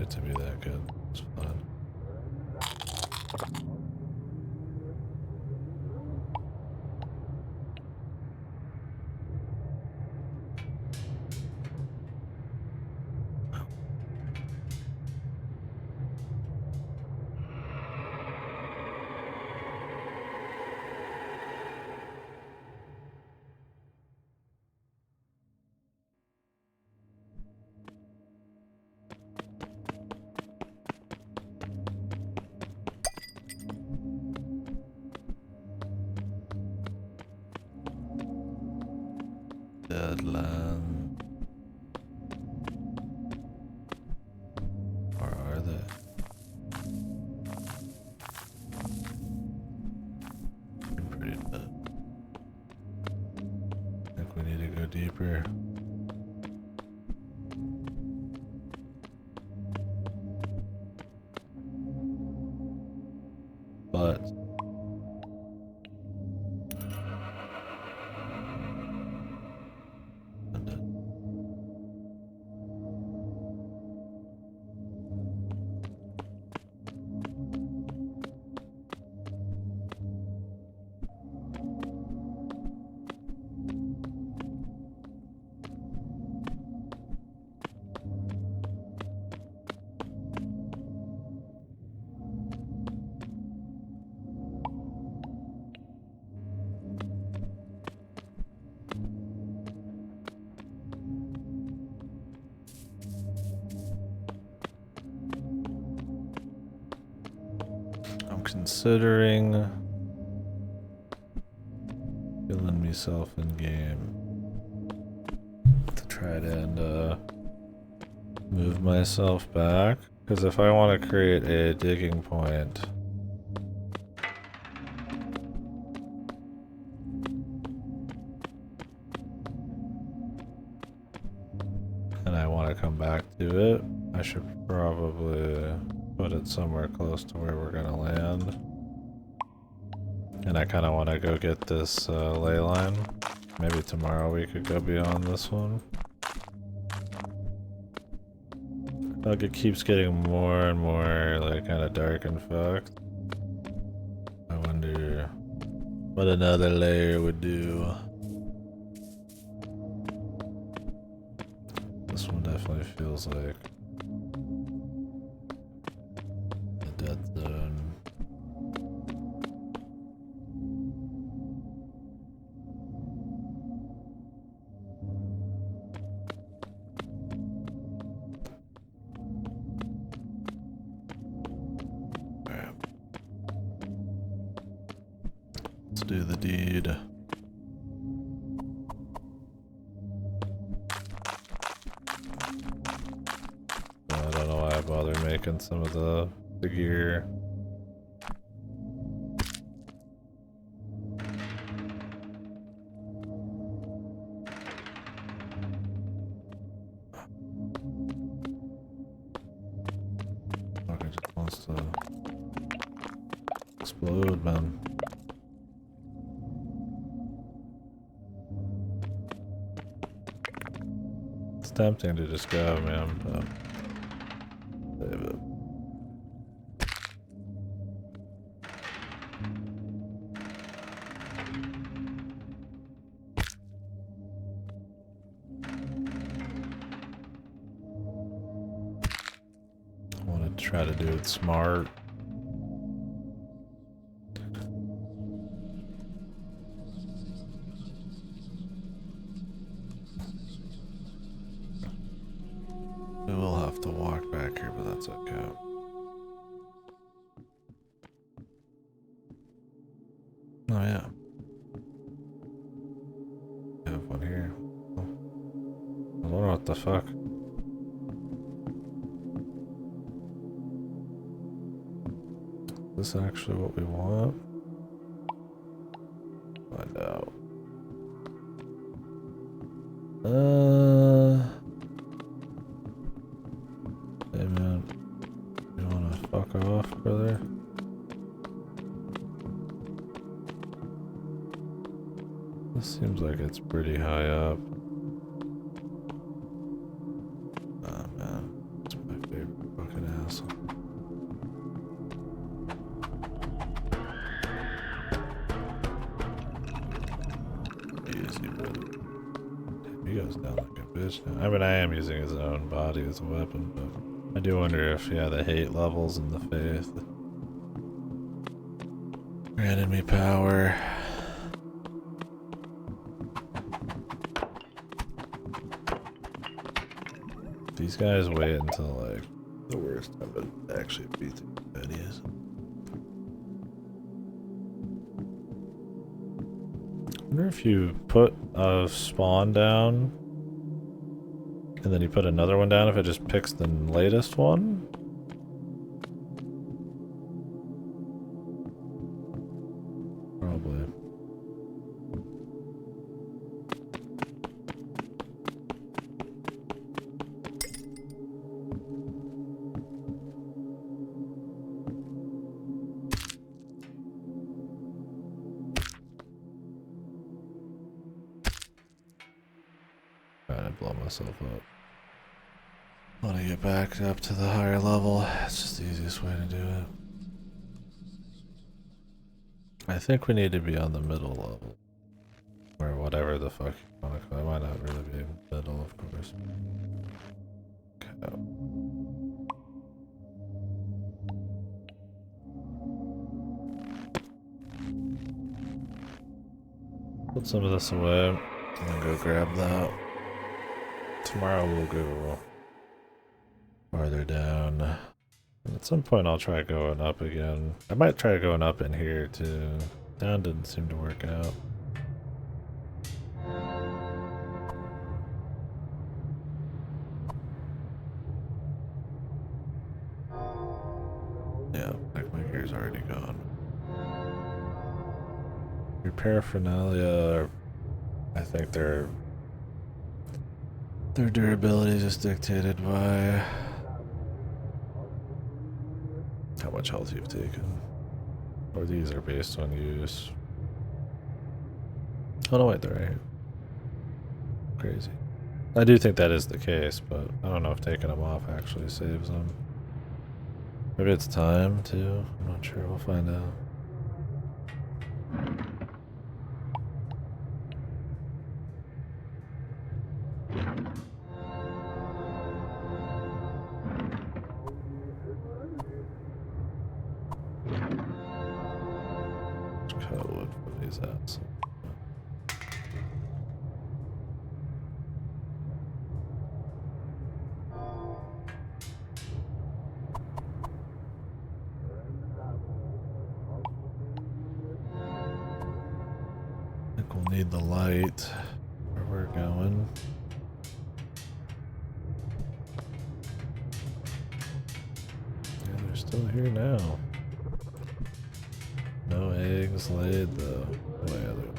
it to be that good. It's fine. Deadland. Where are they? I'm pretty dead. I think we need to go deeper. But I'm considering killing myself in game to try to move myself back, because if I want to create a digging point, and I want to come back to it, I should probably put it somewhere close to where we're gonna land. And I kind of want to go get this ley line. Maybe tomorrow we could go beyond this one. Like, it keeps getting more and more like kind of dark and fucked. I wonder what another layer would do. This one definitely feels like a dead zone. Do the deed. I don't know why I bother making some of the gear. Fucking just wants to explode, man. It's tempting to just go, man, but save it. I want to try to do it smart. We will have to walk back here, but that's okay. Oh yeah. I have one here. I don't know what the fuck. Is this actually what we want? Find out. Hey man, you wanna fuck off, brother? This seems like it's pretty high up. Ah man, it's my favorite fucking easy, brother. He goes down like a bitch now. I mean, I am using his own body as a weapon, but I do wonder if, yeah, the hate levels and the faith granted me power. These guys wait until, like, the worst time to actually beat the baddies. I wonder if you put a spawn down and then you put another one down, if it just picks the latest one? Probably. Trying to blow myself up. I want to get back up to the higher level. It's just the easiest way to do it. I think we need to be on the middle level. Or whatever the fuck you want to call it. It might not really be middle, of course. Okay. Put some of this away and then go grab that. Tomorrow we'll go farther down. And at some point I'll try going up again. I might try going up in here too. Down didn't seem to work out. Yeah, like my gear's already gone. Your paraphernalia, I think their durability is just dictated by how much health you've taken. Or these are based on use. Oh no, wait, they're right here. Crazy. I do think that is the case, but I don't know if taking them off actually saves them. Maybe it's time too. I'm not sure. We'll find out. Cut wood for these outs. I think we'll need the light where we're going. Yeah, they're still here now. No eggs laid though. Oh yeah, they're...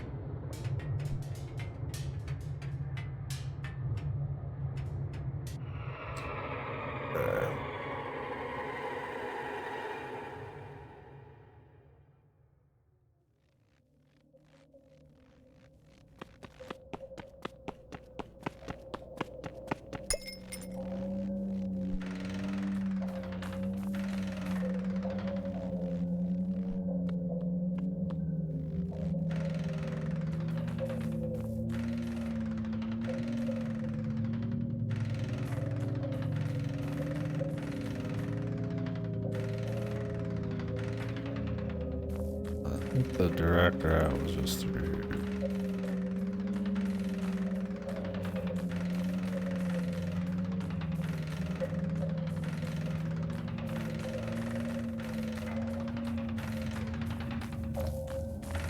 I think the direct route was just through here.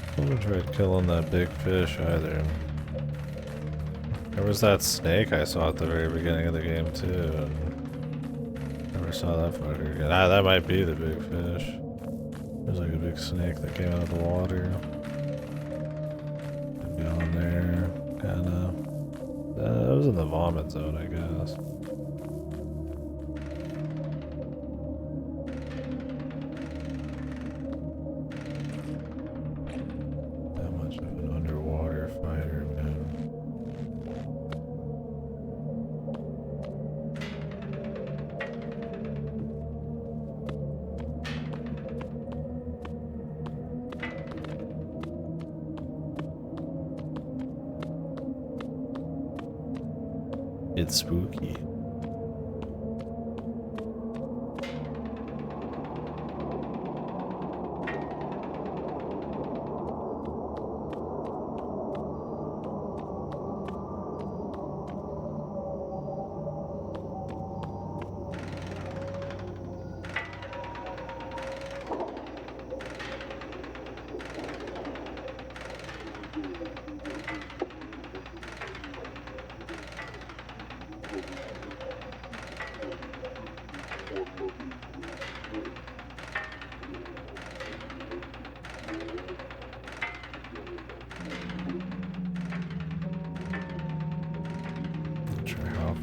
I haven't tried killing that big fish either. There was that snake I saw at the very beginning of the game too. And never saw that fucker again. Ah, that might be the big fish. There's like a big snake that came out of the water. Down there, kinda. It was in the vomit zone, I guess. That much of an underwater fighter, man. It's spooky.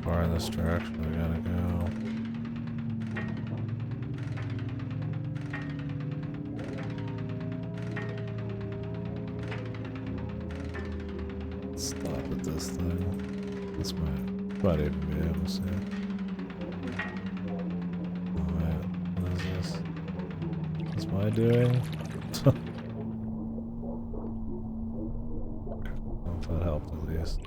Far in this direction we gotta go. Stop at this thing. This might even be able to see. Oh man, what is this? What's my doing? Well, if that helped at least.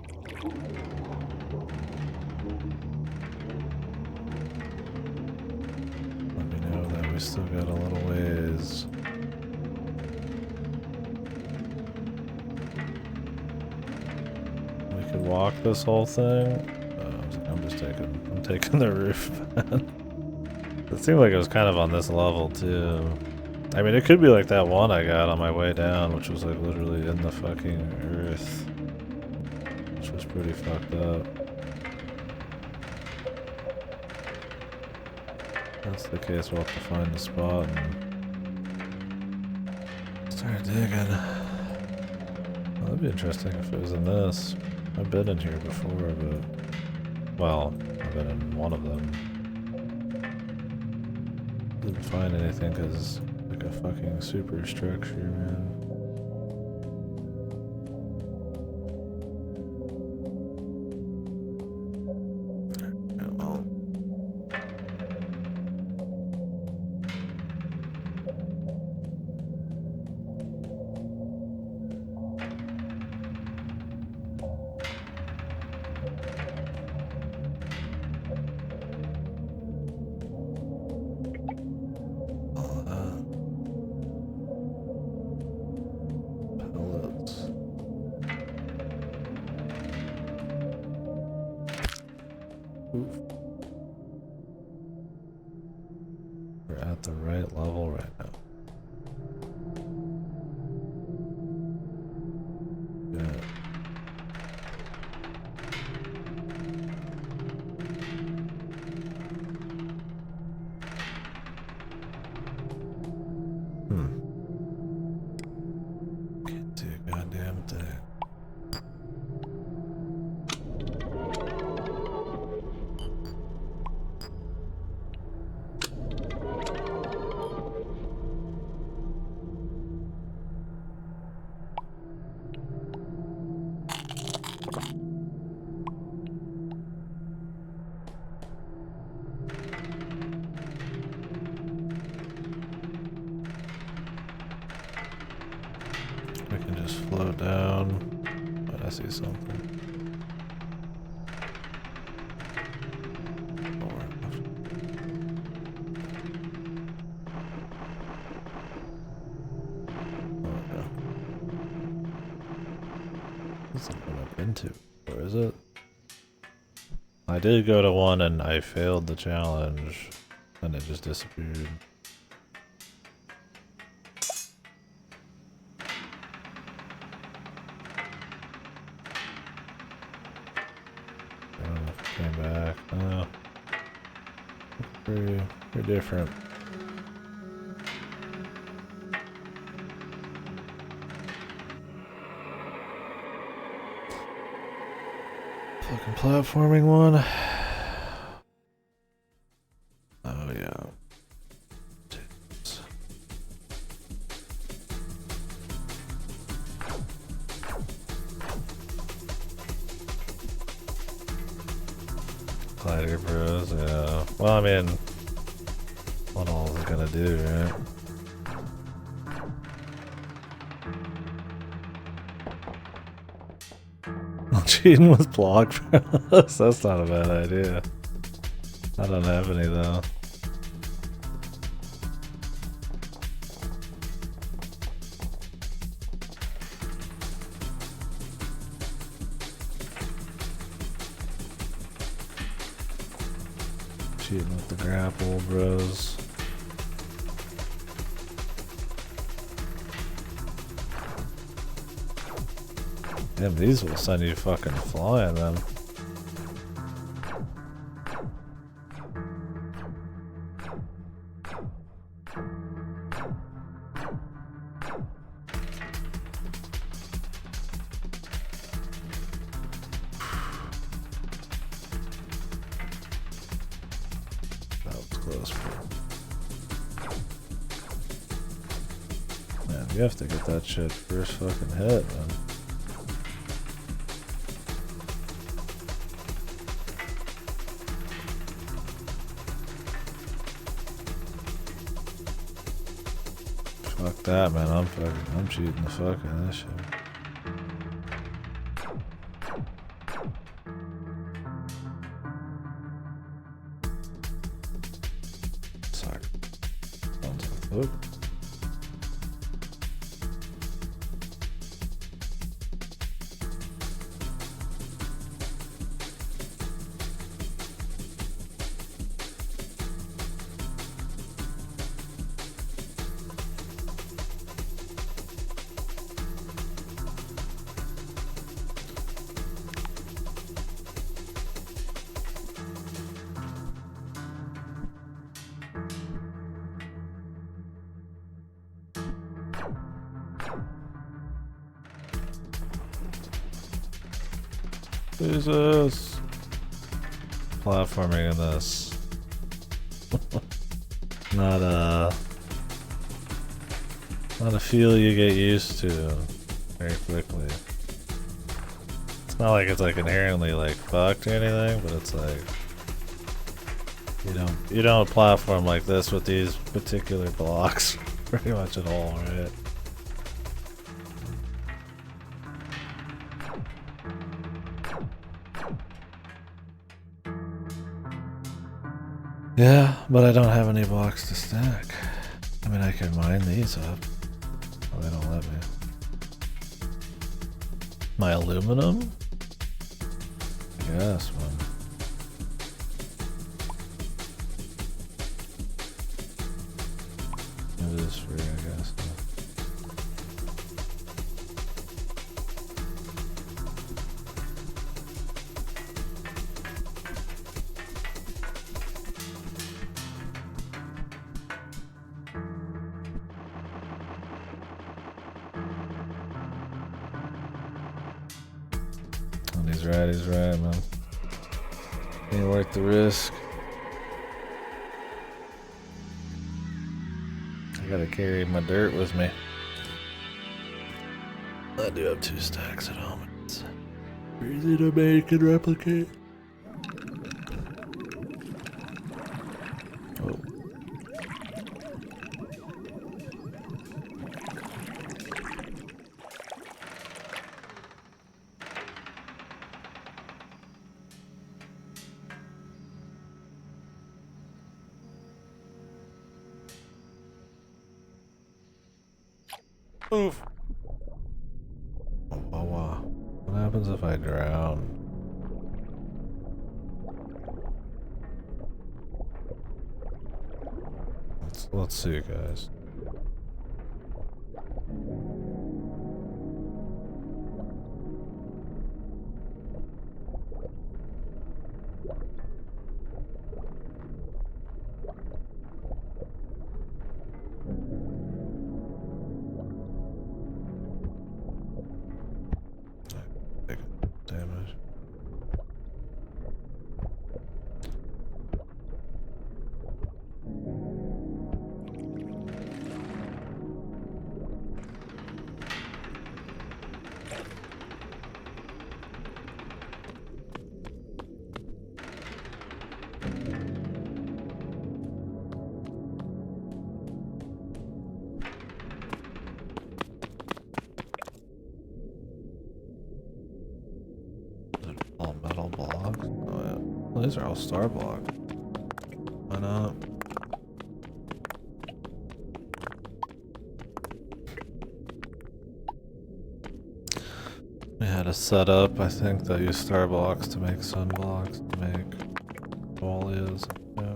We still got a little ways. We could walk this whole thing. I'm taking the roof. It seemed like it was kind of on this level too. I mean, it could be like that one I got on my way down, which was like literally in the fucking earth, which was pretty fucked up. If that's the case, we'll have to find a spot and start digging. Well, that'd be interesting if it was in this. I've been in here before, but... Well, I've been in one of them. Didn't find anything because it's like a fucking superstructure, man. We're at the right level right now. Good. Can't do a goddamn thing. I can just float down, but I see something. What's it going up into? Where is it? I did go to one and I failed the challenge, and it just disappeared. Came back. Pretty different. Fucking platforming one. Oh yeah. Tits. Glider bros, yeah. Well, I mean, what all is it gonna do, right? Cheating with block promos? That's not a bad idea. I don't have any though. Cheating with the grapple, bros. Damn, these will send you fucking flying then. That was close, bro. Man, you have to get that shit first fucking hit, man. Fuck that, man. I'm cheating the fuck out of this shit. Sorry. Sounds like fuck. Jesus. Platforming in this. Not a feel you get used to very quickly. It's not like it's like inherently like fucked or anything, but it's like you don't platform like this with these particular blocks pretty much at all, right? Yeah, but I don't have any blocks to stack. I mean, I can mine these up. Oh, they don't let me. My aluminum? Yes, man. It is free, I guess. He's right, man. Ain't worth the risk. I gotta carry my dirt with me. I do have 2 stacks at home. It's easy to make and replicate. Oh. Oof. Oh, wow. What happens if I drown? Let's see, guys. Damage. these are all star blocks. Why not? We had a setup, I think, that used star blocks to make sun blocks, to make folias. Yeah.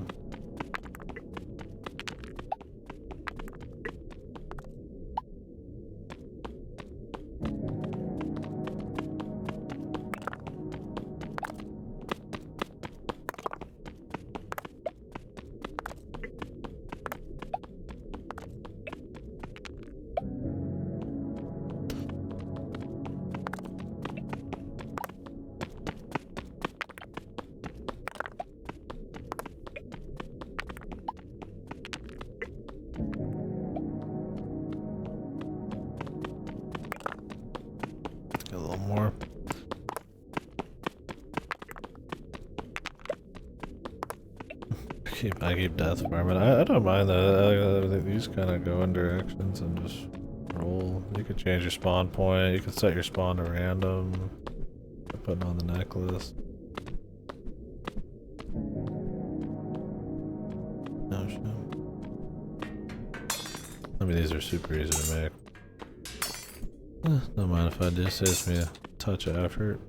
Get a little more. I keep death farming. I don't mind that. These kind of go in directions and just roll. You could change your spawn point. You could set your spawn to random. Putting on the necklace. Oh shit. I mean, these are super easy to make. Don't mind if I do. Saves me a touch of effort.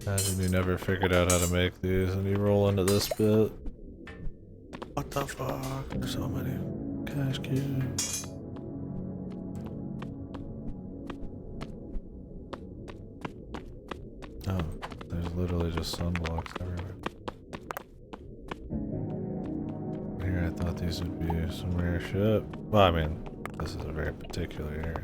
Imagine you never figured out how to make these and you roll into this bit. What the fuck? There's so many cash cubes. Oh, there's literally just sunblocks everywhere. Here, I thought these would be some rare shit. Well, I mean, this is a very particular area.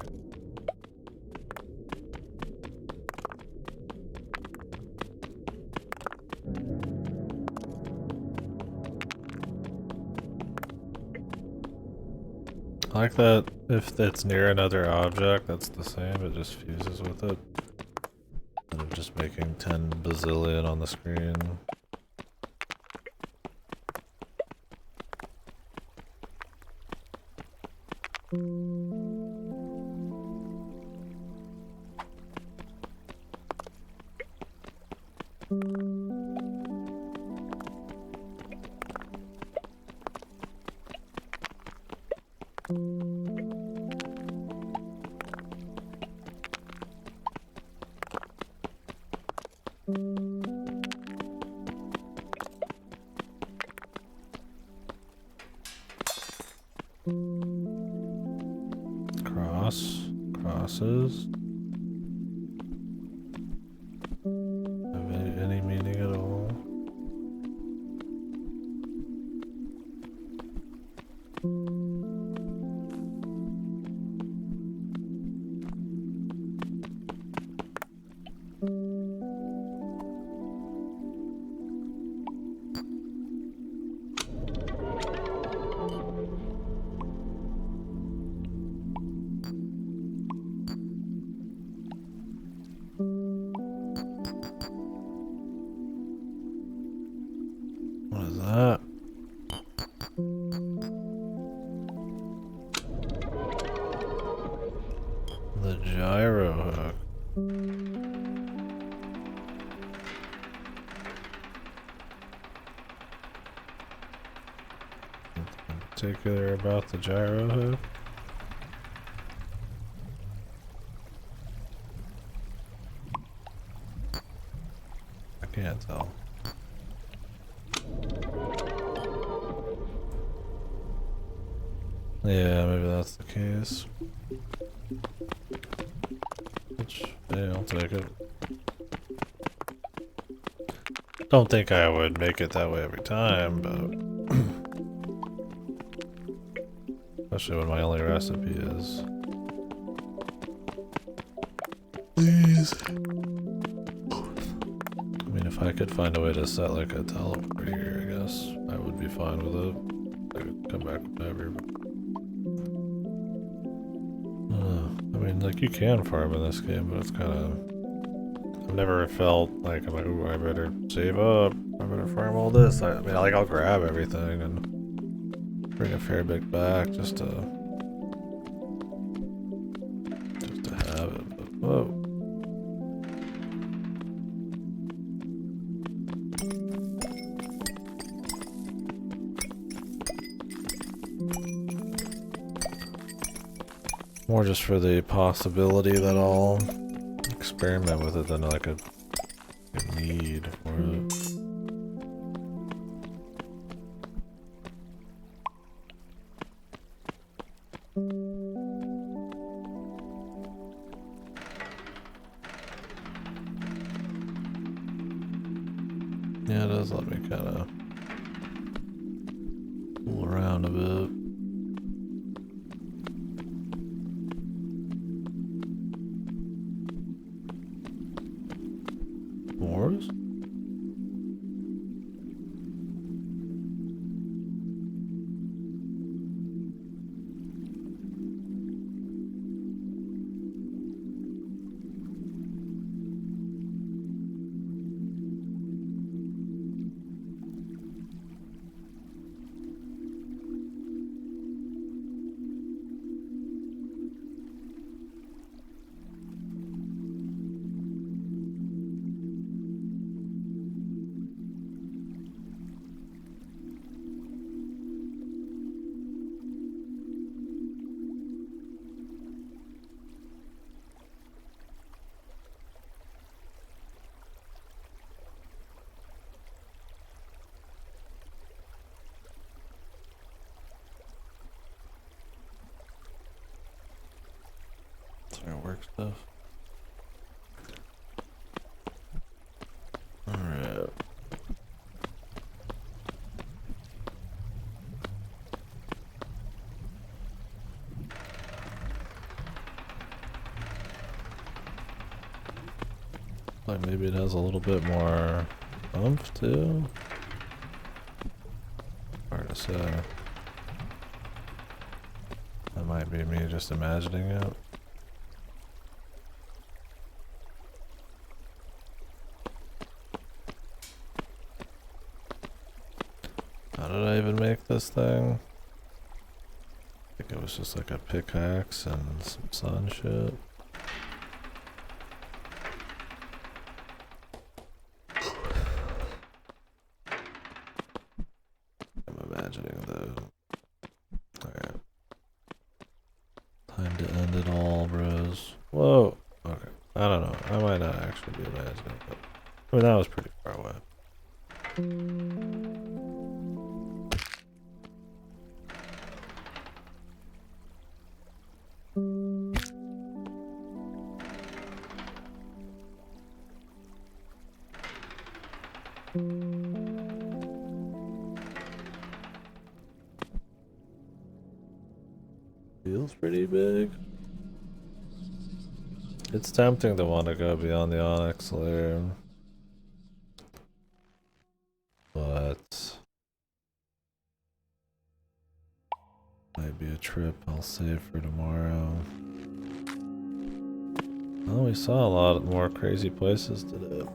I like that if it's near another object that's the same, it just fuses with it. Instead of just making 10 bazillion on the screen. Crosses. Have any meaning at all? What is that? The gyro hook. Anything in particular about the gyro hook? I can't tell. Yeah, maybe that's the case. Which, yeah, I'll take it. Don't think I would make it that way every time, but especially when my only recipe is these. I mean, if I could find a way to set like a teleport here, I guess I would be fine with it. I could come back whenever. mean, like, you can farm in this game, but it's kind of... I've never felt like, I'm like, ooh, I better save up. I better farm all this. I mean, like, I'll grab everything and bring a fair bit back just to have it. But, whoa. More just for the possibility that I'll experiment with it than like a need for it. Yeah, it does let me kind of fool around a bit. Wars? Work stuff. Alright. Like maybe it has a little bit more oomph too. Hard to say. That might be me just imagining it. How did I even make this thing? I think it was just like a pickaxe and some sun shit. I'm imagining the... Okay. Time to end it all, bros. Whoa! Okay. I don't know. I might not actually be imagining, but... I mean, that was pretty far away. Feels pretty big. It's tempting to want to go beyond the onyx layer, but might be a trip I'll save for tomorrow. Well, we saw a lot more crazy places today.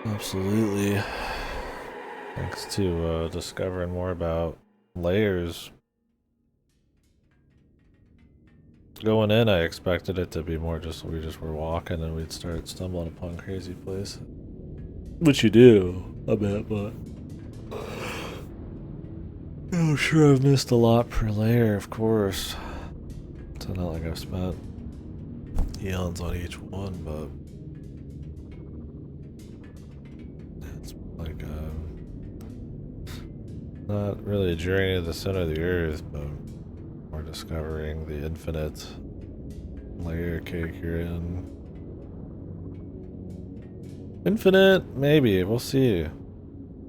Absolutely. Thanks to discovering more about layers. Going in, I expected it to be more just we just were walking and we'd start stumbling upon crazy places. Which you do, a bit, but... I'm sure I've missed a lot per layer, of course. It's not like I've spent eons on each one, but... It's like not really a journey to the center of the earth, but more discovering the infinite layer cake you're in. Infinite? Maybe, we'll see.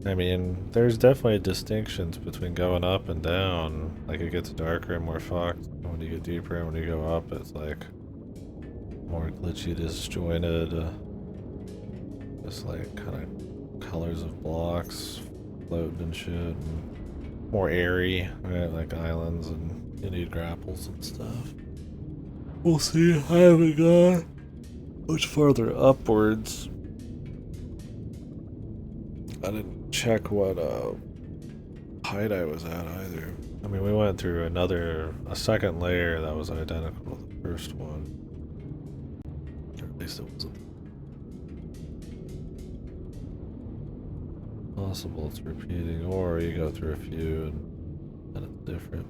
I mean, there's definitely distinctions between going up and down. Like, it gets darker and more fucked when you get deeper, and when you go up, it's like more glitchy, disjointed. Just like kind of colors of blocks floating and shit. And more airy, right? Like islands, and you need grapples and stuff. We'll see. I haven't gone much farther upwards. I didn't check what height I was at either. I mean, we went through a second layer that was identical to the first one. Or at least it wasn't possible it's repeating, or you go through a few and it's different.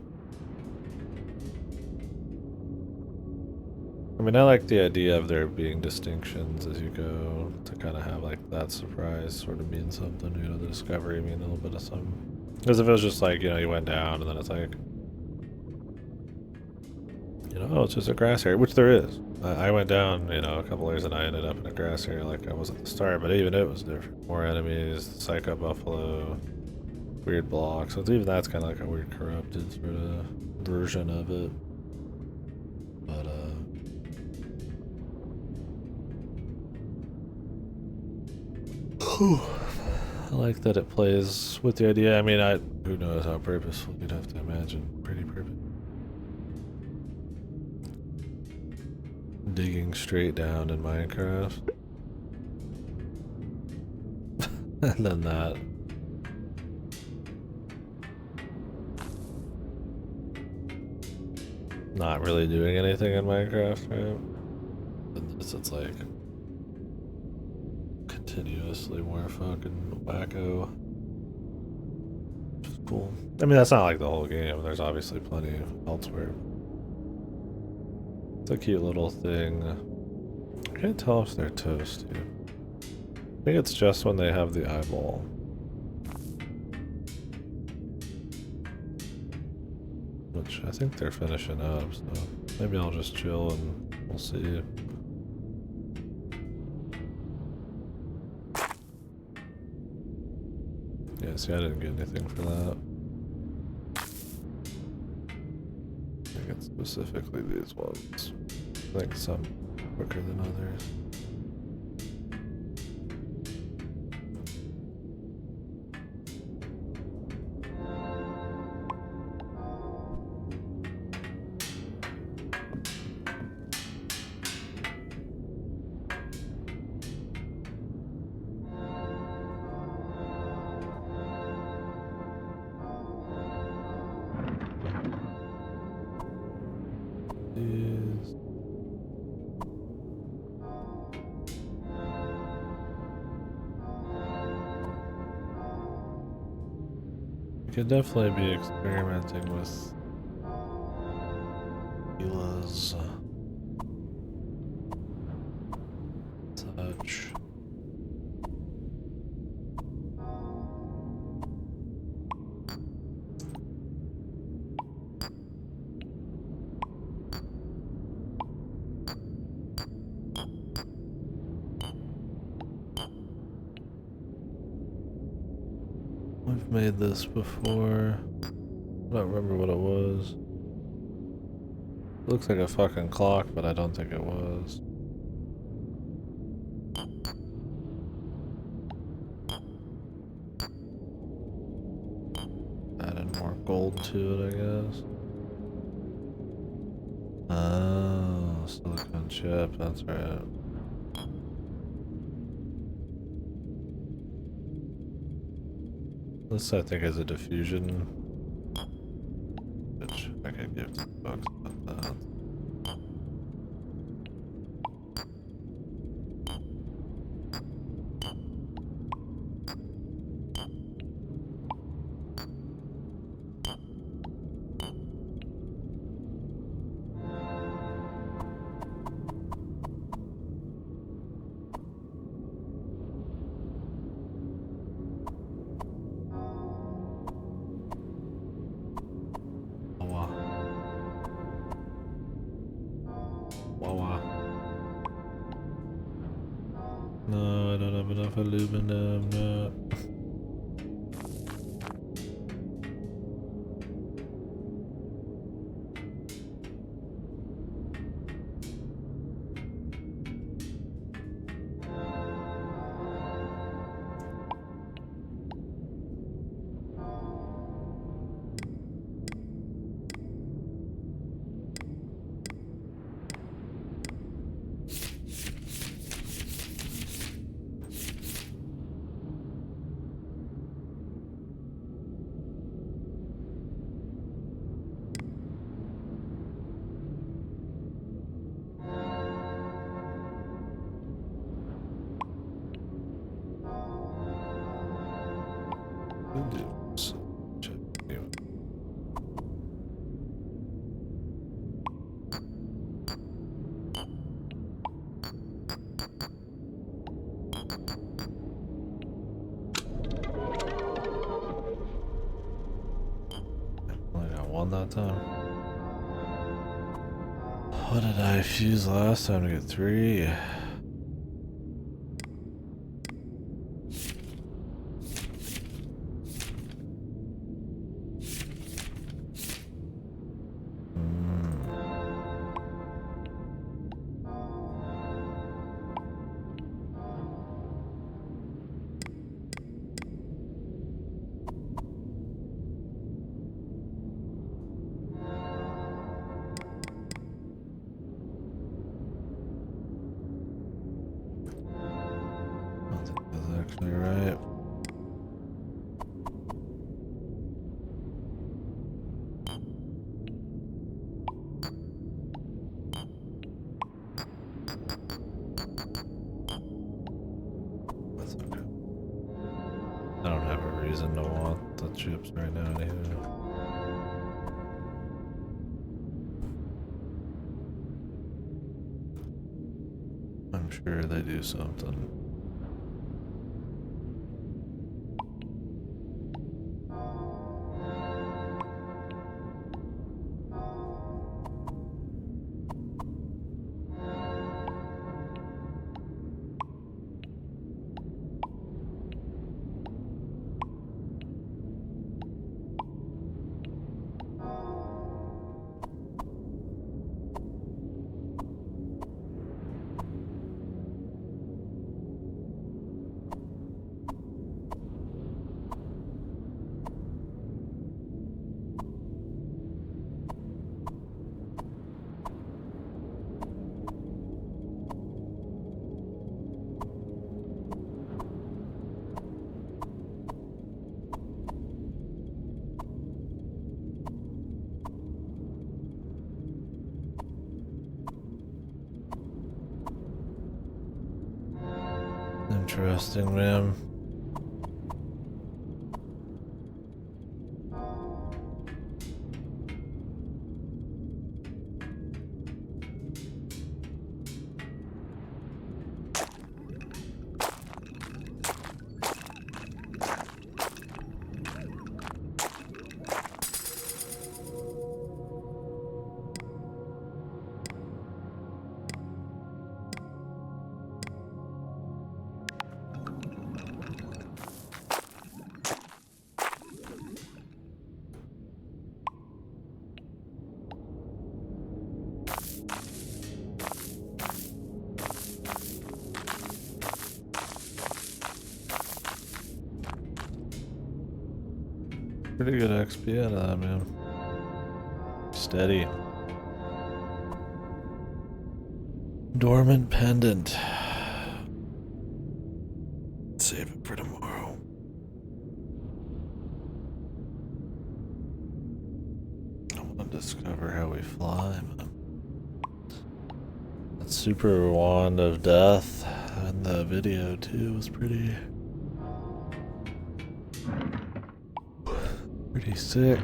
I mean, I like the idea of there being distinctions as you go, to kind of have like that surprise sort of mean something, you know, the discovery mean a little bit of something. Because if it was just like, you know, you went down and then it's like, you know, oh, it's just a grass area, which there is. I went down, you know, a couple layers and I ended up in a grass area like I was at the start, but even it was different. More enemies, psycho buffalo, weird blocks. So even that's kind of like a weird corrupted sort of version of it. But, I like that it plays with the idea. I mean, who knows how purposeful, you'd have to imagine. Pretty purposeful. Digging straight down in Minecraft. And then that. Not really doing anything in Minecraft, right? And this, it's like continuously more fucking wacko. Which is cool. I mean, that's not like the whole game. There's obviously plenty elsewhere. It's a cute little thing. I can't tell if they're toasty. I think it's just when they have the eyeball. Which I think they're finishing up, so maybe I'll just chill and we'll see. Yeah, see, I didn't get anything for that. I think it's specifically these ones. I think some quicker than others. You could definitely be experimenting with Hila's such. We've made this before. I don't remember what it was. It looks like a fucking clock, but I don't think it was. Added more gold to it, I guess. Oh, silicone chip, that's right. This, I think, is a diffusion, which I could give some bucks about that. No, I don't have enough aluminum, no. We'll do some check anyway. Only got one that time. What did I fuse last time to get 3? I think that's actually right. That's okay. I don't have a reason to want the chips right now anyway. I'm sure they do something. Interesting, man. Pretty good XP out of that, man. Steady. Dormant pendant. Save it for tomorrow. I want to discover how we fly, man. That super wand of death in the video too was pretty sick.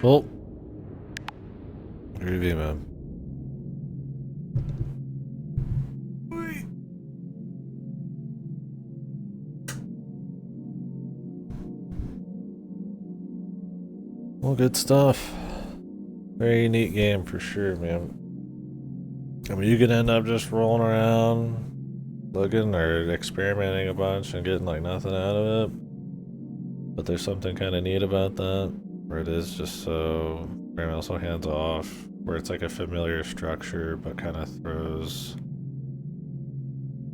Well, groovy, man. Well, good stuff. Very neat game for sure, man. I mean, you could end up just rolling around, looking or experimenting a bunch and getting like nothing out of it. But there's something kind of neat about that, where it is just so, very also hands off, where it's like a familiar structure, but kind of throws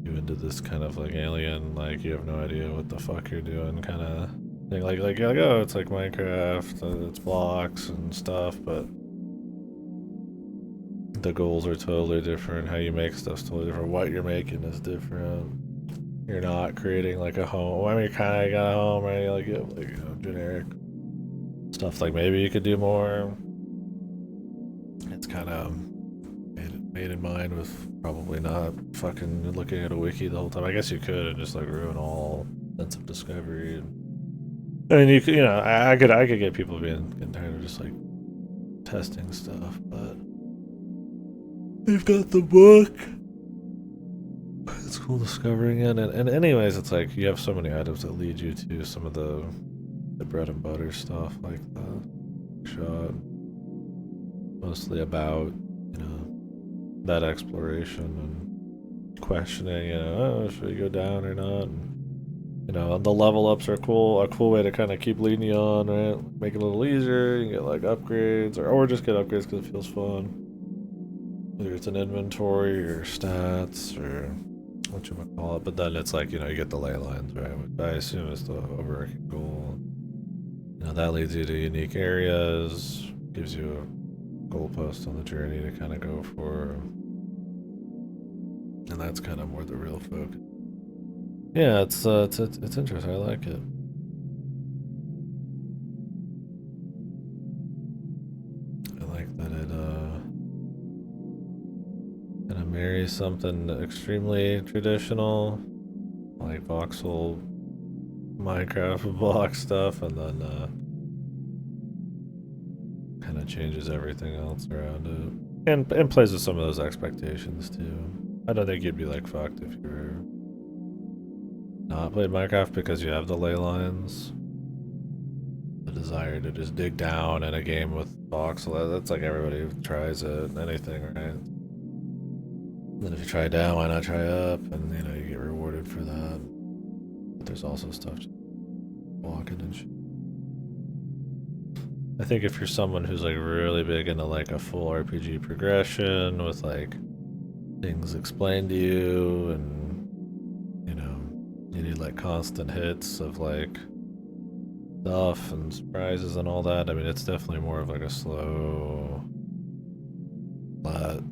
you into this kind of like alien, like you have no idea what the fuck you're doing kind of thing. Like oh, it's like Minecraft, it's blocks and stuff, but The goals are totally different. How you make stuff's totally different. What you're making is different. You're not creating like a home. I mean, you kind of got a home, right? Like, generic stuff. Like maybe you could do more. It's kind of made in mind with probably not fucking looking at a wiki the whole time. I guess you could and just like ruin all sense of discovery. I mean, I could get people getting tired of just like testing stuff, but they've got the book. It's cool discovering it, and anyways, it's like you have so many items that lead you to some of the bread and butter stuff, like the shot, mostly about that exploration and questioning. Should we go down or not? And, the level ups are cool. A cool way to kind of keep leading you on, right? Make it a little easier. You can get like upgrades, or just get upgrades because it feels fun. Whether it's an inventory or stats or what you might call it, but then it's like you get the ley lines, right? Which I assume is the overarching goal. That leads you to unique areas, gives you a goalpost on the journey to kind of go for, and that's kind of more the real focus. Yeah, it's interesting. I like it. I like that it kind of marries something extremely traditional, like voxel Minecraft block stuff, and then kind of changes everything else around it, and plays with some of those expectations too. I don't think you'd be like fucked if you're not played Minecraft because you have the ley lines, the desire to just dig down in a game with voxel. That's like everybody who tries it, anything, right? Then if you try down, why not try up? And you get rewarded for that. But there's also stuff just walking and shit. I think if you're someone who's like really big into like a full RPG progression with like things explained to you, and you need like constant hits of like stuff and surprises and all that. I mean, it's definitely more of like a slow, let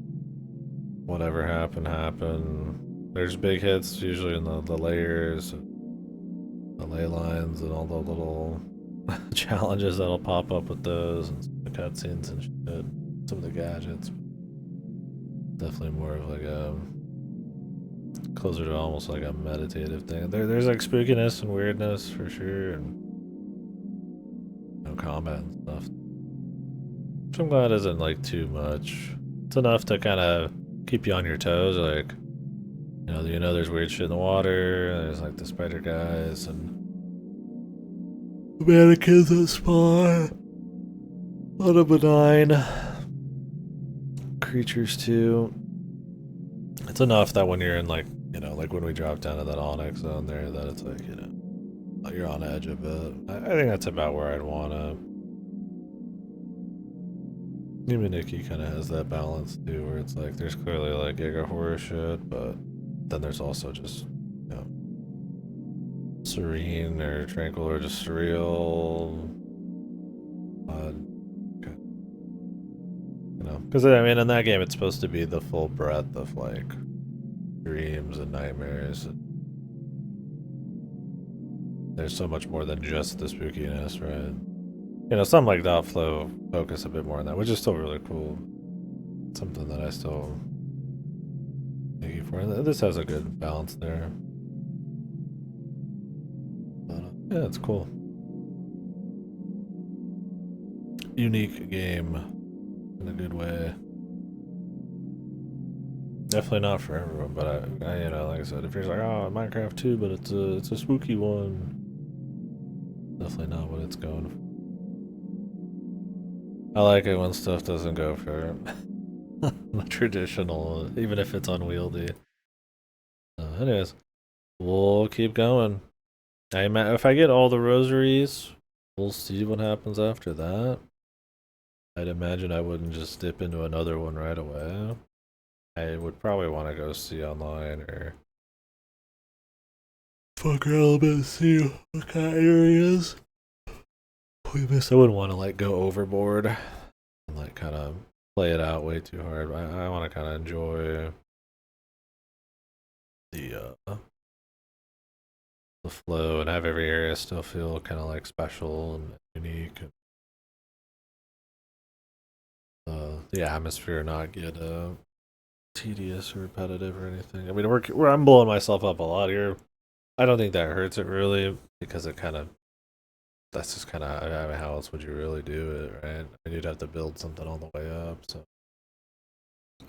whatever happen. There's big hits usually in the layers, the ley lines, and all the little challenges that'll pop up with those, and the cutscenes and shit. Some of the gadgets. Definitely more of like a closer to almost like a meditative thing. There's like spookiness and weirdness for sure, and combat and stuff. Which I'm glad isn't like too much. It's enough to kind of keep you on your toes, like there's weird shit in the water. There's like the spider guys and the mannequins that spawn. A lot of benign creatures too. It's enough that when you're in like when we drop down to that onyx zone there, that it's like you're on edge a bit. I think that's about where I'd wanna. Even Nikki kind of has that balance too, where it's like there's clearly like giga horror shit, but then there's also just serene or tranquil or just surreal. Because I mean, in that game, it's supposed to be the full breadth of like dreams and nightmares. There's so much more than just the spookiness, right? Some like Dot Flow focus a bit more on that, which is still really cool. Something that I still thank you for. And this has a good balance there. But, yeah, it's cool. Unique game in a good way. Definitely not for everyone, but I like I said, if you're like, oh, Minecraft 2, but it's a spooky one. Definitely not what it's going for. I like it when stuff doesn't go for the traditional, even if it's unwieldy. Anyways, we'll keep going. If I get all the rosaries, we'll see what happens after that. I'd imagine I wouldn't just dip into another one right away. I would probably want to go see online or fuck around a little bit and see what kind of areas we missed. I wouldn't want to like go overboard and like kind of play it out way too hard. I want to kind of enjoy the flow and have every area still feel kind of like special and unique. And, the atmosphere not get tedious or repetitive or anything. I mean, I'm blowing myself up a lot here. I don't think that hurts it really because it kind of that's just kind of I mean, how else would you really do it, right? I mean, you'd have to build something all the way up. So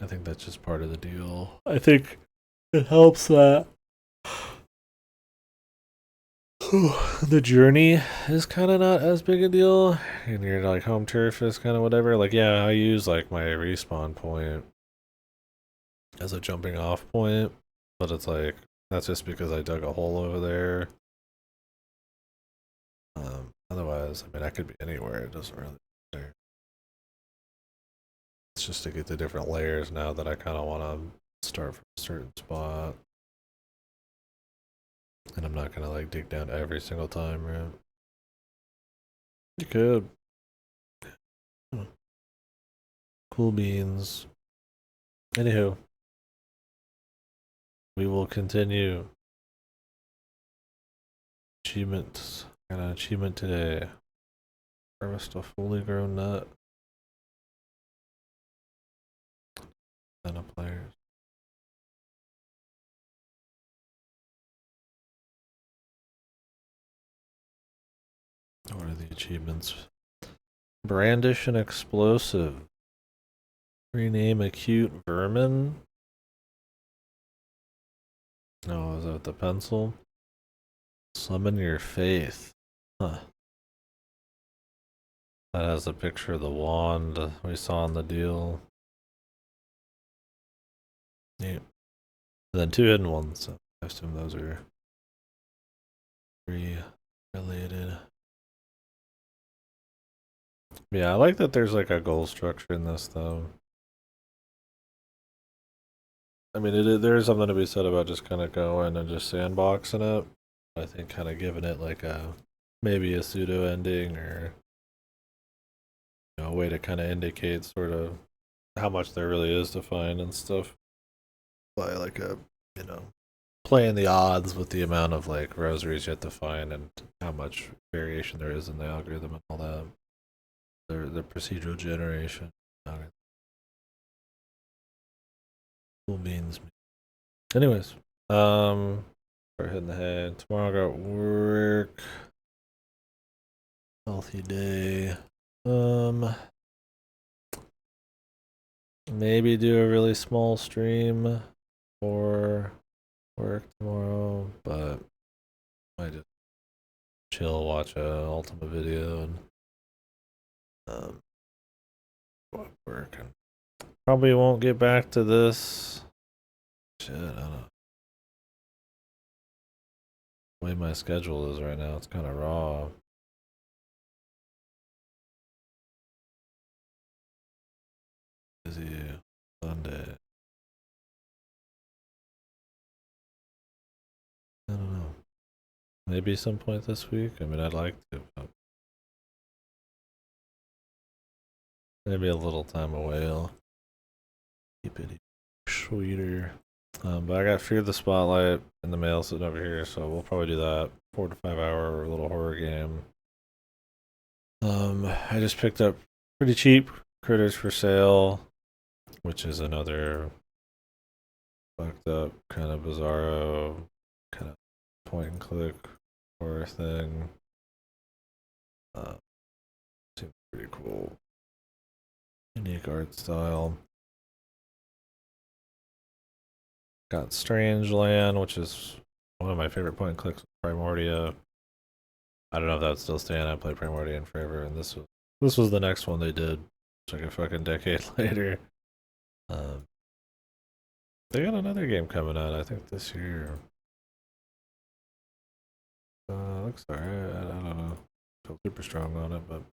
I think that's just part of the deal. I think it helps that the journey is kind of not as big a deal, and your like home turf is kind of whatever. Like, yeah, I use like my respawn point as a jumping off point, but it's like that's just because I dug a hole over there. Otherwise, I mean, I could be anywhere. It doesn't really matter. It's just to get the different layers now that I kind of want to start from a certain spot. And I'm not going to like dig down every single time, right? You could. Cool beans. Anywho, we will continue. Achievements. Got an achievement today. Harvest a fully grown nut. Then a players. What are the achievements? Brandish an explosive. Rename acute vermin. Oh, is that the pencil? Summon your faith. Huh. That has a picture of the wand we saw in the deal. Yeah. And then 2 hidden ones. So I assume those are related. Yeah, I like that there's like a goal structure in this though. I mean, there is something to be said about just kind of going and just sandboxing it. I think kind of giving it like maybe a pseudo ending or a way to kind of indicate sort of how much there really is to find and stuff by like playing the odds with the amount of like rosaries you have to find and how much variation there is in the algorithm and all that. The procedural generation. Cool beans. Anyways, start hitting the head. Tomorrow I got work. Healthy day. Maybe do a really small stream for work tomorrow, but I might just chill, watch a Ultima video, and work. And probably won't get back to this. Shit, I don't know. The way my schedule is right now, it's kind of raw. Busy Sunday. I don't know. Maybe some point this week. I mean, I'd like to, but maybe a little time away. I'll keep it sweeter. But I got Fear the Spotlight in the mail sitting over here, so we'll probably do that 4 to 5 hour little horror game. I just picked up pretty cheap Critters for Sale, which is another fucked up kind of bizarro kind of point and click horror thing. Seems pretty cool. Unique art style. Got Strange Land, which is one of my favorite point and clicks with Primordia. I don't know if that's still staying. I played Primordia in forever, and this was the next one they did. It's like a fucking decade later. They got another game coming out, I think this year. Looks alright. I don't know. Feel super strong on it, but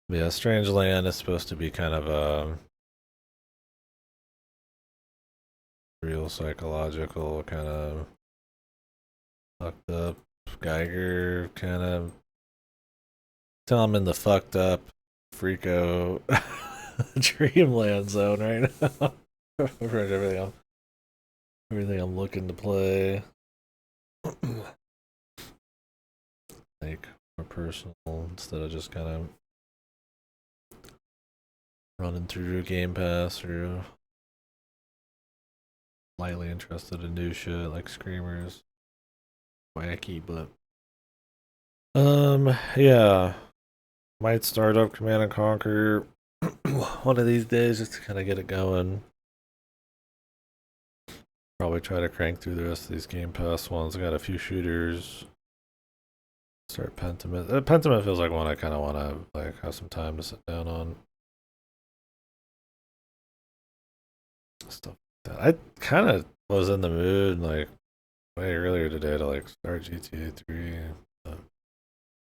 yeah, Strange Land is supposed to be kind of a real psychological kind of fucked up Geiger kind of tell him in the fucked up freako the dreamland zone right now. For everything I'm looking to play. Like more personal instead of just kind of running through Game Pass or lightly interested in new shit like Screamers. Wacky, but yeah. Might start up Command and Conquer one of these days just to kind of get it going. Probably try to crank through the rest of these Game Pass ones. I got a few shooters. Start Pentiment. Pentiment feels like one I kind of want to like have some time to sit down on. Stuff like that. I kind of was in the mood like way earlier today to like start GTA 3.